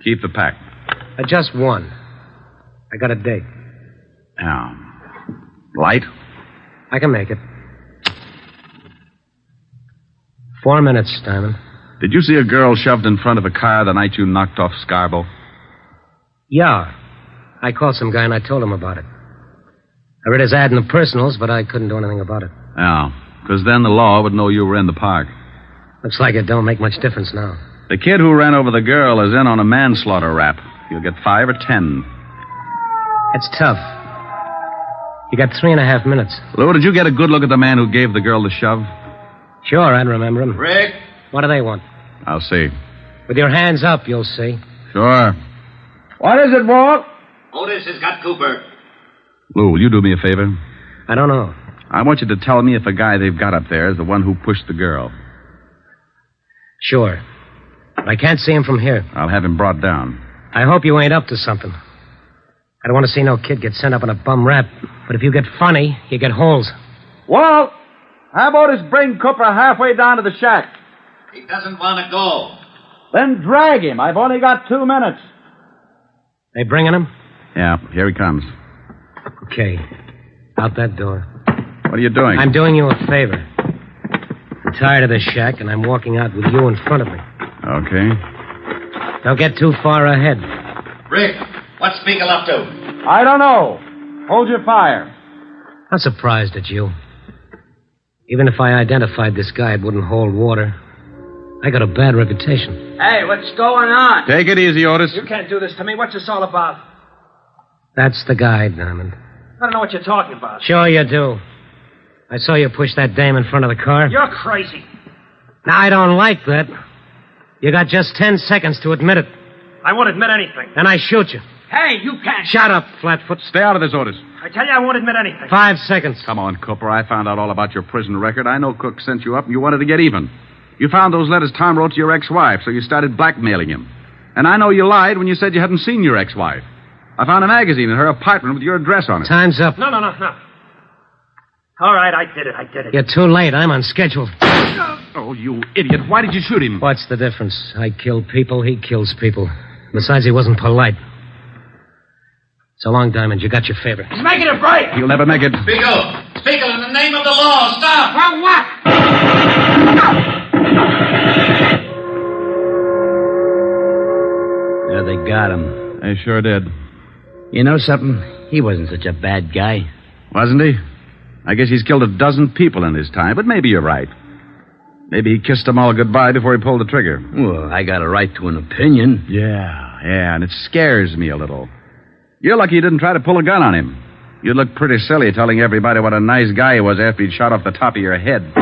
Keep the pack. Just one. I got a date. Yeah. Light? I can make it. 4 minutes, Diamond. Did you see a girl shoved in front of a car the night you knocked off Scarborough? Yeah. I called some guy and I told him about it. I read his ad in the personals, but I couldn't do anything about it. Yeah, because then the law would know you were in the park. Looks like it don't make much difference now. The kid who ran over the girl is in on a manslaughter rap. You'll get 5 or 10. That's tough. You got 3.5 minutes. Lou, did you get a good look at the man who gave the girl the shove? Sure, I'd remember him. Rick? What do they want? I'll see. With your hands up, you'll see. Sure. What is it, Walt? Otis has got Cooper. Lou, will you do me a favor? I don't know. I want you to tell me if the guy they've got up there is the one who pushed the girl. Sure. But I can't see him from here. I'll have him brought down. I hope you ain't up to something. I don't want to see no kid get sent up on a bum rap. But if you get funny, you get holes. Walt, how about us bring Cooper halfway down to the shack? He doesn't want to go. Then drag him. I've only got 2 minutes. They bringing him? Yeah, here he comes. Okay. Out that door. What are you doing? I'm doing you a favor. I'm tired of this shack, and I'm walking out with you in front of me. Okay. Don't get too far ahead. Rick, what's Spiegel up to? I don't know. Hold your fire. I'm surprised at you. Even if I identified this guy, it wouldn't hold water. I got a bad reputation. Hey, what's going on? Take it easy, Otis. You can't do this to me. What's this all about? That's the guy, Diamond. I don't know what you're talking about. Sure you do. I saw you push that dame in front of the car. You're crazy. Now, I don't like that. You got just 10 seconds to admit it. I won't admit anything. Then I shoot you. Hey, you can't. Shut up, Flatfoot. Stay out of this, Otis. I tell you, I won't admit anything. 5 seconds. Come on, Cooper. I found out all about your prison record. I know Cook sent you up and you wanted to get even. You found those letters Tom wrote to your ex-wife, so you started blackmailing him. And I know you lied when you said you hadn't seen your ex-wife. I found a magazine in her apartment with your address on it. Time's up. No. All right, I did it. You're too late. I'm on schedule. Oh, you idiot. Why did you shoot him? What's the difference? I kill people, he kills people. Besides, he wasn't polite. So long, Diamond. You got your favor. He's making a break. He'll never make it. Spiegel, in the name of the law, stop. For what? Yeah, they got him. They sure did. You know something? He wasn't such a bad guy. Wasn't he? I guess he's killed 12 people in his time, but maybe you're right. Maybe he kissed them all goodbye before he pulled the trigger. Well, I got a right to an opinion. Yeah, and it scares me a little. You're lucky you didn't try to pull a gun on him. You'd look pretty silly telling everybody what a nice guy he was after he'd shot off the top of your head.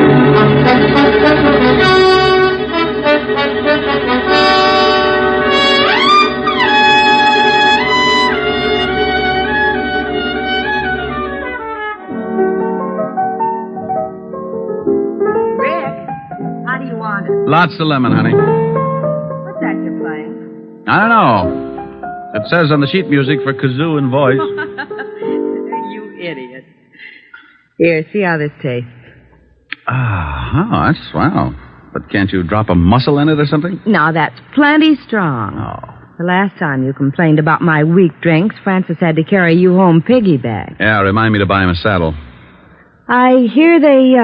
How do you want it? Lots of lemon, honey. What's that you're playing? I don't know. It says on the sheet music for kazoo and voice. You idiot. Here, see how this tastes. That's swell. But can't you drop a mussel in it or something? No, that's plenty strong. Oh. The last time you complained about my weak drinks, Francis had to carry you home piggyback. Yeah, remind me to buy him a saddle. I hear they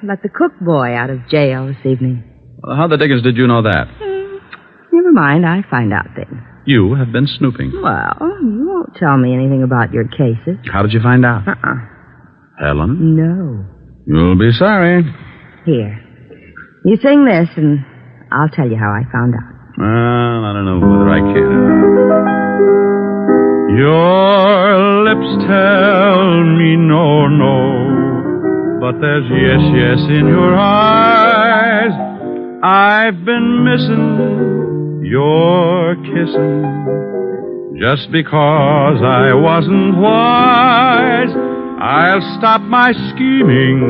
let the cook boy out of jail this evening. Well, how the dickens did you know that? Never mind, I find out things. You have been snooping. Well, you won't tell me anything about your cases. How did you find out? Helen? No. You'll be sorry. Here. You sing this, and I'll tell you how I found out. Well, I don't know whether I can. Your lips tell me no, no, but there's yes, yes in your eyes. I've been missing your kissing just because I wasn't wise. I'll stop my scheming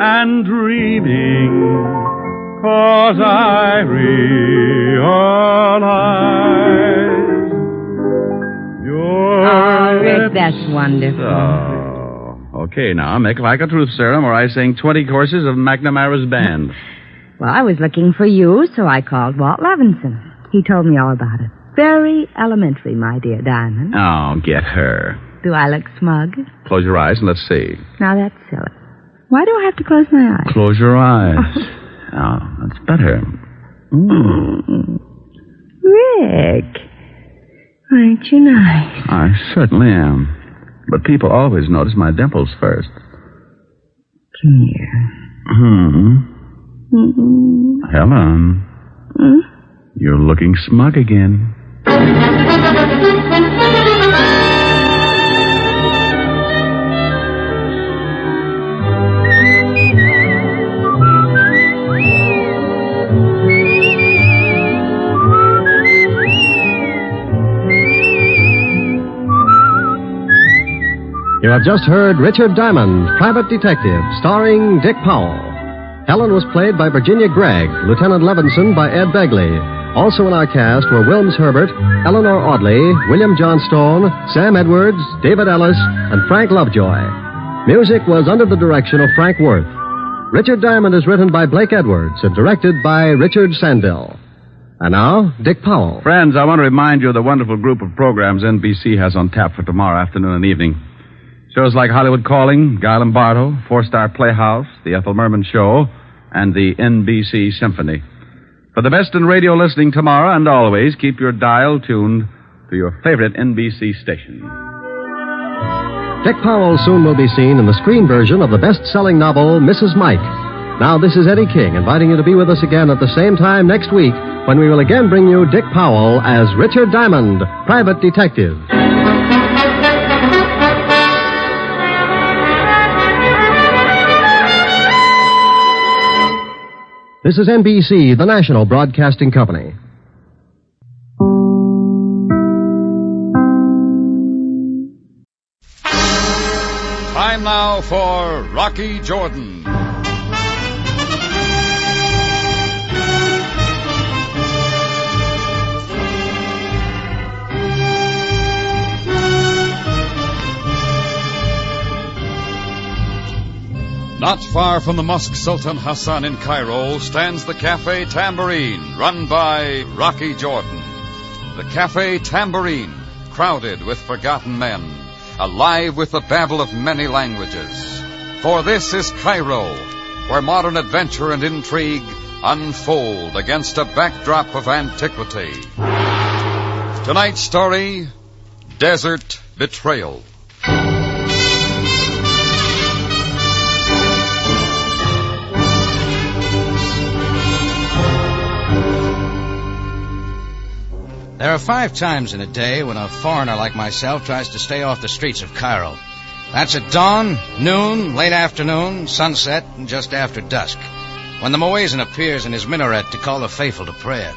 and dreaming, 'cause I realize your Rick, lips. that's wonderful. Oh, okay, now make like a truth serum, or I sing 20 courses of McNamara's band. Well, I was looking for you, so I called Walt Levinson. He told me all about it. Very elementary, my dear Diamond. Oh, get her. Do I look smug? Close your eyes and let's see. Now, that's silly. Why do I have to close my eyes? Close your eyes. Oh, that's better. Rick, aren't you nice? I certainly am. But people always notice my dimples first. Come here. Helen, you're looking smug again. You have just heard Richard Diamond, Private Detective, starring Dick Powell. Helen was played by Virginia Gregg, Lieutenant Levinson by Ed Begley. Also in our cast were Wilms Herbert, Eleanor Audley, William Johnstone, Sam Edwards, David Ellis, and Frank Lovejoy. Music was under the direction of Frank Worth. Richard Diamond is written by Blake Edwards and directed by Richard Sandell. And now, Dick Powell. Friends, I want to remind you of the wonderful group of programs NBC has on tap for tomorrow afternoon and evening. Shows like Hollywood Calling, Guy Lombardo, Four-Star Playhouse, The Ethel Merman Show, and the NBC Symphony. For the best in radio listening tomorrow and always, keep your dial tuned to your favorite NBC station. Dick Powell soon will be seen in the screen version of the best-selling novel, Mrs. Mike. Now, this is Eddie King inviting you to be with us again at the same time next week when we will again bring you Dick Powell as Richard Diamond, Private Detective. This is NBC, the national broadcasting company. Time now for Rocky Jordan. Not far from the Mosque Sultan Hassan in Cairo stands the Cafe Tambourine, run by Rocky Jordan. The Cafe Tambourine, crowded with forgotten men, alive with the babble of many languages. For this is Cairo, where modern adventure and intrigue unfold against a backdrop of antiquity. Tonight's story, Desert Betrayal. There are 5 times in a day when a foreigner like myself tries to stay off the streets of Cairo. That's at dawn, noon, late afternoon, sunset, and just after dusk, when the muezzin appears in his minaret to call the faithful to prayer.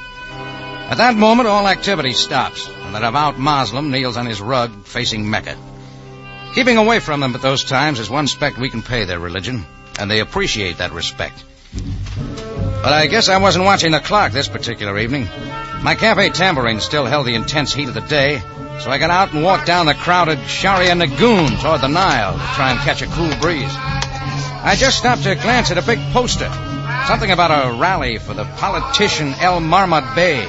At that moment, all activity stops, and the devout Moslem kneels on his rug facing Mecca. Keeping away from them at those times is one respect we can pay their religion, and they appreciate that respect. But I guess I wasn't watching the clock this particular evening. My cafe tambourine still held the intense heat of the day, so I got out and walked down the crowded Sharia Nagoon toward the Nile to try and catch a cool breeze. I just stopped to glance at a big poster, something about a rally for the politician El Marmad Bey,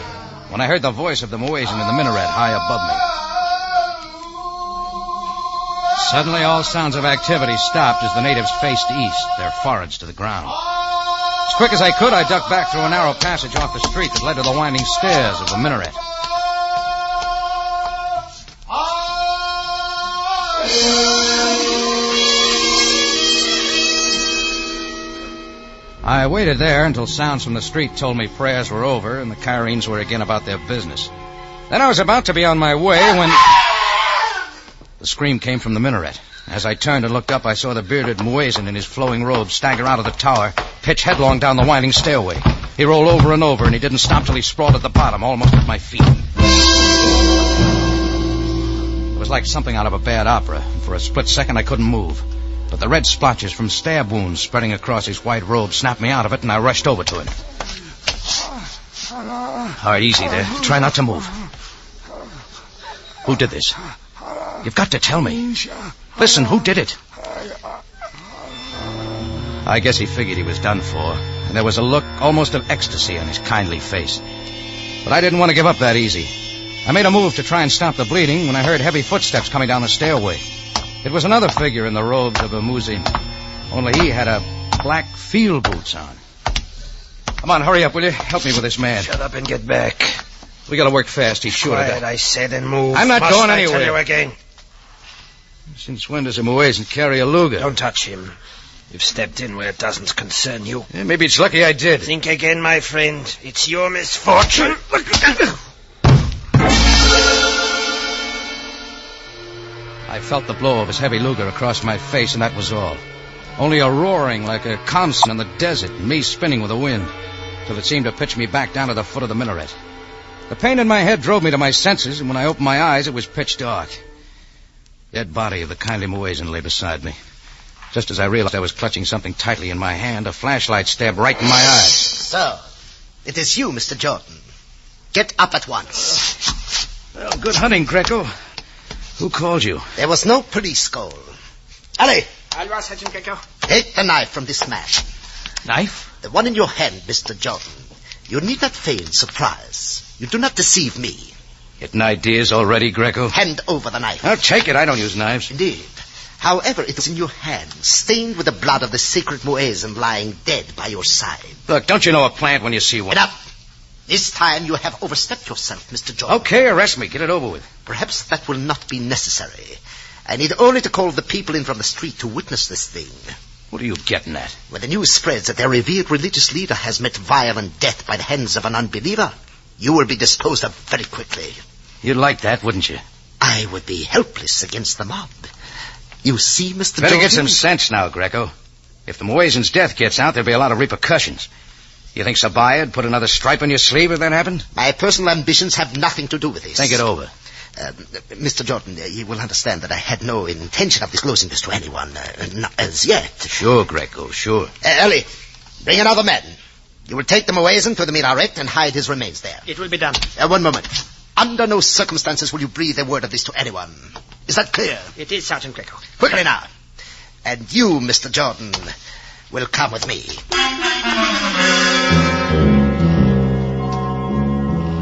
when I heard the voice of the muezzin in the minaret high above me. Suddenly, all sounds of activity stopped as the natives faced east, their foreheads to the ground. As quick as I could, I ducked back through a narrow passage off the street that led to the winding stairs of the minaret. I waited there until sounds from the street told me prayers were over and the Cairenes were again about their business. Then I was about to be on my way when the scream came from the minaret. As I turned and looked up, I saw the bearded muezzin in his flowing robe stagger out of the tower, pitch headlong down the winding stairway. He rolled over and over, and he didn't stop till he sprawled at the bottom, almost at my feet. It was like something out of a bad opera. For a split second, I couldn't move. But the red splotches from stab wounds spreading across his white robe snapped me out of it, and I rushed over to him. All right, easy there. Try not to move. Who did this? You've got to tell me. Listen, who did it? I guess he figured he was done for, and there was a look almost of ecstasy on his kindly face. But I didn't want to give up that easy. I made a move to try and stop the bleeding when I heard heavy footsteps coming down the stairway. It was another figure in the robes of a muezzin, only he had a black field boots on. Come on, hurry up, will you? Help me with this man. Shut up and get back. We gotta work fast. He's sure to Quiet, die. I said, and move. I'm not going anywhere. I tell you again? Since when does a muezzin carry a luger? Don't touch him. You've stepped in where it doesn't concern you. Yeah, maybe it's lucky I did. Think again, my friend. It's your misfortune. I felt the blow of his heavy luger across my face, and that was all. Only a roaring like a constant in the desert, and me spinning with the wind, till it seemed to pitch me back down to the foot of the minaret. The pain in my head drove me to my senses, and when I opened my eyes, it was pitch dark. The dead body of the kindly muezzin lay beside me. Just as I realized I was clutching something tightly in my hand, a flashlight stabbed right in my eyes. So, it is you, Mr. Jordan. Get up at once. Well, good hunting, Greco. Who called you? There was no police call. Ali! Sergeant Greco. Take the knife from this man. Knife? The one in your hand, Mr. Jordan. You need not feign surprise. You do not deceive me. Getting ideas already, Greco? Hand over the knife. I'll take it. I don't use knives. Indeed. However, it was in your hand, stained with the blood of the sacred muezzin lying dead by your side. Look, don't you know a plant when you see one? Enough. This time you have overstepped yourself, Mr. Jordan. Okay, arrest me. Get it over with. Perhaps that will not be necessary. I need only to call the people in from the street to witness this thing. What are you getting at? When the news spreads that their revered religious leader has met violent death by the hands of an unbeliever, you will be disposed of very quickly. You'd like that, wouldn't you? I would be helpless against the mob. You see, Mr. Better Jordan? get some sense now, Greco. If the muezzin's death gets out, there'll be a lot of repercussions. You think Sabaya'd put another stripe on your sleeve if that happened? My personal ambitions have nothing to do with this. Think it over. Mr. Jordan, you will understand that I had no intention of disclosing this to anyone, not as yet. Sure, Greco, sure. Ellie, bring another man. You will take the muezzin to the minaret and hide his remains there. It will be done. One moment. Under no circumstances will you breathe a word of this to anyone. Is that clear? It is, Sergeant Greco. Quickly now. And you, Mr. Jordan, will come with me.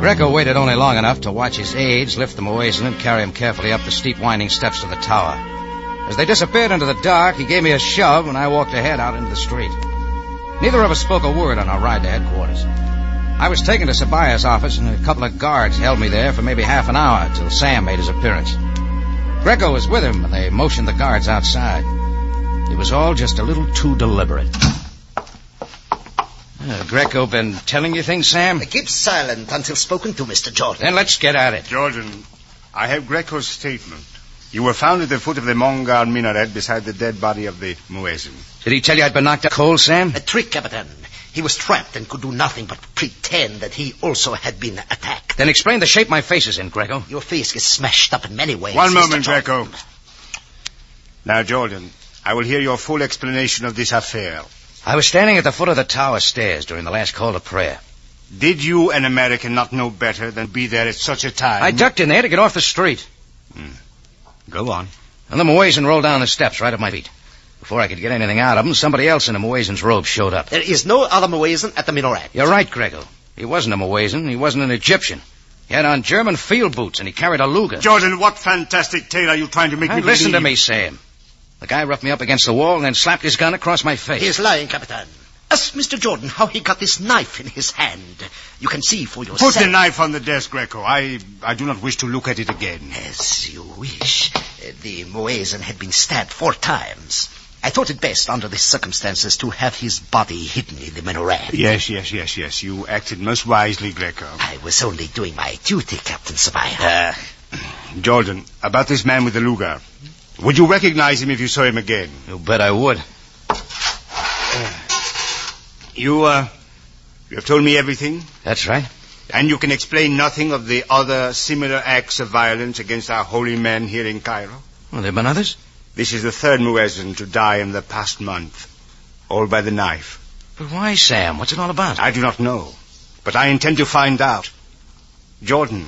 Greco waited only long enough to watch his aides lift the muezzin and carry him carefully up the steep winding steps to the tower. As they disappeared into the dark, he gave me a shove and I walked ahead out into the street. Neither of us spoke a word on our ride to headquarters. I was taken to Sabaya's office, and a couple of guards held me there for maybe half an hour till Sam made his appearance. Greco was with him, and they motioned the guards outside. It was all just a little too deliberate. Greco been telling you things, Sam? Keep silent until spoken to, Mr. Jordan. Then let's get at it. Jordan, I have Greco's statement. You were found at the foot of the Mongar minaret beside the dead body of the Muezzin. Did he tell you I'd been knocked out cold, Sam? A trick, Captain. He was trapped and could do nothing but pretend that he also had been attacked. Then explain the shape my face is in, Greco. Your face gets smashed up in many ways. One moment, Greco. Now, Jordan, I will hear your full explanation of this affair. I was standing at the foot of the tower stairs during the last call to prayer. Did you, an American, not know better than be there at such a time? I ducked in there to get off the street. Go on. And the Muezzin rolled down the steps right at my feet. Before I could get anything out of him, somebody else in a Muezzin's robe showed up. There is no other Muezzin at the minaret. You're right, Greco. He wasn't a Muezzin. He wasn't an Egyptian. He had on German field boots, and he carried a Luger. Jordan, what fantastic tale are you trying to make me believe? Listen to me, Sam. The guy roughed me up against the wall and then slapped his gun across my face. He is lying, Capitan. Ask Mr. Jordan how he got this knife in his hand. You can see for yourself. Put the knife on the desk, Greco. I do not wish to look at it again. As you wish. The Muezzin had been stabbed 4 times. I thought it best, under the circumstances, to have his body hidden in the minaret. Yes. You acted most wisely, Greco. I was only doing my duty, Captain Sabaya. Jordan, about this man with the Luger. Would you recognize him if you saw him again? You bet I would. You have told me everything? That's right. And you can explain nothing of the other similar acts of violence against our holy men here in Cairo? Well, there have been others? This is the 3rd Muezzin to die in the past month. All by the knife. But why, Sam? What's it all about? I do not know. But I intend to find out. Jordan,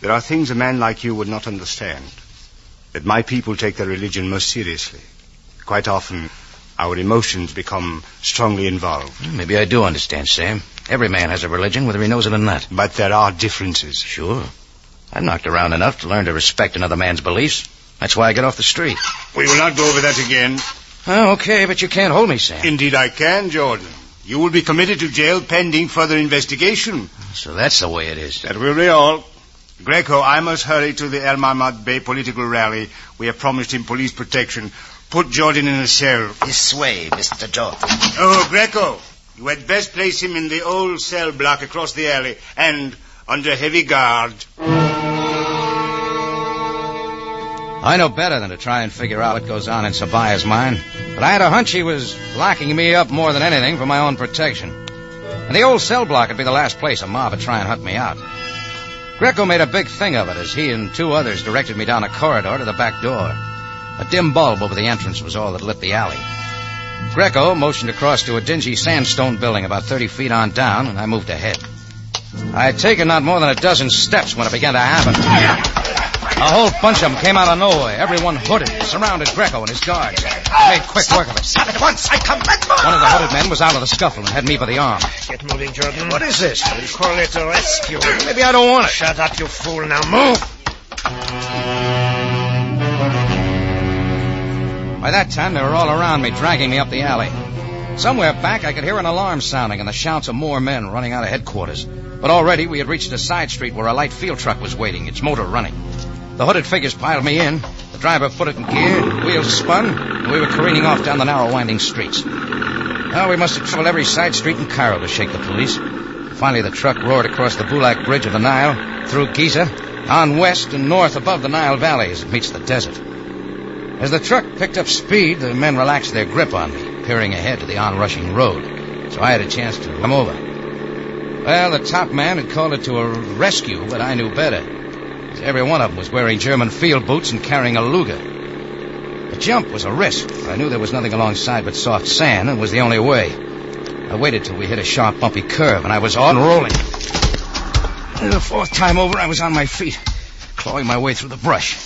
there are things a man like you would not understand. That my people take their religion most seriously. Quite often, our emotions become strongly involved. Maybe I do understand, Sam. Every man has a religion, whether he knows it or not. But there are differences. Sure. I've knocked around enough to learn to respect another man's beliefs. That's why I get off the street. We will not go over that again. Oh, okay, but you can't hold me, Sam. Indeed I can, Jordan. You will be committed to jail pending further investigation. So that's the way it is. That will be all. Greco, I must hurry to the El Mahmad Bey political rally. We have promised him police protection. Put Jordan in a cell. This way, Mr. Jordan. Oh, Greco, you had best place him in the old cell block across the alley and under heavy guard. I know better than to try and figure out what goes on in Sabaya's mind. But I had a hunch he was locking me up more than anything for my own protection. And the old cell block would be the last place a mob would try and hunt me out. Greco made a big thing of it as he and 2 others directed me down a corridor to the back door. A dim bulb over the entrance was all that lit the alley. Greco motioned across to a dingy sandstone building about 30 feet on down, and I moved ahead. I had taken not more than a dozen steps when it began to happen. A whole bunch of them came out of nowhere, everyone hooded, surrounded Greco and his guards. They made quick work of it. Stop at once! I command you! One of the hooded men was out of the scuffle and had me by the arm. Get moving, Jordan. What is this? We call it a rescue. Maybe I don't want it. Shut up, you fool. Now move! By that time, they were all around me, dragging me up the alley. Somewhere back, I could hear an alarm sounding and the shouts of more men running out of headquarters. But already we had reached a side street where a light field truck was waiting, its motor running. The hooded figures piled me in. The driver put it in gear, the wheels spun, and we were careening off down the narrow, winding streets. Now, we must have traveled every side street in Cairo to shake the police. Finally, the truck roared across the Bulak Bridge of the Nile, through Giza, on west and north above the Nile Valley as it meets the desert. As the truck picked up speed, the men relaxed their grip on me, peering ahead to the onrushing road, so I had a chance to come over. Well, the top man had called it to a rescue, but I knew better. Every one of them was wearing German field boots and carrying a Luger. The jump was a risk, but I knew there was nothing alongside but soft sand, and it was the only way. I waited till we hit a sharp, bumpy curve, and I was on rolling. And the 4th time over, I was on my feet, clawing my way through the brush.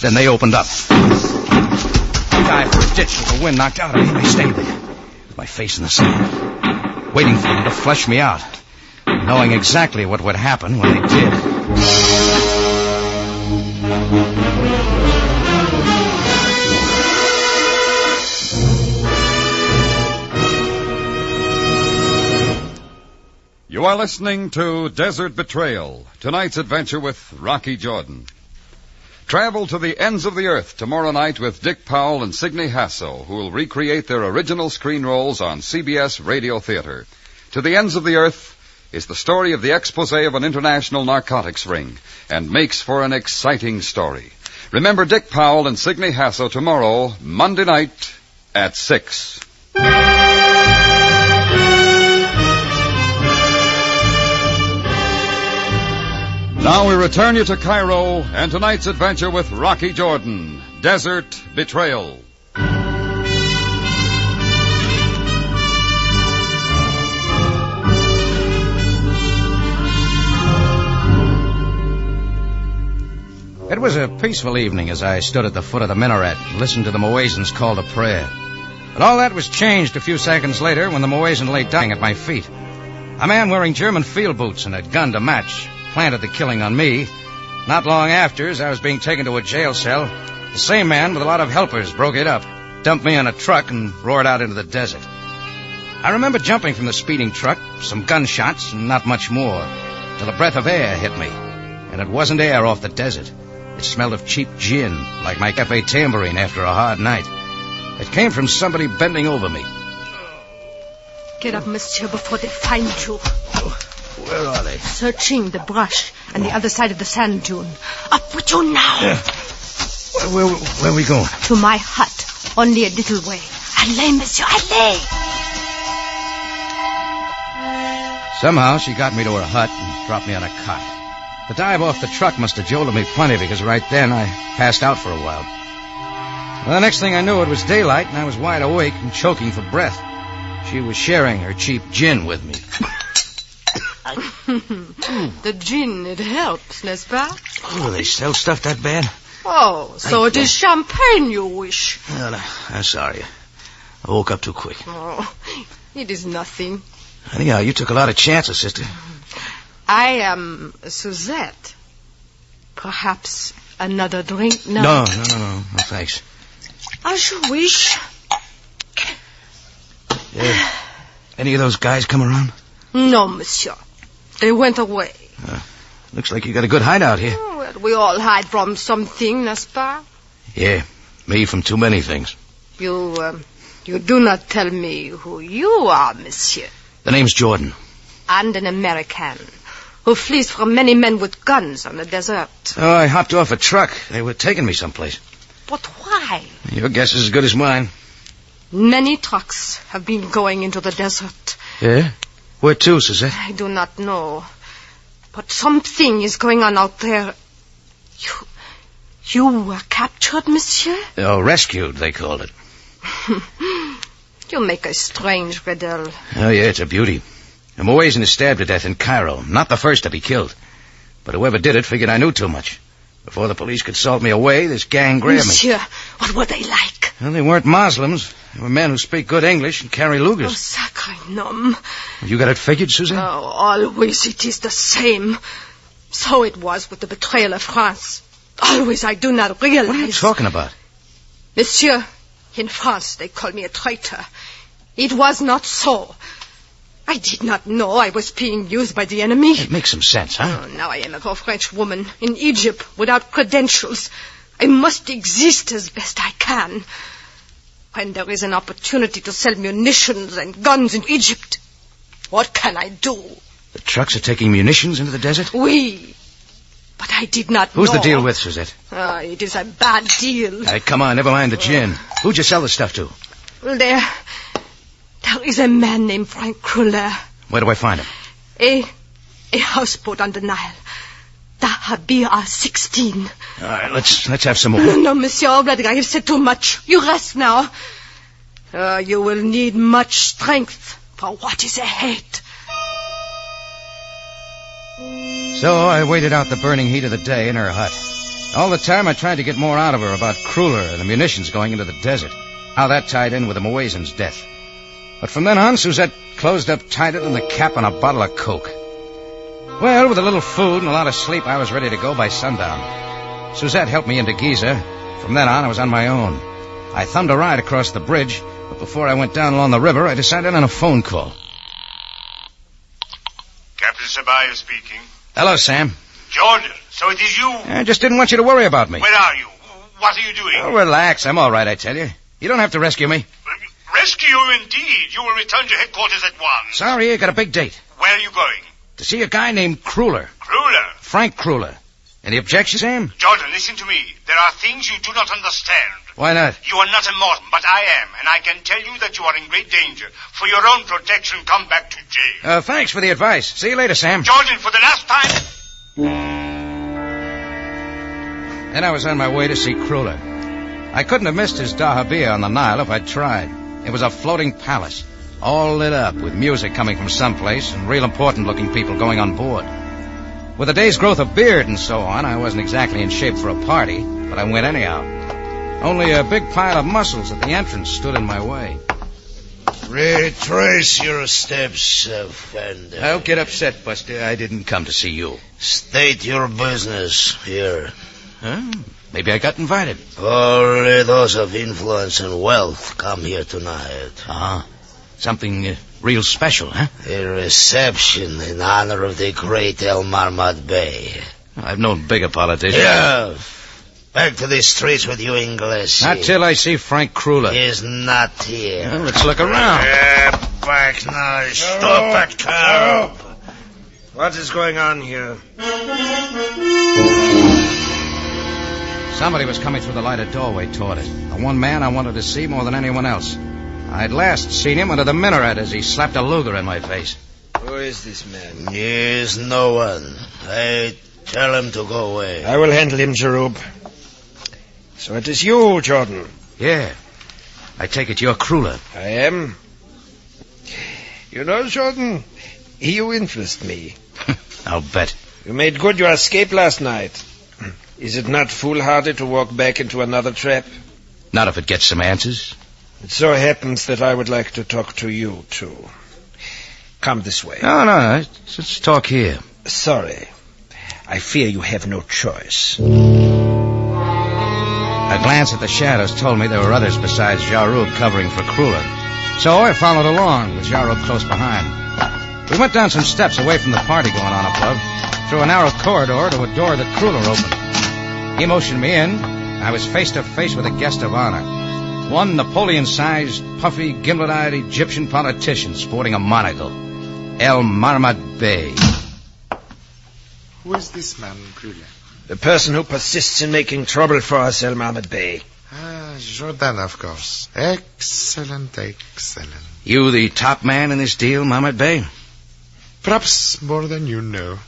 Then they opened up. I dived for a ditch with the wind knocked out of me, and I stayed there, with my face in the sand, waiting for them to flush me out, knowing exactly what would happen when they did. You are listening to Desert Betrayal, tonight's adventure with Rocky Jordan. Travel to the ends of the earth tomorrow night with Dick Powell and Signe Hasso, who will recreate their original screen roles on CBS Radio Theater. To the Ends of the Earth is the story of the expose of an international narcotics ring, and makes for an exciting story. Remember Dick Powell and Signe Hasso tomorrow, Monday night at 6. Now we return you to Cairo and tonight's adventure with Rocky Jordan, Desert Betrayal. It was a peaceful evening as I stood at the foot of the minaret and listened to the Muezzins call to prayer. But all that was changed a few seconds later when the Muezzin lay dying at my feet. A man wearing German field boots and a gun to match planted the killing on me. Not long after, as I was being taken to a jail cell, the same man with a lot of helpers broke it up, dumped me on a truck, and roared out into the desert. I remember jumping from the speeding truck, some gunshots, and not much more, till a breath of air hit me. And it wasn't air off the desert. It smelled of cheap gin, like my cafe tambourine after a hard night. It came from somebody bending over me. Get up, monsieur, before they find you. Where are they? Searching the brush and the other side of the sand dune. Up with you now. Yeah. Where are we going? To my hut. Only a little way. Allez, monsieur, allez! Somehow she got me to her hut and dropped me on a cot. The dive off the truck must have jolted me plenty, because right then I passed out for a while. Well, the next thing I knew, it was daylight, and I was wide awake and choking for breath. She was sharing her cheap gin with me. The gin, it helps, n'est-ce pas? Oh, they sell stuff that bad? Oh, so it is champagne you wish. Well, I'm sorry. I woke up too quick. Oh, it is nothing. Anyhow, you took a lot of chances, sister. I am Suzette. Perhaps another drink now? No, thanks. As you wish. Any of those guys come around? No, monsieur. They went away. Looks like you got a good hideout here. Oh, well, we all hide from something, n'est-ce pas? Yeah, me from too many things. You do not tell me who you are, monsieur. The name's Jordan. And an American who flees from many men with guns on the desert. Oh, I hopped off a truck. They were taking me someplace. But why? Your guess is as good as mine. Many trucks have been going into the desert. Yeah? Where to, Suzette? I do not know. But something is going on out there. You were captured, monsieur? Oh, rescued, they called it. You make a strange riddle. Oh, yeah, it's a beauty. A Muezzin is stabbed to death in Cairo. Not the first to be killed. But whoever did it figured I knew too much. Before the police could salt me away, this gang grabbed me. Monsieur, what were they like? Well, they weren't Muslims. They were men who speak good English and carry lugers. Oh, sacre nom. You got it figured, Suzanne? Oh, always it is the same. So it was with the betrayal of France. Always I do not realize. What are you talking about? Monsieur, in France they call me a traitor. It was not so. I did not know I was being used by the enemy. It makes some sense, huh? Oh, now I am a poor French woman in Egypt without credentials. I must exist as best I can. When there is an opportunity to sell munitions and guns in Egypt, what can I do? The trucks are taking munitions into the desert? Oui. But I did not know. Who's the deal with, Suzette? It is a bad deal. Hey, come on, never mind the gin. Who'd you sell the stuff to? Well, there is a man named Frank Cruller. Where do I find him? A houseboat on the Nile. The Habira 16. All right, let's have some more. No, Monsieur Obladre, I have said too much. You rest now. You will need much strength for what is ahead. So I waited out the burning heat of the day in her hut. All the time I tried to get more out of her about Cruller and the munitions going into the desert. How that tied in with the Muezzin's death. But from then on, Suzette closed up tighter than the cap on a bottle of Coke. Well, with a little food and a lot of sleep, I was ready to go by sundown. Suzette helped me into Giza. From then on, I was on my own. I thumbed a ride across the bridge, but before I went down along the river, I decided on a phone call. Ceballos speaking. Hello, Sam. Jordan, so it is you? I just didn't want you to worry about me. Where are you? What are you doing? Oh, relax. I'm all right, I tell you. You don't have to rescue me. Rescue you indeed. You will return to headquarters at once. Sorry, I got a big date. Where are you going? To see a guy named Kruller. Kruller? Frank Kruller. Any objections, Sam? Jordan, listen to me. There are things you do not understand. Why not? You are not a Morton, but I am, and I can tell you that you are in great danger. For your own protection, come back to jail. Thanks for the advice. See you later, Sam. Jordan, for the last time... Then I was on my way to see Kruller. I couldn't have missed his dahabeah on the Nile if I'd tried. It was a floating palace, all lit up with music coming from someplace and real important-looking people going on board. With a day's growth of beard and so on, I wasn't exactly in shape for a party, but I went anyhow. Only a big pile of muscles at the entrance stood in my way. Retrace your steps, offender. Don't get upset, Buster. I didn't come to see you. State your business here. Huh? Maybe I got invited. Only those of influence and wealth come here tonight. Uh-huh. Something real special, huh? A reception in honor of the great El Marmad Bey. I've known bigger politicians. Yeah. Back to the streets with you, English. Not till I see Frank Kruller. He's not here. Well, let's look around. Get back now. Stop that car. What is going on here? Somebody was coming through the lighted doorway toward it. The one man I wanted to see more than anyone else. I'd last seen him under the minaret as he slapped a Luger in my face. Who is this man? He is no one. I tell him to go away. I will handle him, Jerub. So it is you, Jordan. Yeah. I take it you're Kruller. I am. You know, Jordan, you interest me. I'll bet. You made good your escape last night. Is it not foolhardy to walk back into another trap? Not if it gets some answers. It so happens that I would like to talk to you, too. Come this way. No. Let's talk here. Sorry. I fear you have no choice. A glance at the shadows told me there were others besides Jarub covering for Kruller. So I followed along, with Jarub close behind. We went down some steps away from the party going on above, through a narrow corridor to a door that Kruller opened. He motioned me in. I was face to face with a guest of honor. One Napoleon-sized, puffy, gimlet-eyed Egyptian politician sporting a monocle. El Marmad Bey. Who is this man, Kruller? The person who persists in making trouble for us, El Marmad Bey. Jordan, of course. Excellent. You the top man in this deal, Marmad Bey? Perhaps more than you know.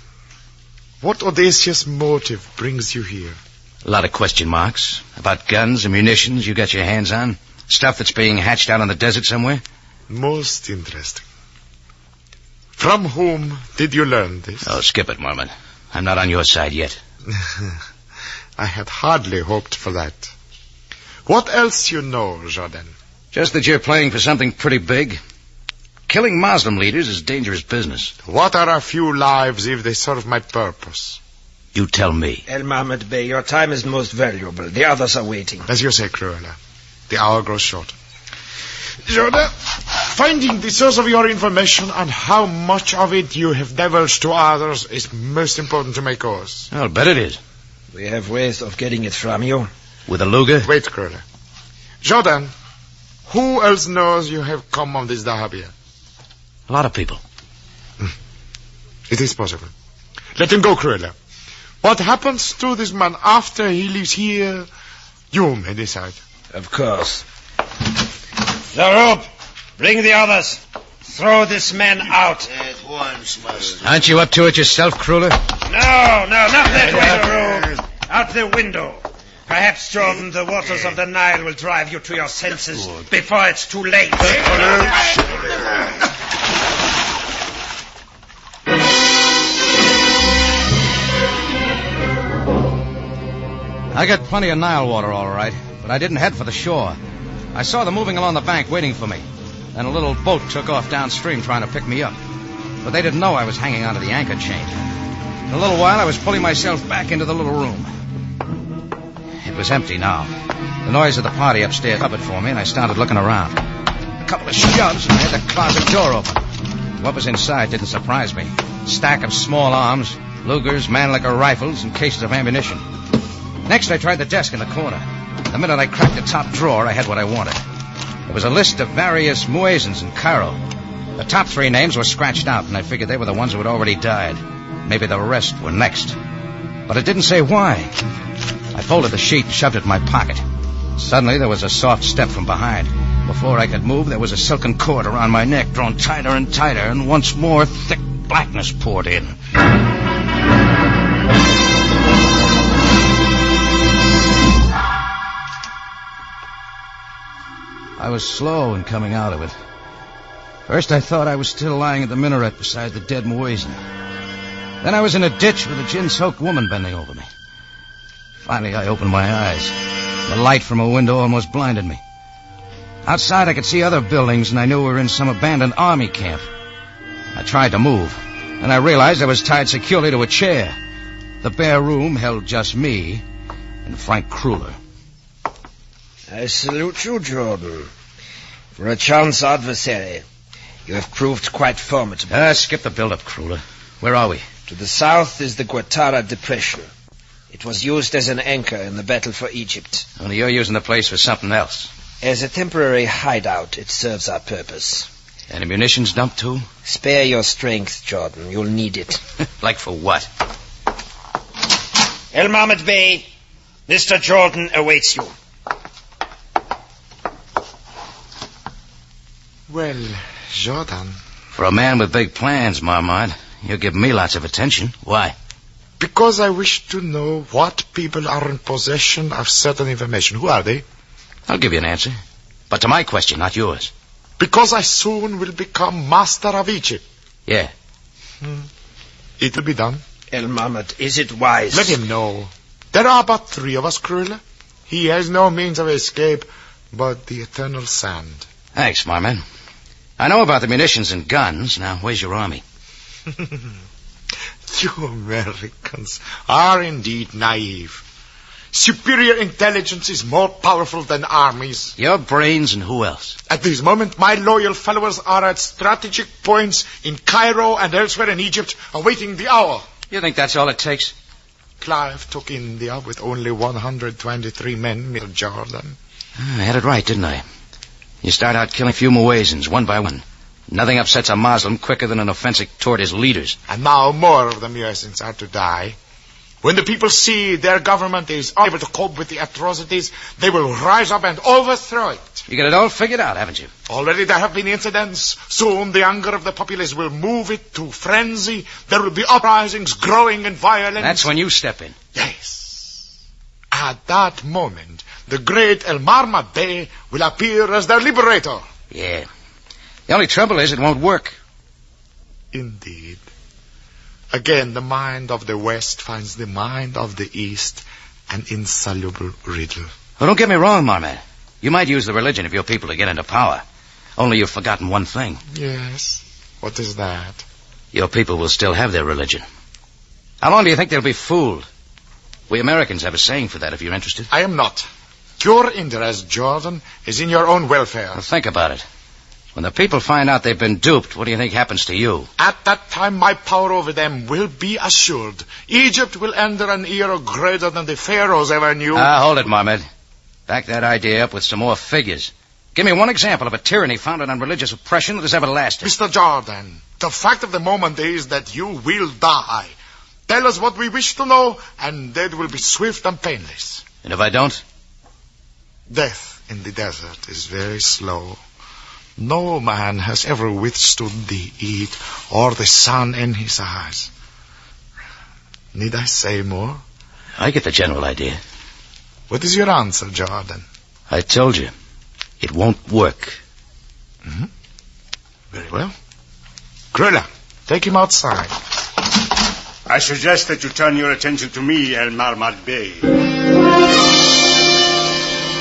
What audacious motive brings you here? A lot of question marks. About guns and munitions you got your hands on. Stuff that's being hatched out in the desert somewhere. Most interesting. From whom did you learn this? Oh, skip it, Marmad. I'm not on your side yet. I had hardly hoped for that. What else you know, Jordan? Just that you're playing for something pretty big. Killing Muslim leaders is dangerous business. What are a few lives if they serve my purpose? You tell me. El Marmad Bey, your time is most valuable. The others are waiting. As you say, Cruella. The hour grows short. Jordan, finding the source of your information and how much of it you have divulged to others is most important to my cause. I'll bet it is. We have ways of getting it from you. With a Luger? Wait, Cruella. Jordan, who else knows you have come on this dahabeah? A lot of people. It is possible. Let him go, Cruella. What happens to this man after he leaves here, you may decide. Of course. Zarob, bring the others. Throw this man out. At once, master. Aren't you up to it yourself, Kruller? No, not that way, Zarob. Out the window. Perhaps, Jordan, the waters of the Nile will drive you to your senses before it's too late. I got plenty of Nile water, all right, but I didn't head for the shore. I saw them moving along the bank waiting for me. Then a little boat took off downstream trying to pick me up. But they didn't know I was hanging onto the anchor chain. In a little while, I was pulling myself back into the little room. It was empty now. The noise of the party upstairs covered for me, and I started looking around. A couple of shoves, and I had the closet door open. What was inside didn't surprise me. Stack of small arms, Lugers, Mannlicher rifles, and cases of ammunition. Next, I tried the desk in the corner. The minute I cracked the top drawer, I had what I wanted. There was a list of various muezzins in Cairo. The top 3 names were scratched out, and I figured they were the ones who had already died. Maybe the rest were next. But it didn't say why. I folded the sheet and shoved it in my pocket. Suddenly, there was a soft step from behind. Before I could move, there was a silken cord around my neck, drawn tighter and tighter, and once more, thick blackness poured in. I was slow in coming out of it. First, I thought I was still lying at the minaret beside the dead muezzin. Then I was in a ditch with a gin-soaked woman bending over me. Finally, I opened my eyes. The light from a window almost blinded me. Outside, I could see other buildings, and I knew we were in some abandoned army camp. I tried to move, and I realized I was tied securely to a chair. The bare room held just me and Frank Kruller. I salute you, Jordan. For a chance adversary, you have proved quite formidable. Skip the build-up, Kruller. Where are we? To the south is the Guattara Depression. It was used as an anchor in the battle for Egypt. Only you're using the place for something else. As a temporary hideout, it serves our purpose. And a munitions dump, too? Spare your strength, Jordan. You'll need it. Like for what? El Mahmoud Bey, Mr. Jordan awaits you. Well, Jordan. For a man with big plans, Marmont, you're giving me lots of attention. Why? Because I wish to know what people are in possession of certain information. Who are they? I'll give you an answer. But to my question, not yours. Because I soon will become master of Egypt. Yeah. It will be done. El Mahmoud, is it wise? Let him know. There are but 3 of us, Kruller. He has no means of escape but the eternal sand. Thanks, Marmon. I know about the munitions and guns. Now, where's your army? You Americans are indeed naive. Superior intelligence is more powerful than armies. Your brains and who else? At this moment, my loyal followers are at strategic points in Cairo and elsewhere in Egypt, awaiting the hour. You think that's all it takes? Clive took India with only 123 men, Mr. Jordan. I had it right, didn't I? You start out killing a few muezzins, one by one. Nothing upsets a Moslem quicker than an offensive toward his leaders. And now more of the muezzins are to die. When the people see their government is unable to cope with the atrocities, they will rise up and overthrow it. You got it all figured out, haven't you? Already there have been incidents. Soon the anger of the populace will move it to frenzy. There will be uprisings growing in violence. That's when you step in. Yes. At that moment, the great El Mahmoud Bey will appear as their liberator. Yeah. The only trouble is it won't work. Indeed. Again, the mind of the West finds the mind of the East an insoluble riddle. Well, don't get me wrong, Marmot. You might use the religion of your people to get into power. Only you've forgotten one thing. Yes. What is that? Your people will still have their religion. How long do you think they'll be fooled? We Americans have a saying for that, if you're interested. I am not. Your interest, Jordan, is in your own welfare. Well, think about it. When the people find out they've been duped, what do you think happens to you? At that time, my power over them will be assured. Egypt will enter an era greater than the pharaohs ever knew. Hold it, Mohammed. Back that idea up with some more figures. Give me one example of a tyranny founded on religious oppression that has ever lasted. Mr. Jordan, the fact of the moment is that you will die. Tell us what we wish to know, and that will be swift and painless. And if I don't? Death in the desert is very slow. No man has ever withstood the heat or the sun in his eyes. Need I say more? I get the general idea. What is your answer, Jordan? I told you. It won't work. Mm-hmm. Very well. Kruller, take him outside. I suggest that you turn your attention to me, El Mahmoud Bey.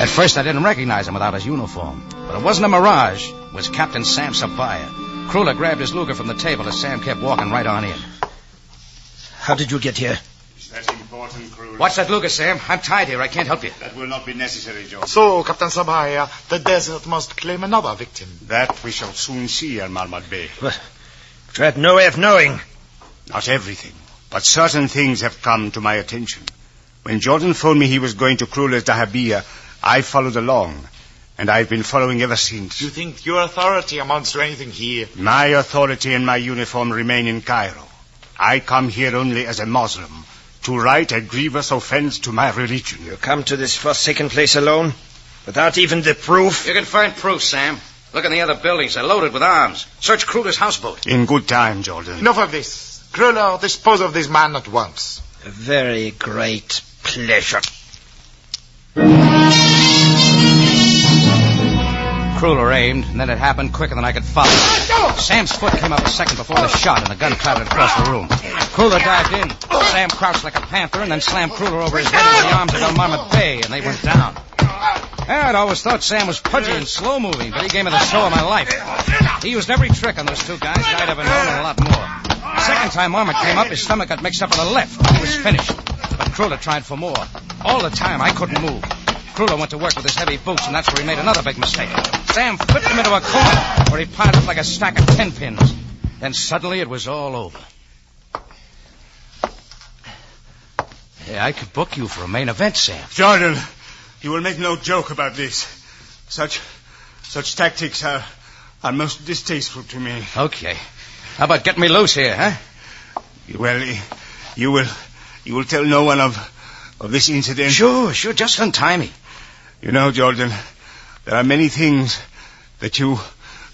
At first, I didn't recognize him without his uniform. But it wasn't a mirage. It was Captain Sam Sabaya. Kruller grabbed his Luger from the table as Sam kept walking right on in. How did you get here? Is that important, Kruller? Watch that Luger, Sam. I'm tied here. I can't help you. That will not be necessary, Joe. So, Captain Sabaya, the desert must claim another victim. That we shall soon see, El Mahmoud Bey. But you had no way of knowing. Not everything, but certain things have come to my attention. When Jordan phoned me he was going to Kruller's Dahabia, I followed along, and I've been following ever since. Do you think your authority amounts to anything here? My authority and my uniform remain in Cairo. I come here only as a Muslim, to right a grievous offense to my religion. You come to this forsaken place alone? Without even the proof? You can find proof, Sam. Look in the other buildings. They're loaded with arms. Search Kruller's houseboat. In good time, Jordan. Enough of this. Kruller, dispose of this man at once. A very great pleasure. Kruller aimed, and then it happened quicker than I could follow. Sam's foot came up a second before the shot, and the gun clattered across the room. Kruller dived in. Sam crouched like a panther and then slammed Kruller over his head into the arms of El Marmot Bey, and they went down. I'd always thought Sam was pudgy and slow-moving, but he gave me the show of my life. He used every trick on those two guys that I'd ever known and a lot more. The second time Marmot came up, his stomach got mixed up on the left. He was finished. But Kruller tried for more. All the time, I couldn't move. Kruller went to work with his heavy boots, and that's where he made another big mistake. Sam flipped him into a corner, where he piled up like a stack of 10 pins. Then suddenly it was all over. Hey, I could book you for a main event, Sam. Jordan, you will make no joke about this. Such tactics are most distasteful to me. Okay. How about getting me loose here, huh? Well, you will tell no one of this incident? Sure, just untie me. You know, Jordan, there are many things that you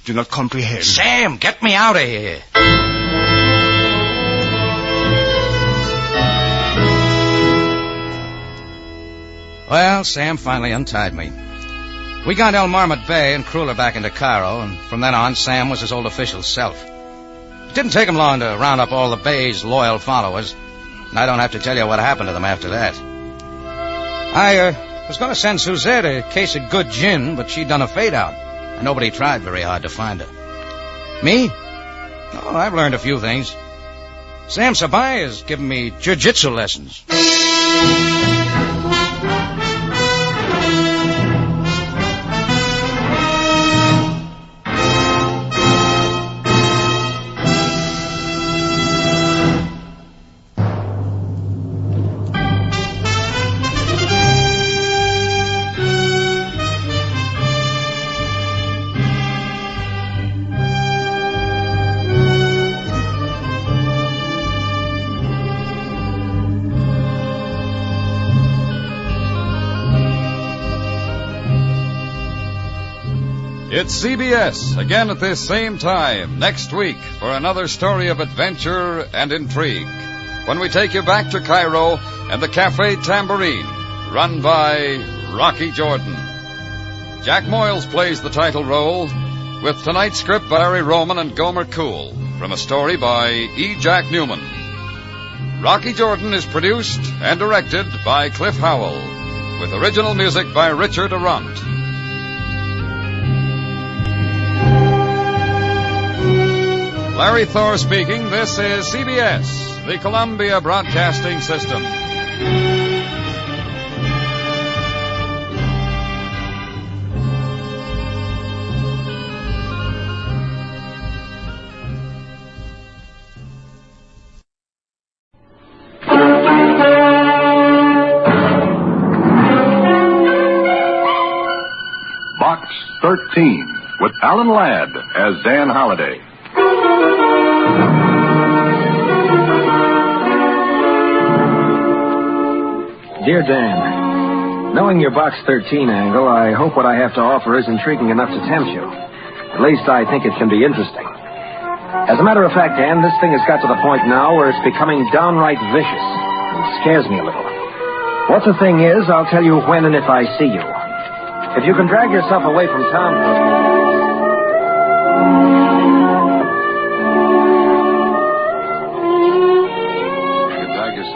do not comprehend. Sam, get me out of here. Well, Sam finally untied me. We got El Marmot Bey and Kruller back into Cairo, and from then on, Sam was his old official self. It didn't take him long to round up all the Bey's loyal followers, and I don't have to tell you what happened to them after that. I was going to send Suzette a case of good gin, but she'd done a fade-out, and nobody tried very hard to find her. Me? Oh, I've learned a few things. Sam Sabai has given me jiu-jitsu lessons. It's CBS, again at this same time, next week, for another story of adventure and intrigue, when we take you back to Cairo and the Café Tambourine, run by Rocky Jordan. Jack Moyles plays the title role, with tonight's script by Larry Roman and Gomer Cool, from a story by E. Jack Newman. Rocky Jordan is produced and directed by Cliff Howell, with original music by Richard Arant. Larry Thor speaking. This is CBS, the Columbia Broadcasting System. Box 13, with Alan Ladd as Dan Holliday. Dear Dan, knowing your Box 13 angle, I hope what I have to offer is intriguing enough to tempt you. At least I think it can be interesting. As a matter of fact, Dan, this thing has got to the point now where it's becoming downright vicious. It scares me a little. What the thing is, I'll tell you when and if I see you. If you can drag yourself away from town...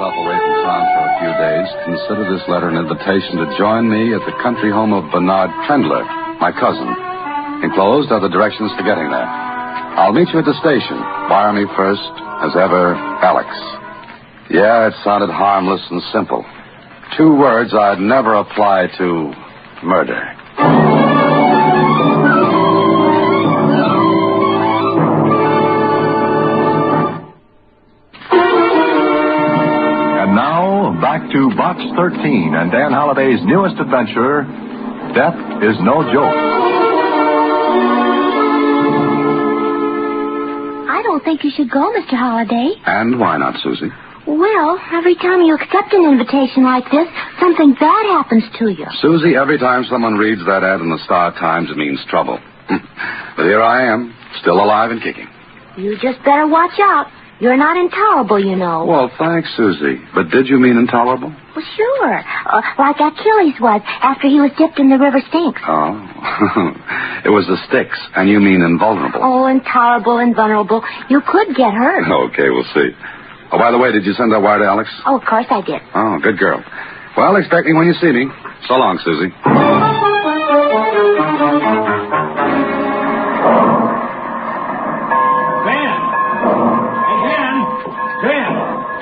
away from town for a few days, consider this letter an invitation to join me at the country home of Bernard Trendler, my cousin. Enclosed are the directions to getting there. I'll meet you at the station. Wire me first, as ever, Alex. Yeah, it sounded harmless and simple. 2 words I'd never apply to murder. to Box 13 and Dan Holliday's newest adventure, Death is No Joke. I don't think you should go, Mr. Holliday. And why not, Susie? Well, every time you accept an invitation like this, something bad happens to you. Susie, every time someone reads that ad in the Star Times, it means trouble. But here I am, still alive and kicking. You just better watch out. You're not intolerable, you know. Well, thanks, Susie. But did you mean intolerable? Well, sure. Like Achilles was after he was dipped in the river Styx. Oh. It was the Styx, and you mean invulnerable. Oh, intolerable, invulnerable. You could get hurt. Okay, we'll see. Oh, by the way, did you send that wire to Alex? Oh, of course I did. Oh, good girl. Well, expect me when you see me. So long, Susie.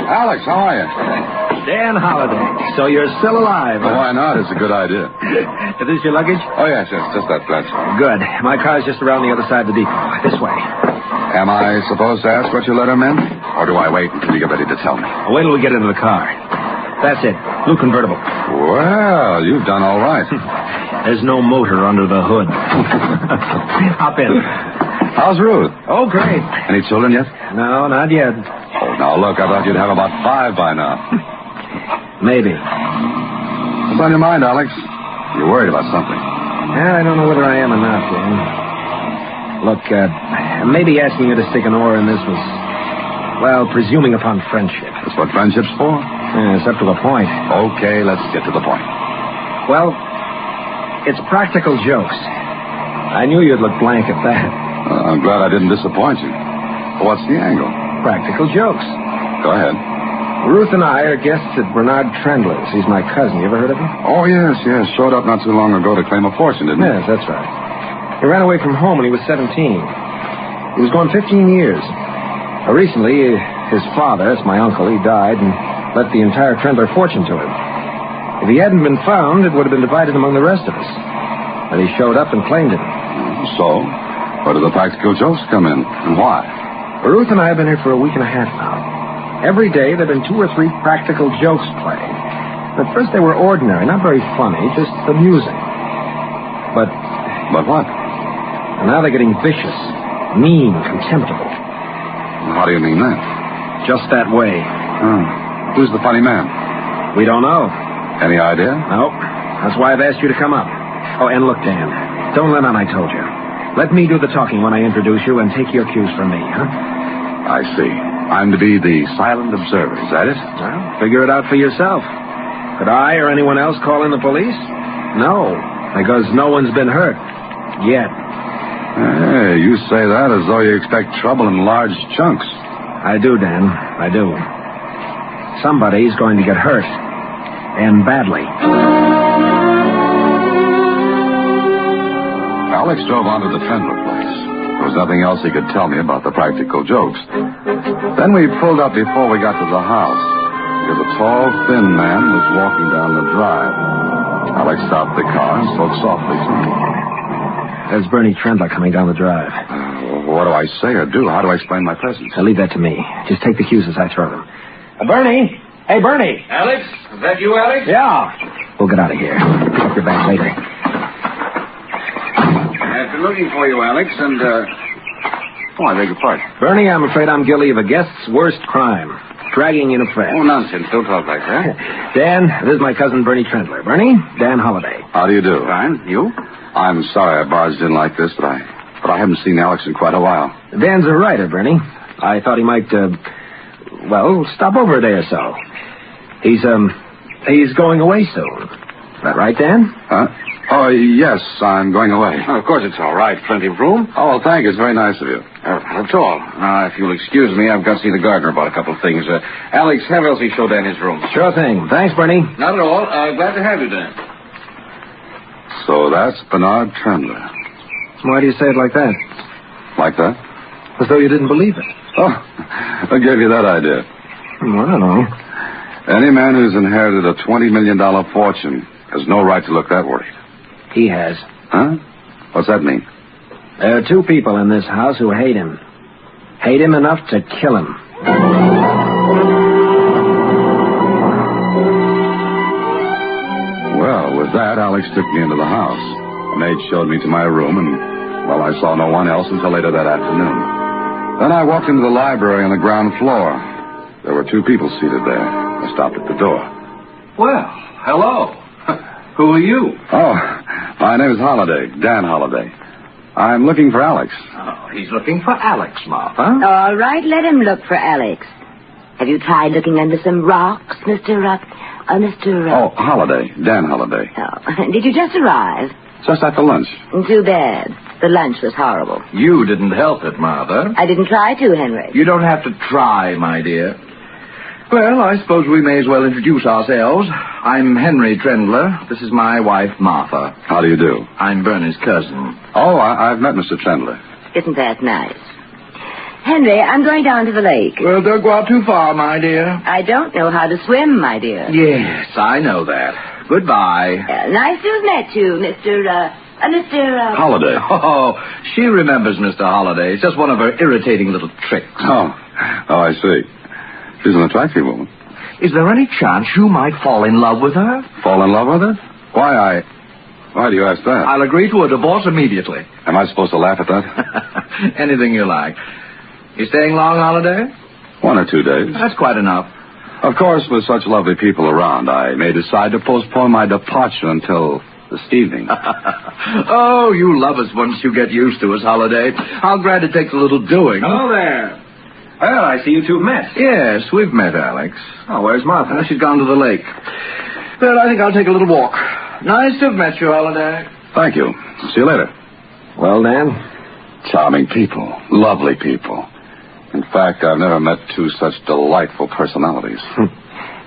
Alex, how are you? Dan Holliday. So you're still alive. Well, why not? It's a good idea. Is this your luggage? Oh, yes, just that flat. Good. My car's just around the other side of the depot. This way. Am I supposed to ask what your letter meant? Or do I wait until you get ready to tell me? Wait till we get into the car. That's it. Blue convertible. Well, you've done all right. There's no motor under the hood. Hop in. How's Ruth? Oh, great. Any children yet? No, not yet. Oh, now look, I thought you'd have about 5 by now. Maybe. What's on your mind, Alex? You're worried about something. I don't know whether I am or not, Dan. Look, maybe asking you to stick an oar in this was, well, presuming upon friendship. That's what friendship's for? Yeah, it's up to a point. Okay, let's get to the point. Well, it's practical jokes. I knew you'd look blank at that. I'm glad I didn't disappoint you. What's the angle? Practical jokes. Go ahead. Ruth and I are guests at Bernard Trendler's. He's my cousin. You ever heard of him? Oh, yes. Showed up not too long ago to claim a fortune, didn't he? Yes, that's right. He ran away from home when he was 17. He was gone 15 years. Recently, his father, that's my uncle, he died and left the entire Trendler fortune to him. If he hadn't been found, it would have been divided among the rest of us. But he showed up and claimed it. So, where do the practical jokes come in, and why? Ruth and I have been here for a week and a half now. Every day there have been 2 or 3 practical jokes played. At first they were ordinary, not very funny, just amusing. But what? And now they're getting vicious, mean, contemptible. How do you mean that? Just that way. Who's the funny man? We don't know. Any idea? No. That's why I've asked you to come up. Oh, and look, Dan, don't let on I told you. Let me do the talking when I introduce you and take your cues from me, huh? I see. I'm to be the silent observer, is that it? Well, figure it out for yourself. Could I or anyone else call in the police? No, because no one's been hurt. Yet. Hey, you say that as though you expect trouble in large chunks. I do, Dan. I do. Somebody's going to get hurt. And badly. Alex drove on to the Trendler place. There was nothing else he could tell me about the practical jokes. Then we pulled up before we got to the house, because a tall, thin man was walking down the drive. Alex stopped the car and spoke softly to me. There's Bernie Trendler coming down the drive. What do I say or do? How do I explain my presence? Leave that to me. Just take the cues as I throw them. Bernie! Hey, Bernie! Alex? Is that you, Alex? Yeah. We'll get out of here. Pick up your bag later. I've been looking for you, Alex, and, Oh, I beg your pardon. Bernie, I'm afraid I'm guilty of a guest's worst crime. Dragging in a friend. Oh, nonsense. Don't talk like that. Dan, this is my cousin Bernie Trendler. Bernie, Dan Holliday. How do you do? Fine. You? I'm sorry I barged in like this, but I haven't seen Alex in quite a while. Dan's a writer, Bernie. I thought he might, stop over a day or so. He's going away soon. Is that right, Dan? Oh, yes, I'm going away. Well, of course it's all right. Plenty of room. Oh, well, thank you. It's very nice of you. Not at all. If you'll excuse me, I've got to see the gardener about a couple of things. Alex, have Elsie show Dan his room. Sure thing. Thanks, Bernie. Not at all. Glad to have you, Dan. So that's Bernard Trendler. Why do you say it like that? Like that? As though you didn't believe it. Oh, what gave you that idea? I don't know. Any man who's inherited a $20 million fortune has no right to look that worried. He has. Huh? What's that mean? There are 2 people in this house who hate him. Hate him enough to kill him. With that, Alex took me into the house. The maid showed me to my room, and, well, I saw no one else until later that afternoon. Then I walked into the library on the ground floor. There were 2 people seated there. I stopped at the door. Well, hello. Who are you? Oh, my name is Holliday, Dan Holliday. I'm looking for Alex. Oh, he's looking for Alex, Martha. All right, let him look for Alex. Have you tried looking under some rocks, Mr. Oh, Holliday, Dan Holliday. Oh, did you just arrive? Just after lunch. Too bad. The lunch was horrible. You didn't help it, Martha. I didn't try to, Henry. You don't have to try, my dear. Well, I suppose we may as well introduce ourselves. I'm Henry Trendler. This is my wife, Martha. How do you do? I'm Bernie's cousin. Oh, I've met Mr. Trendler. Isn't that nice? Henry, I'm going down to the lake. Well, don't go out too far, my dear. I don't know how to swim, my dear. Yes, I know that. Goodbye. Nice to have met you, Mr. Holliday. Oh, she remembers Mr. Holliday. It's just one of her irritating little tricks. Oh, I see. She's an attractive woman. Is there any chance you might fall in love with her? Fall in love with her? Why do you ask that? I'll agree to a divorce immediately. Am I supposed to laugh at that? Anything you like. You staying long, Holliday? 1 or 2 days. That's quite enough. Of course, with such lovely people around, I may decide to postpone my departure until this evening. Oh, you love us once you get used to us, Holliday. I'll grant it takes a little doing. Hello there. Well, I see you 2 have met. Yes, we've met, Alex. Oh, where's Martha? She's gone to the lake. Well, I think I'll take a little walk. Nice to have met you, Holliday. Thank you. See you later. Well, Dan? Charming people. Lovely people. In fact, I've never met 2 such delightful personalities.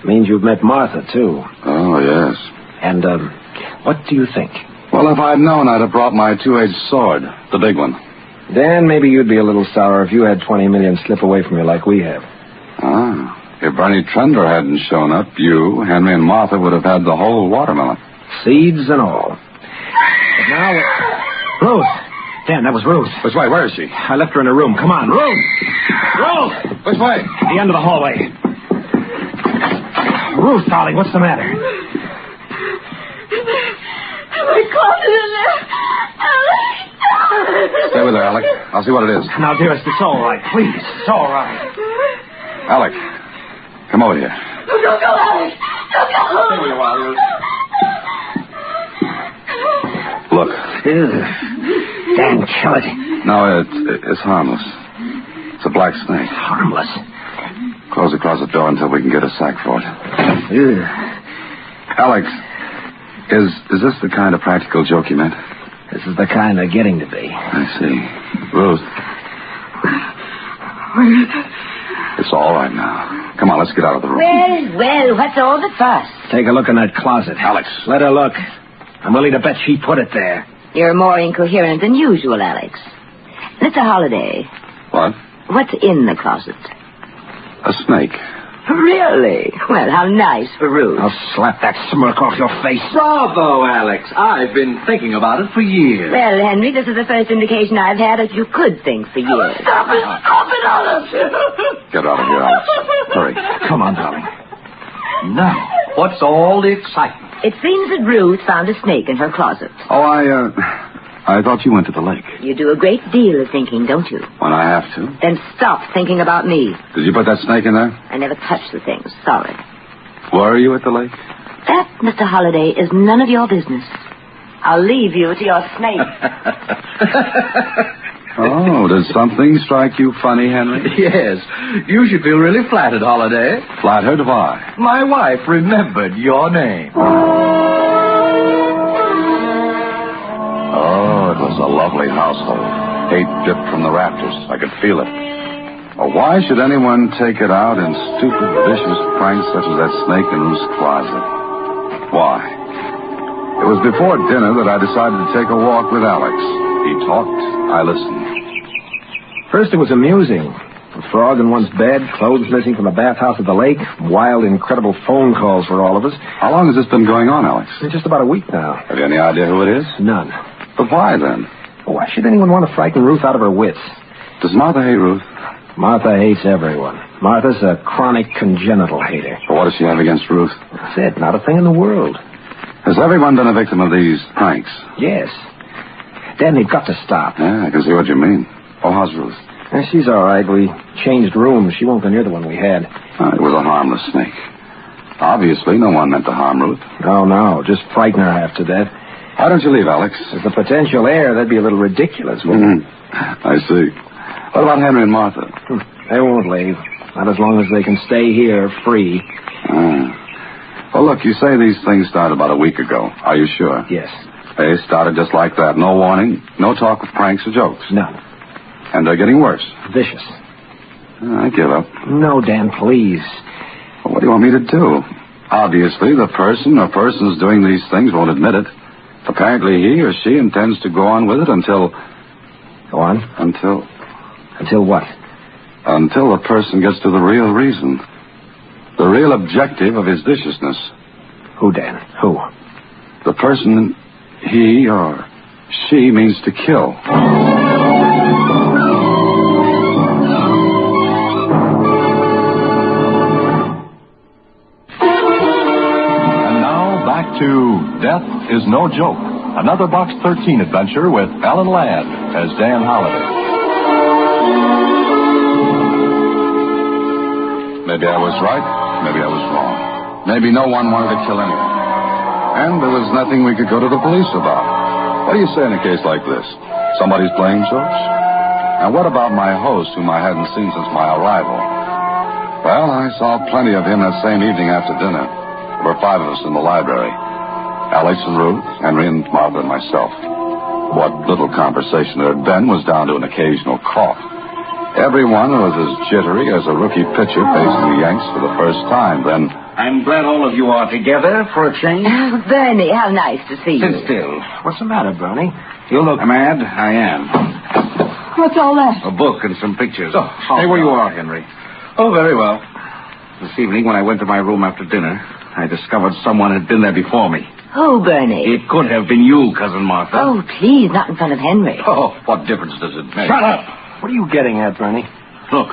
Means you've met Martha, too. Oh, yes. And, what do you think? Well, if I'd known, I'd have brought my 2-edged sword. The big one. Dan, maybe you'd be a little sour if you had 20 million slip away from you like we have. Ah. If Bernie Trendler hadn't shown up, you, Henry, and Martha would have had the whole watermelon. Seeds and all. But now... Ruth! Dan, that was Ruth. Which way? Where is she? I left her in her room. Come on, Ruth! Ruth! Which way? The end of the hallway. Ruth, darling, what's the matter? My closet in there. Stay with her, Alec. I'll see what it is. Now, dearest, it's all right. Please, it's all right. Alec, come over here. Don't go, Alex. Don't go. Stay where you are, Ruth. Look. Dan, kill it. No, it's harmless. It's a black snake. Harmless? Close the closet door until we can get a sack for it. Alex, is this the kind of practical joke you meant? This is the kind they're getting to be. I see. Ruth. It's all right now. Come on, let's get out of the room. Well, what's all the fuss? Take a look in that closet. Alex. Let her look. I'm willing to bet she put it there. You're more incoherent than usual, Alex. Mr. Holliday. What? What's in the closet? A snake. Really? Well, how nice for Ruth. I'll slap that smirk off your face. Bravo, Alex. I've been thinking about it for years. Well, Henry, this is the first indication I've had that you could think for years. Stop it, Alex. Get out of here, Alex. Hurry. Come on, darling. Now, what's all the excitement? It seems that Ruth found a snake in her closet. Oh, I thought you went to the lake. You do a great deal of thinking, don't you? When I have to. Then stop thinking about me. Did you put that snake in there? I never touched the thing. Sorry. Were you at the lake? That, Mr. Holliday, is none of your business. I'll leave you to your snake. Oh, does something strike you funny, Henry? Yes. You should feel really flattered, Holliday. Flattered? Why? My wife remembered your name. Oh, it was a lovely household. Hate dripped from the rafters. I could feel it. Well, why should anyone take it out in stupid, vicious pranks such as that snake in Ruth's closet? Why? It was before dinner that I decided to take a walk with Alex. He talked, I listened. First, it was amusing. A frog in one's bed, clothes missing from the bathhouse at the lake, wild, incredible phone calls for all of us. How long has this been going on, Alex? Just about a week now. Have you any idea who it is? None. But why, then? Why should anyone want to frighten Ruth out of her wits? Does Martha hate Ruth? Martha hates everyone. Martha's a chronic congenital hater. But what does she have against Ruth? That's it. Not a thing in the world. Has Has everyone been a victim of these pranks? Yes. Dan, they've got to stop. Yeah, I can see what you mean. Oh, how's Ruth? She's all right. We changed rooms. She won't go near the one we had. It was a harmless snake. Obviously, no one meant to harm Ruth. No. Just frighten her half to death. Why don't you leave, Alex? As the potential heir, that'd be a little ridiculous, wouldn't it? I see. What about Henry and Martha? They won't leave. Not as long as they can stay here free. Well, look, you say these things started about a week ago. Are you sure? Yes. They started just like that. No warning, no talk of pranks or jokes. None. And they're getting worse. Vicious. I give up. No, Dan, please. Well, what do you want me to do? Obviously, the person or persons doing these things won't admit it. Apparently, he or she intends to go on with it until... Go on? Until what? Until the person gets to the real reason. The real objective of his viciousness. Who, Dan? Who? The person he or she means to kill. And now, back to Death is No Joke. Another Box 13 adventure with Alan Ladd as Dan Holliday. Maybe I was right, maybe I was wrong. Maybe no one wanted to kill anyone. And there was nothing we could go to the police about. What do you say in a case like this? Somebody's playing jokes? And what about my host, whom I hadn't seen since my arrival? Well, I saw plenty of him that same evening after dinner. There were 5 of us in the library. Alex and Ruth, Henry and Martha and myself. What little conversation there had been was down to an occasional cough. Everyone was as jittery as a rookie pitcher facing the Yanks for the first time. Then... I'm glad all of you are together for a change. Bernie, how nice to see you. Sit still. What's the matter, Bernie? You look mad. I am. What's all that? A book and some pictures. Oh, stay where you are, Henry. Oh, very well. This evening, when I went to my room after dinner, I discovered someone had been there before me. Oh, Bernie. It could have been you, Cousin Martha. Oh, please, not in front of Henry. Oh, what difference does it make? Shut up! What are you getting at, Bernie? Look,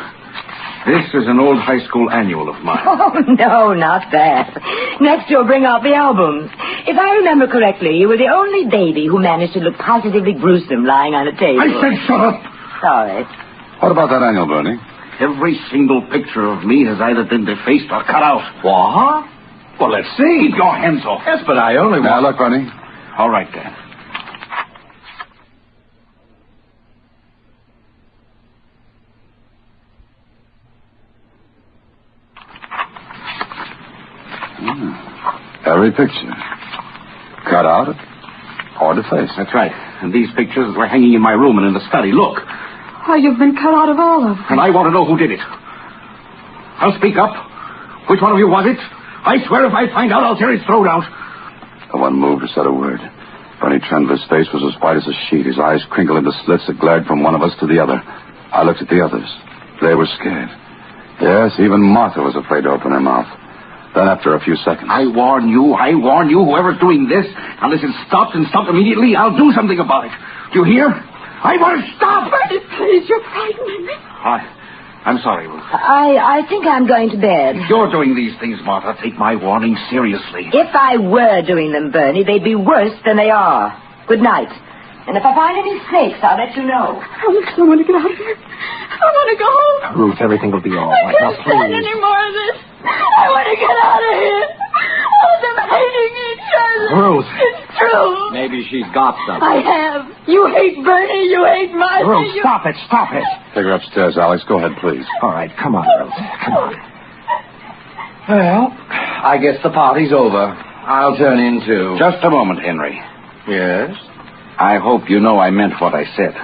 this is an old high school annual of mine. Oh, no, not that. Next you'll bring out the albums. If I remember correctly, you were the only baby who managed to look positively gruesome lying on a table. I said shut up! Sorry. What about that annual, Bernie? Every single picture of me has either been defaced or cut out. What? Well, let's see. Keep your hands off. Yes, but I only Now, look, Bernie. All right, then. Every picture. Cut out or defaced. That's right. And these pictures were hanging in my room and in the study. Look. Why, you've been cut out of all of them. And I want to know who did it. I'll speak up. Which one of you was it? I swear if I find out, I'll tear his throat out. No one moved or said a word. Bernie Chandler's face was as white as a sheet. His eyes crinkled into slits that glared from one of us to the other. I looked at the others. They were scared. Yes, even Martha was afraid to open her mouth. Then after a few seconds... I warn you, whoever's doing this, unless it's stopped and stopped immediately, I'll do something about it. Do you hear? I want to stop! Bernie, please, you're frightening me. I'm sorry, Ruth. I think I'm going to bed. If you're doing these things, Martha, take my warning seriously. If I were doing them, Bernie, they'd be worse than they are. Good night. And if I find any snakes, I'll let you know. I want to get out of here. I want to go home. Ruth, everything will be all right. I can't stand any more of this. I want to get out of here. All of them hating each other. Ruth. It's true. Maybe she's got something. I have. You hate Bernie. You hate Martha. Ruth, stop it. Take her upstairs, Alex. Go ahead, please. All right, come on, Ruth. Come on. Well, I guess the party's over. I'll turn in, too. Just a moment, Henry. Yes? I hope you know I meant what I said.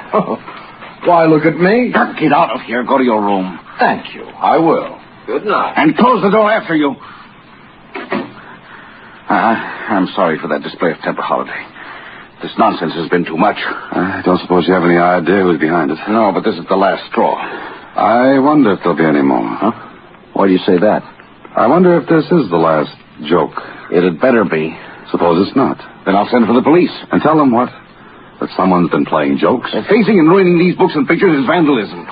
Why, look at me. Get out of here. Go to your room. Thank you. I will. Good night. And close the door after you. I'm sorry for that display of temper, Holiday. This nonsense has been too much. I don't suppose you have any idea who's behind it. No, but this is the last straw. I wonder if there'll be any more. Huh? Why do you say that? I wonder if this is the last joke. It had better be. Suppose it's not. Then I'll send for the police. And tell them what? That someone's been playing jokes? Defacing and ruining these books and pictures is vandalism.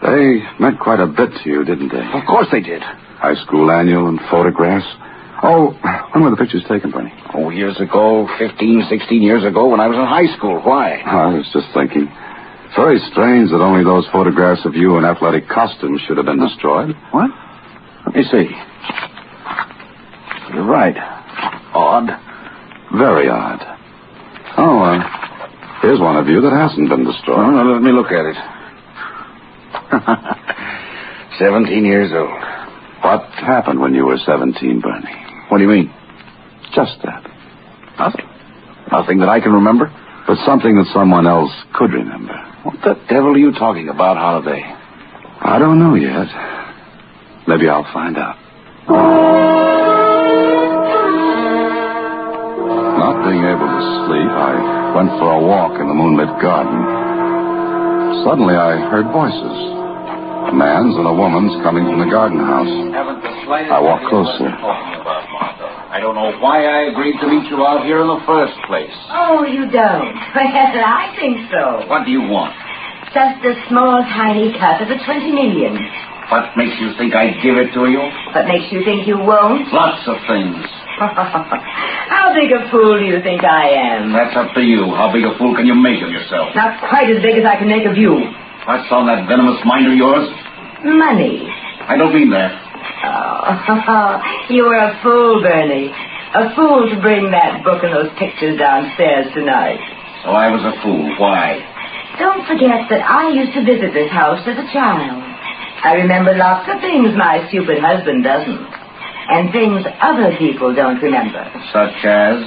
They meant quite a bit to you, didn't they? Of course they did. High school annual and photographs. Oh, when were the pictures taken, Bernie? Oh, years ago, 15, 16 years ago, when I was in high school. Why? I was just thinking. It's very strange that only those photographs of you in athletic costumes should have been destroyed. What? Let me see. You're right. Odd. Very odd. Oh, here's one of you that hasn't been destroyed. Oh, now, let me look at it. 17 years old. What happened when you were 17, Bernie? What do you mean? Just that. Nothing. Nothing that I can remember? But something that someone else could remember. What the devil are you talking about, Holiday? I don't know yet. Maybe I'll find out. Not being able to sleep, I went for a walk in the moonlit garden. Suddenly I heard voices. A man's and a woman's coming from the garden house. I walked closer. I don't know why I agreed to meet you out here in the first place. Oh, you don't? Well, I think so. What do you want? Just a small, tiny cut of the 20 million. What makes you think I'd give it to you? What makes you think you won't? Lots of things. How big a fool do you think I am? That's up to you. How big a fool can you make of yourself? Not quite as big as I can make of you. What's on that venomous mind of yours? Money. I don't mean that. Oh, you were a fool, Bernie. A fool to bring that book and those pictures downstairs tonight. So I was a fool. Why? Don't forget that I used to visit this house as a child. I remember lots of things my stupid husband doesn't. And things other people don't remember. Such as?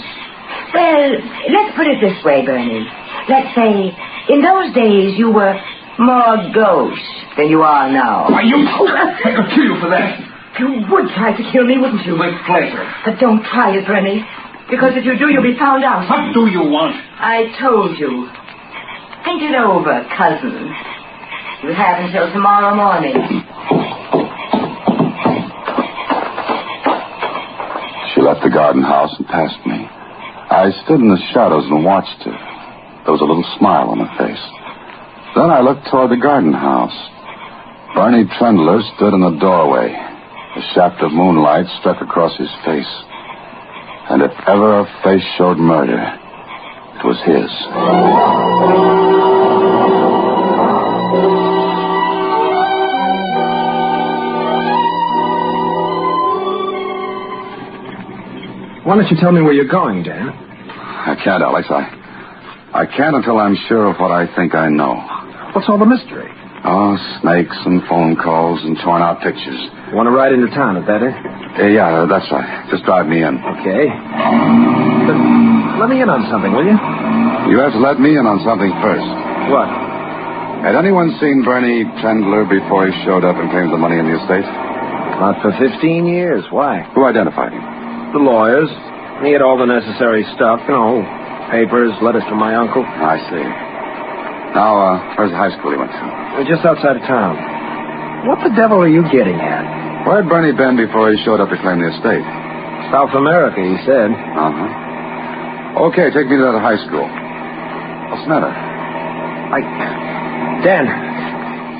Well, let's put it this way, Bernie. Let's say, in those days you were more gauche than you are now. Why, you... I could kill you for that. You would try to kill me, wouldn't you? With pleasure. But don't try it, Bernie. Because if you do, you'll be found out. What do you want? I told you. Think it over, cousin. You have until tomorrow morning. She left the garden house and passed me. I stood in the shadows and watched her. There was a little smile on her face. Then I looked toward the garden house. Barney Trendler stood in the doorway. A shaft of moonlight struck across his face. And if ever a face showed murder, it was his. Why don't you tell me where you're going, Dan? I can't, Alex. I can't until I'm sure of what I think I know. What's all the mystery? Oh, snakes and phone calls and torn-out pictures. Want to ride into town, is that it? Yeah, that's right. Just drive me in. Okay. But let me in on something, will you? You have to let me in on something first. What? Had anyone seen Bernie Trendler before he showed up and claimed the money in the estate? Not for 15 years. Why? Who identified him? The lawyers. He had all the necessary stuff, papers, letters from my uncle. I see. Now, where's the high school he went to? Just outside of town. What the devil are you getting at? Where'd Bernie been before he showed up to claim the estate? South America, he said. Uh-huh. Okay, take me to that high school. What's the matter? Dan,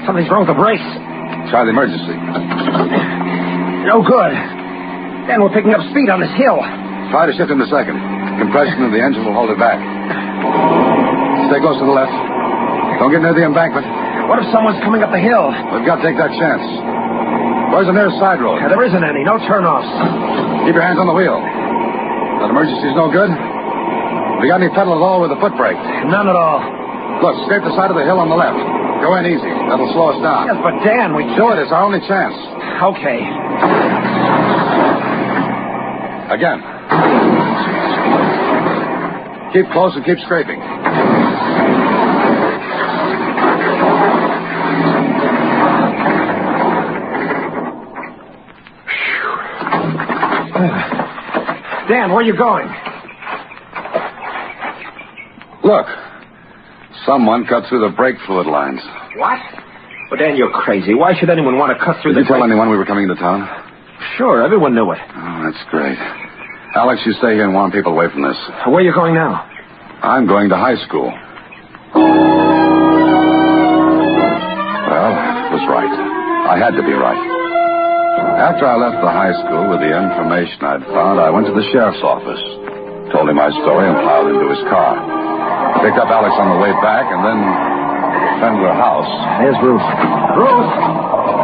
something's wrong with the brace. Try the emergency. No good. Dan, we're picking up speed on this hill. Try to shift in a second. Compression of the engine will hold it back. Stay close to the left. Don't get near the embankment. What if someone's coming up the hill? We've got to take that chance. Where's the nearest side road? There isn't any. No turnoffs. Keep your hands on the wheel. That emergency's no good? Have you got any pedal at all with a foot brake? None at all. Look, scrape the side of the hill on the left. Go in easy. That'll slow us down. Yes, but Dan, we can't. Do it. It's our only chance. Okay. Again. Keep close and keep scraping. Dan, where are you going? Look. Someone cut through the brake fluid lines. What? Well, Dan, you're crazy. Why should anyone want to cut through Did you tell anyone we were coming into town? Sure, everyone knew it. Oh, that's great. Alex, you stay here and warn people away from this. Where are you going now? I'm going to high school. Well, it was right. I had to be right. After I left the high school with the information I'd found, I went to the sheriff's office, told him my story, and piled into his car. I picked up Alex on the way back, and then Fendler House. There's Ruth. Ruth!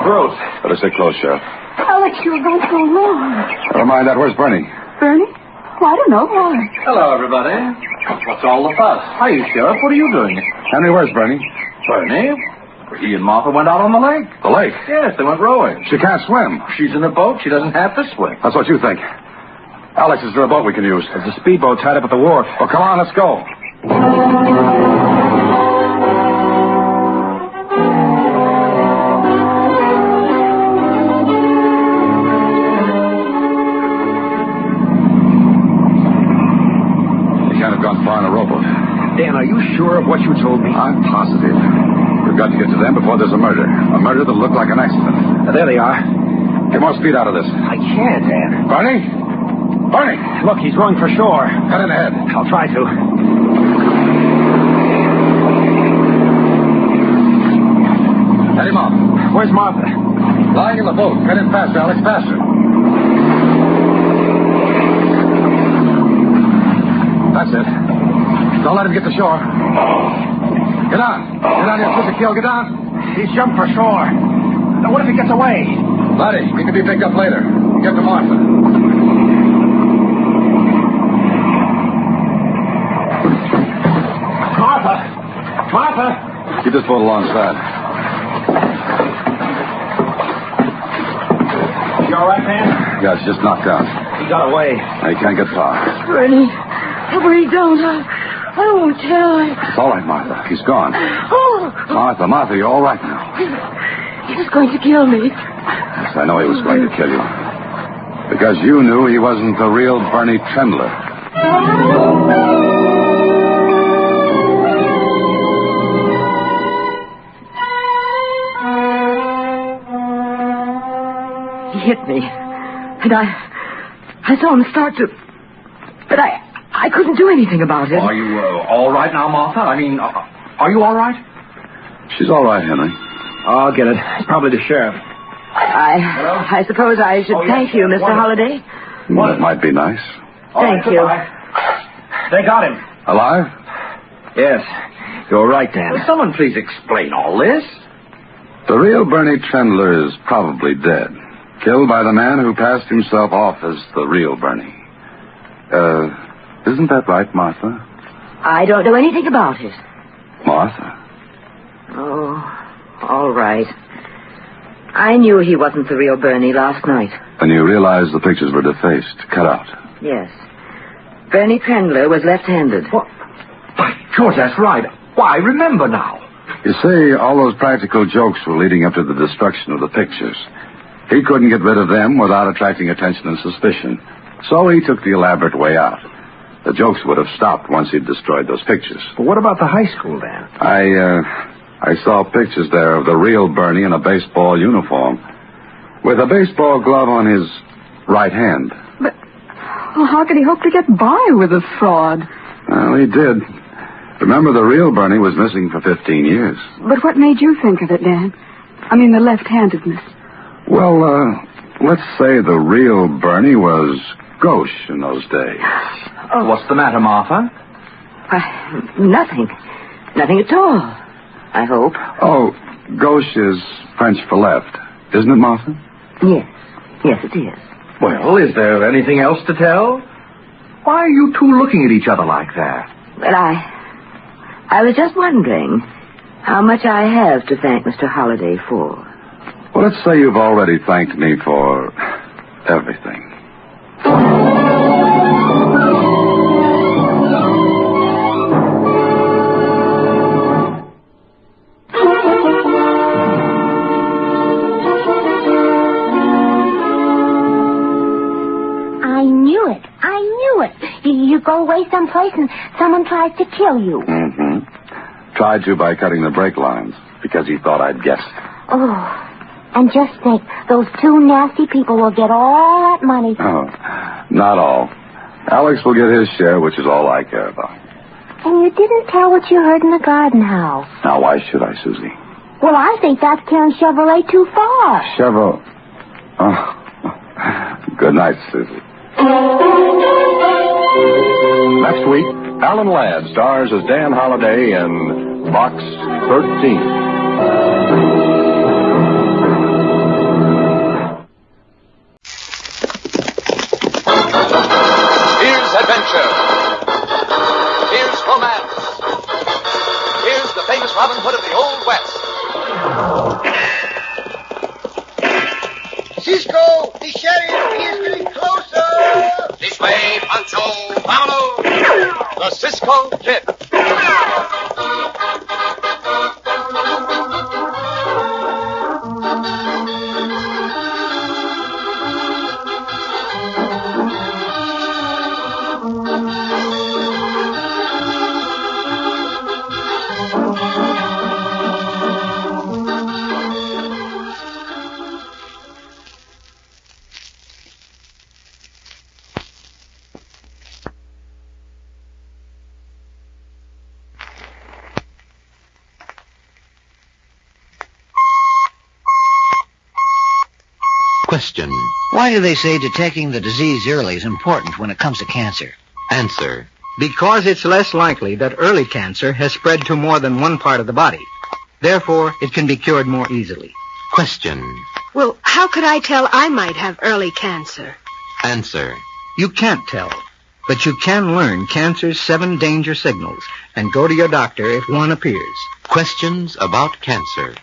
Ruth! Better stay close, Sheriff. Alex, you were gone so long. Never mind that. Where's Bernie? Bernie? Well, I don't know. Why? Hello, everybody. What's all the fuss? Hi, Sheriff. What are you doing? Henry, where's Bernie? Bernie? He and Martha went out on the lake. The lake? Yes, they went rowing. She can't swim. She's in a boat. She doesn't have to swim. That's what you think. Alex, is there a boat we can use? There's a speedboat tied up at the wharf. Well, come on, let's go. You can't have gone far in a rowboat. Dan, are you sure of what you told me? I'm positive. We've got to get to them before there's a murder. A murder that'll look like an accident. There they are. Get more speed out of this. I can't, Dan. Barney? Barney! Look, he's rowing for shore. Cut in ahead. I'll try to. Head him off. Where's Martha? Lying in the boat. Cut in faster, Alex, faster. That's it. Don't let him get to shore. Get on. Get on, you stupid kill. Get on. He's jumped for shore. Now, what if he gets away? Buddy, he can be picked up later. Get to Martha. Martha! Martha! Keep this boat alongside. You all right, man? Yeah, it's just knocked out. He got away. He can't get far. Bernie, don't. I won't tell. It's all right, Martha. He's gone. Oh, Martha, you're all right now. he was going to kill me. Yes, I know he was going to kill you. Because you knew he wasn't the real Bernie Trendler. He hit me. And I saw him start to... But I couldn't do anything about it. Are you all right now, Martha? I mean, are you all right? She's all right, Henry. I'll get it. It's probably the sheriff. I suppose I should thank you, Mr. Holliday. That might be nice. Thank you. They got him. Alive? Yes. You're right, Dan. Will someone please explain all this? The real Bernie Trendler is probably dead. Killed by the man who passed himself off as the real Bernie. Isn't that right, Martha? I don't know anything about it. Martha? Oh, all right. I knew he wasn't the real Bernie last night. And you realized the pictures were defaced, cut out. Yes. Bernie Trendler was left-handed. What? By George, that's right. Why, I remember now. You see, all those practical jokes were leading up to the destruction of the pictures. He couldn't get rid of them without attracting attention and suspicion. So he took the elaborate way out. The jokes would have stopped once he'd destroyed those pictures. But what about the high school, Dan? I saw pictures there of the real Bernie in a baseball uniform, with a baseball glove on his right hand. But how could he hope to get by with a fraud? Well, he did. Remember, the real Bernie was missing for 15 years. But what made you think of it, Dan? I mean, the left-handedness. Well, let's say the real Bernie was gauche in those days. Oh, what's the matter, Martha? Nothing. Nothing at all, I hope. Oh, gauche is French for left, isn't it, Martha? Yes. Yes, it is. Well, is there anything else to tell? Why are you two looking at each other like that? Well, I was just wondering how much I have to thank Mr. Holliday for. Well, let's say you've already thanked me for everything. You go away someplace and someone tries to kill you. Mm-hmm. Tried to by cutting the brake lines, because he thought I'd guessed. Oh, and just think, those two nasty people will get all that money. Oh, not all. Alex will get his share, which is all I care about. And you didn't tell what you heard in the garden house. Now, why should I, Susie? Well, I think that's carrying Chevrolet too far. Chevrolet? Oh. Good night, Susie. Next week, Alan Ladd stars as Dan Holliday in Box 13. Here's adventure. Here's romance. Here's the famous Robin Hood of the Old West. Cisco, the sheriff, he is getting closer. This way, Pancho. Vámonos. The Cisco Kid. Question. Why do they say detecting the disease early is important when it comes to cancer? Answer. Because it's less likely that early cancer has spread to more than one part of the body. Therefore, it can be cured more easily. Question. Well, how could I tell I might have early cancer? Answer. You can't tell, but you can learn cancer's 7 danger signals and go to your doctor if one appears. Questions about cancer.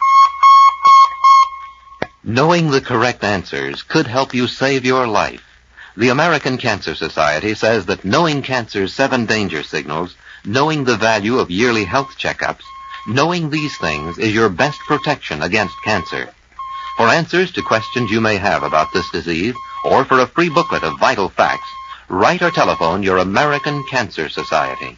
Knowing the correct answers could help you save your life. The American Cancer Society says that knowing cancer's 7 danger signals, knowing the value of yearly health checkups, knowing these things is your best protection against cancer. For answers to questions you may have about this disease, or for a free booklet of vital facts, write or telephone your American Cancer Society.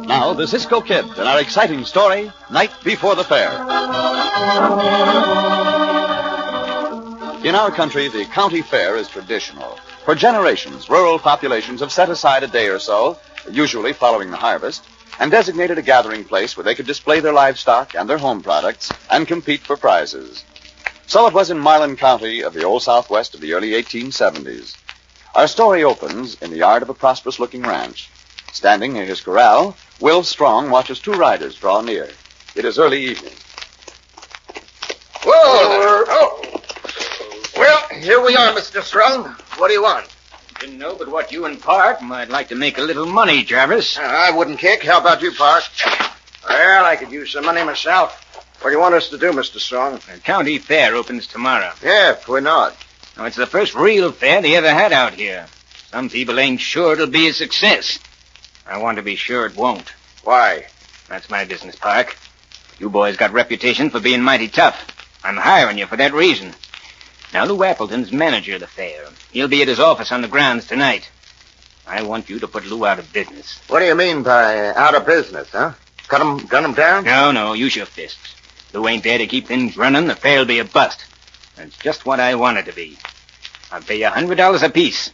Now, the Cisco Kid and our exciting story, Night Before the Fair. In our country, the county fair is traditional. For generations, rural populations have set aside a day or so, usually following the harvest, and designated a gathering place where they could display their livestock and their home products and compete for prizes. So it was in Marlin County of the old Southwest of the early 1870s. Our story opens in the yard of a prosperous-looking ranch. Standing near his corral, Will Strong watches 2 riders draw near. It is early evening. Whoa! Oh. Well, here we are, Mr. Strong. What do you want? Didn't know but what you and Park might like to make a little money, Jarvis. I wouldn't kick. How about you, Park? Well, I could use some money myself. What do you want us to do, Mr. Strong? The county fair opens tomorrow. Yeah, why not? Now, it's the first real fair they ever had out here. Some people ain't sure it'll be a success. I want to be sure it won't. Why? That's my business, Park. You boys got reputation for being mighty tough. I'm hiring you for that reason. Now, Lou Appleton's manager of the fair. He'll be at his office on the grounds tonight. I want you to put Lou out of business. What do you mean by out of business, huh? Gun him down? No, use your fists. Lou ain't there to keep things running. The fair'll be a bust. That's just what I want it to be. I'll pay you $100 apiece.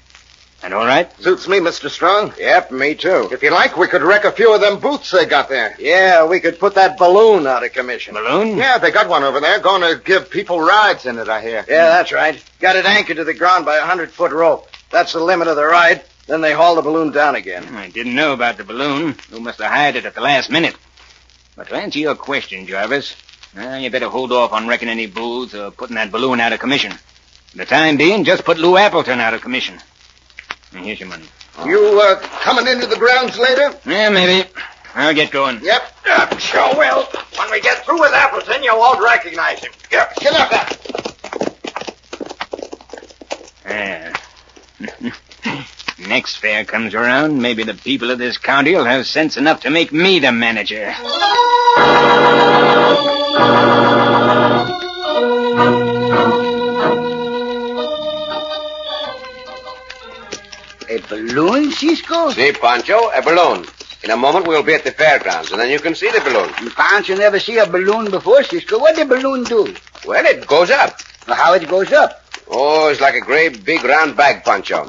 That all right? Suits me, Mr. Strong. Yep, me too. If you like, we could wreck a few of them booths they got there. Yeah, we could put that balloon out of commission. Balloon? Yeah, they got one over there. Going to give people rides in it, I hear. Yeah, that's right. Got it anchored to the ground by a 100-foot rope. That's the limit of the ride. Then they haul the balloon down again. I didn't know about the balloon. Lou must have hired it at the last minute. But to answer your question, Jarvis, you better hold off on wrecking any booths or putting that balloon out of commission. For the time being, just put Lou Appleton out of commission. And here's your money. You, coming into the grounds later? Yeah, maybe. I'll get going. Yep, sure will. When we get through with Appleton, you won't recognize him. Yep, get up there. Next fair comes around, maybe the people of this county will have sense enough to make me the manager. A balloon, Cisco? Si, Pancho, a balloon. In a moment, we'll be at the fairgrounds, and then you can see the balloon. Pancho never see a balloon before, Cisco. What the balloon do? Well, it goes up. How it goes up? Oh, it's like a great big round bag, Pancho.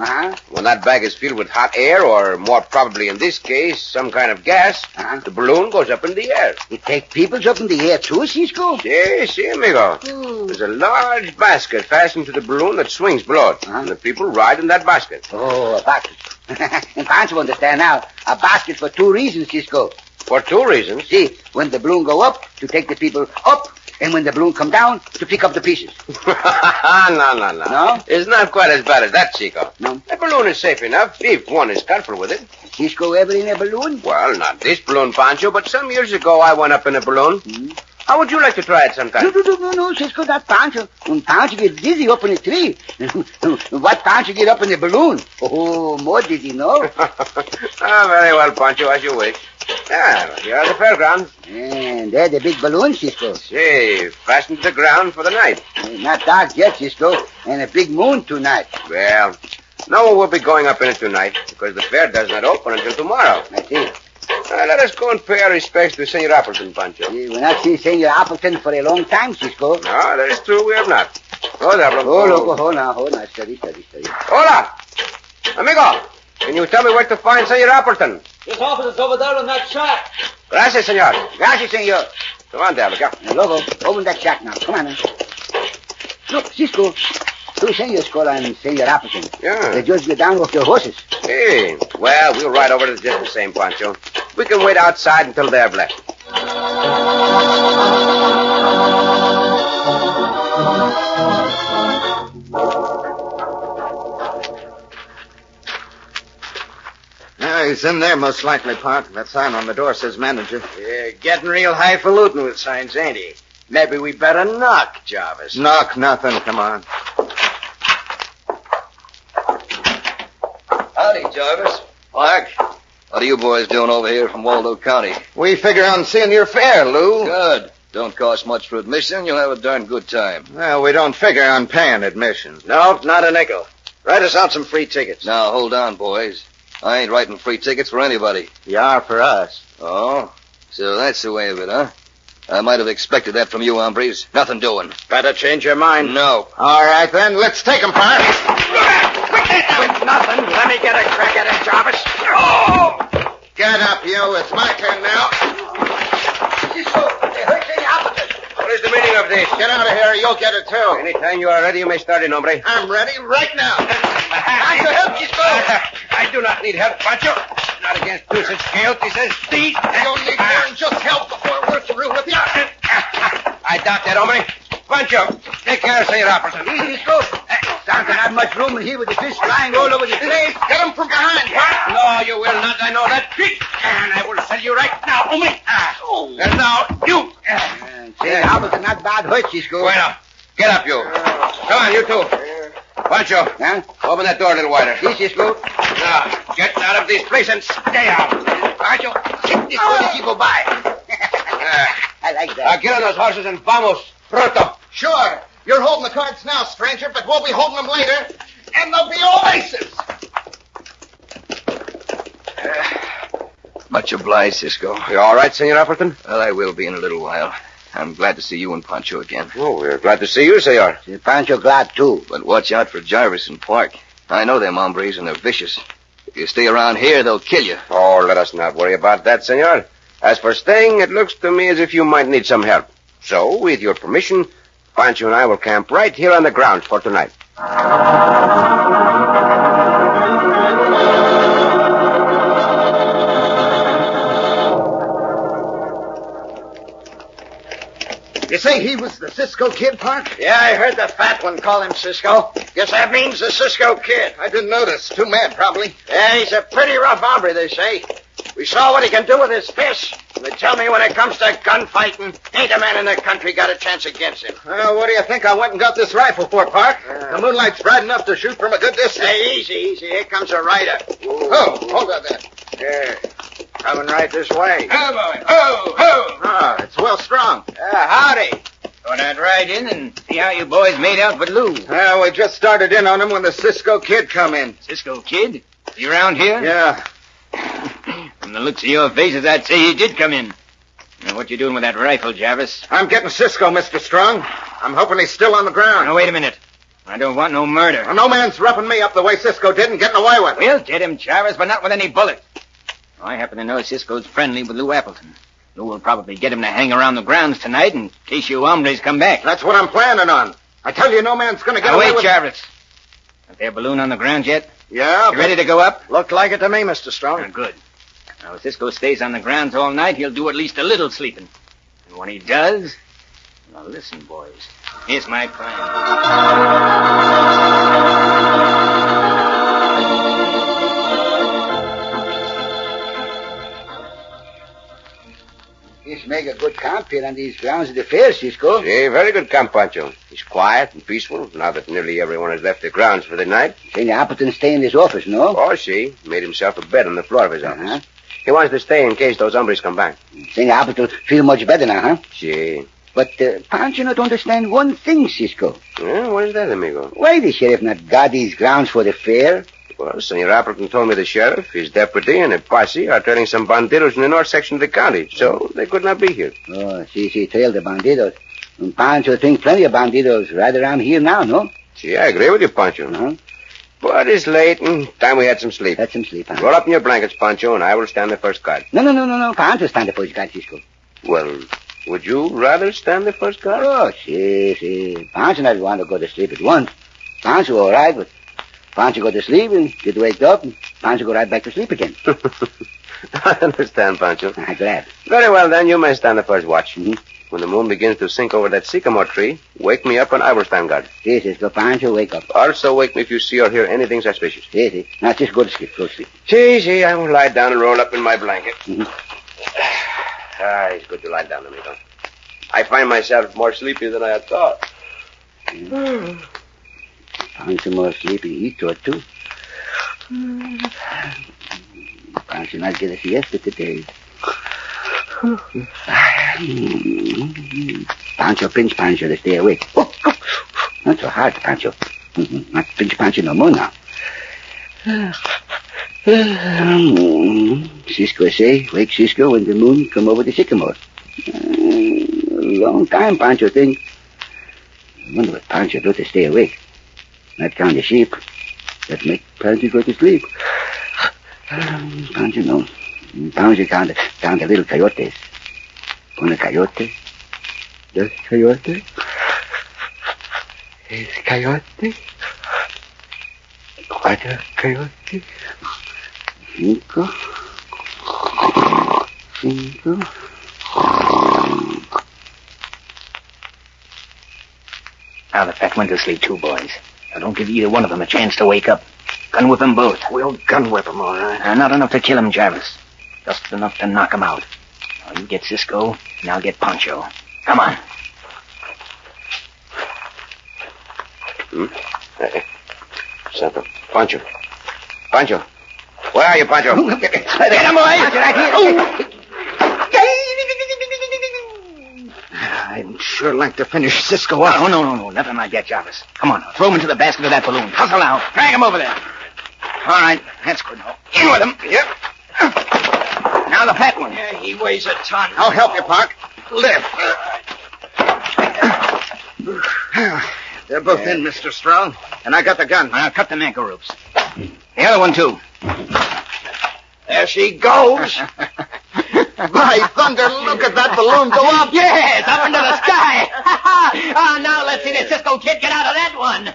When that bag is filled with hot air, or more probably in this case, some kind of gas, the balloon goes up in the air. It takes people up in the air too, Cisco? Si, amigo. There's a large basket fastened to the balloon that swings below it, and the people ride in that basket. Oh, a basket. And Pancho understand now. A basket for 2 reasons, Cisco. For 2 reasons? See, when the balloon go up, to take the people up, and when the balloon come down, to pick up the pieces. No. No? It's not quite as bad as that, Chico. No? The balloon is safe enough if one is careful with it. Cisco ever in a balloon? Well, not this balloon, Pancho, but some years ago I went up in a balloon. How would you like to try it sometime? No, Cisco, not Pancho. When Pancho get dizzy up in a tree. What Pancho get up in a balloon? Oh, more dizzy, no? Very well, Pancho, as you wish. Yeah, here are the fairgrounds. And they're the big balloons, Cisco. See, fastened to the ground for the night. Not dark yet, Cisco. And a big moon tonight. Well, no one will be going up in it tonight because the fair does not open until tomorrow. I see. Let us go and pay our respects to Senor Appleton, Pancho. We're not seen Senor Appleton for a long time, Cisco. No, that is true. We have not. Hold up, hold on. Steady. Hola! Amigo, can you tell me where to find Senor Appleton? His office is over there in that shack. Gracias, senor. Gracias, senor. Come on, Diablo. Logo, open that shack now. Come on now. Look, Cisco. 2 senors call on Senor Appleton. Yeah. They just get down off their horses. Hey, well, we'll ride over to just the same, Pancho. We can wait outside until they have left. He's in there, most likely, Pop. That sign on the door says manager. Yeah, getting real highfalutin with signs, ain't he? Maybe we better knock, Jarvis. Knock nothing. Come on. Howdy, Jarvis. Clark. What are you boys doing over here from Waldo County? We figure on seeing your fair, Lou. Good. Don't cost much for admission. You'll have a darn good time. Well, we don't figure on paying admissions. Nope, not a nickel. Write us out some free tickets. Now, hold on, boys. I ain't writing free tickets for anybody. You are for us. Oh? So that's the way of it, huh? I might have expected that from you, hombres. Nothing doing. Better change your mind. No. All right, then. Let's take him, Pop. Nothing. Let me get a crack at him, Jarvis. Oh! Get up, you. It's my turn now. What is the meaning of this? Get out of here. You'll get it, too. Anytime you are ready, you may start in, hombre. I'm ready right now. Pancho, help, Cisco. I do not need help, Pancho. Not against 2 such guilty as these. You'll need more than just help before we're through with you. I doubt that, hombre. Pancho, take care of Senor Appleton. Easy, Cisco. Sounds not much room in here with the fish flying all over the place. Get him from behind, Pop. No, you will not. I know that. And I will tell you right now, hombre. And now, you. Senor Appleton not bad hurt, Cisco. Bueno. Get up, you. Come on, you two. Pancho, open that door a little wider. See, Cisco. Now, get out of this place and stay out. Pancho, hit this one as you go by. I like that. Get on those horses and vamos. Pronto. Sure. You're holding the cards now, stranger, but we'll be holding them later. And they'll be all aces. Much obliged, Cisco. You all right, Senor Appleton? Well, I will be in a little while. I'm glad to see you and Pancho again. Oh, we're glad to see you, Senor. Pancho glad, too. But watch out for Jarvis and Clark. I know them hombres, and they're vicious. If you stay around here, they'll kill you. Oh, let us not worry about that, Senor. As for staying, it looks to me as if you might need some help. So, with your permission, Pancho and I will camp right here on the grounds for tonight. You say he was the Cisco Kid, Park? Yeah, I heard the fat one call him Cisco. Guess that means the Cisco Kid. I didn't notice. Too mad, probably. Yeah, he's a pretty rough hombre, they say. We saw what he can do with his fists. They tell me when it comes to gunfighting, ain't a man in the country got a chance against him. What do you think I went and got this rifle for, Park? The moonlight's bright enough to shoot from a good distance. Hey, easy. Here comes a rider. Oh, hold on there. Yeah, coming right this way. Oh, boy. Oh. Ah, it's well strong. Howdy. Thought I'd ride in and see how you boys made out with Lou. Well, we just started in on him when the Cisco Kid come in. Cisco Kid? You around here? Yeah. From the looks of your faces, I'd say he did come in. Now, what you doing with that rifle, Jarvis? I'm getting Cisco, Mr. Strong. I'm hoping he's still on the ground. Now, wait a minute. I don't want no murder. Well, no man's roughing me up the way Cisco did and getting away with it. We'll get him, Jarvis, but not with any bullets. I happen to know Cisco's friendly with Lou Appleton. Lou will probably get him to hang around the grounds tonight in case you hombres come back. That's what I'm planning on. I tell you, no man's going to get away wait, with Jarvis. Is there a balloon on the ground yet? Yeah. You ready to go up? Looked like it to me, Mr. Strong. Good. Now, if Cisco stays on the grounds all night, he'll do at least a little sleeping. And when he does... Now, listen, boys. Here's my plan. This make a good camp here on these grounds of the fair, Cisco. Sí, very good camp, Pancho. It's quiet and peaceful, now that nearly everyone has left the grounds for the night. Senor Appleton stay in his office, no? Oh, see. Made himself a bed on the floor of his office. He wants to stay in case those hombres come back. Senor Appleton feel much better now, huh? Sí. But Pancho not understand one thing, Cisco. Yeah, what is that, amigo? Why the sheriff not guard these grounds for the fair? Well, Senor Appleton told me the sheriff, his deputy, and a posse are trailing some bandidos in the north section of the county, so they could not be here. Oh, see, trail the bandidos. And Pancho think plenty of bandidos right around here now, no? See, I agree with you, Pancho. But it's late and time we had some sleep. Had some sleep, huh? Roll up in your blankets, Pancho, and I will stand the first guard. No. Pancho stand the first guard, Cisco. Well, would you rather stand the first guard? Oh, see. Pancho not want to go to sleep at once. Pancho all right, but Pancho go to sleep and get waked up, and Pancho go right back to sleep again. I understand, Pancho. I'm glad. Very well, then, you may stand the first watch. When the moon begins to sink over that sycamore tree, wake me up and I will stand guard. Yes, Cisco. Pancho, wake up. Also wake me if you see or hear anything suspicious. Yes. Now, just go to sleep. See, I will lie down and roll up in my blanket. It's good to lie down, amigo. I find myself more sleepy than I had thought. Pancho more sleepy, he thought, too. Pancho not get a siesta today. Pancho pinch Pancho to stay awake. Not so hard, Pancho. Not pinch Pancho no more now. Cisco say, wake Cisco when the moon come over the sycamore. A long time, Pancho think. I wonder what Pancho do to stay awake. Not count the sheep. That make Pancho go to sleep. Pancho no. Pancho count the little coyotes. One coyote. Dos coyote. Es coyote. Cuatro coyote. Cinco. Now the fat went to sleep too, boys. Now don't give either one of them a chance to wake up. Gun whip them both. We'll gun whip them, all right. Not enough to kill him, Jarvis. Just enough to knock him out. Now you get Cisco, and I'll get Pancho. Come on. Santo. Pancho. Where are you, Pancho? Get him, boys! I'd sure like to finish Cisco up. Oh, no. Nothing like that, Jarvis. Come on, throw him into the basket of that balloon. Hustle now. Drag him over there. All right, that's good. Now, in with him. Yep. Now the fat one. Yeah, he weighs a ton. I'll help you, Park. Lift. They're both in, Mr. Strong. And I got the gun. I'll cut the ankle ropes. The other one, too. There she goes. My thunder, look at that balloon go up. Yes, up into the sky. Now let's see the Cisco kid get out of that one.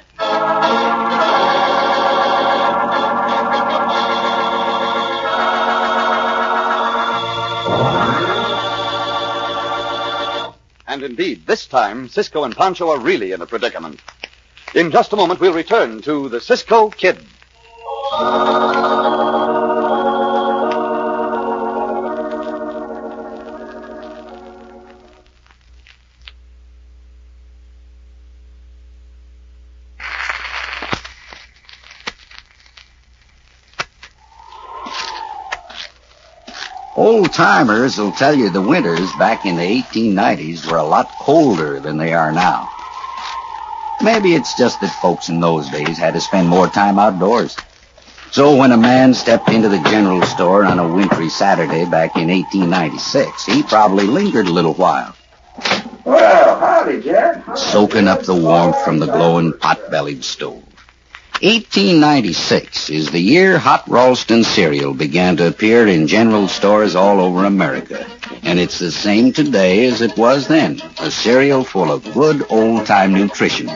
And indeed, this time, Cisco and Pancho are really in a predicament. In just a moment, we'll return to the Cisco Kid. Old-timers will tell you the winters back in the 1890s were a lot colder than they are now. Maybe it's just that folks in those days had to spend more time outdoors. So when a man stepped into the general store on a wintry Saturday back in 1896, he probably lingered a little while, Well, howdy, Jack. soaking up the warmth from the glowing pot-bellied stove. 1896 is the year hot Ralston cereal began to appear in general stores all over America. And it's the same today as it was then, a cereal full of good old-time nutrition.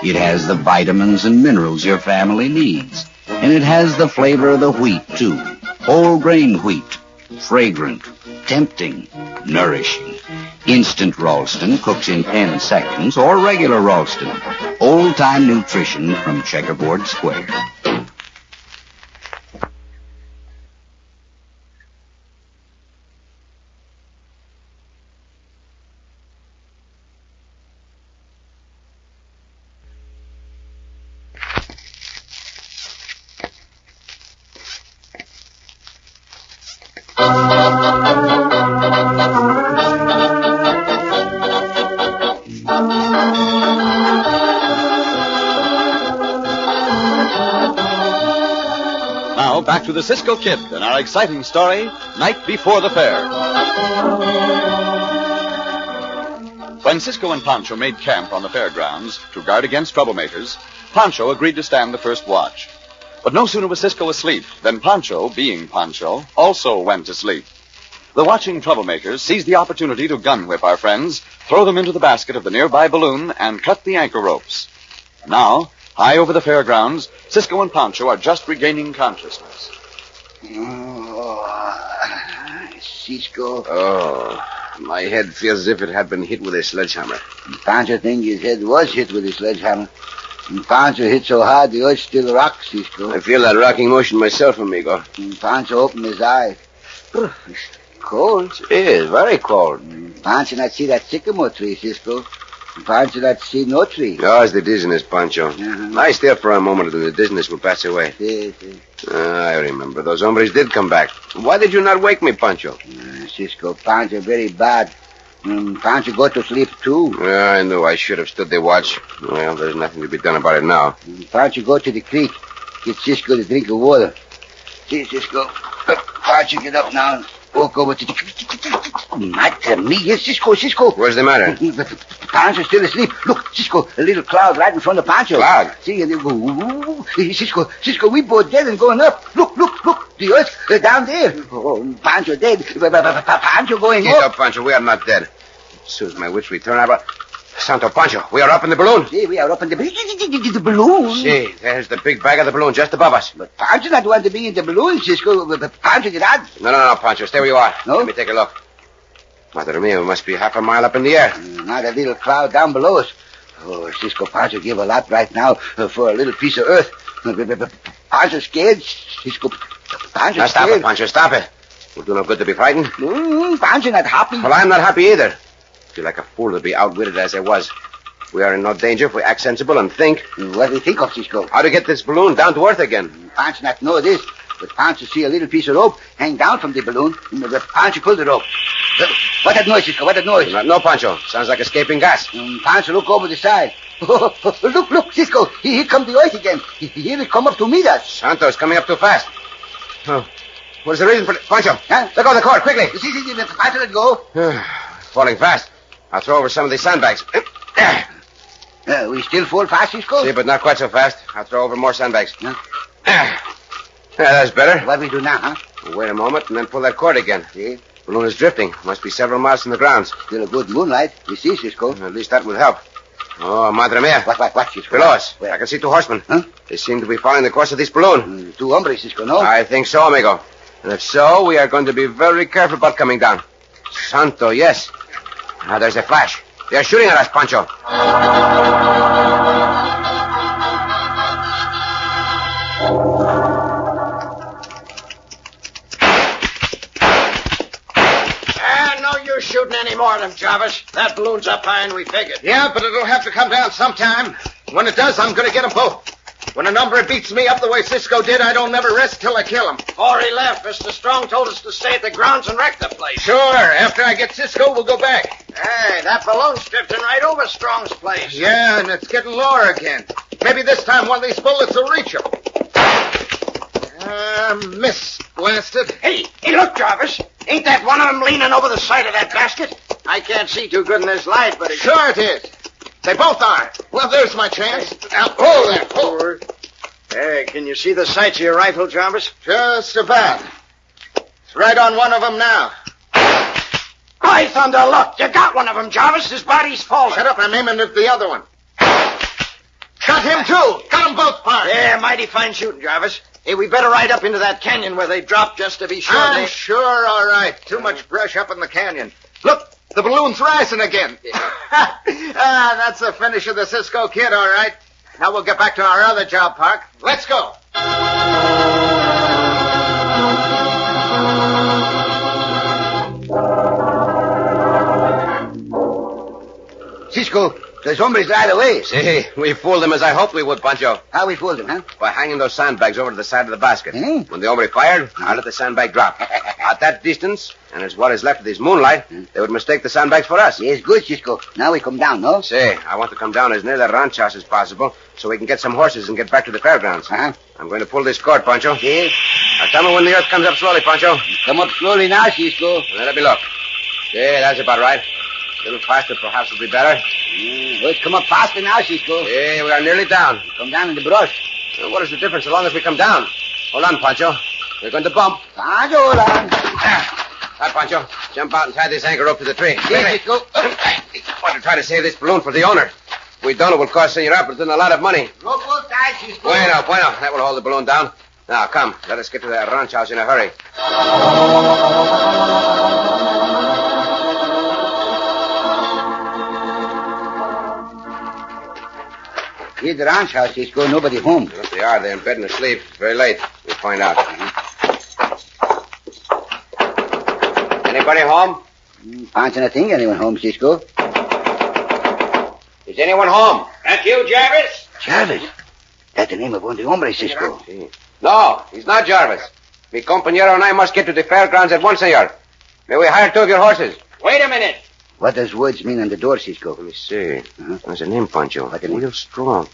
It has the vitamins and minerals your family needs. And it has the flavor of the wheat, too. Whole grain wheat. Fragrant, tempting, nourishing. Instant Ralston cooks in 10 seconds, or regular Ralston. Old-time nutrition from Checkerboard Square. Now, back to the Cisco Kid and our exciting story, Night Before the Fair. When Cisco and Pancho made camp on the fairgrounds to guard against troublemakers, Pancho agreed to stand the first watch. But no sooner was Cisco asleep than Pancho, being Pancho, also went to sleep. The watching troublemakers seized the opportunity to gun whip our friends, throw them into the basket of the nearby balloon, and cut the anchor ropes. Now, high over the fairgrounds, Cisco and Pancho are just regaining consciousness. Cisco. Oh, my head feels as if it had been hit with a sledgehammer. Pancho thinks his head was hit with a sledgehammer. And Pancho hit so hard the earth still rocks, Cisco. I feel that rocking motion myself, amigo. And Pancho opened his eyes. It's cold. It is, very cold. Pancho not see that sycamore tree, Cisco. Pancho not see no tree. Oh, it's the dizziness, Pancho. Lie still for a moment and the dizziness will pass away. Yes. I remember. Those hombres did come back. Why did you not wake me, Pancho? Cisco, Pancho very bad. Pancho go to sleep, too. I knew I should have stood the watch. Well, there's nothing to be done about it now. Pancho go to the creek. Get Cisco to drink of water. See, Cisco. Pancho get up now and walk over to the creek. Not to me. Yes, Cisco. What's the matter? Pancho's still asleep. Look, Cisco, a little cloud right in front of Pancho. Cloud? See, and they go, ooh. Cisco, we both dead and going up. Look. The earth down there. Oh, Pancho dead. Pancho going Get up. up, Pancho. We are not dead. As soon as my wits return, Santo Pancho, we are up in the balloon. See, we are up in the balloon. See, there's the big bag of the balloon just above us. But Pancho not want to be in the balloon, Cisco. Pancho get out. No, Pancho. Stay where you are. No? Let me take a look. Madre mia, we must be half a mile up in the air. Not a little cloud down below us. Oh, Cisco, Pancho give a lot right now for a little piece of earth. Pancho scared, Cisco. Pancho now, scared. stop it, Pancho. Stop it. Will do no good to be frightened. Pancho not happy. Well, I'm not happy either. I feel like a fool to be outwitted as I was. We are in no danger if we act sensible and think. What do you think of, Cisco? How to get this balloon down to earth again. Pancho not know this, but Pancho see a little piece of rope hang down from the balloon. Pancho pull the rope. What that noise, Cisco? What that noise? No, Pancho. Sounds like escaping gas. Pancho look over the side. Look, Cisco. Here come the earth again. Here will come up to meet us. Santo's coming up too fast. Oh. What is the reason for it? Pancho, let go of the cord, quickly. See, Pancho, let go. Falling fast. I'll throw over some of these sandbags. We still fall fast, Cisco? See, but not quite so fast. I'll throw over more sandbags. That's better. What we do now, huh? Wait a moment and then pull that cord again. See? Balloon is drifting. Must be several miles from the grounds. Still a good moonlight. You see, Cisco? At least that will help. Oh, madre mia. What, Cisco? Below us. Where? I can see two horsemen. Huh? They seem to be following the course of this balloon. Two hombres, Cisco, no? I think so, amigo. And if so, we are going to be very careful about coming down. Santo, yes. Now, there's a flash. They are shooting at us, Pancho. No use shooting any more of them, Jarvis. That balloon's up high and we figured. Yeah, but it'll have to come down sometime. When it does, I'm going to get them both. When a number beats me up the way Cisco did, I don't never rest till I kill him. Before he left, Mr. Strong told us to stay at the grounds and wreck the place. Sure. After I get Cisco, we'll go back. Hey, that balloon's drifting right over Strong's place. Yeah, and it's getting lower again. Maybe this time one of these bullets will reach him. Miss blasted. Hey, look, Jarvis. Ain't that one of them leaning over the side of that basket? I can't see too good in this light, but it's... Sure it is. They both are. Well, there's my chance. Now, hold there. Hold. Hey, can you see the sights of your rifle, Jarvis? Just about. It's right on one of them now. By thunder, look. You got one of them, Jarvis. His body's falling. Shut up. I'm aiming at the other one. Got him, too. Got them both parked. Yeah, mighty fine shooting, Jarvis. Hey, we better ride up into that canyon where they dropped just to be sure. I'm sure, all right. Too much brush up in the canyon. Look, the balloon's rising again. That's the finish of the Cisco Kid, all right. Now we'll get back to our other job, Park. Let's go. Cisco, those hombres right away. See, we fooled them as I hoped we would, Pancho. How we fooled them, huh? By hanging those sandbags over to the side of the basket. When the hombre fired, I let the sandbag drop. At that distance, and as what is left of this moonlight, they would mistake the sandbags for us. Yes, good, Cisco. Now we come down, no? Say, I want to come down as near the ranch house as possible so we can get some horses and get back to the fairgrounds. I'm going to pull this cord, Pancho. Yes. Now tell me when the earth comes up slowly, Pancho. Come up slowly now, Cisco. Let me look. Yeah, that's about right. A little faster, perhaps, will be better. Well, come up faster now, Cisco. Yeah, we are nearly down. Come down in the brush. Well, what is the difference so long as we come down? Hold on, Pancho. We're going to bump. Pancho, hold on. Hi, Pancho. Jump out and tie this anchor rope to the tree. Yes, Cisco. I want to try to save this balloon for the owner. If we don't, it will cost Senor Appleton a lot of money. Rope will tie, Cisco. Bueno. That will hold the balloon down. Now, come. Let us get to the ranch house in a hurry. Here's the ranch house, Cisco. Nobody home. Yes, they are. They're in bed and asleep. It's very late. We'll find out. Anybody home? Fancy nothing. Anyone home, Cisco? Is anyone home? That you, Jarvis? Jarvis? That's the name of one of the hombres, Cisco. No, he's not Jarvis. Mi compañero and I must get to the fairgrounds at once, senor. May we hire 2 of your horses? Wait a minute. What does words mean on the door, Cisco? Let me see. There's a name, Pancho. Real Strong.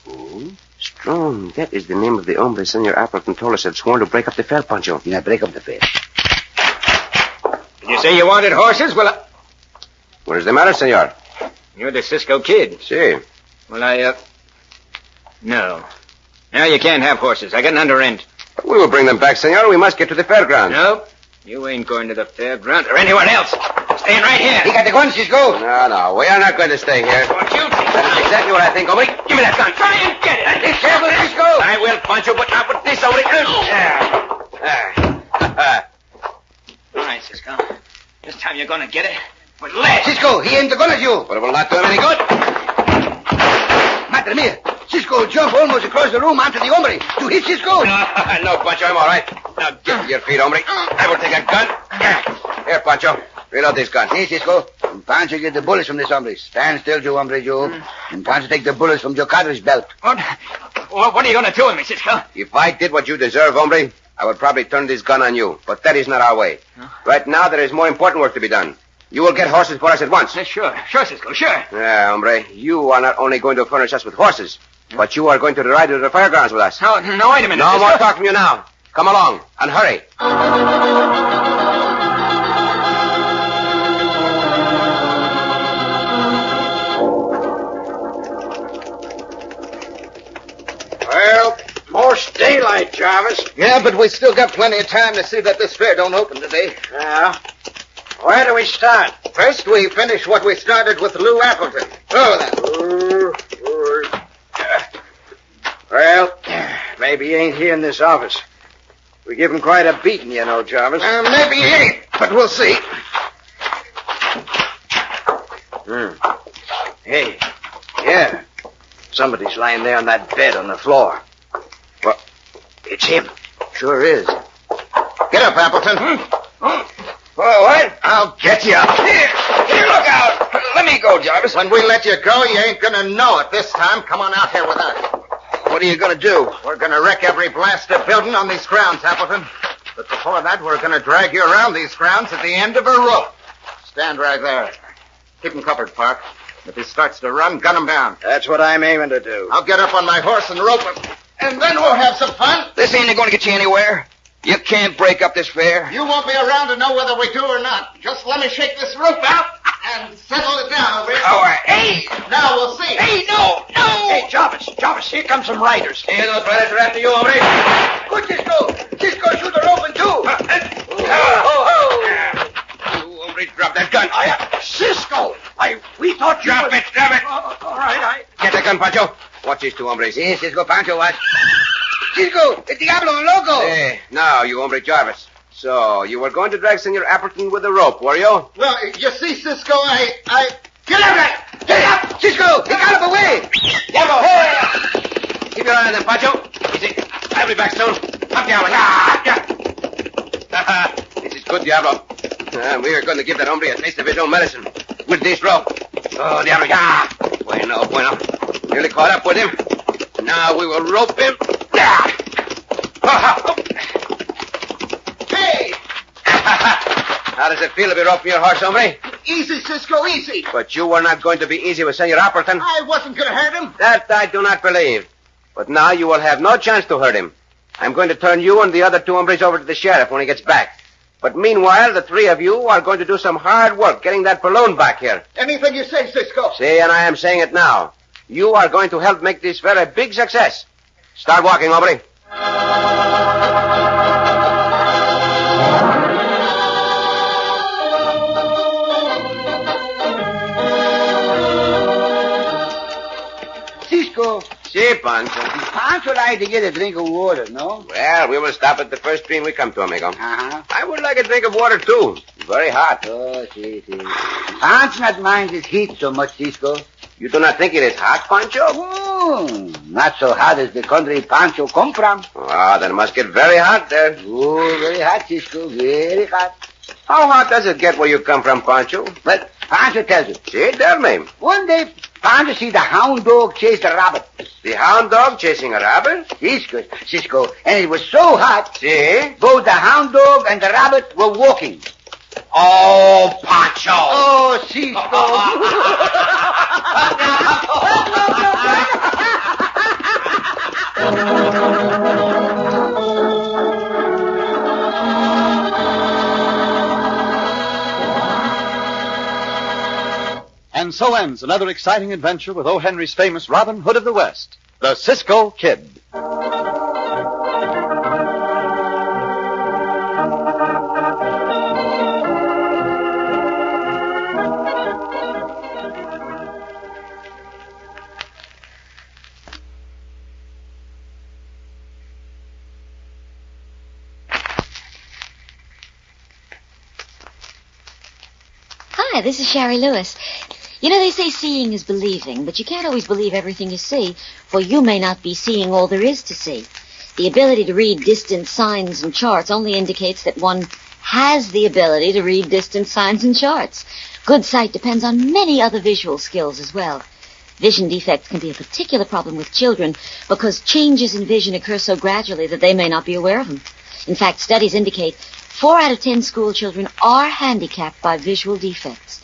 Strong. That is the name of the hombre Senor Appleton told us had sworn to break up the fair, Pancho. Yeah, break up the fair. Did you say you wanted horses? Well, What is the matter, senor? You're the Cisco Kid. See. Well, No. No, you can't have horses. I got an under rent. We will bring them back, senor. We must get to the fairgrounds. No. You ain't going to the fairground or anyone else. Staying right here. He got the gun, Cisco. No. We are not going to stay here. Don't you? That's exactly what I think, hombre. Give me that gun. Try and get it. Be careful, Cisco. I will, Pancho, but not with this, hombre. All right, Cisco. This time you're going to get it with lead. Cisco, he aimed the gun at you. But it will not do him any good. Madre mia. Cisco jumped almost across the room onto the hombre. You hit Cisco? No, Pancho, I'm all right. Now, get to your feet, hombre. I will take a gun. Here, Pancho. Reload this gun. See, Cisco. And Pancho get the bullets from this hombre. Stand still, you hombre, you. And Pancho take the bullets from your cadre's belt. What are you going to do with me, Cisco? If I did what you deserve, hombre, I would probably turn this gun on you. But that is not our way. Right now, there is more important work to be done. You will get horses for us at once. Sure, Cisco, sure. Yeah, hombre. You are not only going to furnish us with horses, but you are going to ride to the fairgrounds with us. No, wait a minute. No more talk from you now. Come along, and hurry. Well, most daylight, Jarvis. Yeah, but we still got plenty of time to see that this fair don't open today. Yeah. Where do we start? First, we finish what we started with Lou Appleton. Well, maybe he ain't here in this office. We give him quite a beating, you know, Jarvis. Maybe he ain't, but we'll see. Hey, yeah. Somebody's lying there on that bed on the floor. Well, it's him. Sure is. Get up, Appleton. What? I'll get you. Here, look out. Let me go, Jarvis. When we let you go, you ain't gonna know it this time. Come on out here with us. What are you going to do? We're gonna wreck every blasted building on these grounds, Appleton. But before that, we're gonna drag you around these grounds at the end of a rope. Stand right there. Keep him covered, Park. If he starts to run, gun him down. That's what I'm aiming to do. I'll get up on my horse and rope him, and then we'll have some fun. This ain't going to get you anywhere. You can't break up this fair. You won't be around to know whether we do or not. Just let me shake this roof out and settle it down over here. Oh, hey! Now we'll see. Hey, no! Hey, Jarvis, here come some riders. Hey, those riders are after you, hombre. Good, Cisco. Cisco, shoot the rope in two. You, hombre, drop that gun. Cisco! We thought you Drop were... it, drop it. All right, Get the gun, Pancho. Watch these two hombres. Si, Cisco, Pancho, watch. Cisco, el diablo, loco. Hey, now, you hombre Jarvis. So, you were going to drag Senor Appleton with a rope, were you? Well, you see, Cisco, I... Get up there! Get up, Cisco. He got him away. Diablo, hey! Keep your eye on them, Pancho. Easy. I'll be back soon. Up, Diablo. This is good, Diablo. We are going to give that hombre a taste of his own medicine. With this rope. Oh, Diablo. Bueno. Nearly caught up with him. Now we will rope him. Hey! How does it feel to be roping your horse, hombre? Easy, Cisco, easy. But you were not going to be easy with Senor Appleton. I wasn't going to hurt him. That I do not believe. But now you will have no chance to hurt him. I'm going to turn you and the other two hombres over to the sheriff when he gets back. But meanwhile, the three of you are going to do some hard work getting that balloon back here. Anything you say, Cisco. See, and I am saying it now. You are going to help make this fair a big success. Start walking, hombre. Cisco. Si, Pancho. Pancho like to get a drink of water, no? Well, we will stop at the first stream we come to, amigo. Uh-huh. I would like a drink of water, too. Very hot. Oh, si. Pancho not mind this heat so much, Cisco. You do not think it is hot, Pancho? Oh, not so hot as the country Pancho come from. Ah, then it must get very hot there. Oh, very hot, Cisco, very hot. How hot does it get where you come from, Pancho? But Pancho tells you. See, tell me. One day, Pancho see the hound dog chase the rabbit. The hound dog chasing a rabbit? Cisco, and it was so hot. See? Both the hound dog and the rabbit were walking. Oh, Pancho! Oh, Cisco. And so ends another exciting adventure with O. Henry's famous Robin Hood of the West, the Cisco Kid. Hi, this is Sherry Lewis. You know, they say seeing is believing, but you can't always believe everything you see, for you may not be seeing all there is to see. The ability to read distant signs and charts only indicates that one has the ability to read distant signs and charts. Good sight depends on many other visual skills as well. Vision defects can be a particular problem with children because changes in vision occur so gradually that they may not be aware of them. In fact, studies indicate 4 out of 10 school children are handicapped by visual defects.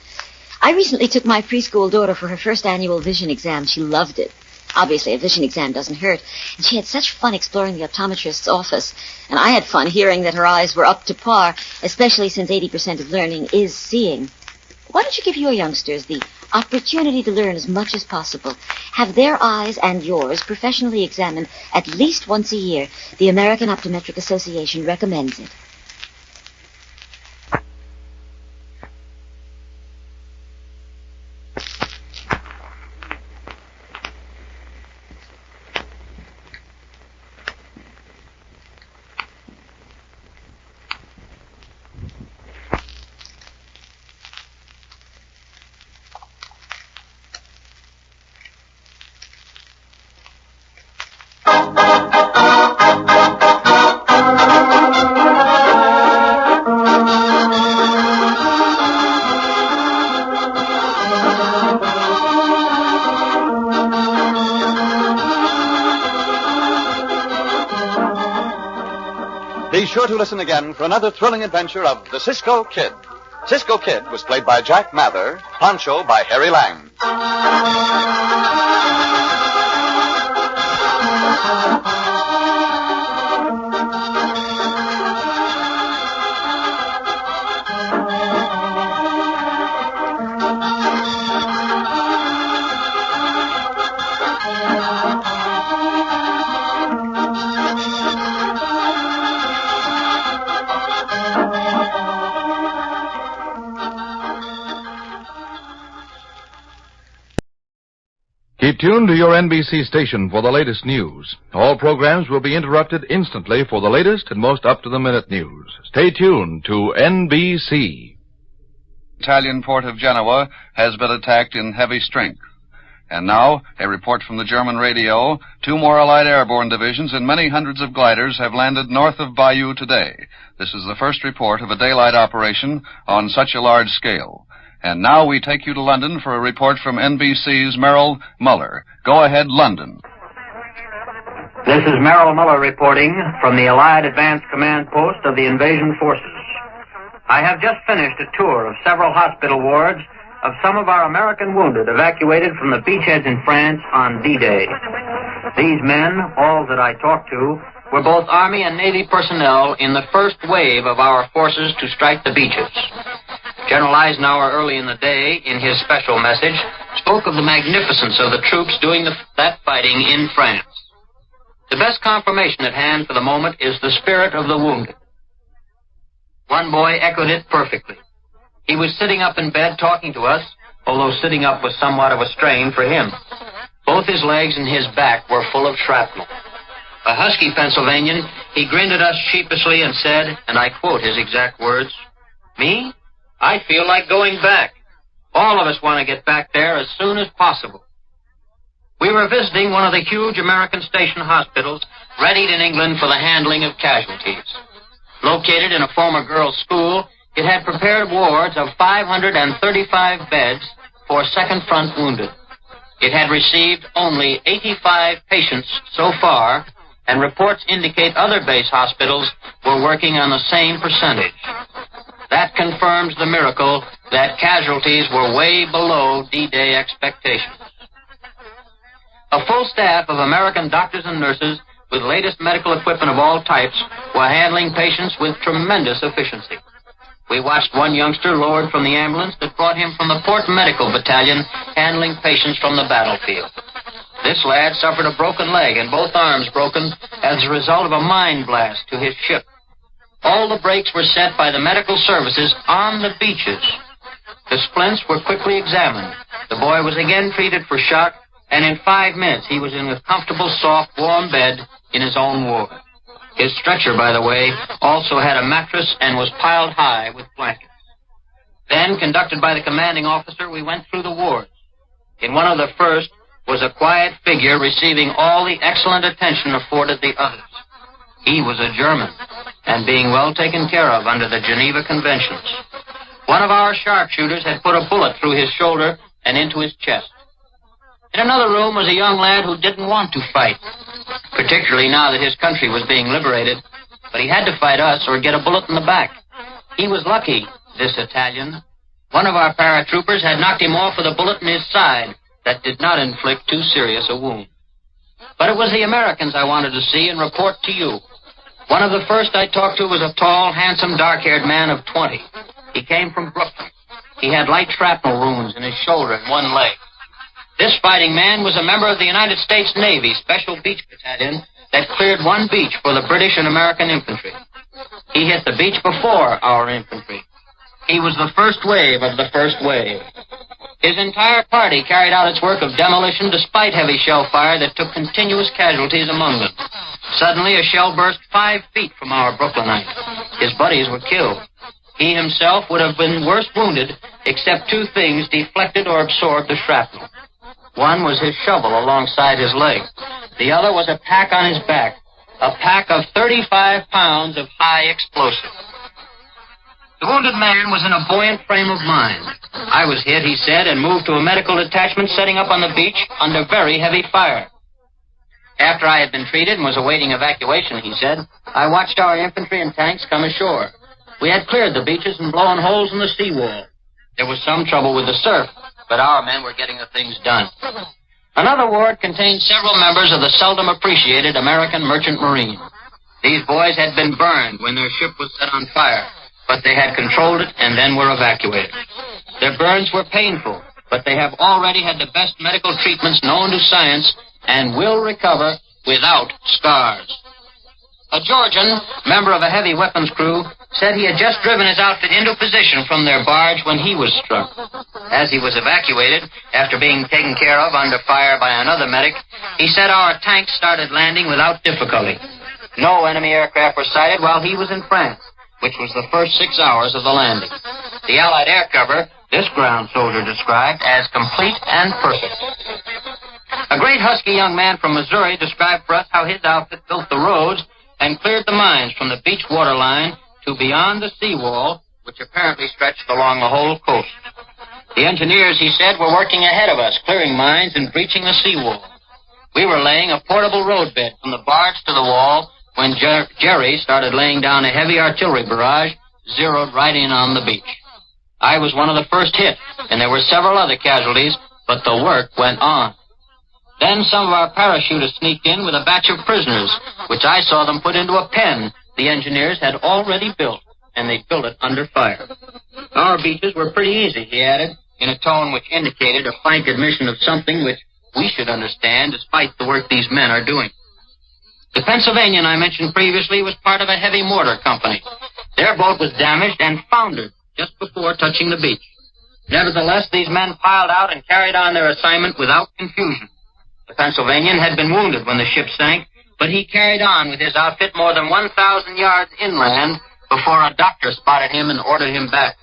I recently took my preschool daughter for her first annual vision exam. She loved it. Obviously, a vision exam doesn't hurt. And she had such fun exploring the optometrist's office. And I had fun hearing that her eyes were up to par, especially since 80% of learning is seeing. Why don't you give your youngsters the opportunity to learn as much as possible? Have their eyes and yours professionally examined at least once a year. The American Optometric Association recommends it. Be sure to listen again for another thrilling adventure of the Cisco Kid. Cisco Kid was played by Jack Mather, Pancho by Harry Lang. Keep tuned to your NBC station for the latest news. All programs will be interrupted instantly for the latest and most up-to-the-minute news. Stay tuned to NBC. The Italian port of Genoa has been attacked in heavy strength. And now, a report from the German radio. 2 more Allied airborne divisions and many hundreds of gliders have landed north of Bayeux today. This is the first report of a daylight operation on such a large scale. And now we take you to London for a report from NBC's Merrill Muller. Go ahead, London. This is Merrill Muller reporting from the Allied Advanced Command Post of the Invasion Forces. I have just finished a tour of several hospital wards of some of our American wounded evacuated from the beachheads in France on D-Day. These men, all that I talked to, were both Army and Navy personnel in the first wave of our forces to strike the beaches. General Eisenhower, early in the day, in his special message, spoke of the magnificence of the troops doing that fighting in France. The best confirmation at hand for the moment is the spirit of the wounded. One boy echoed it perfectly. He was sitting up in bed talking to us, although sitting up was somewhat of a strain for him. Both his legs and his back were full of shrapnel. A husky Pennsylvanian, he grinned at us sheepishly and said, and I quote his exact words, "Me? I feel like going back. All of us want to get back there as soon as possible." We were visiting one of the huge American station hospitals readied in England for the handling of casualties. Located in a former girls' school, it had prepared wards of 535 beds for second front wounded. It had received only 85 patients so far, and reports indicate other base hospitals were working on the same percentage. That confirms the miracle that casualties were way below D-Day expectations. A full staff of American doctors and nurses with latest medical equipment of all types were handling patients with tremendous efficiency. We watched one youngster lowered from the ambulance that brought him from the Port Medical Battalion handling patients from the battlefield. This lad suffered a broken leg and both arms broken as a result of a mine blast to his ship. All the brakes were set by the medical services on the beaches. The splints were quickly examined. The boy was again treated for shock, and in 5 minutes he was in a comfortable, soft, warm bed in his own ward. His stretcher, by the way, also had a mattress and was piled high with blankets. Then, conducted by the commanding officer, we went through the wards. In one of the first was a quiet figure receiving all the excellent attention afforded the others. He was a German, and being well taken care of under the Geneva Conventions. One of our sharpshooters had put a bullet through his shoulder and into his chest. In another room was a young lad who didn't want to fight, particularly now that his country was being liberated, but he had to fight us or get a bullet in the back. He was lucky, this Italian. One of our paratroopers had knocked him off with a bullet in his side that did not inflict too serious a wound. But it was the Americans I wanted to see and report to you. One of the first I talked to was a tall, handsome, dark-haired man of 20. He came from Brooklyn. He had light shrapnel wounds in his shoulder and one leg. This fighting man was a member of the United States Navy Special Beach Battalion that cleared one beach for the British and American infantry. He hit the beach before our infantry. He was the first wave of the first wave. His entire party carried out its work of demolition despite heavy shell fire that took continuous casualties among them. Suddenly, a shell burst 5 feet from our Brooklynite. His buddies were killed. He himself would have been worse wounded, except 2 things deflected or absorbed the shrapnel. One was his shovel alongside his leg. The other was a pack on his back, a pack of 35 pounds of high explosive. The wounded man was in a buoyant frame of mind. I was hit, he said, and moved to a medical detachment setting up on the beach under very heavy fire. After I had been treated and was awaiting evacuation, he said, I watched our infantry and tanks come ashore. We had cleared the beaches and blown holes in the seawall. There was some trouble with the surf, but our men were getting the things done. Another ward contained several members of the seldom appreciated American Merchant Marine. These boys had been burned when their ship was set on fire, but they had controlled it and then were evacuated. Their burns were painful, but they have already had the best medical treatments known to science and will recover without scars. A Georgian, member of a heavy weapons crew, said he had just driven his outfit into position from their barge when he was struck. As he was evacuated, after being taken care of under fire by another medic, he said our tanks started landing without difficulty. No enemy aircraft were sighted while he was in France, which was the first 6 hours of the landing. The Allied air cover, this ground soldier described as complete and perfect. A great husky young man from Missouri described for us how his outfit built the roads and cleared the mines from the beach water line to beyond the seawall, which apparently stretched along the whole coast. The engineers, he said, were working ahead of us, clearing mines and breaching the seawall. We were laying a portable roadbed from the barge to the wall when Jerry started laying down a heavy artillery barrage zeroed right in on the beach. I was one of the first hit, and there were several other casualties, but the work went on. Then some of our parachutists sneaked in with a batch of prisoners, which I saw them put into a pen the engineers had already built, and they built it under fire. Our beaches were pretty easy, he added, in a tone which indicated a frank admission of something which we should understand despite the work these men are doing. The Pennsylvanian I mentioned previously was part of a heavy mortar company. Their boat was damaged and foundered just before touching the beach. Nevertheless, these men piled out and carried on their assignment without confusion. The Pennsylvanian had been wounded when the ship sank, but he carried on with his outfit more than 1,000 yards inland before a doctor spotted him and ordered him back.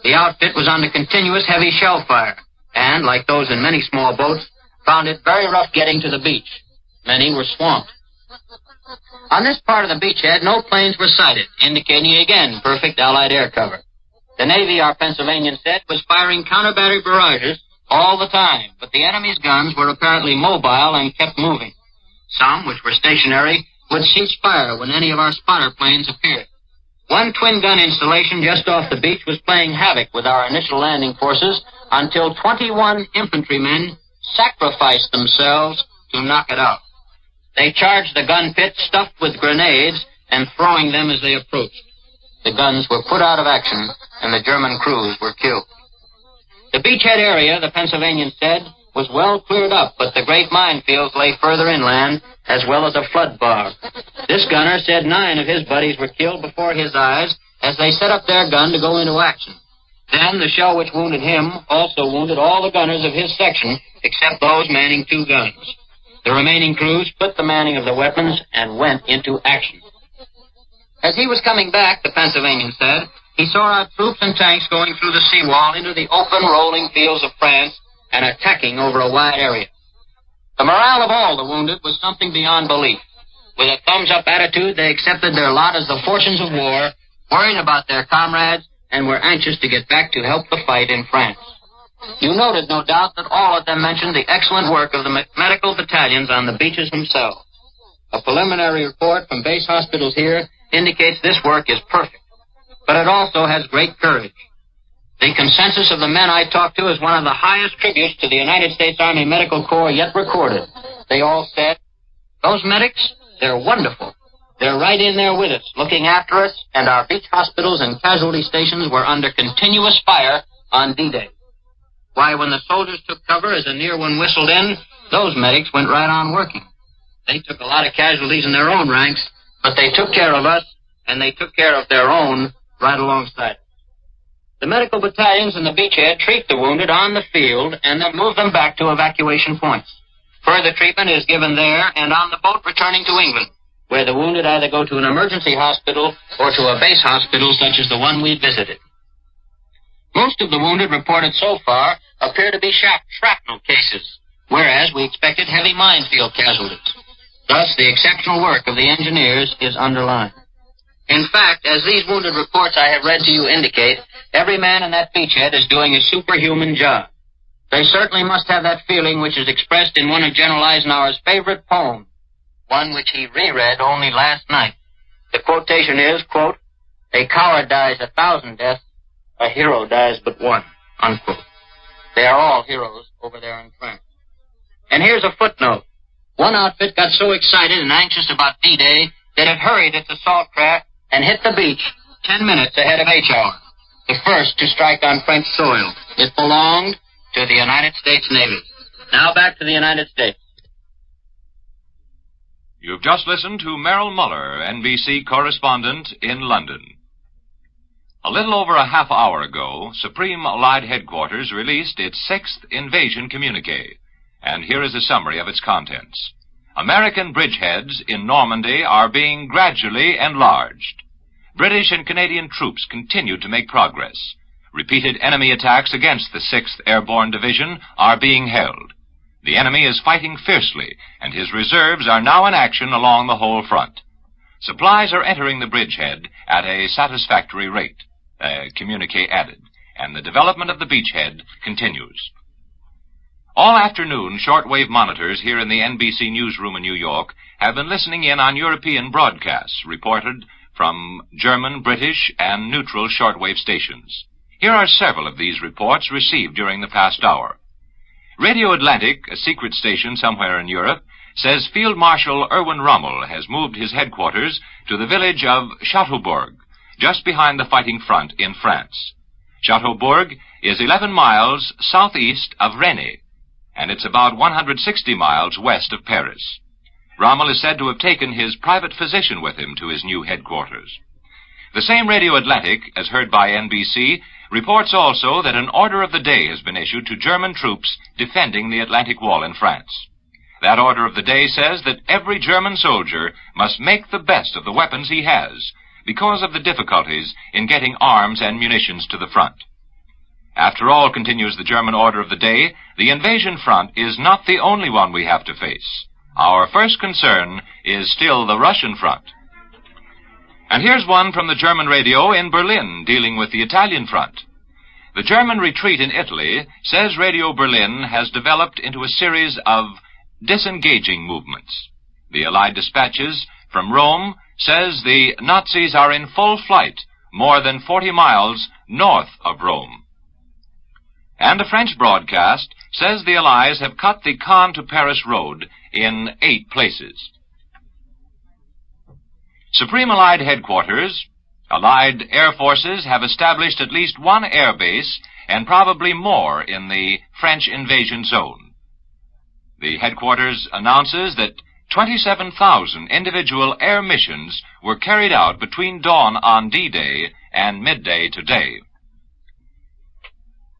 The outfit was under continuous heavy shell fire, and, like those in many small boats, found it very rough getting to the beach. Many were swamped. On this part of the beachhead, no planes were sighted, indicating again perfect Allied air cover. The Navy, our Pennsylvanian said, was firing counter-battery barrages all the time, but the enemy's guns were apparently mobile and kept moving. Some, which were stationary, would cease fire when any of our spotter planes appeared. One twin-gun installation just off the beach was playing havoc with our initial landing forces until 21 infantrymen sacrificed themselves to knock it out. They charged the gun pit stuffed with grenades and throwing them as they approached. The guns were put out of action, and the German crews were killed. The beachhead area, the Pennsylvanian said, was well cleared up, but the great minefields lay further inland, as well as a flood bar. This gunner said 9 of his buddies were killed before his eyes as they set up their gun to go into action. Then the shell which wounded him also wounded all the gunners of his section, except those manning 2 guns. The remaining crews split the manning of the weapons and went into action. As he was coming back, the Pennsylvanian said, he saw our troops and tanks going through the seawall into the open, rolling fields of France and attacking over a wide area. The morale of all the wounded was something beyond belief. With a thumbs-up attitude, they accepted their lot as the fortunes of war, worried about their comrades, and were anxious to get back to help the fight in France. You noted, no doubt, that all of them mentioned the excellent work of the medical battalions on the beaches themselves. A preliminary report from base hospitals here indicates this work is perfect, but it also has great courage. The consensus of the men I talked to is one of the highest tributes to the United States Army Medical Corps yet recorded. They all said, those medics, they're wonderful. They're right in there with us, looking after us, and our beach hospitals and casualty stations were under continuous fire on D-Day. Why, when the soldiers took cover as a near one whistled in, those medics went right on working. They took a lot of casualties in their own ranks, but they took care of us, and they took care of their own right alongside. The medical battalions in the beachhead treat the wounded on the field and then move them back to evacuation points. Further treatment is given there and on the boat returning to England, where the wounded either go to an emergency hospital or to a base hospital such as the one we visited. Most of the wounded reported so far appear to be shrapnel cases, whereas we expected heavy minefield casualties. Thus, the exceptional work of the engineers is underlined. In fact, as these wounded reports I have read to you indicate, every man in that beachhead is doing a superhuman job. They certainly must have that feeling which is expressed in one of General Eisenhower's favorite poems, one which he reread only last night. The quotation is, quote, a coward dies 1,000 deaths, a hero dies but one, unquote. They are all heroes over there in France. And here's a footnote. One outfit got so excited and anxious about D-Day that it hurried its assault craft and hit the beach 10 minutes ahead of H-hour, the first to strike on French soil. It belonged to the United States Navy. Now back to the United States. You've just listened to Merrill Muller, NBC correspondent in London. A little over a half hour ago, Supreme Allied Headquarters released its 6th invasion communique, and here is a summary of its contents. American bridgeheads in Normandy are being gradually enlarged. British and Canadian troops continue to make progress. Repeated enemy attacks against the 6th Airborne Division are being held. The enemy is fighting fiercely, and his reserves are now in action along the whole front. Supplies are entering the bridgehead at a satisfactory rate. Communique added, and the development of the beachhead continues. All afternoon, shortwave monitors here in the NBC newsroom in New York have been listening in on European broadcasts reported from German, British, and neutral shortwave stations. Here are several of these reports received during the past hour. Radio Atlantic, a secret station somewhere in Europe, says Field Marshal Erwin Rommel has moved his headquarters to the village of Châteaubourg, just behind the fighting front in France. Châteaubourg is 11 miles southeast of Rennes, and it's about 160 miles west of Paris. Rommel is said to have taken his private physician with him to his new headquarters. The same Radio Atlantic, as heard by NBC, reports also that an order of the day has been issued to German troops defending the Atlantic Wall in France. That order of the day says that every German soldier must make the best of the weapons he has, because of the difficulties in getting arms and munitions to the front. After all, continues the German order of the day, the invasion front is not the only one we have to face. Our first concern is still the Russian front. And here's one from the German radio in Berlin dealing with the Italian front. The German retreat in Italy says Radio Berlin has developed into a series of disengaging movements. The Allied dispatches from Rome says the Nazis are in full flight more than 40 miles north of Rome. And a French broadcast says the Allies have cut the Caen to Paris road in 8 places. Supreme Allied Headquarters, Allied Air Forces have established at least one air base and probably more in the French invasion zone. The headquarters announces that 27,000 individual air missions were carried out between dawn on D-Day and midday today.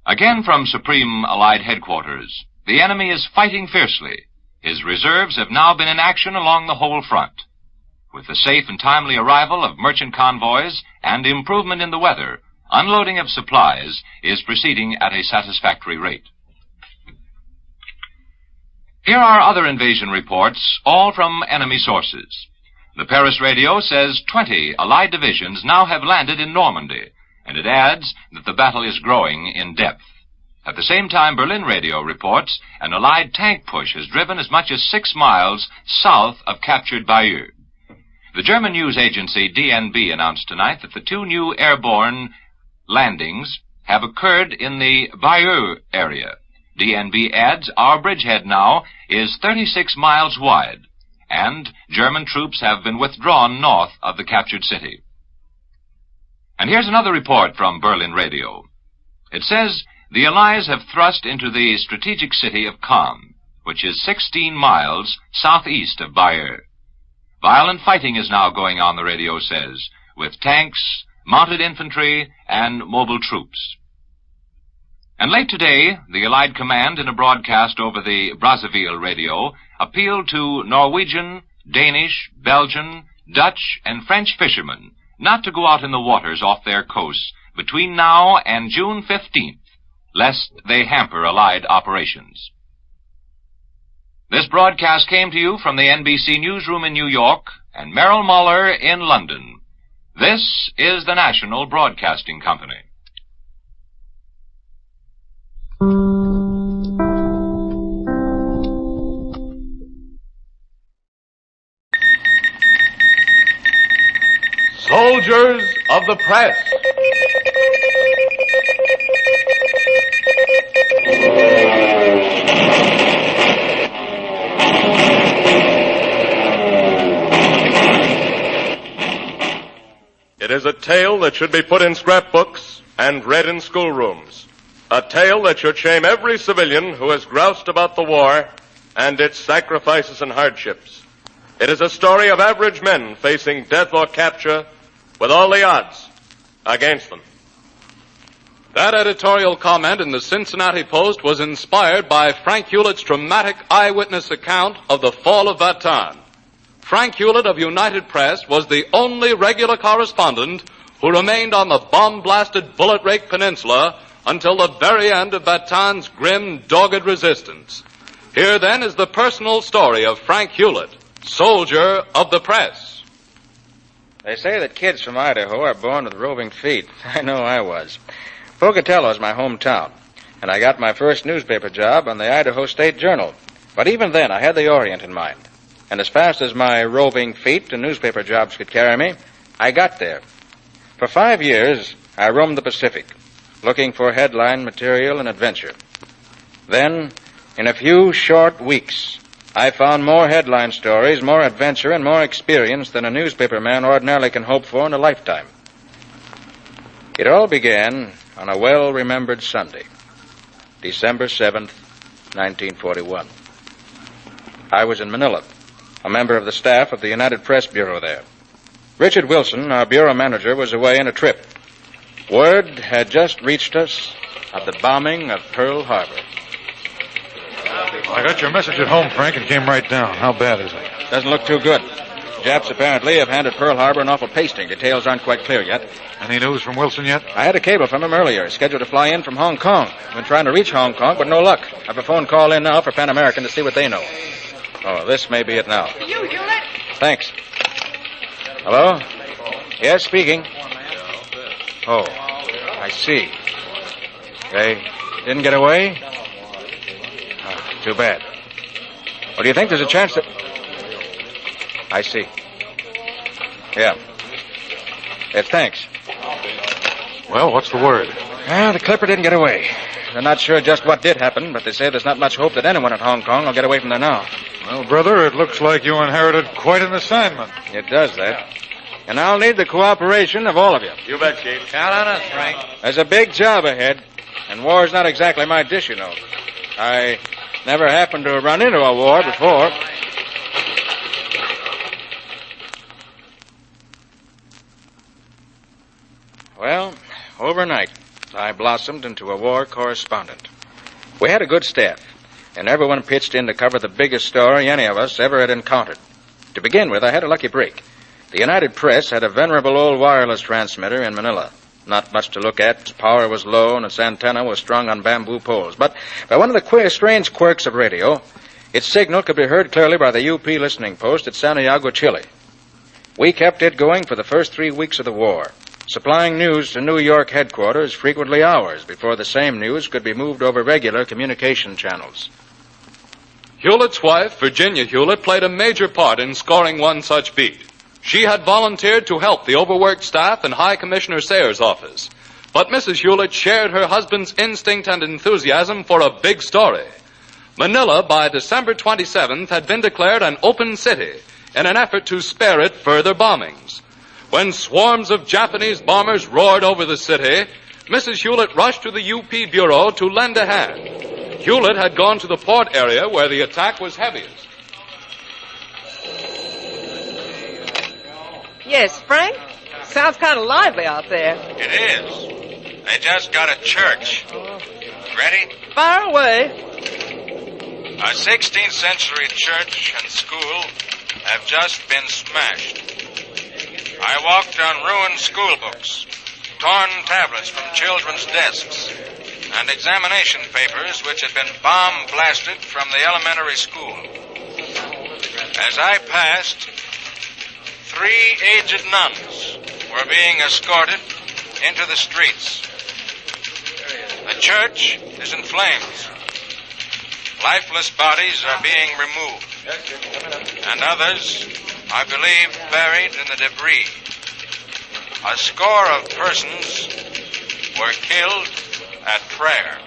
Again from Supreme Allied Headquarters, the enemy is fighting fiercely. His reserves have now been in action along the whole front. With the safe and timely arrival of merchant convoys and improvement in the weather, unloading of supplies is proceeding at a satisfactory rate. Here are other invasion reports, all from enemy sources. The Paris radio says 20 Allied divisions now have landed in Normandy, and it adds that the battle is growing in depth. At the same time, Berlin radio reports an Allied tank push has driven as much as 6 miles south of captured Bayeux. The German news agency DNB announced tonight that the 2 new airborne landings have occurred in the Bayeux area. DNB adds our bridgehead now is 36 miles wide, and German troops have been withdrawn north of the captured city. And here's another report from Berlin radio. It says the Allies have thrust into the strategic city of Caen, which is 16 miles southeast of Bayeux. Violent fighting is now going on, the radio says, with tanks, mounted infantry, and mobile troops. And late today, the Allied command, in a broadcast over the Brazzaville radio, appealed to Norwegian, Danish, Belgian, Dutch, and French fishermen not to go out in the waters off their coasts between now and June 15th, lest they hamper Allied operations. This broadcast came to you from the NBC newsroom in New York and Merrill Muller in London. This is the National Broadcasting Company. Soldiers of the Press. It is a tale that should be put in scrapbooks and read in schoolrooms. A tale that should shame every civilian who has groused about the war and its sacrifices and hardships. It is a story of average men facing death or capture with all the odds against them. That editorial comment in the Cincinnati Post was inspired by Frank Hewlett's dramatic eyewitness account of the fall of BATAAN. Frank Hewlett of United Press was the only regular correspondent who remained on the bomb-blasted Bullet Rake Peninsula until the very end of BATAAN's grim, dogged resistance. Here, then, is the personal story of Frank Hewlett, soldier of the press. They say that kids from Idaho are born with roving feet. I know I was. Pocatello is my hometown, and I got my first newspaper job on the Idaho State Journal. But even then, I had the Orient in mind. And as fast as my roving feet and newspaper jobs could carry me, I got there. For 5 years, I roamed the Pacific, looking for headline material and adventure. Then, in a few short weeks, I found more headline stories, more adventure, and more experience than a newspaper man ordinarily can hope for in a lifetime. It all began on a well-remembered Sunday, December 7th, 1941. I was in Manila, a member of the staff of the United Press Bureau there. Richard Wilson, our bureau manager, was away on a trip. Word had just reached us of the bombing of Pearl Harbor. I got your message at home, Frank, and came right down. How bad is it? Doesn't look too good. Japs apparently have handed Pearl Harbor an awful pasting. Details aren't quite clear yet. Any news from Wilson yet? I had a cable from him earlier, scheduled to fly in from Hong Kong. Been trying to reach Hong Kong, but no luck. I have a phone call in now for Pan American to see what they know. Oh, this may be it now. You, Hewlett? Thanks. Hello? Yes, speaking. Oh, I see. They didn't get away? Oh, too bad. Well, do you think there's a chance that... I see. Yeah. Yes, thanks. Well, what's the word? Well, the Clipper didn't get away. They're not sure just what did happen, but they say there's not much hope that anyone at Hong Kong will get away from there now. Well, brother, it looks like you inherited quite an assignment. It does that. And I'll need the cooperation of all of you. You bet, Chief. Count on us, Frank. There's a big job ahead, and war's not exactly my dish, you know. I never happened to run into a war before. Well, overnight, I blossomed into a war correspondent. We had a good staff, and everyone pitched in to cover the biggest story any of us ever had encountered. To begin with, I had a lucky break. The United Press had a venerable old wireless transmitter in Manila. Not much to look at. Its power was low, and its antenna was strung on bamboo poles. But by one of the strange quirks of radio, its signal could be heard clearly by the UP listening post at Santiago, Chile. We kept it going for the first 3 weeks of the war, supplying news to New York headquarters frequently hours before the same news could be moved over regular communication channels. Hewlett's wife, Virginia Hewlett, played a major part in scoring one such beat. She had volunteered to help the overworked staff in High Commissioner Sayers' office. But Mrs. Hewlett shared her husband's instinct and enthusiasm for a big story. Manila, by December 27th, had been declared an open city in an effort to spare it further bombings. When swarms of Japanese bombers roared over the city, Mrs. Hewlett rushed to the UP Bureau to lend a hand. Hewlett had gone to the port area where the attack was heaviest. Yes, Frank? Sounds kind of lively out there. It is. They just got a church. Ready? Fire away. A 16th century church and school have just been smashed. I walked on ruined school books, torn tablets from children's desks, and examination papers which had been bomb blasted from the elementary school. As I passed, 3 aged nuns were being escorted into the streets. The church is in flames. Lifeless bodies are being removed, and others, I believe, buried in the debris. A score of persons were killed at prayer.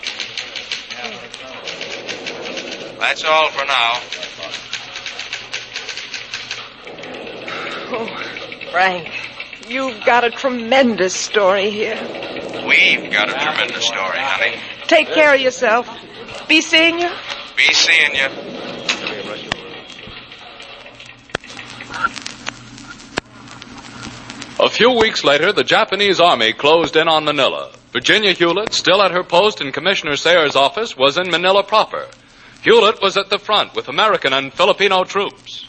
That's all for now. Oh, Frank, you've got a tremendous story here. We've got a tremendous story, honey. Take care of yourself. Be seeing you. Be seeing you. A few weeks later, the Japanese army closed in on Manila. Virginia Hewlett, still at her post in Commissioner Sayers' office, was in Manila proper. Hewlett was at the front with American and Filipino troops.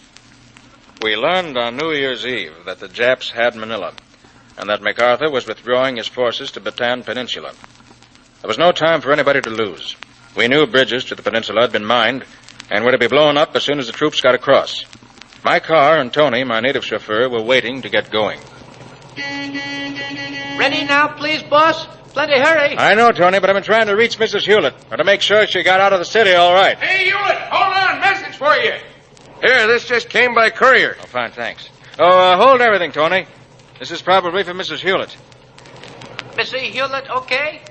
We learned on New Year's Eve that the Japs had Manila, and that MacArthur was withdrawing his forces to Bataan Peninsula. There was no time for anybody to lose. We knew bridges to the peninsula had been mined and were to be blown up as soon as the troops got across. My car and Tony, my native chauffeur, were waiting to get going. Ready now, please, boss? Plenty hurry. I know, Tony, but I've been trying to reach Mrs. Hewlett to make sure she got out of the city all right. Hey, Hewlett, hold on. Message for you. Here, this just came by courier. Oh, fine, thanks. Oh, hold everything, Tony. This is probably for Mrs. Hewlett. Missy Hewlett, okay?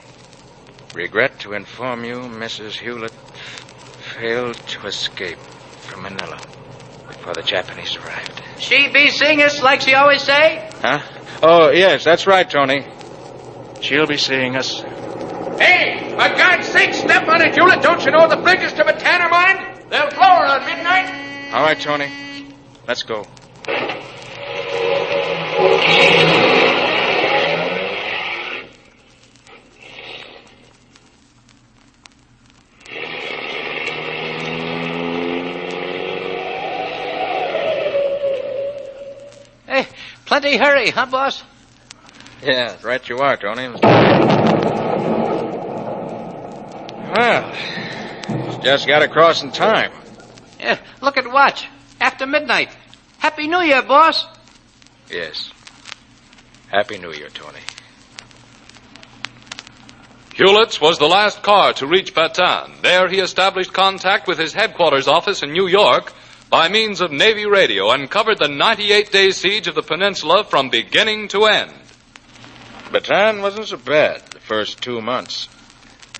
Regret to inform you, Mrs. Hewlett failed to escape from Manila before the Japanese arrived. She be seeing us like she always say? Huh? Oh, yes, that's right, Tony. She'll be seeing us. Hey, for God's sake, step on it, Hewlett. Don't you know the bridges to Bataan are mine? They'll blow her on midnight. All right, Tony. Let's go. Hey, plenty hurry, huh, boss? Yeah, right you are, Tony. Well, just got across in time. Yeah, look at watch. After midnight. Happy New Year, boss. Yes. Happy New Year, Tony. Hewlett's was the last car to reach Bataan. There he established contact with his headquarters office in New York by means of Navy radio and covered the 98-day siege of the peninsula from beginning to end. Bataan wasn't so bad the first 2 months.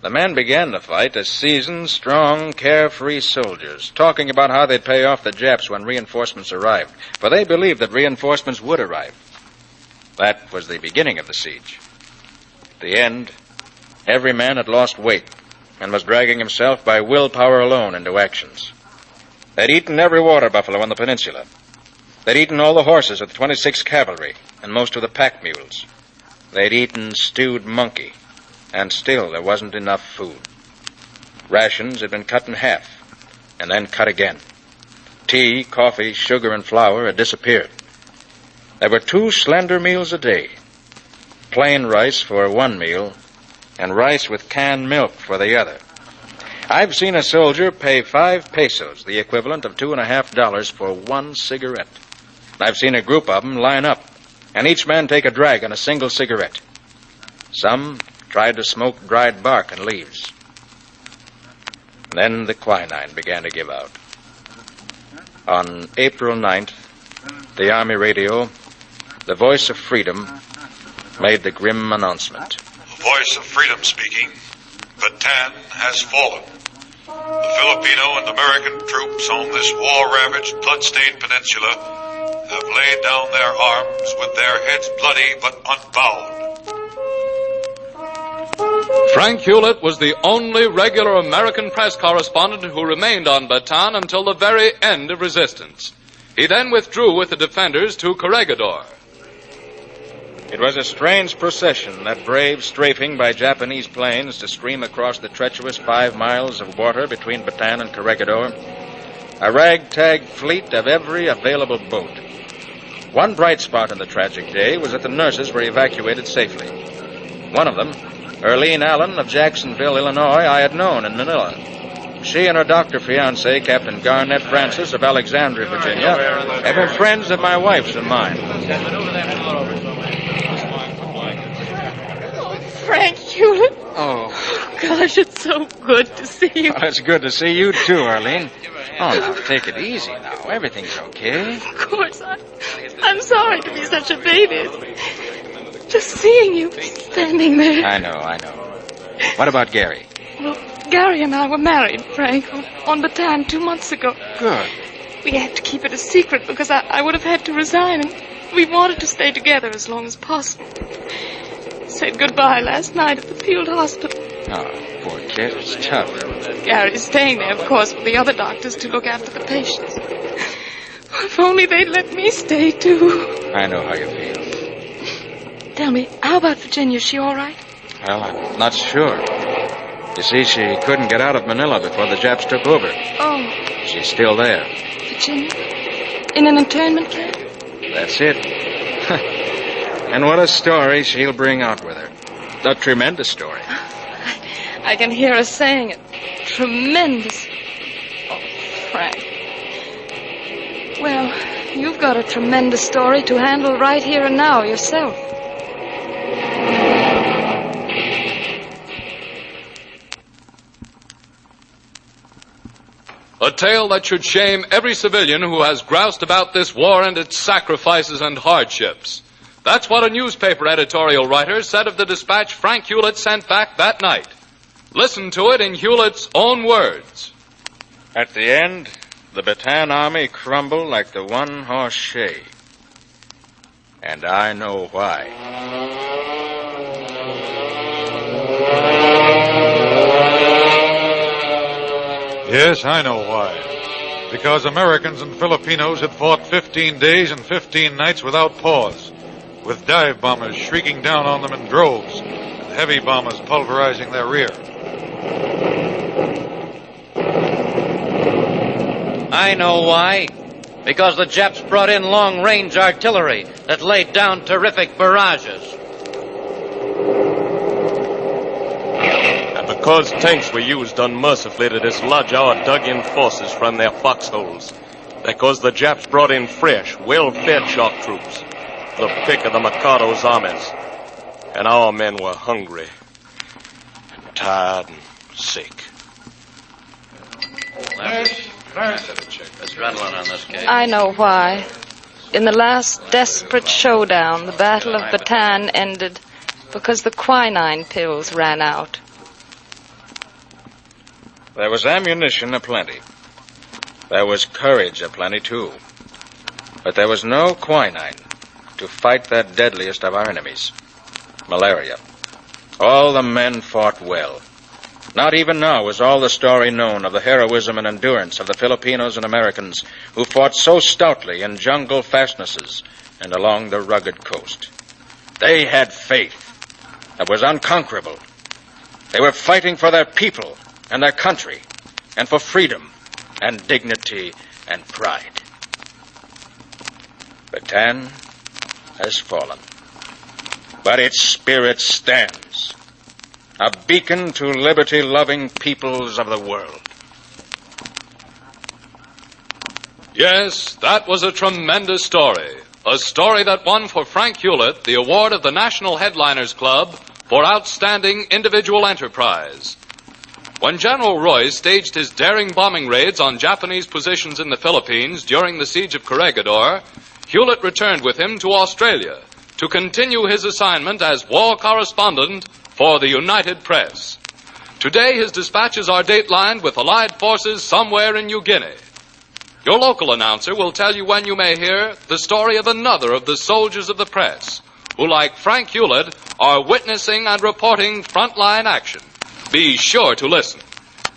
The men began the fight as seasoned, strong, carefree soldiers, talking about how they'd pay off the Japs when reinforcements arrived, for they believed that reinforcements would arrive. That was the beginning of the siege. At the end, every man had lost weight and was dragging himself by willpower alone into actions. They'd eaten every water buffalo on the peninsula. They'd eaten all the horses of the 26th Cavalry and most of the pack mules. They'd eaten stewed monkey, and still there wasn't enough food. Rations had been cut in half, and then cut again. Tea, coffee, sugar, and flour had disappeared. There were 2 slender meals a day. Plain rice for one meal, and rice with canned milk for the other. I've seen a soldier pay 5 pesos, the equivalent of $2.50 for one cigarette. I've seen a group of them line up, and each man take a drag on a single cigarette. Some tried to smoke dried bark and leaves. Then the quinine began to give out. On April 9th, the Army radio, the voice of freedom, made the grim announcement. The voice of freedom speaking. Bataan has fallen. The Filipino and American troops on this war-ravaged, blood-stained peninsula have laid down their arms with their heads bloody but unbowed. Frank Hewlett was the only regular American press correspondent who remained on Bataan until the very end of resistance. He then withdrew with the defenders to Corregidor. It was a strange procession, that brave strafing by Japanese planes to stream across the treacherous 5 miles of water between Bataan and Corregidor. A ragtag fleet of every available boat. One bright spot in the tragic day was that the nurses were evacuated safely. One of them, LYNN Allen of Jacksonville, Illinois, I had known in Manila. She and her doctor fiancé, Captain Garnett Francis of Alexandria, Virginia, have been friends of my wife's and mine. Frank Hewlett. Oh. Gosh, it's so good to see you. Well, it's good to see you, too, Arlene. Oh, now, take it easy now. Everything's okay. Of course, I'm sorry to be such a baby. Just seeing you standing there. I know. What about Gary? Well, Gary and I were married, Frank, on Bataan 2 months ago. Good. We had to keep it a secret because I would have had to resign, and we wanted to stay together as long as possible. Said goodbye last night at the field hospital. Oh, poor kid. It's tough. Gary's staying there, of course, with the other doctors to look after the patients. If only they'd let me stay, too. I know how you feel. Tell me, how about Virginia? Is she all right? Well, I'm not sure. You see, she couldn't get out of Manila before the Japs took over. Oh, She's still there. Virginia? In an internment camp? That's it. And what a story she'll bring out with her. A tremendous story. I can hear her saying it. Tremendous. Oh, Frank. Well, you've got a tremendous story to handle right here and now yourself. A tale that should shame every civilian who has groused about this war and its sacrifices and hardships. That's what a newspaper editorial writer said of the dispatch Frank Hewlett sent back that night. Listen to it in Hewlett's own words. At the end, the BATAAN army crumbled like the one-horse shay. And I know why. Yes, I know why. Because Americans and Filipinos had fought 15 days and 15 nights without pause, with dive bombers shrieking down on them in droves, and heavy bombers pulverizing their rear. I know why. Because the Japs brought in long-range artillery that laid down terrific barrages. Because tanks were used unmercifully to dislodge our dug-in forces from their foxholes. Because the Japs brought in fresh, well-fed shock troops, the pick of the Mikado's armies. And our men were hungry, and tired, and sick. Let's rattle on this case. I know why. In the last desperate showdown, the Battle of BATAAN ended because the quinine pills ran out. There was ammunition aplenty. There was courage aplenty, too. But there was no quinine to fight that deadliest of our enemies, malaria. All the men fought well. Not even now is all the story known of the heroism and endurance of the Filipinos and Americans who fought so stoutly in jungle fastnesses and along the rugged coast. They had faith that was unconquerable. They were fighting for their people and their country, and for freedom, and dignity, and pride. BATAAN has fallen, but its spirit stands, a beacon to liberty-loving peoples of the world. Yes, that was a tremendous story. A story that won for Frank Hewlett the award of the National Headliners Club for Outstanding Individual Enterprise. When General Roy staged his daring bombing raids on Japanese positions in the Philippines during the siege of Corregidor, Hewlett returned with him to Australia to continue his assignment as war correspondent for the United Press. Today, his dispatches are datelined with Allied forces somewhere in New Guinea. Your local announcer will tell you when you may hear the story of another of the soldiers of the press who, like Frank Hewlett, are witnessing and reporting frontline action. Be sure to listen.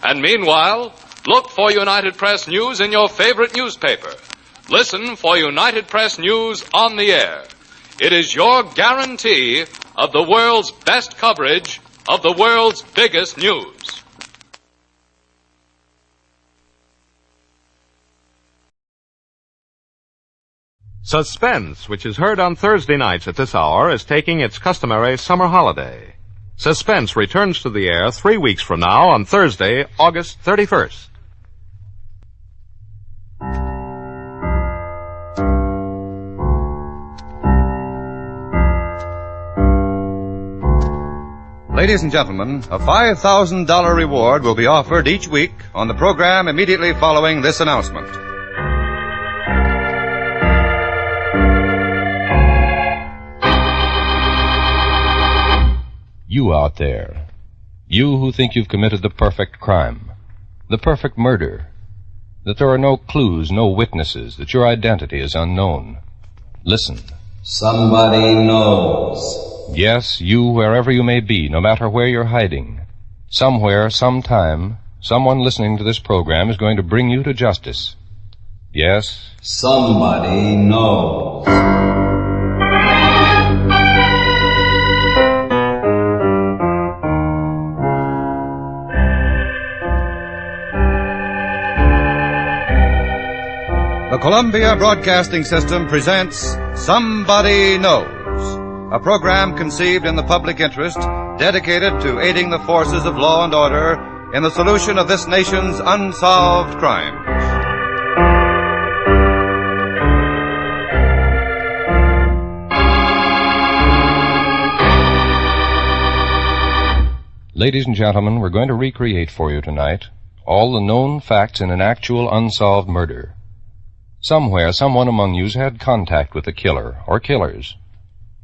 And meanwhile, look for United Press News in your favorite newspaper. Listen for United Press News on the air. It is your guarantee of the world's best coverage of the world's biggest news. Suspense, which is heard on Thursday nights at this hour, is taking its customary summer holiday. Suspense returns to the air 3 weeks from now on Thursday, August 31st. Ladies and gentlemen, a $5,000 reward will be offered each week on the program immediately following this announcement. You out there, you who think you've committed the perfect crime, the perfect murder, that there are no clues, no witnesses, that your identity is unknown. Listen. Somebody knows. Yes, you, wherever you may be, no matter where you're hiding. Somewhere, sometime, someone listening to this program is going to bring you to justice. Yes? Somebody knows. Columbia Broadcasting System presents Somebody Knows, a program conceived in the public interest, dedicated to aiding the forces of law and order in the solution of this nation's unsolved crimes. Ladies and gentlemen, we're going to recreate for you tonight all the known facts in an actual unsolved murder. Somewhere, someone among you's had contact with the killer or killers.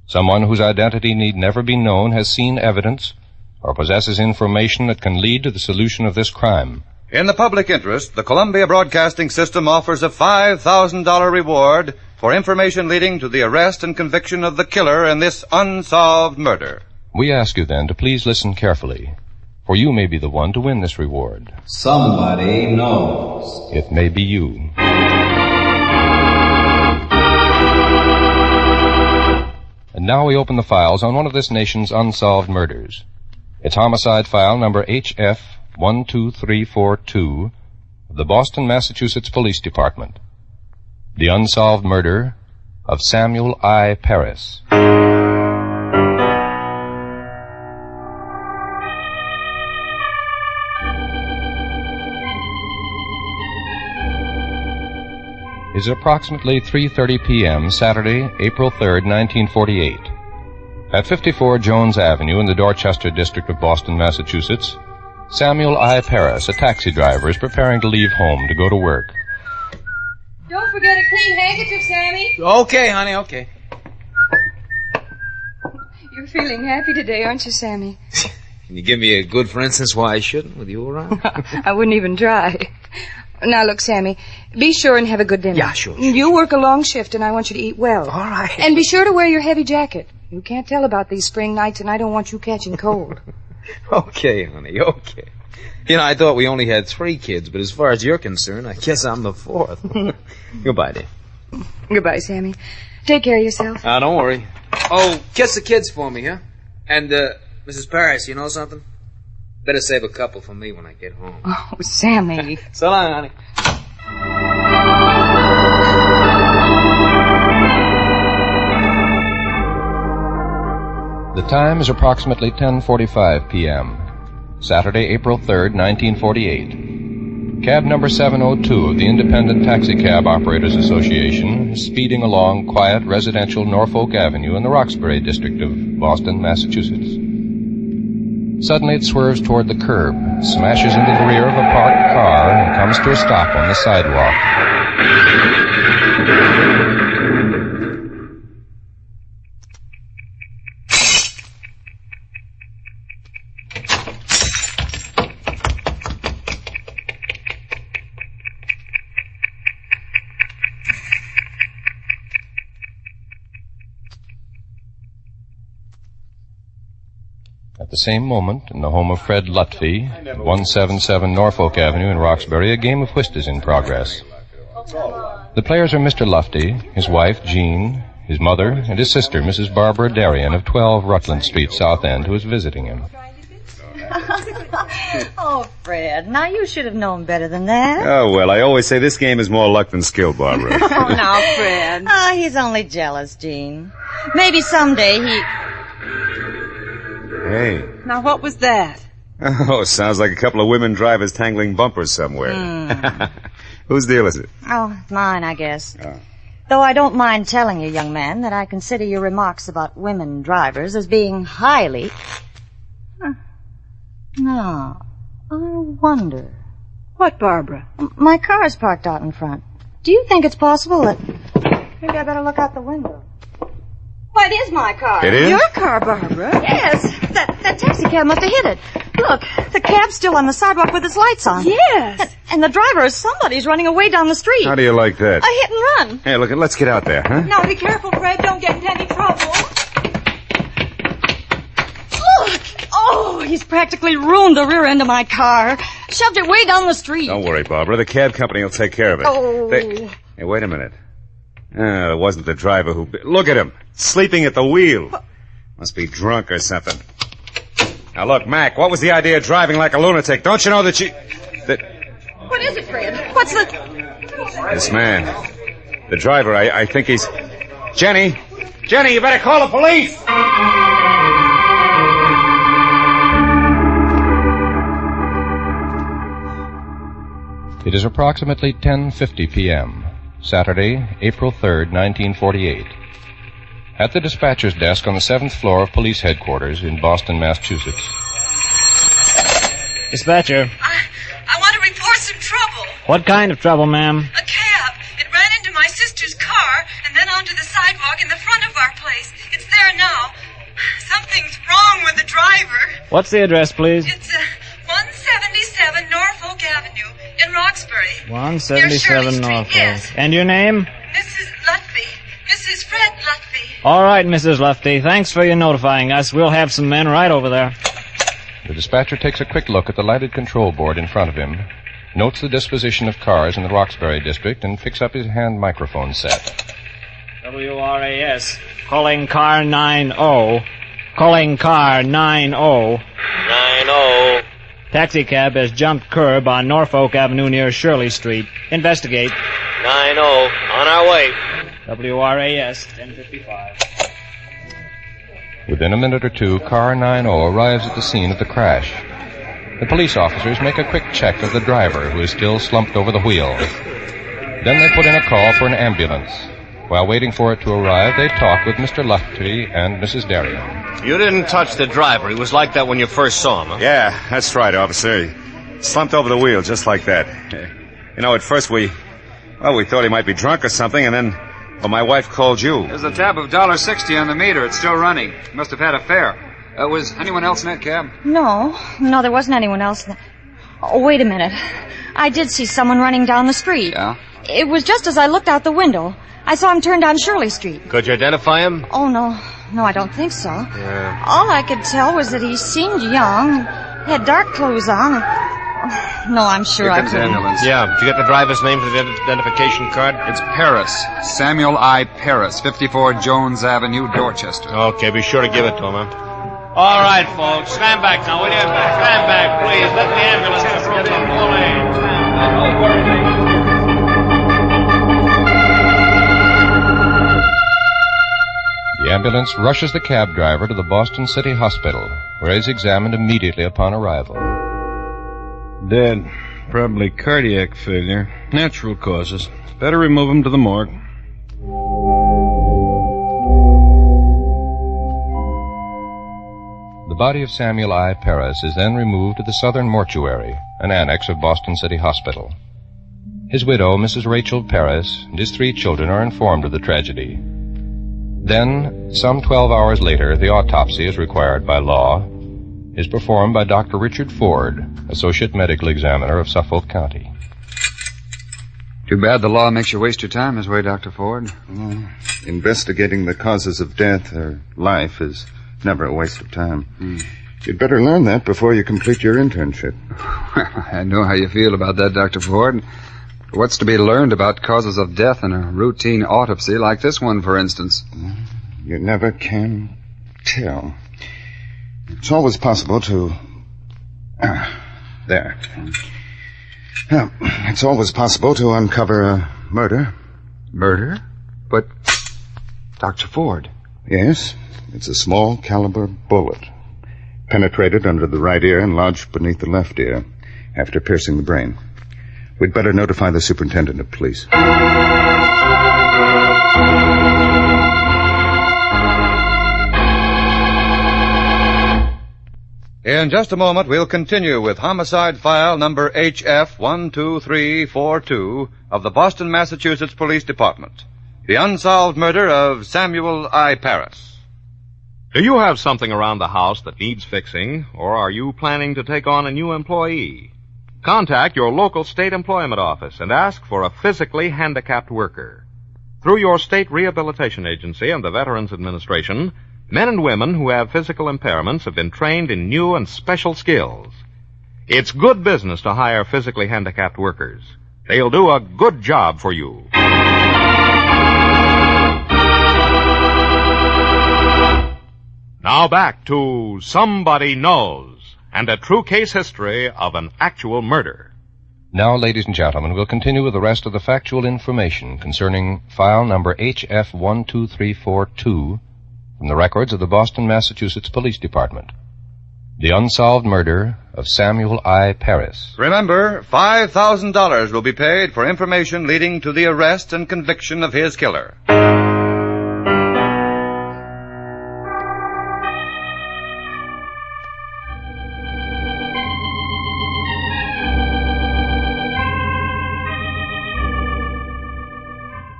Someone whose identity need never be known has seen evidence or possesses information that can lead to the solution of this crime. In the public interest, the Columbia Broadcasting System offers a $5,000 reward for information leading to the arrest and conviction of the killer in this unsolved murder. We ask you then to please listen carefully, for you may be the one to win this reward. Somebody knows. It may be you. And now we open the files on one of this nation's unsolved murders. It's homicide file number HF12342 of the Boston, Massachusetts Police Department. The unsolved murder of Samuel I. Paris. It is approximately 3:30 p.m., Saturday, April 3rd, 1948. At 54 Jones Avenue in the Dorchester district of Boston, Massachusetts, Samuel I. Paris, a taxi driver, is preparing to leave home to go to work. Don't forget a clean handkerchief, Sammy. Okay, honey, okay. You're feeling happy today, aren't you, Sammy? Can you give me a good for instance why I shouldn't with you around? I wouldn't even try. Now, look, Sammy, be sure and have a good dinner. Yeah, sure. You work a long shift, and I want you to eat well. All right. And be sure to wear your heavy jacket. You can't tell about these spring nights, and I don't want you catching cold. Okay, honey, okay. You know, I thought we only had 3 kids, but as far as you're concerned, I guess I'm the 4th. Goodbye, dear. Goodbye, Sammy. Take care of yourself. Don't worry. Oh, kiss the kids for me, huh? And, Mrs. Paris, you know something? Better save a couple for me when I get home. Oh, Sammy. So long, honey. The time is approximately 10:45 p.m., Saturday, April 3rd, 1948. Cab number 702 of the Independent Taxi Cab Operators Association is speeding along quiet residential Norfolk Avenue in the Roxbury district of Boston, Massachusetts. Suddenly it swerves toward the curb, smashes into the rear of a parked car, and comes to a stop on the sidewalk. At the same moment, in the home of Fred Lutfi, 177 Norfolk Avenue in Roxbury, a game of whist is in progress. The players are Mr. Lutfi, his wife, Jean, his mother, and his sister, Mrs. Barbara Darien of 12 Rutland Street, South End, who is visiting him. Oh, Fred, now you should have known better than that. Oh, well, I always say this game is more luck than skill, Barbara. Oh, now, Fred. He's only jealous, Jean. Maybe someday he... Hey. Now, what was that? Oh, sounds like a couple of women drivers tangling bumpers somewhere. Whose deal is it? Oh, mine, I guess. Oh. Though I don't mind telling you, young man, that I consider your remarks about women drivers as being highly... Now, I wonder... What, Barbara? My car's parked out in front. Do you think it's possible that... Maybe I better look out the window. Why, it is my car. It is? Your car, Barbara? Yes. That taxi cab must have hit it. Look, the cab's still on the sidewalk with its lights on. Yes. And the driver is somebody's running away down the street. How do you like that? A hit and run. Hey, look, let's get out there, huh? Now, be careful, Fred. Don't get into any trouble. Look! Oh, he's practically ruined the rear end of my car. Shoved it way down the street. Don't worry, Barbara. The cab company will take care of it. Oh. Hey, wait a minute. It wasn't the driver who... Look at him. Sleeping at the wheel. Must be drunk or something. Now, look, Mac, what was the idea of driving like a lunatic? Don't you know that What is it, Fred? What's the... This man. The driver, I think he's... Jenny! Jenny, you better call the police! It is approximately 10:50 p.m., Saturday, April 3rd, 1948. At the dispatcher's desk on the 7th floor of police headquarters in Boston, Massachusetts. Dispatcher. I want to report some trouble. What kind of trouble, ma'am? A cab. It ran into my sister's car and then onto the sidewalk in the front of our place. It's there now. Something's wrong with the driver. What's the address, please? It's 177 Norfolk Avenue in Roxbury. 177 Norfolk. Yes. And your name? Mrs. Lutfi. Mrs. Fred Lutfi. All right, Mrs. Lufty. Thanks for your notifying us. We'll have some men right over there. The dispatcher takes a quick look at the lighted control board in front of him, notes the disposition of cars in the Roxbury district, and picks up his hand microphone set. WRAS. Calling car 90. Calling car 90. 90. Taxi cab has jumped curb on Norfolk Avenue near Shirley Street. Investigate. 90. On our way. WRAS 1055. Within a minute or two, car 90 arrives at the scene of the crash. The police officers make a quick check of the driver, who is still slumped over the wheel. Then they put in a call for an ambulance. While waiting for it to arrive, they talk with Mr. Lufty and Mrs. Darien. You didn't touch the driver. He was like that when you first saw him, huh? Yeah, that's right, officer. He slumped over the wheel just like that. You know, at first we thought he might be drunk or something, and then, well, my wife called you. There's a tab of $1.60 on the meter. It's still running. Must have had a fare. Was anyone else in that cab? No, there wasn't anyone else. Oh, wait a minute. I did see someone running down the street. Yeah? It was just as I looked out the window. I saw him turn down Shirley Street. Could you identify him? Oh, no, I don't think so. Yeah. All I could tell was that he seemed young. He had dark clothes on. No, I'm sure I couldn't. Yeah, did you get the driver's name for the identification card? It's Paris. Samuel I. Paris, 54 Jones Avenue, Dorchester. Okay, be sure to give it to him, huh? All right, folks. Stand back now, will you? Stand back, please. Let the ambulance through the full lane. Don't worry. The ambulance rushes the cab driver to the Boston City Hospital, where he's examined immediately upon arrival. Dead. Probably cardiac failure. Natural causes. Better remove him to the morgue. The body of Samuel I. Paris is then removed to the Southern Mortuary, an annex of Boston City Hospital. His widow, Mrs. Rachel Paris, and his 3 children are informed of the tragedy. Then, some 12 hours later, the autopsy, as required by law, is performed by Dr. Richard Ford, Associate Medical Examiner of Suffolk County. Too bad the law makes you waste your time this way, Dr. Ford. Investigating the causes of death or life is never a waste of time. You'd better learn that before you complete your internship. I know how you feel about that, Dr. Ford. What's to be learned about causes of death in a routine autopsy like this one, for instance? You never can tell. It's always possible to... there. It's always possible to uncover a murder. Murder? But, Dr. Ford... Yes, it's a small caliber bullet. Penetrated under the right ear and lodged beneath the left ear after piercing the brain. We'd better notify the superintendent of police. In just a moment, we'll continue with homicide file number HF12342 of the Boston, Massachusetts Police Department. The unsolved murder of Samuel I. Paris. Do you have something around the house that needs fixing, or are you planning to take on a new employee? Contact your local state employment office and ask for a physically handicapped worker. Through your state rehabilitation agency and the Veterans Administration, men and women who have physical impairments have been trained in new and special skills. It's good business to hire physically handicapped workers. They'll do a good job for you. Now back to Somebody Knows and a true case history of an actual murder. Now, ladies and gentlemen, we'll continue with the rest of the factual information concerning file number HF12342 from the records of the Boston, Massachusetts Police Department. The unsolved murder of Samuel I. Paris. Remember, $5,000 will be paid for information leading to the arrest and conviction of his killer.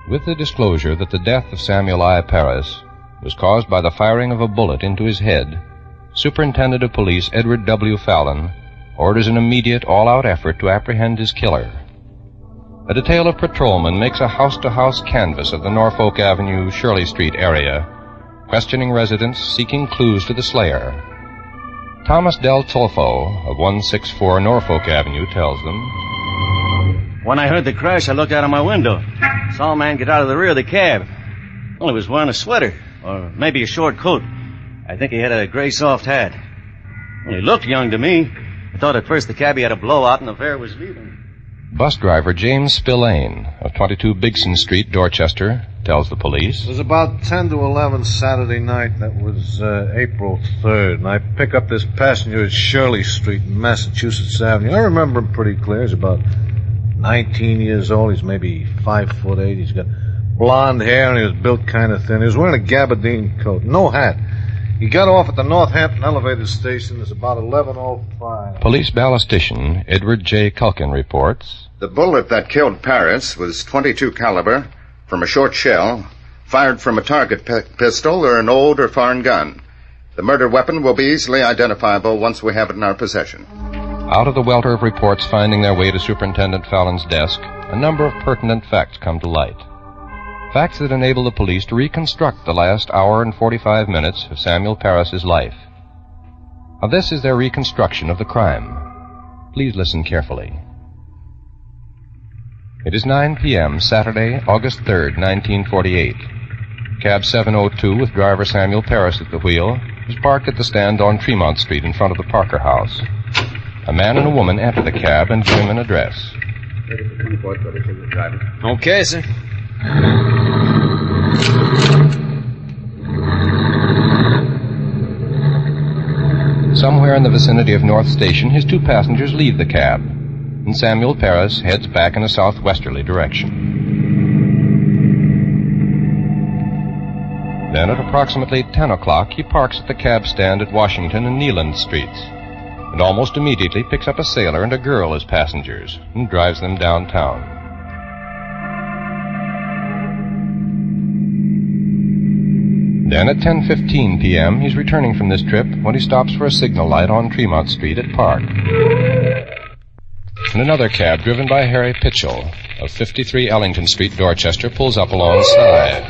With the disclosure that the death of Samuel I. Paris was caused by the firing of a bullet into his head, Superintendent of Police Edward W. Fallon orders an immediate, all-out effort to apprehend his killer. A detail of patrolmen makes a house-to-house canvass of the Norfolk Avenue, Shirley Street area, questioning residents seeking clues to the slayer. Thomas Del Tolfo of 164 Norfolk Avenue tells them, "When I heard the crash, I looked out of my window. Saw a man get out of the rear of the cab. Well, he was wearing a sweater, or maybe a short coat. I think he had a gray soft hat. Well, he looked young to me. I thought at first the cabbie had a blowout and the fare was leaving." Bus driver James Spillane of 22 Bigson Street, Dorchester, tells the police. It was about 10 to 11 Saturday night. That was April 3rd. And I pick up this passenger at Shirley Street in Massachusetts Avenue. I remember him pretty clear. He's about 19 years old. He's maybe 5'8". He's got blonde hair and he was built kind of thin. He was wearing a gabardine coat, no hat. He got off at the Northampton elevated station. It's about 11:05. Police ballistician Edward J. Culkin reports. The bullet that killed Paris was .22 caliber from a short shell, fired from a target pistol or an old or foreign gun. The murder weapon will be easily identifiable once we have it in our possession. Out of the welter of reports finding their way to Superintendent Fallon's desk, a number of pertinent facts come to light. Facts that enable the police to reconstruct the last hour and 45 minutes of Samuel Paris's life. Now, this is their reconstruction of the crime. Please listen carefully. It is 9 p.m., Saturday, August 3rd, 1948. Cab 702 with driver Samuel Paris at the wheel is parked at the stand on Tremont Street in front of the Parker House. A man and a woman enter the cab and give him an address. Okay, sir. Somewhere in the vicinity of North Station, his two passengers leave the cab, and Samuel Paris heads back in a southwesterly direction. Then at approximately 10 o'clock, he parks at the cab stand at Washington and Neyland Streets, and almost immediately picks up a sailor and a girl as passengers and drives them downtown. Then at 10:15 p.m., he's returning from this trip when he stops for a signal light on Tremont Street at Park. And another cab driven by Harry Pitchell of 53 Ellington Street, Dorchester, pulls up alongside.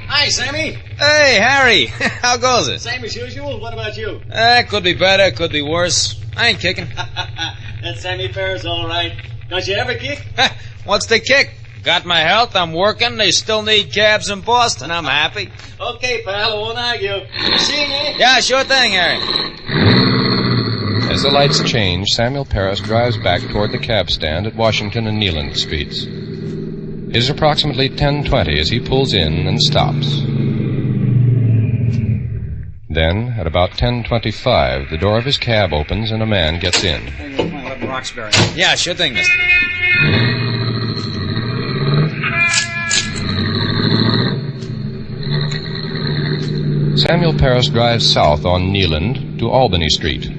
Hi, Sammy. Hey, Harry. How goes it? Same as usual. What about you? Could be better, could be worse. I ain't kicking. That Sammy Fair's all right. Don't you ever kick? What's the kick? Got my health, I'm working, they still need cabs in Boston, I'm happy. Okay, pal, I won't argue. See you? Yeah, sure thing, Harry. As the lights change, Samuel Paris drives back toward the cab stand at Washington and Neyland Streets. It is approximately 10:20 as he pulls in and stops. Then, at about 10:25, the door of his cab opens and a man gets in. Roxbury. Yeah, sure thing, mister. Samuel Paris drives south on Neyland to Albany Street,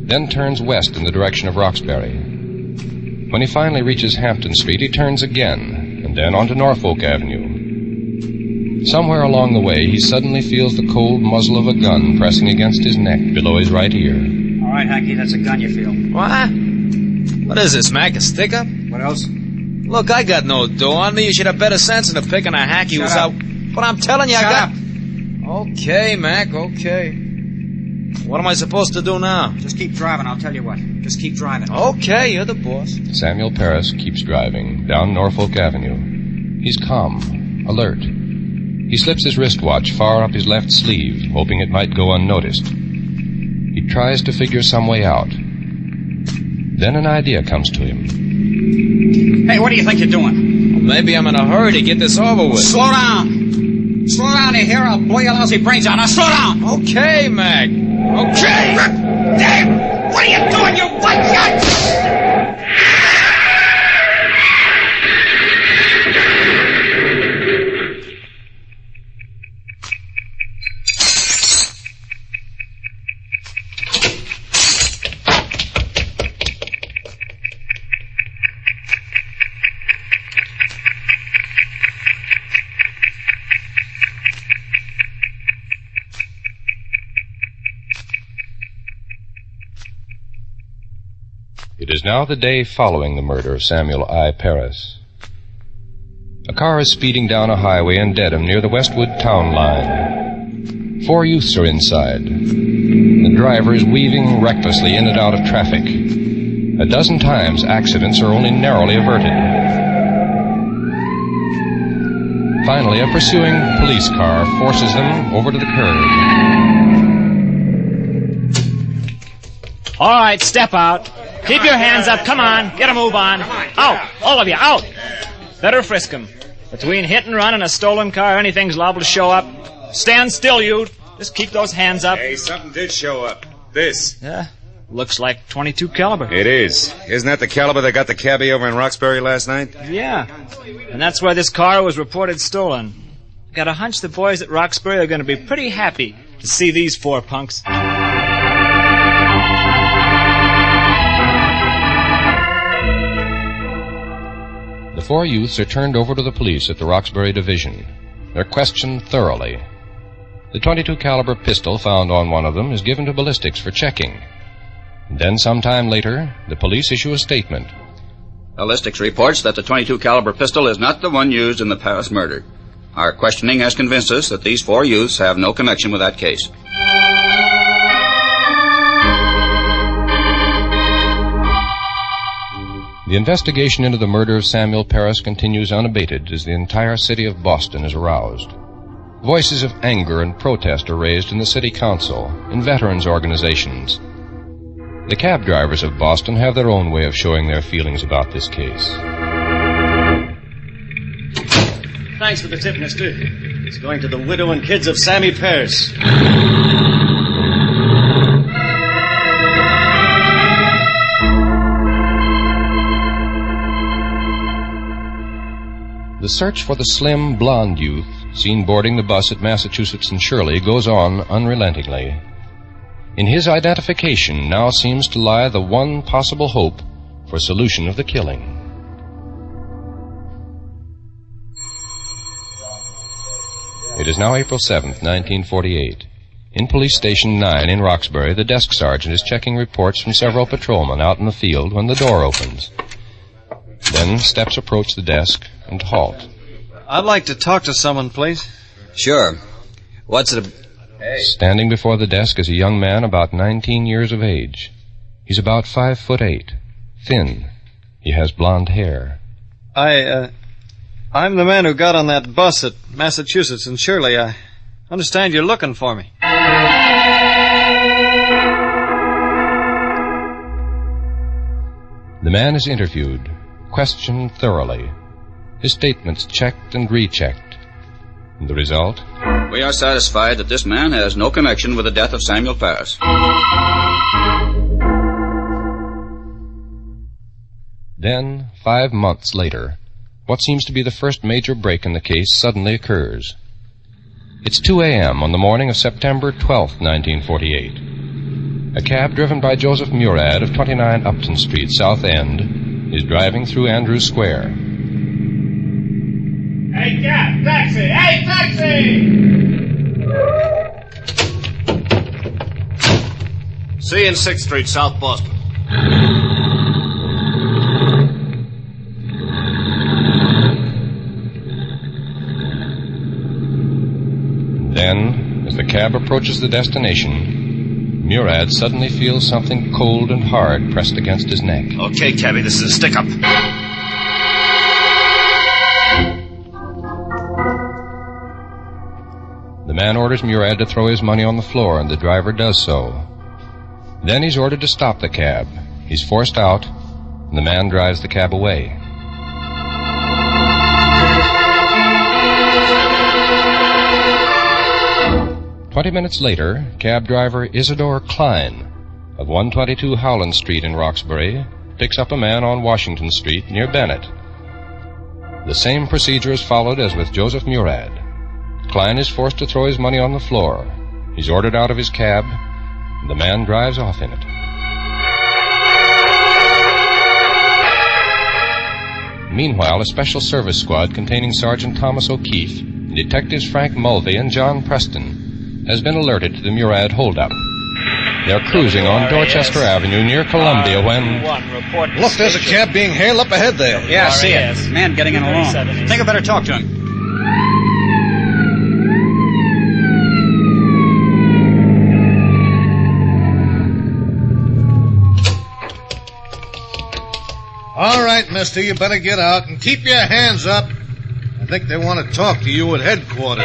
then turns west in the direction of Roxbury. When he finally reaches Hampton Street, he turns again, and then onto Norfolk Avenue. Somewhere along the way, he suddenly feels the cold muzzle of a gun pressing against his neck below his right ear. All right, Hacky, that's a gun you feel. What? What is this, Mac, a stick-up? What else? Look, I got no dough on me. You should have better sense than to picking a hacky who's out. But I'm telling you, I got... Okay, Mac, okay. What am I supposed to do now? Just keep driving, I'll tell you what. Just keep driving. Okay, you're the boss. Samuel Paris keeps driving down Norfolk Avenue. He's calm, alert. He slips his wristwatch far up his left sleeve, hoping it might go unnoticed. He tries to figure some way out. Then an idea comes to him. Hey, what do you think you're doing? Maybe I'm in a hurry to get this over with. Slow down. Slow down, you hear? I'll blow your lousy brains out. Now slow down. Okay, Mac. Okay. Damn! What are you doing, you white shot? It is now the day following the murder of Samuel I. Paris. A car is speeding down a highway in Dedham near the Westwood town line. 4 youths are inside. The driver is weaving recklessly in and out of traffic. A dozen times, accidents are only narrowly averted. Finally, a pursuing police car forces them over to the curb. All right, step out. Keep your hands up. Come on. Get a move on. Out. All of you, out. Better frisk him. Between hit and run and a stolen car, anything's liable to show up. Stand still, you. Just keep those hands up. Hey, something did show up. This. Yeah, looks like .22 caliber. It is. Isn't that the caliber that got the cabbie over in Roxbury last night? Yeah. And that's where this car was reported stolen. Got a hunch the boys at Roxbury are going to be pretty happy to see these 4 punks. The 4 youths are turned over to the police at the Roxbury Division. They're questioned thoroughly. The .22 caliber pistol found on one of them is given to ballistics for checking. And then sometime later, the police issue a statement. Ballistics reports that the .22 caliber pistol is not the one used in the Paris murder. Our questioning has convinced us that these 4 youths have no connection with that case. The investigation into the murder of Samuel Paris continues unabated as the entire city of Boston is aroused. Voices of anger and protest are raised in the city council, in veterans' organizations. The cab drivers of Boston have their own way of showing their feelings about this case. Thanks for the tip, mister. It's going to the widow and kids of Sammy Paris. The search for the slim, blonde youth seen boarding the bus at Massachusetts and Shirley goes on unrelentingly. In his identification now seems to lie the one possible hope for solution of the killing. It is now April 7th, 1948. In Police Station 9 in Roxbury, the desk sergeant is checking reports from several patrolmen out in the field when the door opens. Then steps approach the desk and halt. I'd like to talk to someone, please. Sure. What's it? Standing before the desk is a young man about 19 years of age. He's about 5'8", thin. He has blonde hair. I'm the man who got on that bus at Massachusetts and Shirley. I understand you're looking for me. The man is interviewed, questioned thoroughly, his statements checked and rechecked. And the result? We are satisfied that this man has no connection with the death of Samuel Paris. Then, 5 months later, what seems to be the first major break in the case suddenly occurs. It's 2 a.m. on the morning of September 12th, 1948. A cab driven by Joseph Murad of 29 Upton Street, South End, is driving through Andrews Square. Hey, cab! Taxi! Hey, taxi! See you in 6th Street, South Boston. Then, as the cab approaches the destination, Murad suddenly feels something cold and hard pressed against his neck. Okay, cabby, this is a stick-up. The man orders Murad to throw his money on the floor, and the driver does so. Then he's ordered to stop the cab. He's forced out, and the man drives the cab away. "20 minutes later, cab driver Isidore Klein of 122 Howland Street in Roxbury picks up a man on Washington Street near Bennett. The same procedure is followed as with Joseph Murad. Klein is forced to throw his money on the floor. He's ordered out of his cab, and the man drives off in it. Meanwhile, a special service squad containing Sergeant Thomas O'Keefe, and Detectives Frank Mulvey and John Preston has been alerted to the Murad holdup. They're cruising on Dorchester Avenue near Columbia when... Look, there's a cab being hailed up ahead there. Yeah, I see it. Man getting in alone. Think I better talk to him. All right, mister, you better get out and keep your hands up. I think they want to talk to you at headquarters.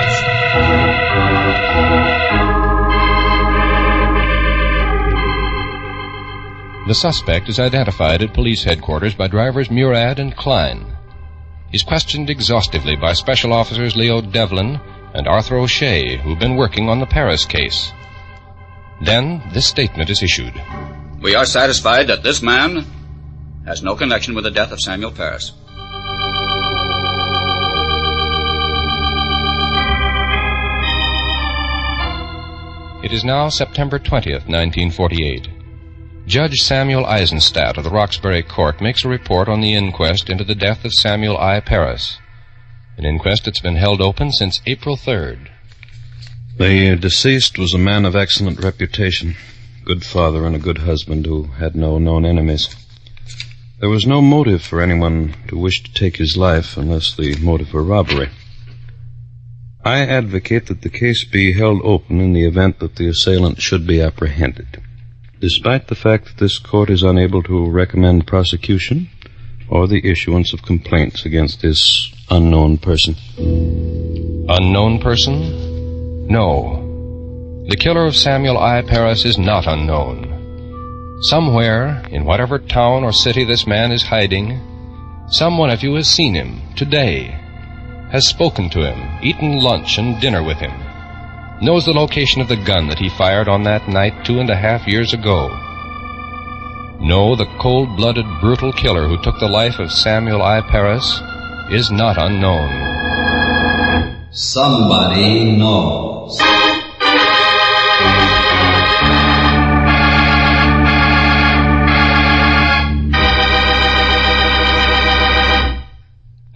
The suspect is identified at police headquarters by drivers Murad and Klein. He's questioned exhaustively by Special Officers Leo Devlin and Arthur O'Shea, who've been working on the Paris case. Then this statement is issued. We are satisfied that this man has no connection with the death of Samuel Paris. It is now September 20th, 1948. Judge Samuel Eisenstadt of the Roxbury Court makes a report on the inquest into the death of Samuel I. Paris, an inquest that's been held open since April 3rd. The deceased was a man of excellent reputation, good father and a good husband who had no known enemies. There was no motive for anyone to wish to take his life unless the motive were robbery. I advocate that the case be held open in the event that the assailant should be apprehended, despite the fact that this court is unable to recommend prosecution or the issuance of complaints against this unknown person. Unknown person? No. The killer of Samuel I. Paris is not unknown. Somewhere, in whatever town or city this man is hiding, some one of you has seen him today, has spoken to him, eaten lunch and dinner with him, knows the location of the gun that he fired on that night 2.5 years ago. No, the cold-blooded, brutal killer who took the life of Samuel I. Paris is not unknown. Somebody knows.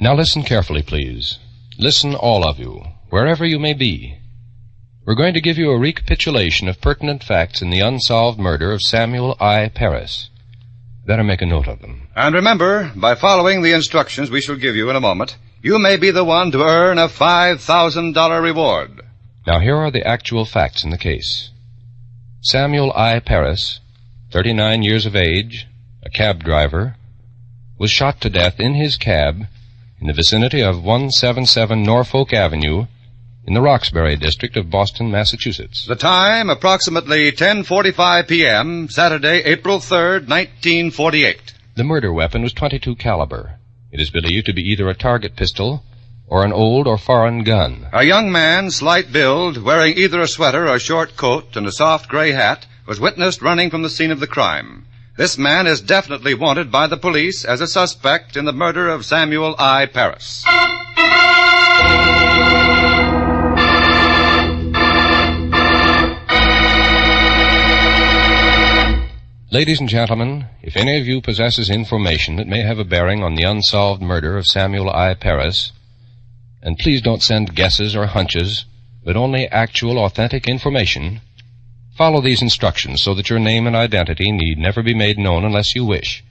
Now listen carefully, please. Listen, all of you, wherever you may be. We're going to give you a recapitulation of pertinent facts in the unsolved murder of Samuel I. Paris. Better make a note of them. And remember, by following the instructions we shall give you in a moment, you may be the one to earn a $5,000 reward. Now here are the actual facts in the case. Samuel I. Paris, 39 years of age, a cab driver, was shot to death in his cab in the vicinity of 177 Norfolk Avenue in the Roxbury district of Boston, Massachusetts. The time, approximately 10:45 p.m., Saturday, April 3rd, 1948. The murder weapon was .22 caliber. It is believed to be either a target pistol or an old or foreign gun. A young man, slight build, wearing either a sweater or short coat and a soft gray hat, was witnessed running from the scene of the crime. This man is definitely wanted by the police as a suspect in the murder of Samuel I. Paris. Ladies and gentlemen, if any of you possesses information that may have a bearing on the unsolved murder of Samuel I. Paris, and please don't send guesses or hunches, but only actual, authentic information, follow these instructions so that your name and identity need never be made known unless you wish.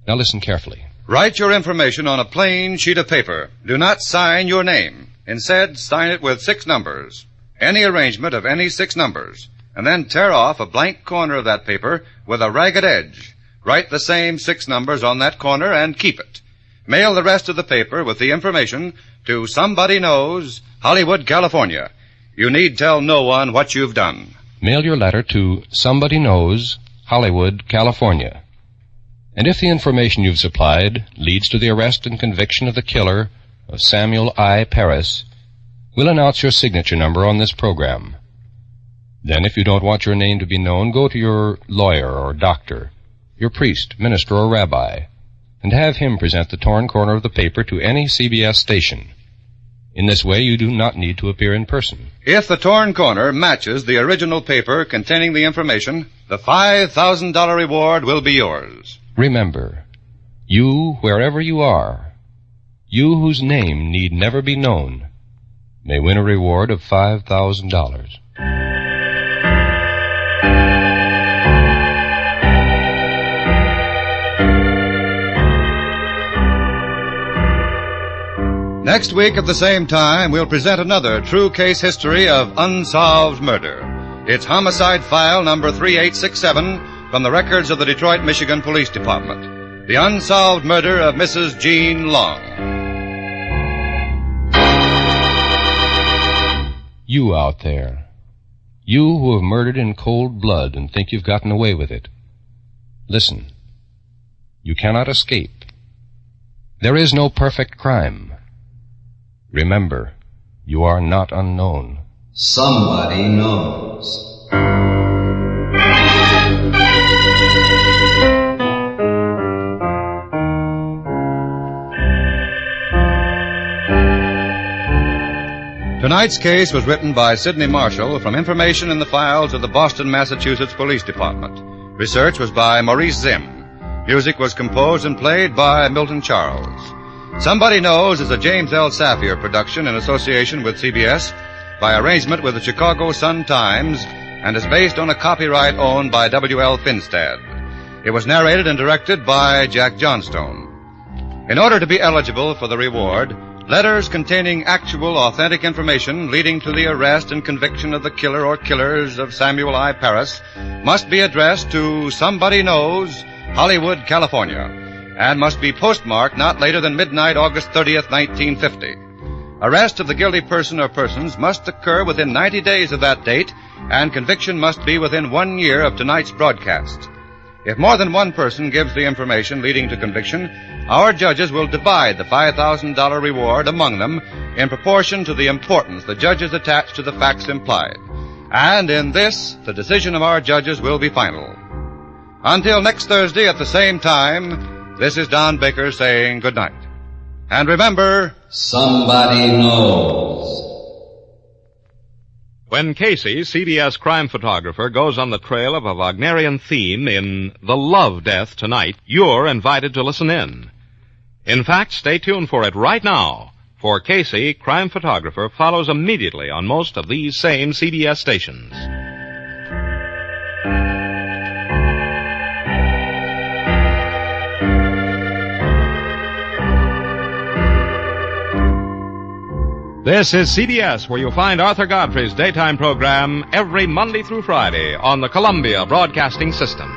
Now listen carefully. Write your information on a plain sheet of paper. Do not sign your name. Instead, sign it with 6 numbers. Any arrangement of any 6 numbers. And then tear off a blank corner of that paper with a ragged edge. Write the same 6 numbers on that corner and keep it. Mail the rest of the paper with the information to Somebody Knows, Hollywood, California. You need tell no one what you've done. Mail your letter to Somebody Knows, Hollywood, California. And if the information you've supplied leads to the arrest and conviction of the killer of Samuel I. Paris, we'll announce your signature number on this program. Then, if you don't want your name to be known, go to your lawyer or doctor, your priest, minister, or rabbi, and have him present the torn corner of the paper to any CBS station. In this way, you do not need to appear in person. If the torn corner matches the original paper containing the information, the $5,000 reward will be yours. Remember, you, wherever you are, you whose name need never be known, may win a reward of $5,000. Next week at the same time, we'll present another true case history of unsolved murder. It's homicide file number 3867 from the records of the Detroit, Michigan Police Department. The unsolved murder of Mrs. Jean Long. You out there, you who have murdered in cold blood and think you've gotten away with it, listen. You cannot escape. There is no perfect crime. Remember, you are not unknown. Somebody knows. Tonight's case was written by Sidney Marshall from information in the files of the Boston, Massachusetts Police Department. Research was by Maurice Zim. Music was composed and played by Milton Charles. Somebody Knows is a James L. Safier production in association with CBS by arrangement with the Chicago Sun-Times and is based on a copyright owned by W.L. Finstad. It was narrated and directed by Jack Johnstone. In order to be eligible for the reward, letters containing actual, authentic information leading to the arrest and conviction of the killer or killers of Samuel I. Paris must be addressed to Somebody Knows, Hollywood, California, and must be postmarked not later than midnight, August 30th, 1950. Arrest of the guilty person or persons must occur within 90 days of that date, and conviction must be within 1 year of tonight's broadcast. If more than one person gives the information leading to conviction, our judges will divide the $5,000 reward among them in proportion to the importance the judges attach to the facts implied. And in this, the decision of our judges will be final. Until next Thursday at the same time, this is Don Baker saying good night. And remember, somebody knows. When Casey, CBS crime photographer, goes on the trail of a Wagnerian theme in The Love Death Tonight, you're invited to listen in. In fact, stay tuned for it right now, for Casey, crime photographer, follows immediately on most of these same CBS stations. This is CBS, where you'll find Arthur Godfrey's daytime program every Monday through Friday on the Columbia Broadcasting System.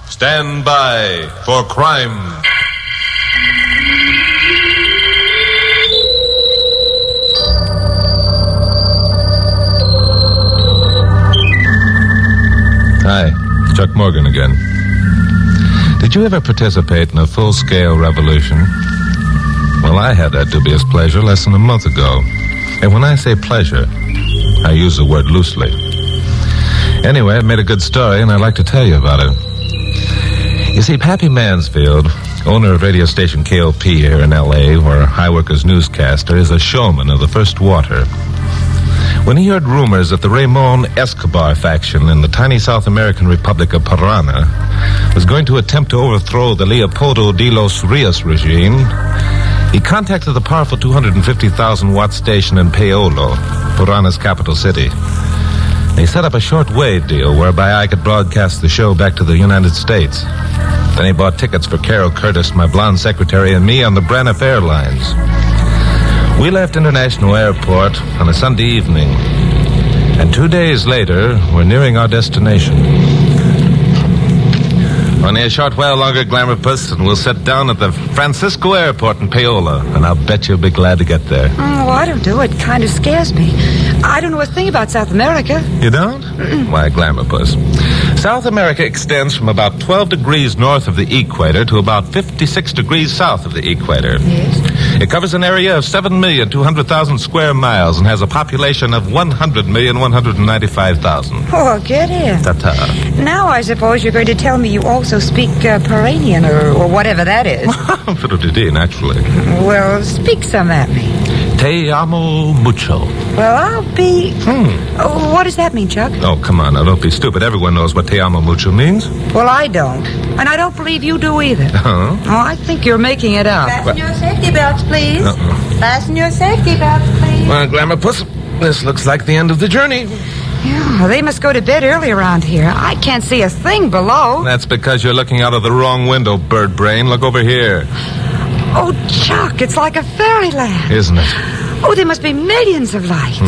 Stand by for crime. Hi, Chuck Morgan again. Did you ever participate in a full-scale revolution? Well, I had that dubious pleasure less than a month ago. And when I say pleasure, I use the word loosely. Anyway, it made a good story, and I'd like to tell you about it. You see, Pappy Mansfield, owner of radio station KOP here in L.A., where High Workers newscaster, is a showman of the first water. When he heard rumors that the Ramon Escobar faction in the tiny South American Republic of Parana was going to attempt to overthrow the Leopoldo de los Rios regime, he contacted the powerful 250,000-watt station in Paolo, Parana's capital city. They set up a short-wave deal whereby I could broadcast the show back to the United States. Then he bought tickets for Carol Curtis, my blonde secretary, and me on the Braniff Airlines. We left International Airport on a Sunday evening, and 2 days later, we're nearing our destination. Only a short while longer, Glamourpuss, and we'll set down at the Francisco Airport in Paola. And I'll bet you'll be glad to get there. Oh, I don't do it. It kind of scares me. I don't know a thing about South America. You don't? Why, Glamourpuss. South America extends from about 12 degrees north of the equator to about 56 degrees south of the equator. Yes. It covers an area of 7,200,000 square miles and has a population of 100,195,000. Oh, get in. Ta-ta. Now I suppose you're going to tell me you also speak Peranian or whatever that is. Naturally. Well, speak some at me. Te amo mucho. Well, I'll be... Oh, what does that mean, Chuck? Oh, come on, now, don't be stupid. Everyone knows what te amo mucho means. Well, I don't. And I don't believe you do either. Huh? Oh, I think you're making it up. Fasten your safety belts, please. Uh-oh. Fasten your safety belts, please. Well, Glamourpuss, this looks like the end of the journey. Yeah, they must go to bed early around here. I can't see a thing below. That's because you're looking out of the wrong window, bird brain. Look over here. Oh, Chuck, it's like a fairyland. Isn't it? Oh, there must be millions of lights.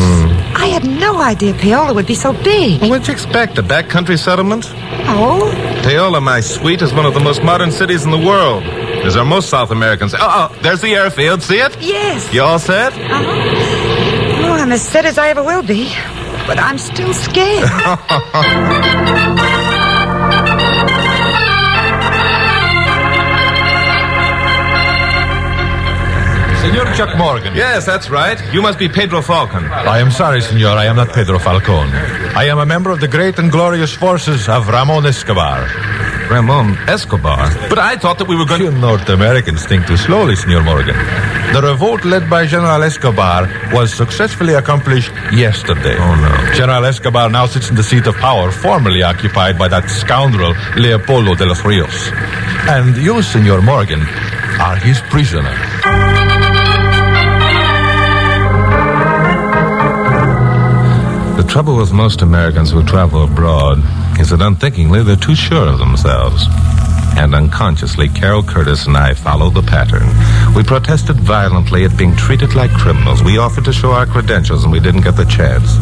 I had no idea Paola would be so big. Well, what'd you expect, a backcountry settlement? Oh? Paola, my sweet, is one of the most modern cities in the world. As are most South Americans. Oh, there's the airfield. See it? Yes. You all set? Oh, I'm as set as I ever will be. But I'm still scared. Senor Chuck Morgan. Yes, that's right. You must be Pedro Falcon. I am sorry, senor. I am not Pedro Falcon. I am a member of the great and glorious forces of Ramon Escobar. Ramon Escobar? But I thought that we were going to... You North Americans think too slowly, Senor Morgan. The revolt led by General Escobar was successfully accomplished yesterday. Oh, no. General Escobar now sits in the seat of power formerly occupied by that scoundrel Leopoldo de los Rios. And you, Senor Morgan, are his prisoner. The trouble with most Americans who travel abroad is that unthinkingly they're too sure of themselves. And unconsciously, Carol Curtis and I followed the pattern. We protested violently at being treated like criminals. We offered to show our credentials and we didn't get the chance.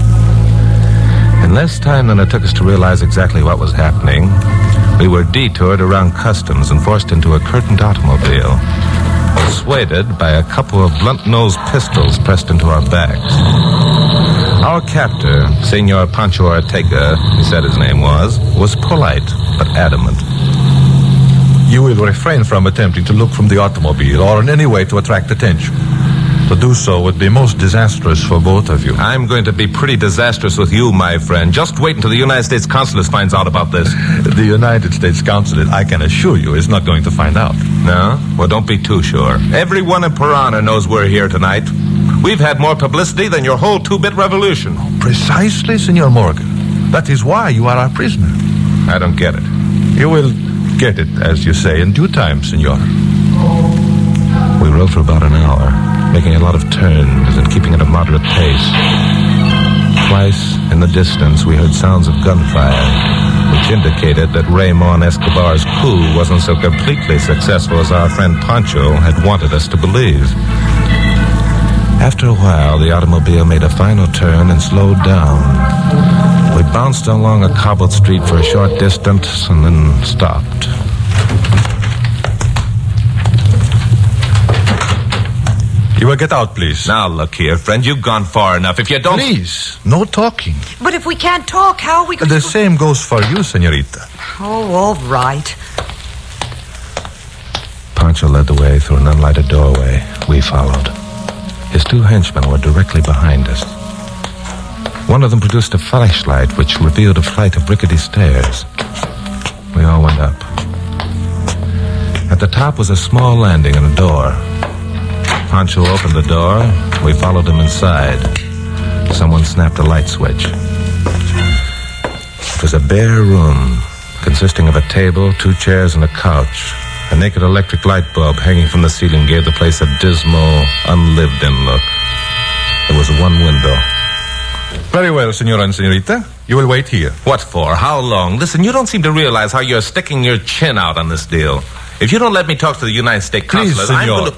In less time than it took us to realize exactly what was happening, we were detoured around customs and forced into a curtained automobile, persuaded by a couple of blunt-nosed pistols pressed into our backs. Our captor, Senor Pancho Ortega, he said his name was polite but adamant. You will refrain from attempting to look from the automobile or in any way to attract attention. To do so would be most disastrous for both of you. I'm going to be pretty disastrous with you, my friend. Just wait until the United States Consulate finds out about this. The United States Consulate, I can assure you, is not going to find out. No? Well, don't be too sure. Everyone in Piranha knows we're here tonight. We've had more publicity than your whole two-bit revolution. Precisely, Senor Morgan. That is why you are our prisoner. I don't get it. You will get it, as you say, in due time, senor. We rode for about an hour, making a lot of turns and keeping at a moderate pace. Twice in the distance we heard sounds of gunfire, which indicated that Ramon Escobar's coup wasn't so completely successful as our friend Pancho had wanted us to believe. After a while, the automobile made a final turn and slowed down. We bounced along a cobbled street for a short distance and then stopped. You will get out, please. Now, look here, friend. You've gone far enough. If you don't... Please, no talking. But if we can't talk, how are we going The same goes for you, senorita. Oh, all right. Pancho led the way through an unlighted doorway. We followed. His two henchmen were directly behind us. One of them produced a flashlight which revealed a flight of rickety stairs. We all went up. At the top was a small landing and a door. Pancho opened the door. We followed him inside. Someone snapped a light switch. It was a bare room consisting of a table, 2 chairs, and a couch. A naked electric light bulb hanging from the ceiling gave the place a dismal, unlived-in look. There was one window. Very well, senora and senorita. You will wait here. What for? How long? Listen, you don't seem to realize how you're sticking your chin out on this deal. If you don't let me talk to the United States Consulate, Please, senor.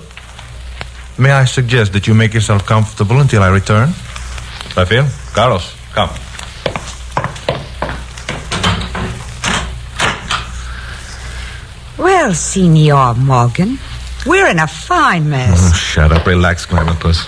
May I suggest that you make yourself comfortable until I return? Rafael, Carlos, come. Well, Senor Morgan, we're in a fine mess. Oh, shut up. Relax, Glamourpuss.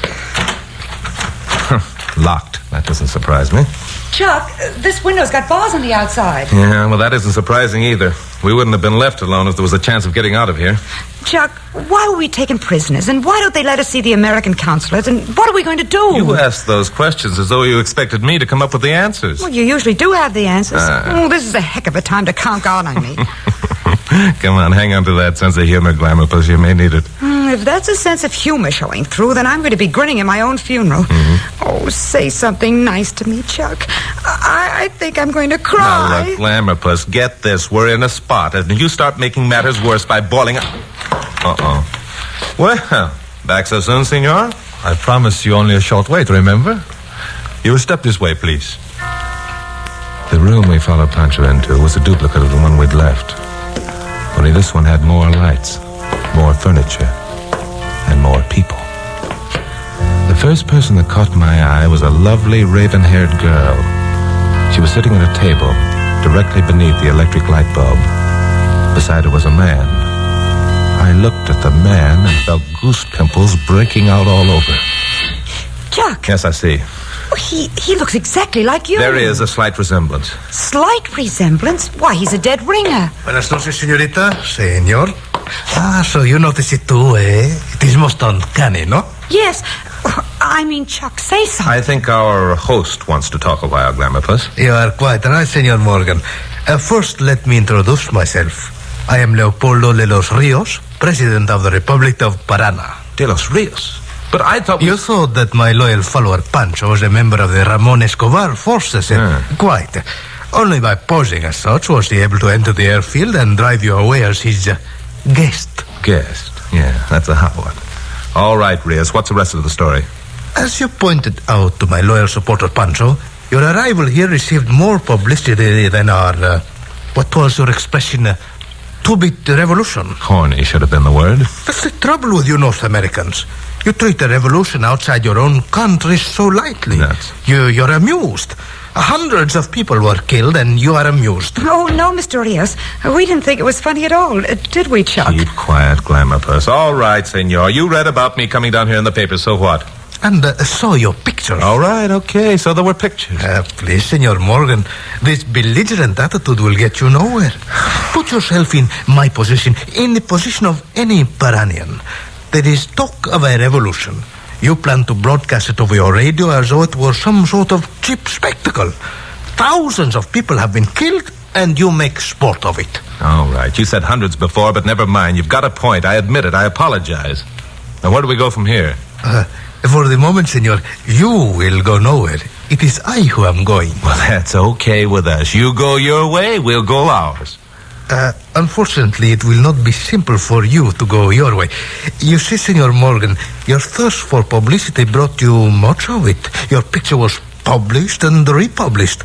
Locked. That doesn't surprise me. Chuck, this window's got bars on the outside. Yeah, well, that isn't surprising either. We wouldn't have been left alone if there was a chance of getting out of here. Chuck, why were we taken prisoners? And why don't they let us see the American consulate? And what are we going to do? You asked those questions as though you expected me to come up with the answers. Well, you usually do have the answers. This is a heck of a time to conk out on me. Come on, hang on to that sense of humor, Glamourpuss. You may need it. If that's a sense of humor showing through, then I'm going to be grinning at my own funeral. Oh, say something nice to me, Chuck. I think I'm going to cry. Now, look, Glamourpuss, get this. We're in a spot, and you start making matters worse by boiling up. Uh-oh. Well, back so soon, senor? I promised you only a short wait, remember? You will step this way, please. The room we followed Pancho into was a duplicate of the one we'd left. Only this one had more lights, more furniture, and more people. The first person that caught my eye was a lovely raven-haired girl. She was sitting at a table directly beneath the electric light bulb. Beside her was a man. I looked at the man and felt goose pimples breaking out all over. Chuck! Yes, I see. Oh, he looks exactly like you. There is a slight resemblance. Slight resemblance? Why, he's a dead ringer. Buenas noches, señorita. Señor. So you notice it too, eh? It is most uncanny, no? Yes. I mean, Chuck, say something. I think our host wants to talk a while, Glamourpuss. You are quite right, Senor Morgan. First, let me introduce myself. I am Leopoldo de los Rios, President of the Republic of Parana. De los Rios? But I thought... You thought that my loyal follower Pancho was a member of the Ramon Escobar forces. Quite. Only by posing as such was he able to enter the airfield and drive you away as his guest. Guest? Yeah, that's a hot one. All right, Rios, what's the rest of the story? As you pointed out to my loyal supporter Pancho, your arrival here received more publicity than our, what was your expression, two-bit revolution. Horny should have been the word. That's the trouble with you North Americans. You treat the revolution outside your own country so lightly. Nuts. You're amused. Hundreds of people were killed and you are amused. Oh, no, Mr. Rios. We didn't think it was funny at all. Did we, Chuck? Keep quiet, Glamourpuss. All right, senor. You read about me coming down here in the paper, so what? And saw your pictures. All right, okay. So there were pictures. Please, Senor Morgan, this belligerent attitude will get you nowhere. Put yourself in my position, in the position of any Paranian. There is talk of a revolution. You plan to broadcast it over your radio as though it were some sort of cheap spectacle. Thousands of people have been killed, and you make sport of it. All right. You said hundreds before, but never mind. You've got a point. I admit it. I apologize. Now, where do we go from here? For the moment, senor, you will go nowhere. It is I who am going. Well, that's okay with us. You go your way, we'll go ours. Unfortunately, it will not be simple for you to go your way. You see, Senor Morgan, your thirst for publicity brought you much of it. Your picture was published and republished.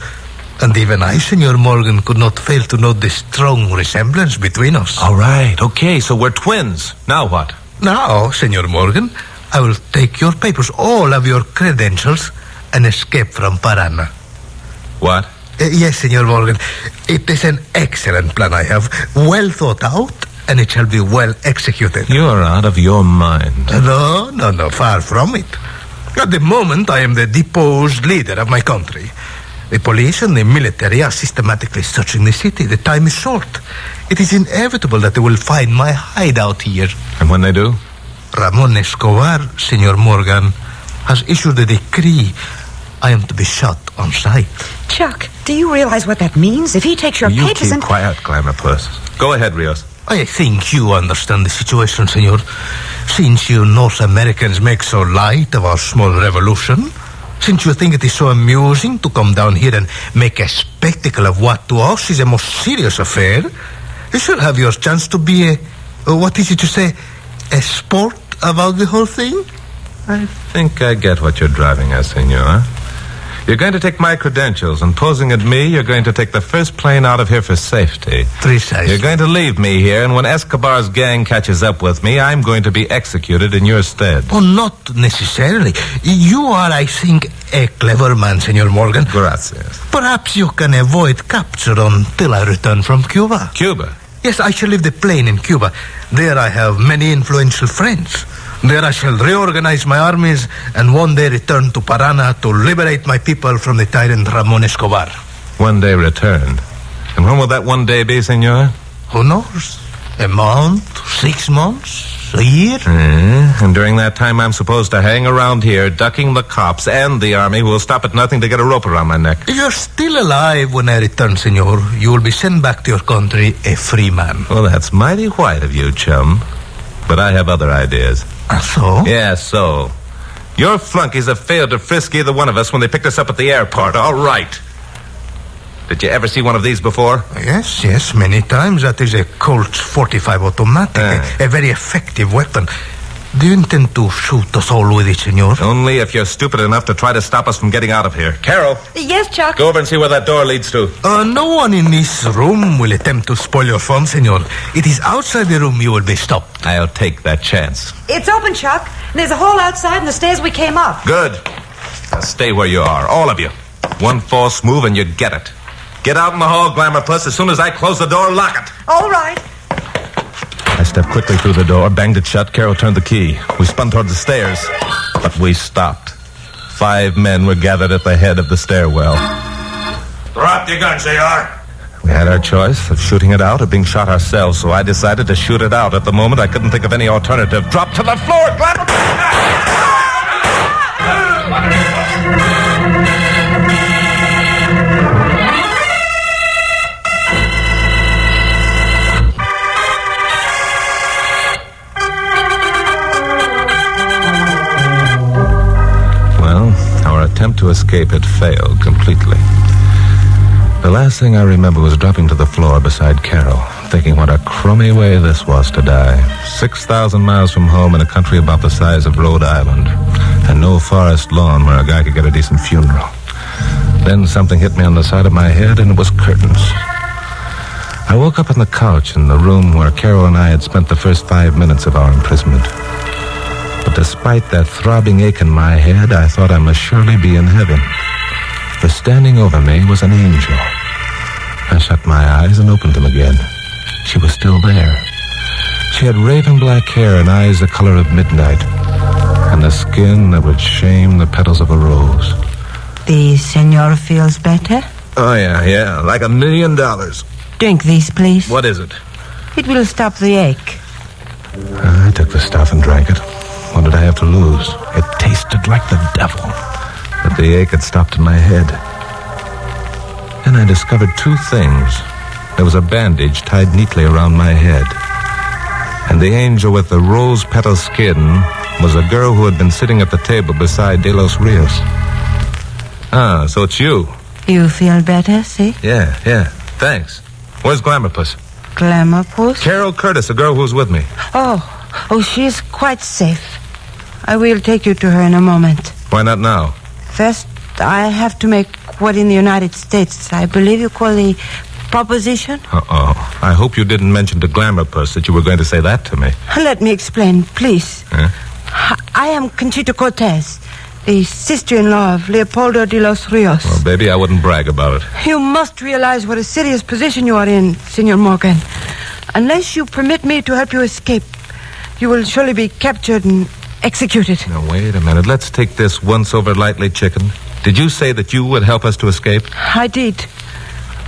And even I, Senor Morgan, could not fail to note the strong resemblance between us. All right, okay, so we're twins. Now what? Now, Senor Morgan, I will take your papers, all of your credentials, and escape from Parana. What? Yes, Senor Morgan. It is an excellent plan I have. Well thought out, and it shall be well executed. You're out of your mind. No, far from it. At the moment, I am the deposed leader of my country. The police and the military are systematically searching the city. The time is short. It is inevitable that they will find my hideout here. And when they do? Ramon Escobar, Senor Morgan, has issued a decree. I am to be shot on sight. Chuck, do you realize what that means? If he takes your You papers keep quiet, Glamourpuss. Go ahead, Rios. I think you understand the situation, senor. Since you North Americans make so light of our small revolution, since you think it is so amusing to come down here and make a spectacle of what to us is a most serious affair, you shall have your chance to be what is it you say, a sport about the whole thing? I think I get what you're driving at, senor. You're going to take my credentials, and posing at me, you're going to take the first plane out of here for safety. Precisely. You're going to leave me here, and when Escobar's gang catches up with me, I'm going to be executed in your stead. Oh, not necessarily. You are, I think, a clever man, Senor Morgan. Gracias. Perhaps you can avoid capture until I return from Cuba. Cuba? Yes, I shall leave the plane in Cuba. There I have many influential friends. There I shall reorganize my armies and one day return to Parana to liberate my people from the tyrant Ramon Escobar. One day return. And when will that one day be, senor? Who knows? A month, 6 months, a year? And during that time I'm supposed to hang around here, ducking the cops and the army who will stop at nothing to get a rope around my neck. If you're still alive when I return, senor, you will be sent back to your country a free man. Well, that's mighty white of you, chum. But I have other ideas. So? Yeah, so. Your flunkies have failed to frisk either one of us when they picked us up at the airport. All right. Did you ever see one of these before? Yes, many times. That is a Colt 45 automatic, a very effective weapon. Do you intend to shoot us all with it, senor? Only if you're stupid enough to try to stop us from getting out of here. Carol. Yes, Chuck? Go over and see where that door leads to. No one in this room will attempt to spoil your fun, senor. It is outside the room you will be stopped. I'll take that chance. It's open, Chuck. There's a hole outside and the stairs we came up. Good. Now stay where you are, all of you. One false move and you get it. Get out in the hall, Glamour Puss. As soon as I close the door, lock it. All right. I stepped quickly through the door, banged it shut. Carol turned the key. We spun toward the stairs, but we stopped. 5 men were gathered at the head of the stairwell. Drop your guns, AR. We had our choice of shooting it out or being shot ourselves, so I decided to shoot it out. At the moment, I couldn't think of any alternative. Drop to the floor, Glamour! Attempt to escape had failed completely. The last thing I remember was dropping to the floor beside Carol, thinking what a crummy way this was to die. 6,000 miles from home in a country about the size of Rhode Island, and no forest lawn where a guy could get a decent funeral. Then something hit me on the side of my head, and it was curtains. I woke up on the couch in the room where Carol and I had spent the first 5 minutes of our imprisonment. But despite that throbbing ache in my head, I thought I must surely be in heaven. For standing over me was an angel. I shut my eyes and opened them again. She was still there. She had raven black hair and eyes the color of midnight, and a skin that would shame the petals of a rose. The senor feels better? Oh, yeah, like $1 million. Drink this, please. What is it? It will stop the ache. I took the stuff and drank it. What did I have to lose? It tasted like the devil. But the ache had stopped in my head. Then I discovered 2 things. There was a bandage tied neatly around my head. And the angel with the rose petal skin was a girl who had been sitting at the table beside De Los Rios. Ah, so it's you. You feel better, see? Yeah. Thanks. Where's Glamour Puss? Glamour Puss? Carol Curtis, the girl who was with me. Oh, she's quite safe. I will take you to her in a moment. Why not now? First, I have to make what in the United States I believe you call the proposition. Uh-oh. I hope you didn't mention to Glamour Puss that you were going to say that to me. Let me explain, please. Huh? I am Conchita Cortez, the sister-in-law of Leopoldo de los Rios. Well, baby, I wouldn't brag about it. You must realize what a serious position you are in, Senor Morgan. Unless you permit me to help you escape, you will surely be captured and executed. Now, wait a minute. Let's take this once over lightly, chicken. Did you say that you would help us to escape? I did.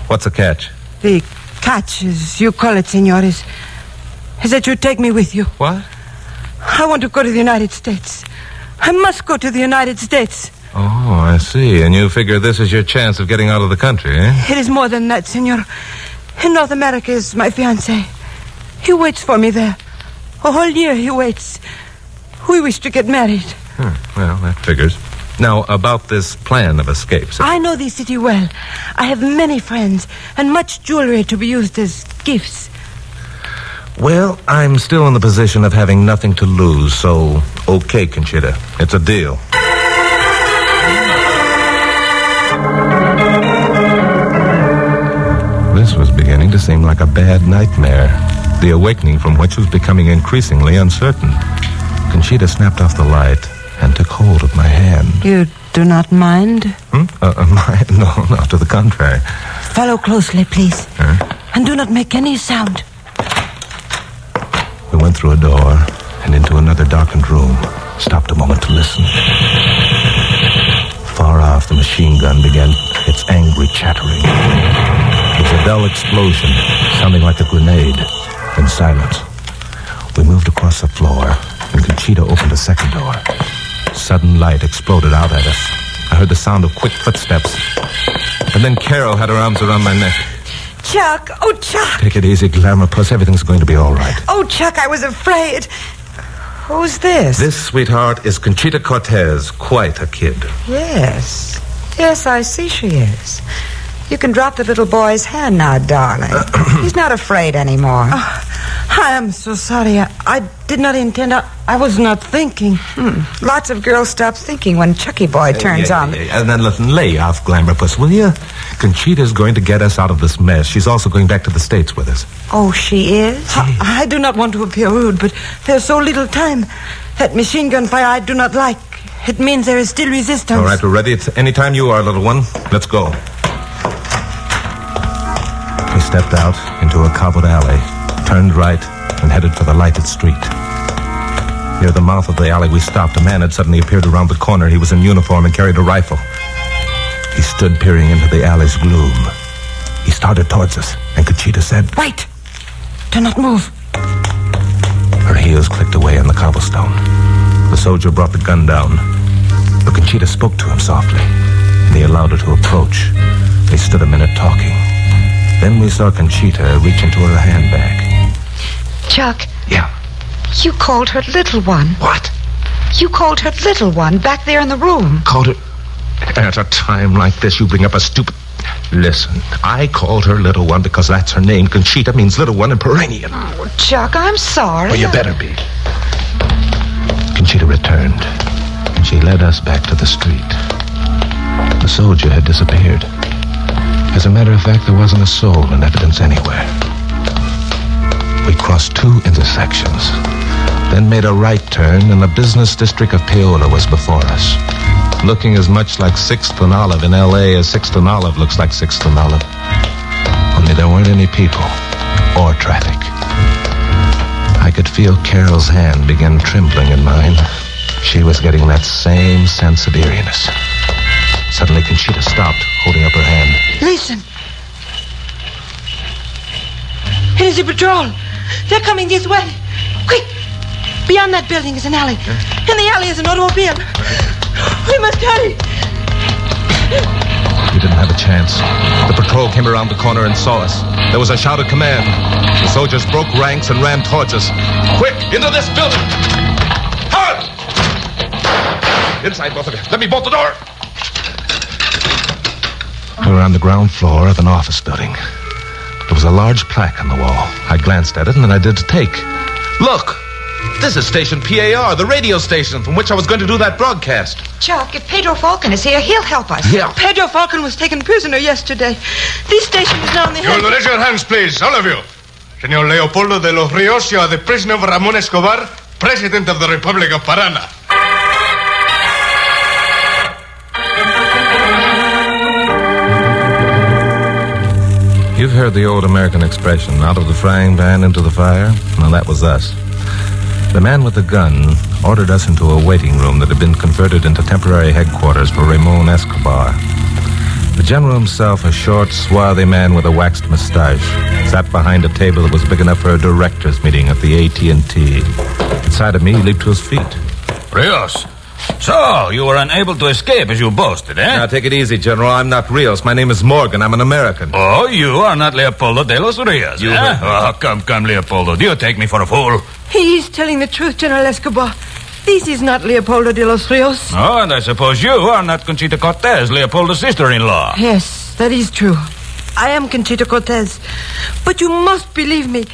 What's the catch? The catch, as you call it, senor, is that you take me with you. What? I want to go to the United States. I must go to the United States. Oh, I see. And you figure this is your chance of getting out of the country, eh? It is more than that, senor. In North America is my fiancé. He waits for me there. A whole year he waits. We wish to get married. Well, that figures. Now, about this plan of escape. I know the city well. I have many friends and much jewelry to be used as gifts. Well, I'm still in the position of having nothing to lose, so okay, Conchita. It's a deal. This was beginning to seem like a bad nightmare, the awakening from which was becoming increasingly uncertain. Conchita snapped off the light and took hold of my hand. You do not mind? No, to the contrary. Follow closely, please. And do not make any sound. went through a door and into another darkened room. Stopped a moment to listen. Far off, the machine gun began its angry chattering. It was a dull explosion, sounding like a grenade. Then silence. We moved across the floor, and Conchita opened a second door. Sudden light exploded out at us. I heard the sound of quick footsteps. And then Carol had her arms around my neck. Chuck! Oh, Chuck! Take it easy, Glamour Puss. Everything's going to be all right. Oh, Chuck, I was afraid. Who's this? This, sweetheart, is Conchita Cortez. Quite a kid. Yes. Yes, I see she is. You can drop the little boy's hand now, darling. He's not afraid anymore. I am so sorry. I did not intend. I was not thinking. Lots of girls stop thinking when Chucky Boy turns on. And then lay off, Glamour Puss, will you? Conchita's going to get us out of this mess. She's also going back to the States with us. Oh, she is? I do not want to appear rude, but there's so little time. That machine gun fire I do not like. It means there is still resistance. All right, we're ready. It's any time you are, little one. Let's go. We stepped out into a cobbled alley, turned right, and headed for the lighted street. Near the mouth of the alley, we stopped. A man had suddenly appeared around the corner. He was in uniform and carried a rifle. He stood peering into the alley's gloom. He started towards us, and Conchita said, "Wait! Do not move." Her heels clicked away on the cobblestone. The soldier brought the gun down. But Conchita spoke to him softly, and he allowed her to approach. They stood a minute talking. Then we saw Conchita reach into her handbag. Chuck. Yeah? You called her little one. What? You called her little one back there in the room. Called her... At a time like this, you bring up a stupid... Listen, I called her little one because that's her name. Conchita means little one in Peranian. Oh, Chuck, I'm sorry. Well, you better be. Conchita returned, and she led us back to the street. The soldier had disappeared. As a matter of fact, there wasn't a soul in evidence anywhere. We crossed 2 intersections, then made a right turn, and the business district of Paola was before us, looking as much like 6th and Olive in L.A. as 6th and Olive looks like 6th and Olive. Only there weren't any people or traffic. I could feel Carol's hand begin trembling in mine. She was getting that same sense of eeriness. Suddenly, Conchita stopped, holding up her hand. Listen. It is a patrol. They're coming this way. Quick. Beyond that building is an alley. In the alley is an automobile. We must hurry. We didn't have a chance. The patrol came around the corner and saw us. There was a shout of command. The soldiers broke ranks and ran towards us. Quick, into this building! Hurry! Inside, both of you. Let me bolt the door. We were on the ground floor of an office building. There was a large plaque on the wall. I glanced at it, and then I did to take. Look! This is station PAR, the radio station from which I was going to do that broadcast. Chuck, if Pedro Falcon is here, he'll help us. Yeah. Pedro Falcon was taken prisoner yesterday. This station is now in the You will raise your hands, please, all of you. Señor Leopoldo de los Ríos, you are the prisoner of Ramón Escobar, President of the Republic of Parana. You've heard the old American expression, out of the frying pan into the fire? Well, that was us. The man with the gun ordered us into a waiting room that had been converted into temporary headquarters for Ramón Escobar. The general himself, a short, swarthy man with a waxed mustache, sat behind a table that was big enough for a director's meeting at the AT&T. Inside of me, he leaped to his feet. Rios, so you were unable to escape as you boasted, eh? Now, take it easy, General. I'm not Rios. My name is Morgan. I'm an American. Oh, you are not Leopoldo de los Rios, eh? Oh, come, Leopoldo. Do you take me for a fool? He is telling the truth, General Escobar. This is not Leopoldo de los Rios. Oh, and I suppose you are not Conchita Cortez, Leopoldo's sister-in-law. Yes, that is true. I am Conchita Cortez. But you must believe me.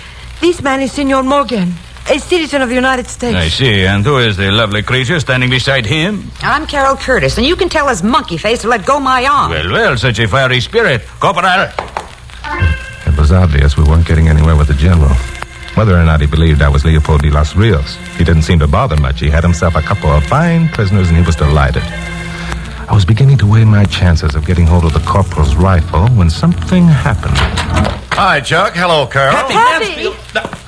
This man is Senor Morgan, a citizen of the United States. I see. And who is the lovely creature standing beside him? I'm Carol Curtis, and you can tell his monkey face to let go my arm. Well, such a fiery spirit. Corporal! It was obvious we weren't getting anywhere with the general. Whether or not he believed I was Leopoldo de los Rios, he didn't seem to bother much. He had himself a couple of fine prisoners, and he was delighted. I was beginning to weigh my chances of getting hold of the corporal's rifle when something happened. Hi, Chuck. Hello, Carol. Happy!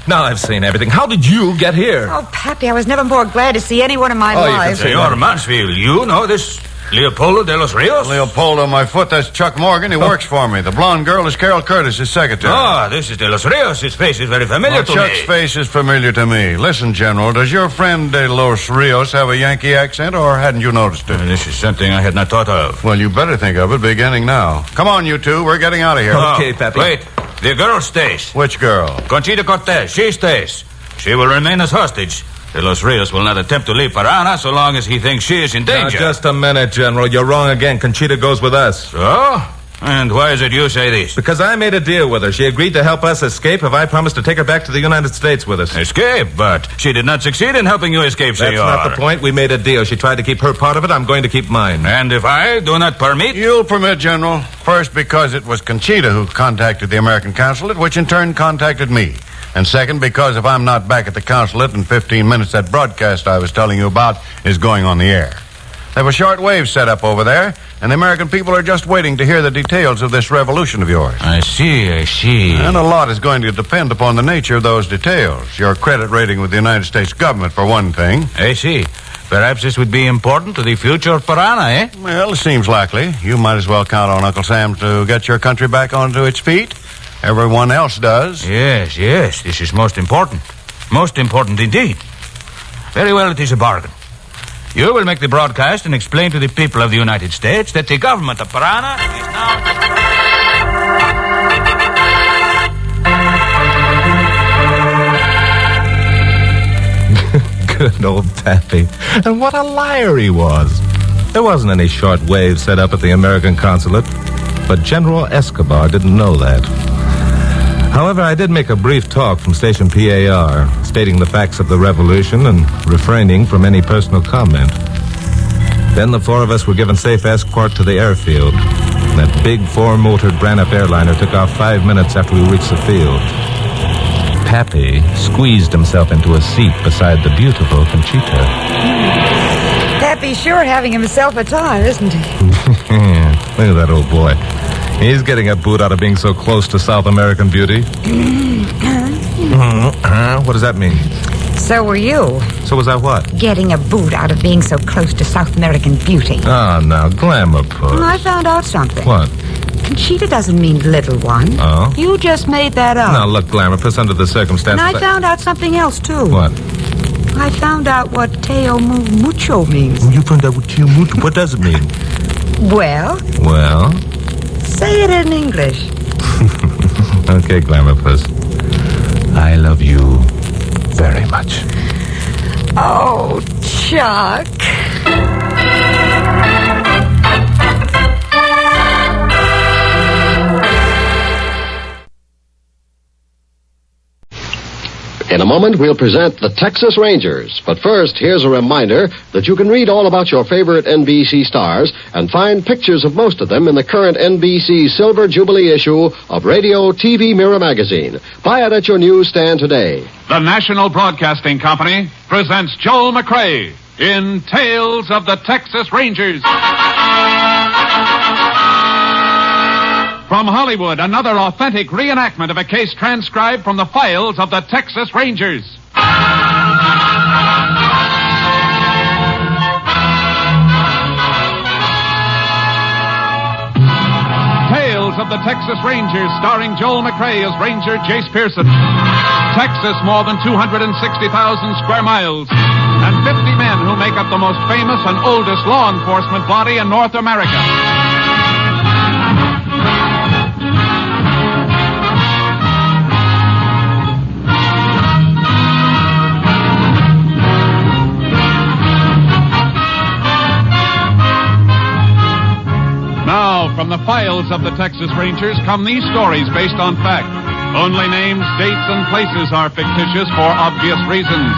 Now I've seen everything. How did you get here? Oh, Pappy, I was never more glad to see anyone in my life. Senor Mansfield, you know this Leopoldo de los Rios? Leopoldo, my foot, that's Chuck Morgan. He works for me. The blonde girl is Carol Curtis, his secretary. Ah, this is de los Rios. His face is very familiar to Chuck's me. face is familiar to me. Listen, General, does your friend de los Rios have a Yankee accent, or hadn't you noticed it? This is something I had not thought of. Well, you better think of it beginning now. Come on, you two. We're getting out of here. Okay, Pappy. Wait. The girl stays. Which girl? Conchita Cortez. She stays. She will remain as hostage. De los Rios will not attempt to leave Parana so long as he thinks she is in danger. Now, just a minute, General. You're wrong again. Conchita goes with us. So? And why is it you say this? Because I made a deal with her. She agreed to help us escape if I promised to take her back to the United States with us. Escape? But she did not succeed in helping you escape, senor. That's not the point. We made a deal. She tried to keep her part of it. I'm going to keep mine. And if I do not permit? You'll permit, General. First, because it was Conchita who contacted the American consulate, which in turn contacted me. And second, because if I'm not back at the consulate in 15 minutes, that broadcast I was telling you about is going on the air. There were short waves set up over there, and the American people are just waiting to hear the details of this revolution of yours. I see. And a lot is going to depend upon the nature of those details. Your credit rating with the United States government, for one thing. I see. Perhaps this would be important to the future of Parana, eh? Well, it seems likely. You might as well count on Uncle Sam to get your country back onto its feet. Everyone else does. Yes. This is most important. Most important indeed. Very well, it is a bargain. You will make the broadcast and explain to the people of the United States that the government of Parana is now... Good old Pappy. And what a liar he was. There wasn't any short wave set up at the American consulate, but General Escobar didn't know that. However, I did make a brief talk from Station PAR, stating the facts of the revolution and refraining from any personal comment. Then the four of us were given safe escort to the airfield. That big four-motored Braniff airliner took off 5 minutes after we reached the field. Pappy squeezed himself into a seat beside the beautiful Conchita. Pappy's sure having himself a time, isn't he? Look at that old boy. He's getting a boot out of being so close to South American beauty. What does that mean? So were you. So was I what? Getting a boot out of being so close to South American beauty. Oh, now, glamour puss. Well, I found out something. What? Conchita doesn't mean little one. Oh? You just made that up. Now, look, glamour puss, under the circumstances... And I found out something else, too. What? I found out what Teo Mucho means. You found out what Teo Mucho... What does it mean? Well? Well? Say it in English. Okay, glamour puss. I love you very much. Oh, Chuck. In a moment, we'll present the Texas Rangers. But first, here's a reminder that you can read all about your favorite NBC stars and find pictures of most of them in the current NBC Silver Jubilee issue of Radio TV Mirror magazine. Buy it at your newsstand today. The National Broadcasting Company presents Joel McCrea in Tales of the Texas Rangers. From Hollywood, another authentic reenactment of a case transcribed from the files of the Texas Rangers. Tales of the Texas Rangers, starring Joel McCrea as Ranger Jace Pearson. Texas, more than 260,000 square miles, and 50 men who make up the most famous and oldest law enforcement body in North America. Now, from the files of the Texas Rangers come these stories based on fact. Only names, dates, and places are fictitious for obvious reasons.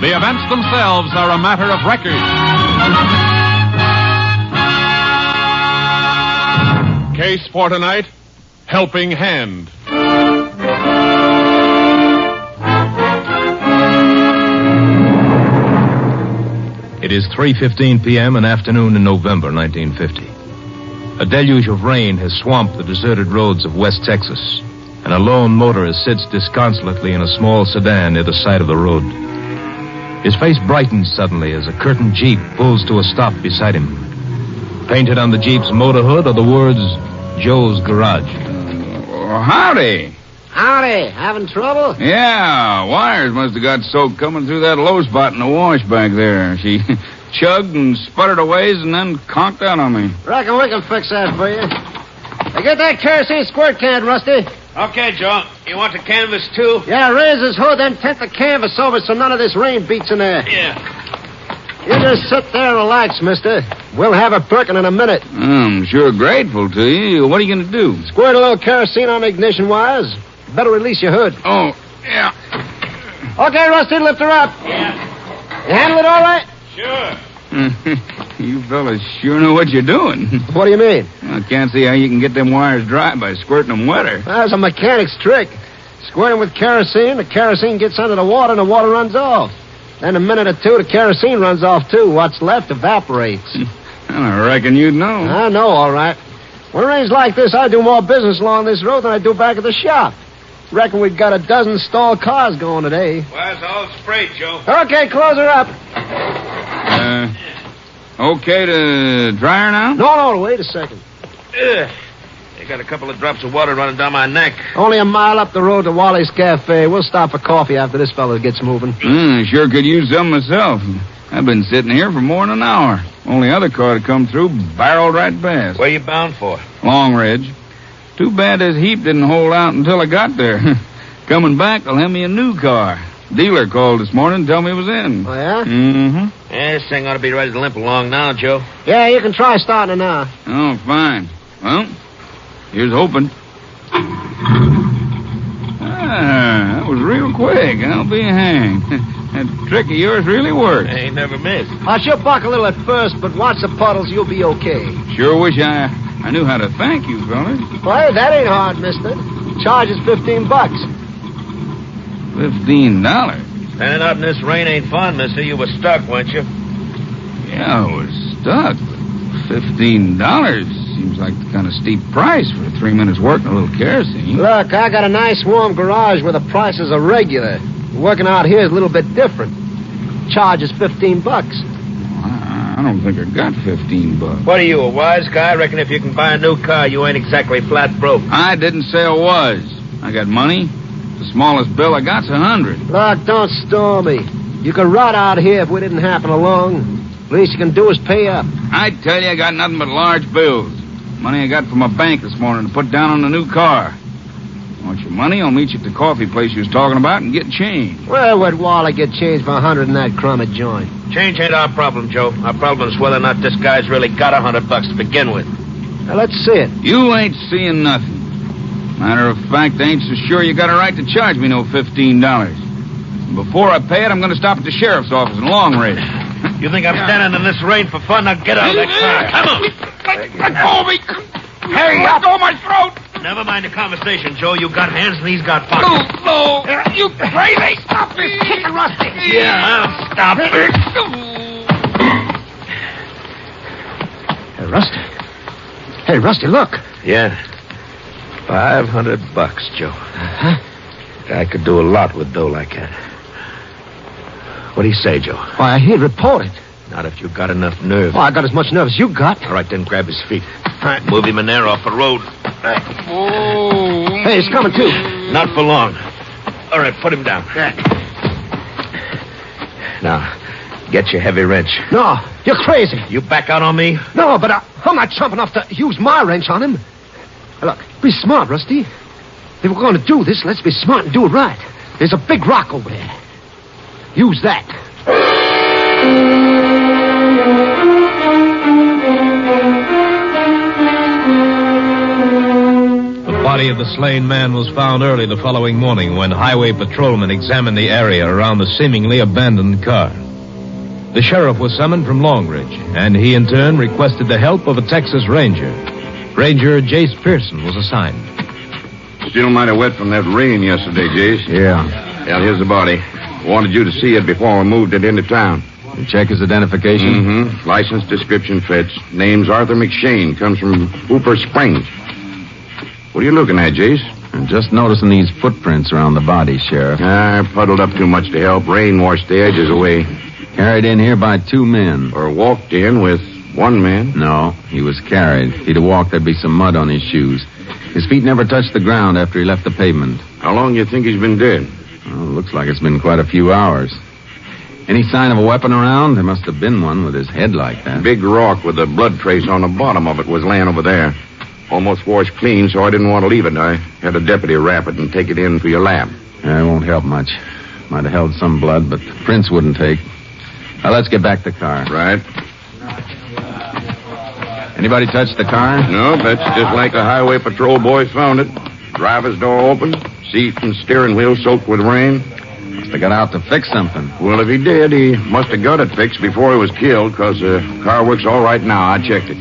The events themselves are a matter of record. Case for tonight, Helping Hand. It is 3:15 p.m. an afternoon in November 1950. A deluge of rain has swamped the deserted roads of West Texas. and a lone motorist sits disconsolately in a small sedan near the side of the road. His face brightens suddenly as a curtained Jeep pulls to a stop beside him. Painted on the Jeep's motor hood are the words, Joe's Garage. Howdy. Howdy. Having trouble? Yeah, wires must have got soaked coming through that low spot in the wash back there. She chugged and sputtered a ways and then conked out on me. Reckon we can fix that for you. Hey, get that kerosene squirt can, Rusty. Okay, Joe. You want the canvas, too? Yeah, raise his hood, then tent the canvas over so none of this rain beats in there. Yeah. You just sit there and relax, mister. We'll have it perking in a minute. I'm sure grateful to you. What are you going to do? Squirt a little kerosene on the ignition wires. Better release your hood. Oh, yeah. Okay, Rusty, lift her up. Yeah. You handle it all right? Sure. You fellas sure know what you're doing. What do you mean? I can't see how you can get them wires dry by squirting them wetter. That's a mechanic's trick. Squirt them with kerosene, the kerosene gets under the water, and the water runs off. Then a minute or two, the kerosene runs off, too. What's left evaporates. I reckon you'd know. I know, all right. When it rains like this, I do more business along this road than I do back at the shop. Reckon we've got a dozen stalled cars going today. Well, it's all sprayed, Joe. Okay, close her up. Okay to dry her now? No, wait a second. I got a couple of drops of water running down my neck. Only a mile up the road to Wally's Cafe. We'll stop for coffee after this fella gets moving. Sure could use some myself. I've been sitting here for more than an hour. Only other car to come through barreled right past. Where you bound for? Long Ridge. Too bad this heap didn't hold out until I got there. Coming back, they'll have me a new car. Dealer called this morning and told me it was in. Oh, yeah? Mm-hmm. Yeah, this thing ought to be ready to limp along now, Joe. Yeah, you can try starting it now. Oh, fine. Well, here's hoping. That was real quick. I'll be hanged. That trick of yours really worked. I ain't never missed. I should buck a little at first, but watch the puddles, you'll be okay. Sure wish I knew how to thank you, fellas. Well, that ain't hard, mister. Charge is $15. $15? Standing out in this rain ain't fun, mister. You were stuck, weren't you? Yeah, I was stuck. But $15 seems like the kind of steep price for 3 minutes work and a little kerosene. Look, I got a nice warm garage where the prices are regular. Working out here is a little bit different. Charge is $15. I don't think I got $15. What are you, a wise guy? I reckon if you can buy a new car, you ain't exactly flat broke. I didn't say I was. I got money. The smallest bill I got's $100. Look, don't store me. You could rot out here if we didn't happen along. Least you can do is pay up. I tell you, I got nothing but large bills. Money I got from my bank this morning to put down on the new car. Want your money? I'll meet you at the coffee place you was talking about and get change. Well, where'd Wally get change for $100 in that crummy joint? Change ain't our problem, Joe. Our problem is whether or not this guy's really got $100 to begin with. Now, let's see it. You ain't seeing nothing. Matter of fact, I ain't so sure you got a right to charge me no $15. Before I pay it, I'm going to stop at the sheriff's office in Long Ridge. You think I'm standing in this rain for fun? Now get out of that car. Come on. Let go of me. Hurry up. Let go of my throat. Never mind the conversation, Joe. You got hands and he's got pockets. No. You crazy. Stop this kicking, Rusty. Yeah, I'll stop it. Hey, Rusty, look. Yeah. $500, Joe. Uh-huh. I could do a lot with dough like that. What do you say, Joe? Why, he'd report it. Not if you got enough nerve. Oh, I got as much nerve as you got. All right, then grab his feet. All right, move him in there off the road. Oh. Hey, he's coming, too. Not for long. All right, put him down. Now, get your heavy wrench. No, you're crazy. You back out on me? No, but I'm not chump enough to use my wrench on him. Look, be smart, Rusty. If we're going to do this, let's be smart and do it right. There's a big rock over there. Use that. The body of the slain man was found early the following morning when highway patrolmen examined the area around the seemingly abandoned car. The sheriff was summoned from Long Ridge, and he in turn requested the help of a Texas Ranger. Ranger Jace Pearson was assigned. Still mighty wet from that rain yesterday, Jace. Yeah. Well, here's the body. Wanted you to see it before we moved it into town. You check his identification? Mm-hmm. License description fits. Name's Arthur McShane. Comes from Hooper Springs. What are you looking at, Jace? I'm just noticing these footprints around the body, Sheriff. I puddled up too much to help. Rain washed the edges away. Carried in here by 2 men. Or walked in with 1 man? No, he was carried. If he'd have walked, there'd be some mud on his shoes. His feet never touched the ground after he left the pavement. How long do you think he's been dead? Well, looks like it's been quite a few hours. Any sign of a weapon around? There must have been one with his head like that. Big rock with a blood trace on the bottom of it was laying over there. Almost washed clean, so I didn't want to leave it. I had a deputy wrap it and take it in for your lab. It won't help much. Might have held some blood, but the prints wouldn't take. Now, let's get back to the car. Right. Anybody touch the car? No, that's just like the highway patrol boy found it. Driver's door open, seat and steering wheel soaked with rain. Must have got out to fix something. Well, if he did, he must have got it fixed before he was killed, because the car works all right now. I checked it.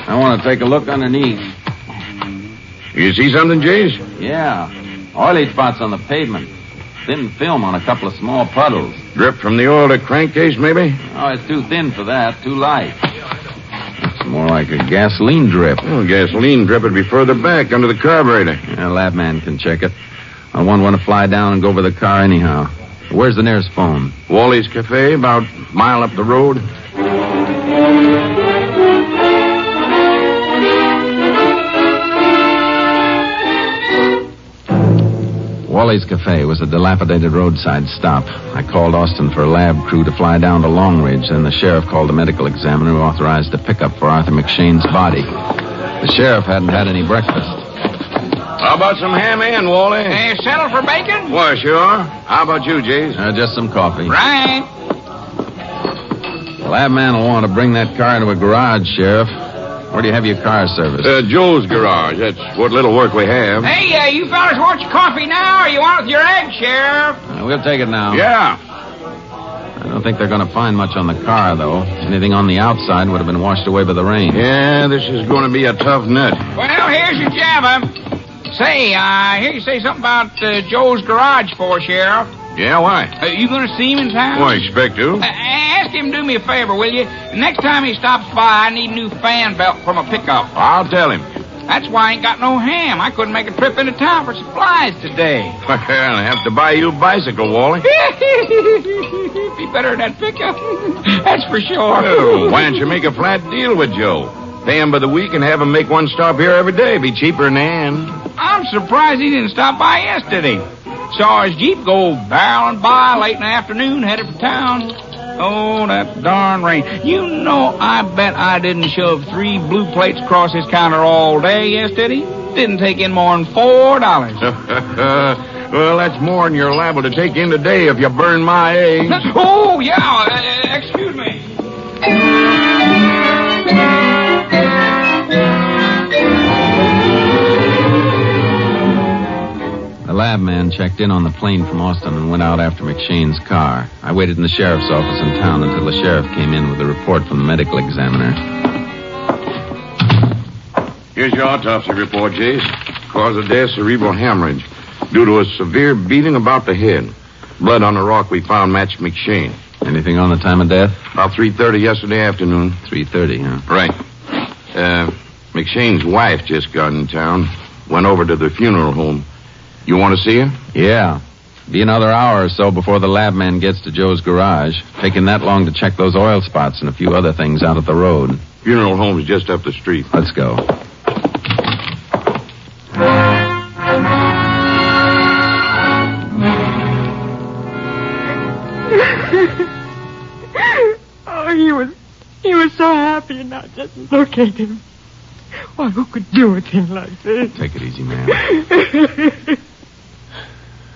I want to take a look underneath. You see something, Jace? Yeah. Oily spots on the pavement. Thin film on a couple of small puddles. Drip from the oil to crankcase, maybe? Oh, it's too thin for that. Too light. It's more like a gasoline drip. Well, gasoline drip would be further back under the carburetor. Yeah, lab man can check it. I won't want to fly down and go over the car anyhow. Where's the nearest phone? Wally's Cafe, about a mile up the road. Wally's Cafe was a dilapidated roadside stop. I called Austin for a lab crew to fly down to Long Ridge. Then the sheriff called the medical examiner who authorized a pickup for Arthur McShane's body. The sheriff hadn't had any breakfast. How about some ham and, Wally? Settle for bacon? Why, sure. How about you, Jace? Just some coffee. Right. The lab man will want to bring that car into a garage, Sheriff. Where do you have your car serviced? Joe's garage. That's what little work we have. Hey, you fellas want your coffee now, or you want it with your eggs, Sheriff? We'll take it now. Yeah. I don't think they're going to find much on the car, though. Anything on the outside would have been washed away by the rain. Yeah, this is going to be a tough nut. Well, here's your jabber. Say, I hear you say something about Joe's garage for, Sheriff. Yeah, why? You going to see him in town? Well, I expect to. Ask him to do me a favor, will you? Next time he stops by, I need a new fan belt from a pickup. I'll tell him. That's why I ain't got no ham. I couldn't make a trip into town for supplies today. Well, I'll have to buy you a bicycle, Wally. Be better than that pickup. That's for sure. Well, why don't you make a flat deal with Joe? Pay him by the week and have him make one stop here every day. Be cheaper than Ann. I'm surprised he didn't stop by yesterday. Saw his Jeep go barreling by late in the afternoon, headed for town. Oh, that darn rain. You know, I bet I didn't shove 3 blue plates across his counter all day yesterday. Didn't take in more than $4. Well, that's more than you're liable to take in today if you burn my eggs. Oh, yeah. Excuse me. The lab man checked in on the plane from Austin and went out after McShane's car. I waited in the sheriff's office in town until the sheriff came in with a report from the medical examiner. Here's your autopsy report, Jace. Cause of death, cerebral hemorrhage. Due to a severe beating about the head. Blood on the rock we found matched McShane. Anything on the time of death? About 3:30 yesterday afternoon. 3:30, huh? Right. McShane's wife just got in town. Went over to the funeral home. You want to see her? Yeah. Be another hour or so before the lab man gets to Joe's garage. Taking that long to check those oil spots and a few other things out at the road. Funeral home's just up the street. Let's go. Oh, he was so happy, and I just look at him. Why, who could do a thing like this? Take it easy, man.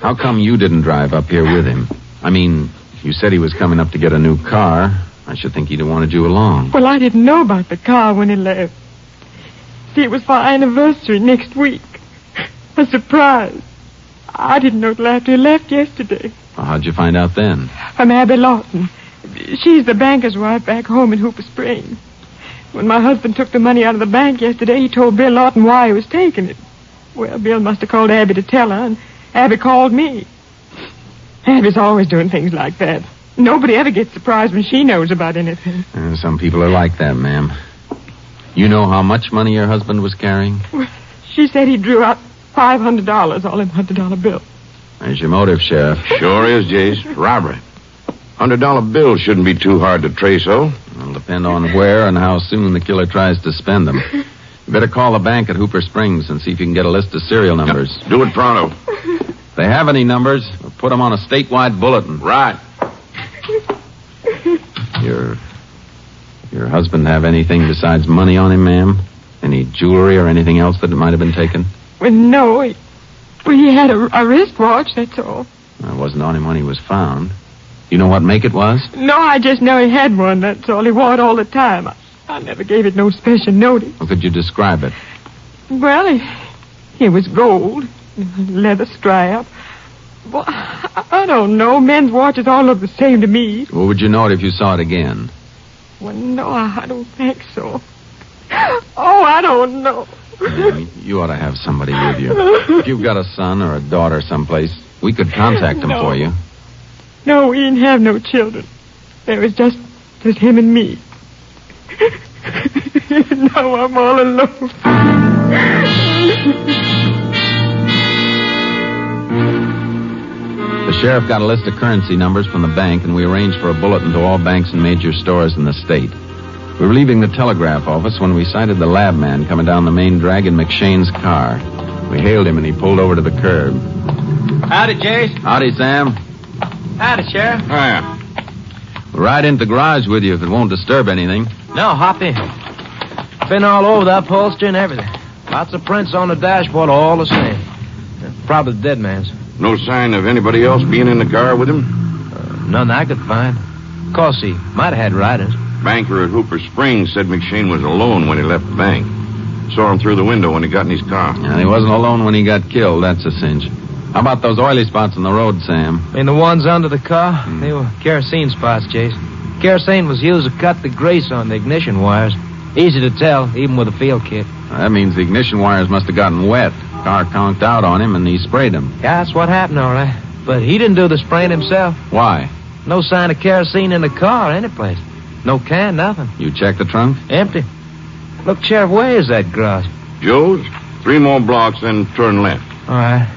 How come you didn't drive up here with him? I mean, you said he was coming up to get a new car. I should think he'd have wanted you along. Well, I didn't know about the car when he left. See, it was for our anniversary next week. A surprise. I didn't know till after he left yesterday. Well, how'd you find out then? From Abby Lawton. She's the banker's wife back home in Hooper Springs. When my husband took the money out of the bank yesterday, he told Bill Lawton why he was taking it. Well, Bill must have called Abby to tell her, and Abby called me. Abby's always doing things like that. Nobody ever gets surprised when she knows about anything. Some people are like that, ma'am. You know how much money your husband was carrying? Well, she said he drew out $500, all in $100 bills. There's your motive, Sheriff. Sure is, Jace. Robbery. $100 bills shouldn't be too hard to trace, oh? It'll depend on where and how soon the killer tries to spend them. You better call the bank at Hooper Springs and see if you can get a list of serial numbers. Do it pronto. If they have any numbers, we'll put them on a statewide bulletin. Right. Your husband have anything besides money on him, ma'am? Any jewelry or anything else that might have been taken? Well, no. He had a wristwatch, that's all. It wasn't on him when he was found. You know what make it was? No, I just know he had one, that's all. He wore it all the time. I never gave it no special notice. Well, could you describe it? Well, it was gold, leather strap. Well, I don't know. Men's watches all look the same to me. Well, would you know it if you saw it again? Well, no, I don't think so. Oh, I don't know. You ought to have somebody with you. If you've got a son or a daughter someplace, we could contact them for you. No, we didn't have no children. There was just him and me. Now I'm all alone. The sheriff got a list of currency numbers from the bank, and we arranged for a bulletin to all banks and major stores in the state. We were leaving the telegraph office when we sighted the lab man coming down the main drag in McShane's car. We hailed him, and he pulled over to the curb. Howdy, Jace. Howdy, Sam. Howdy, Sheriff. Hiya. We'll ride into the garage with you if it won't disturb anything. No, hop in. Been all over the upholstery and everything. Lots of prints on the dashboard, all the same. Probably the dead man's. No sign of anybody else being in the car with him? None I could find. Of course, he might have had riders. Banker at Hooper Springs said McShane was alone when he left the bank. Saw him through the window when he got in his car. And he wasn't alone when he got killed, that's a cinch. How about those oily spots on the road, Sam? And the ones under the car? They were kerosene spots, Jace. Kerosene was used to cut the grease on the ignition wires. Easy to tell, even with a field kit. That means the ignition wires must have gotten wet. Car conked out on him, and he sprayed them. Yeah, that's what happened, all right. But he didn't do the spraying himself. Why? No sign of kerosene in the car, any place. No can, nothing. You checked the trunk? Empty. Look, Sheriff, where is that garage? Joe's? 3 more blocks, then turn left. All right.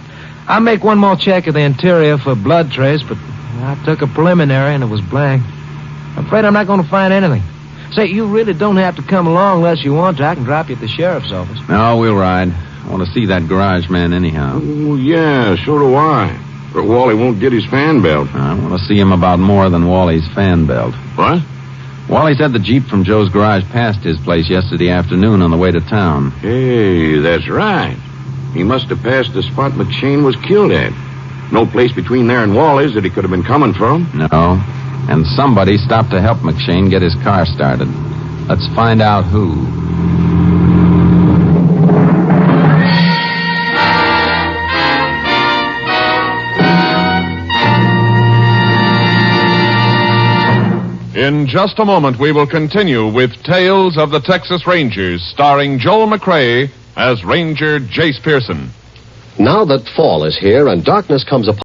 I'll make one more check of the interior for blood trace, but I took a preliminary and it was blank. I'm afraid I'm not going to find anything. Say, you really don't have to come along unless you want to. I can drop you at the sheriff's office. No, we'll ride. I want to see that garage man anyhow. Oh, yeah, so do I. But Wally won't get his fan belt. I want to see him about more than Wally's fan belt. What? Wally said the Jeep from Joe's garage passed his place yesterday afternoon on the way to town. Hey, that's right. He must have passed the spot McShane was killed at. No place between there and Wally's that he could have been coming from. No. And somebody stopped to help McShane get his car started. Let's find out who. In just a moment, we will continue with Tales of the Texas Rangers, starring Joel McCrea as Ranger Jace Pearson. Now that fall is here and darkness comes upon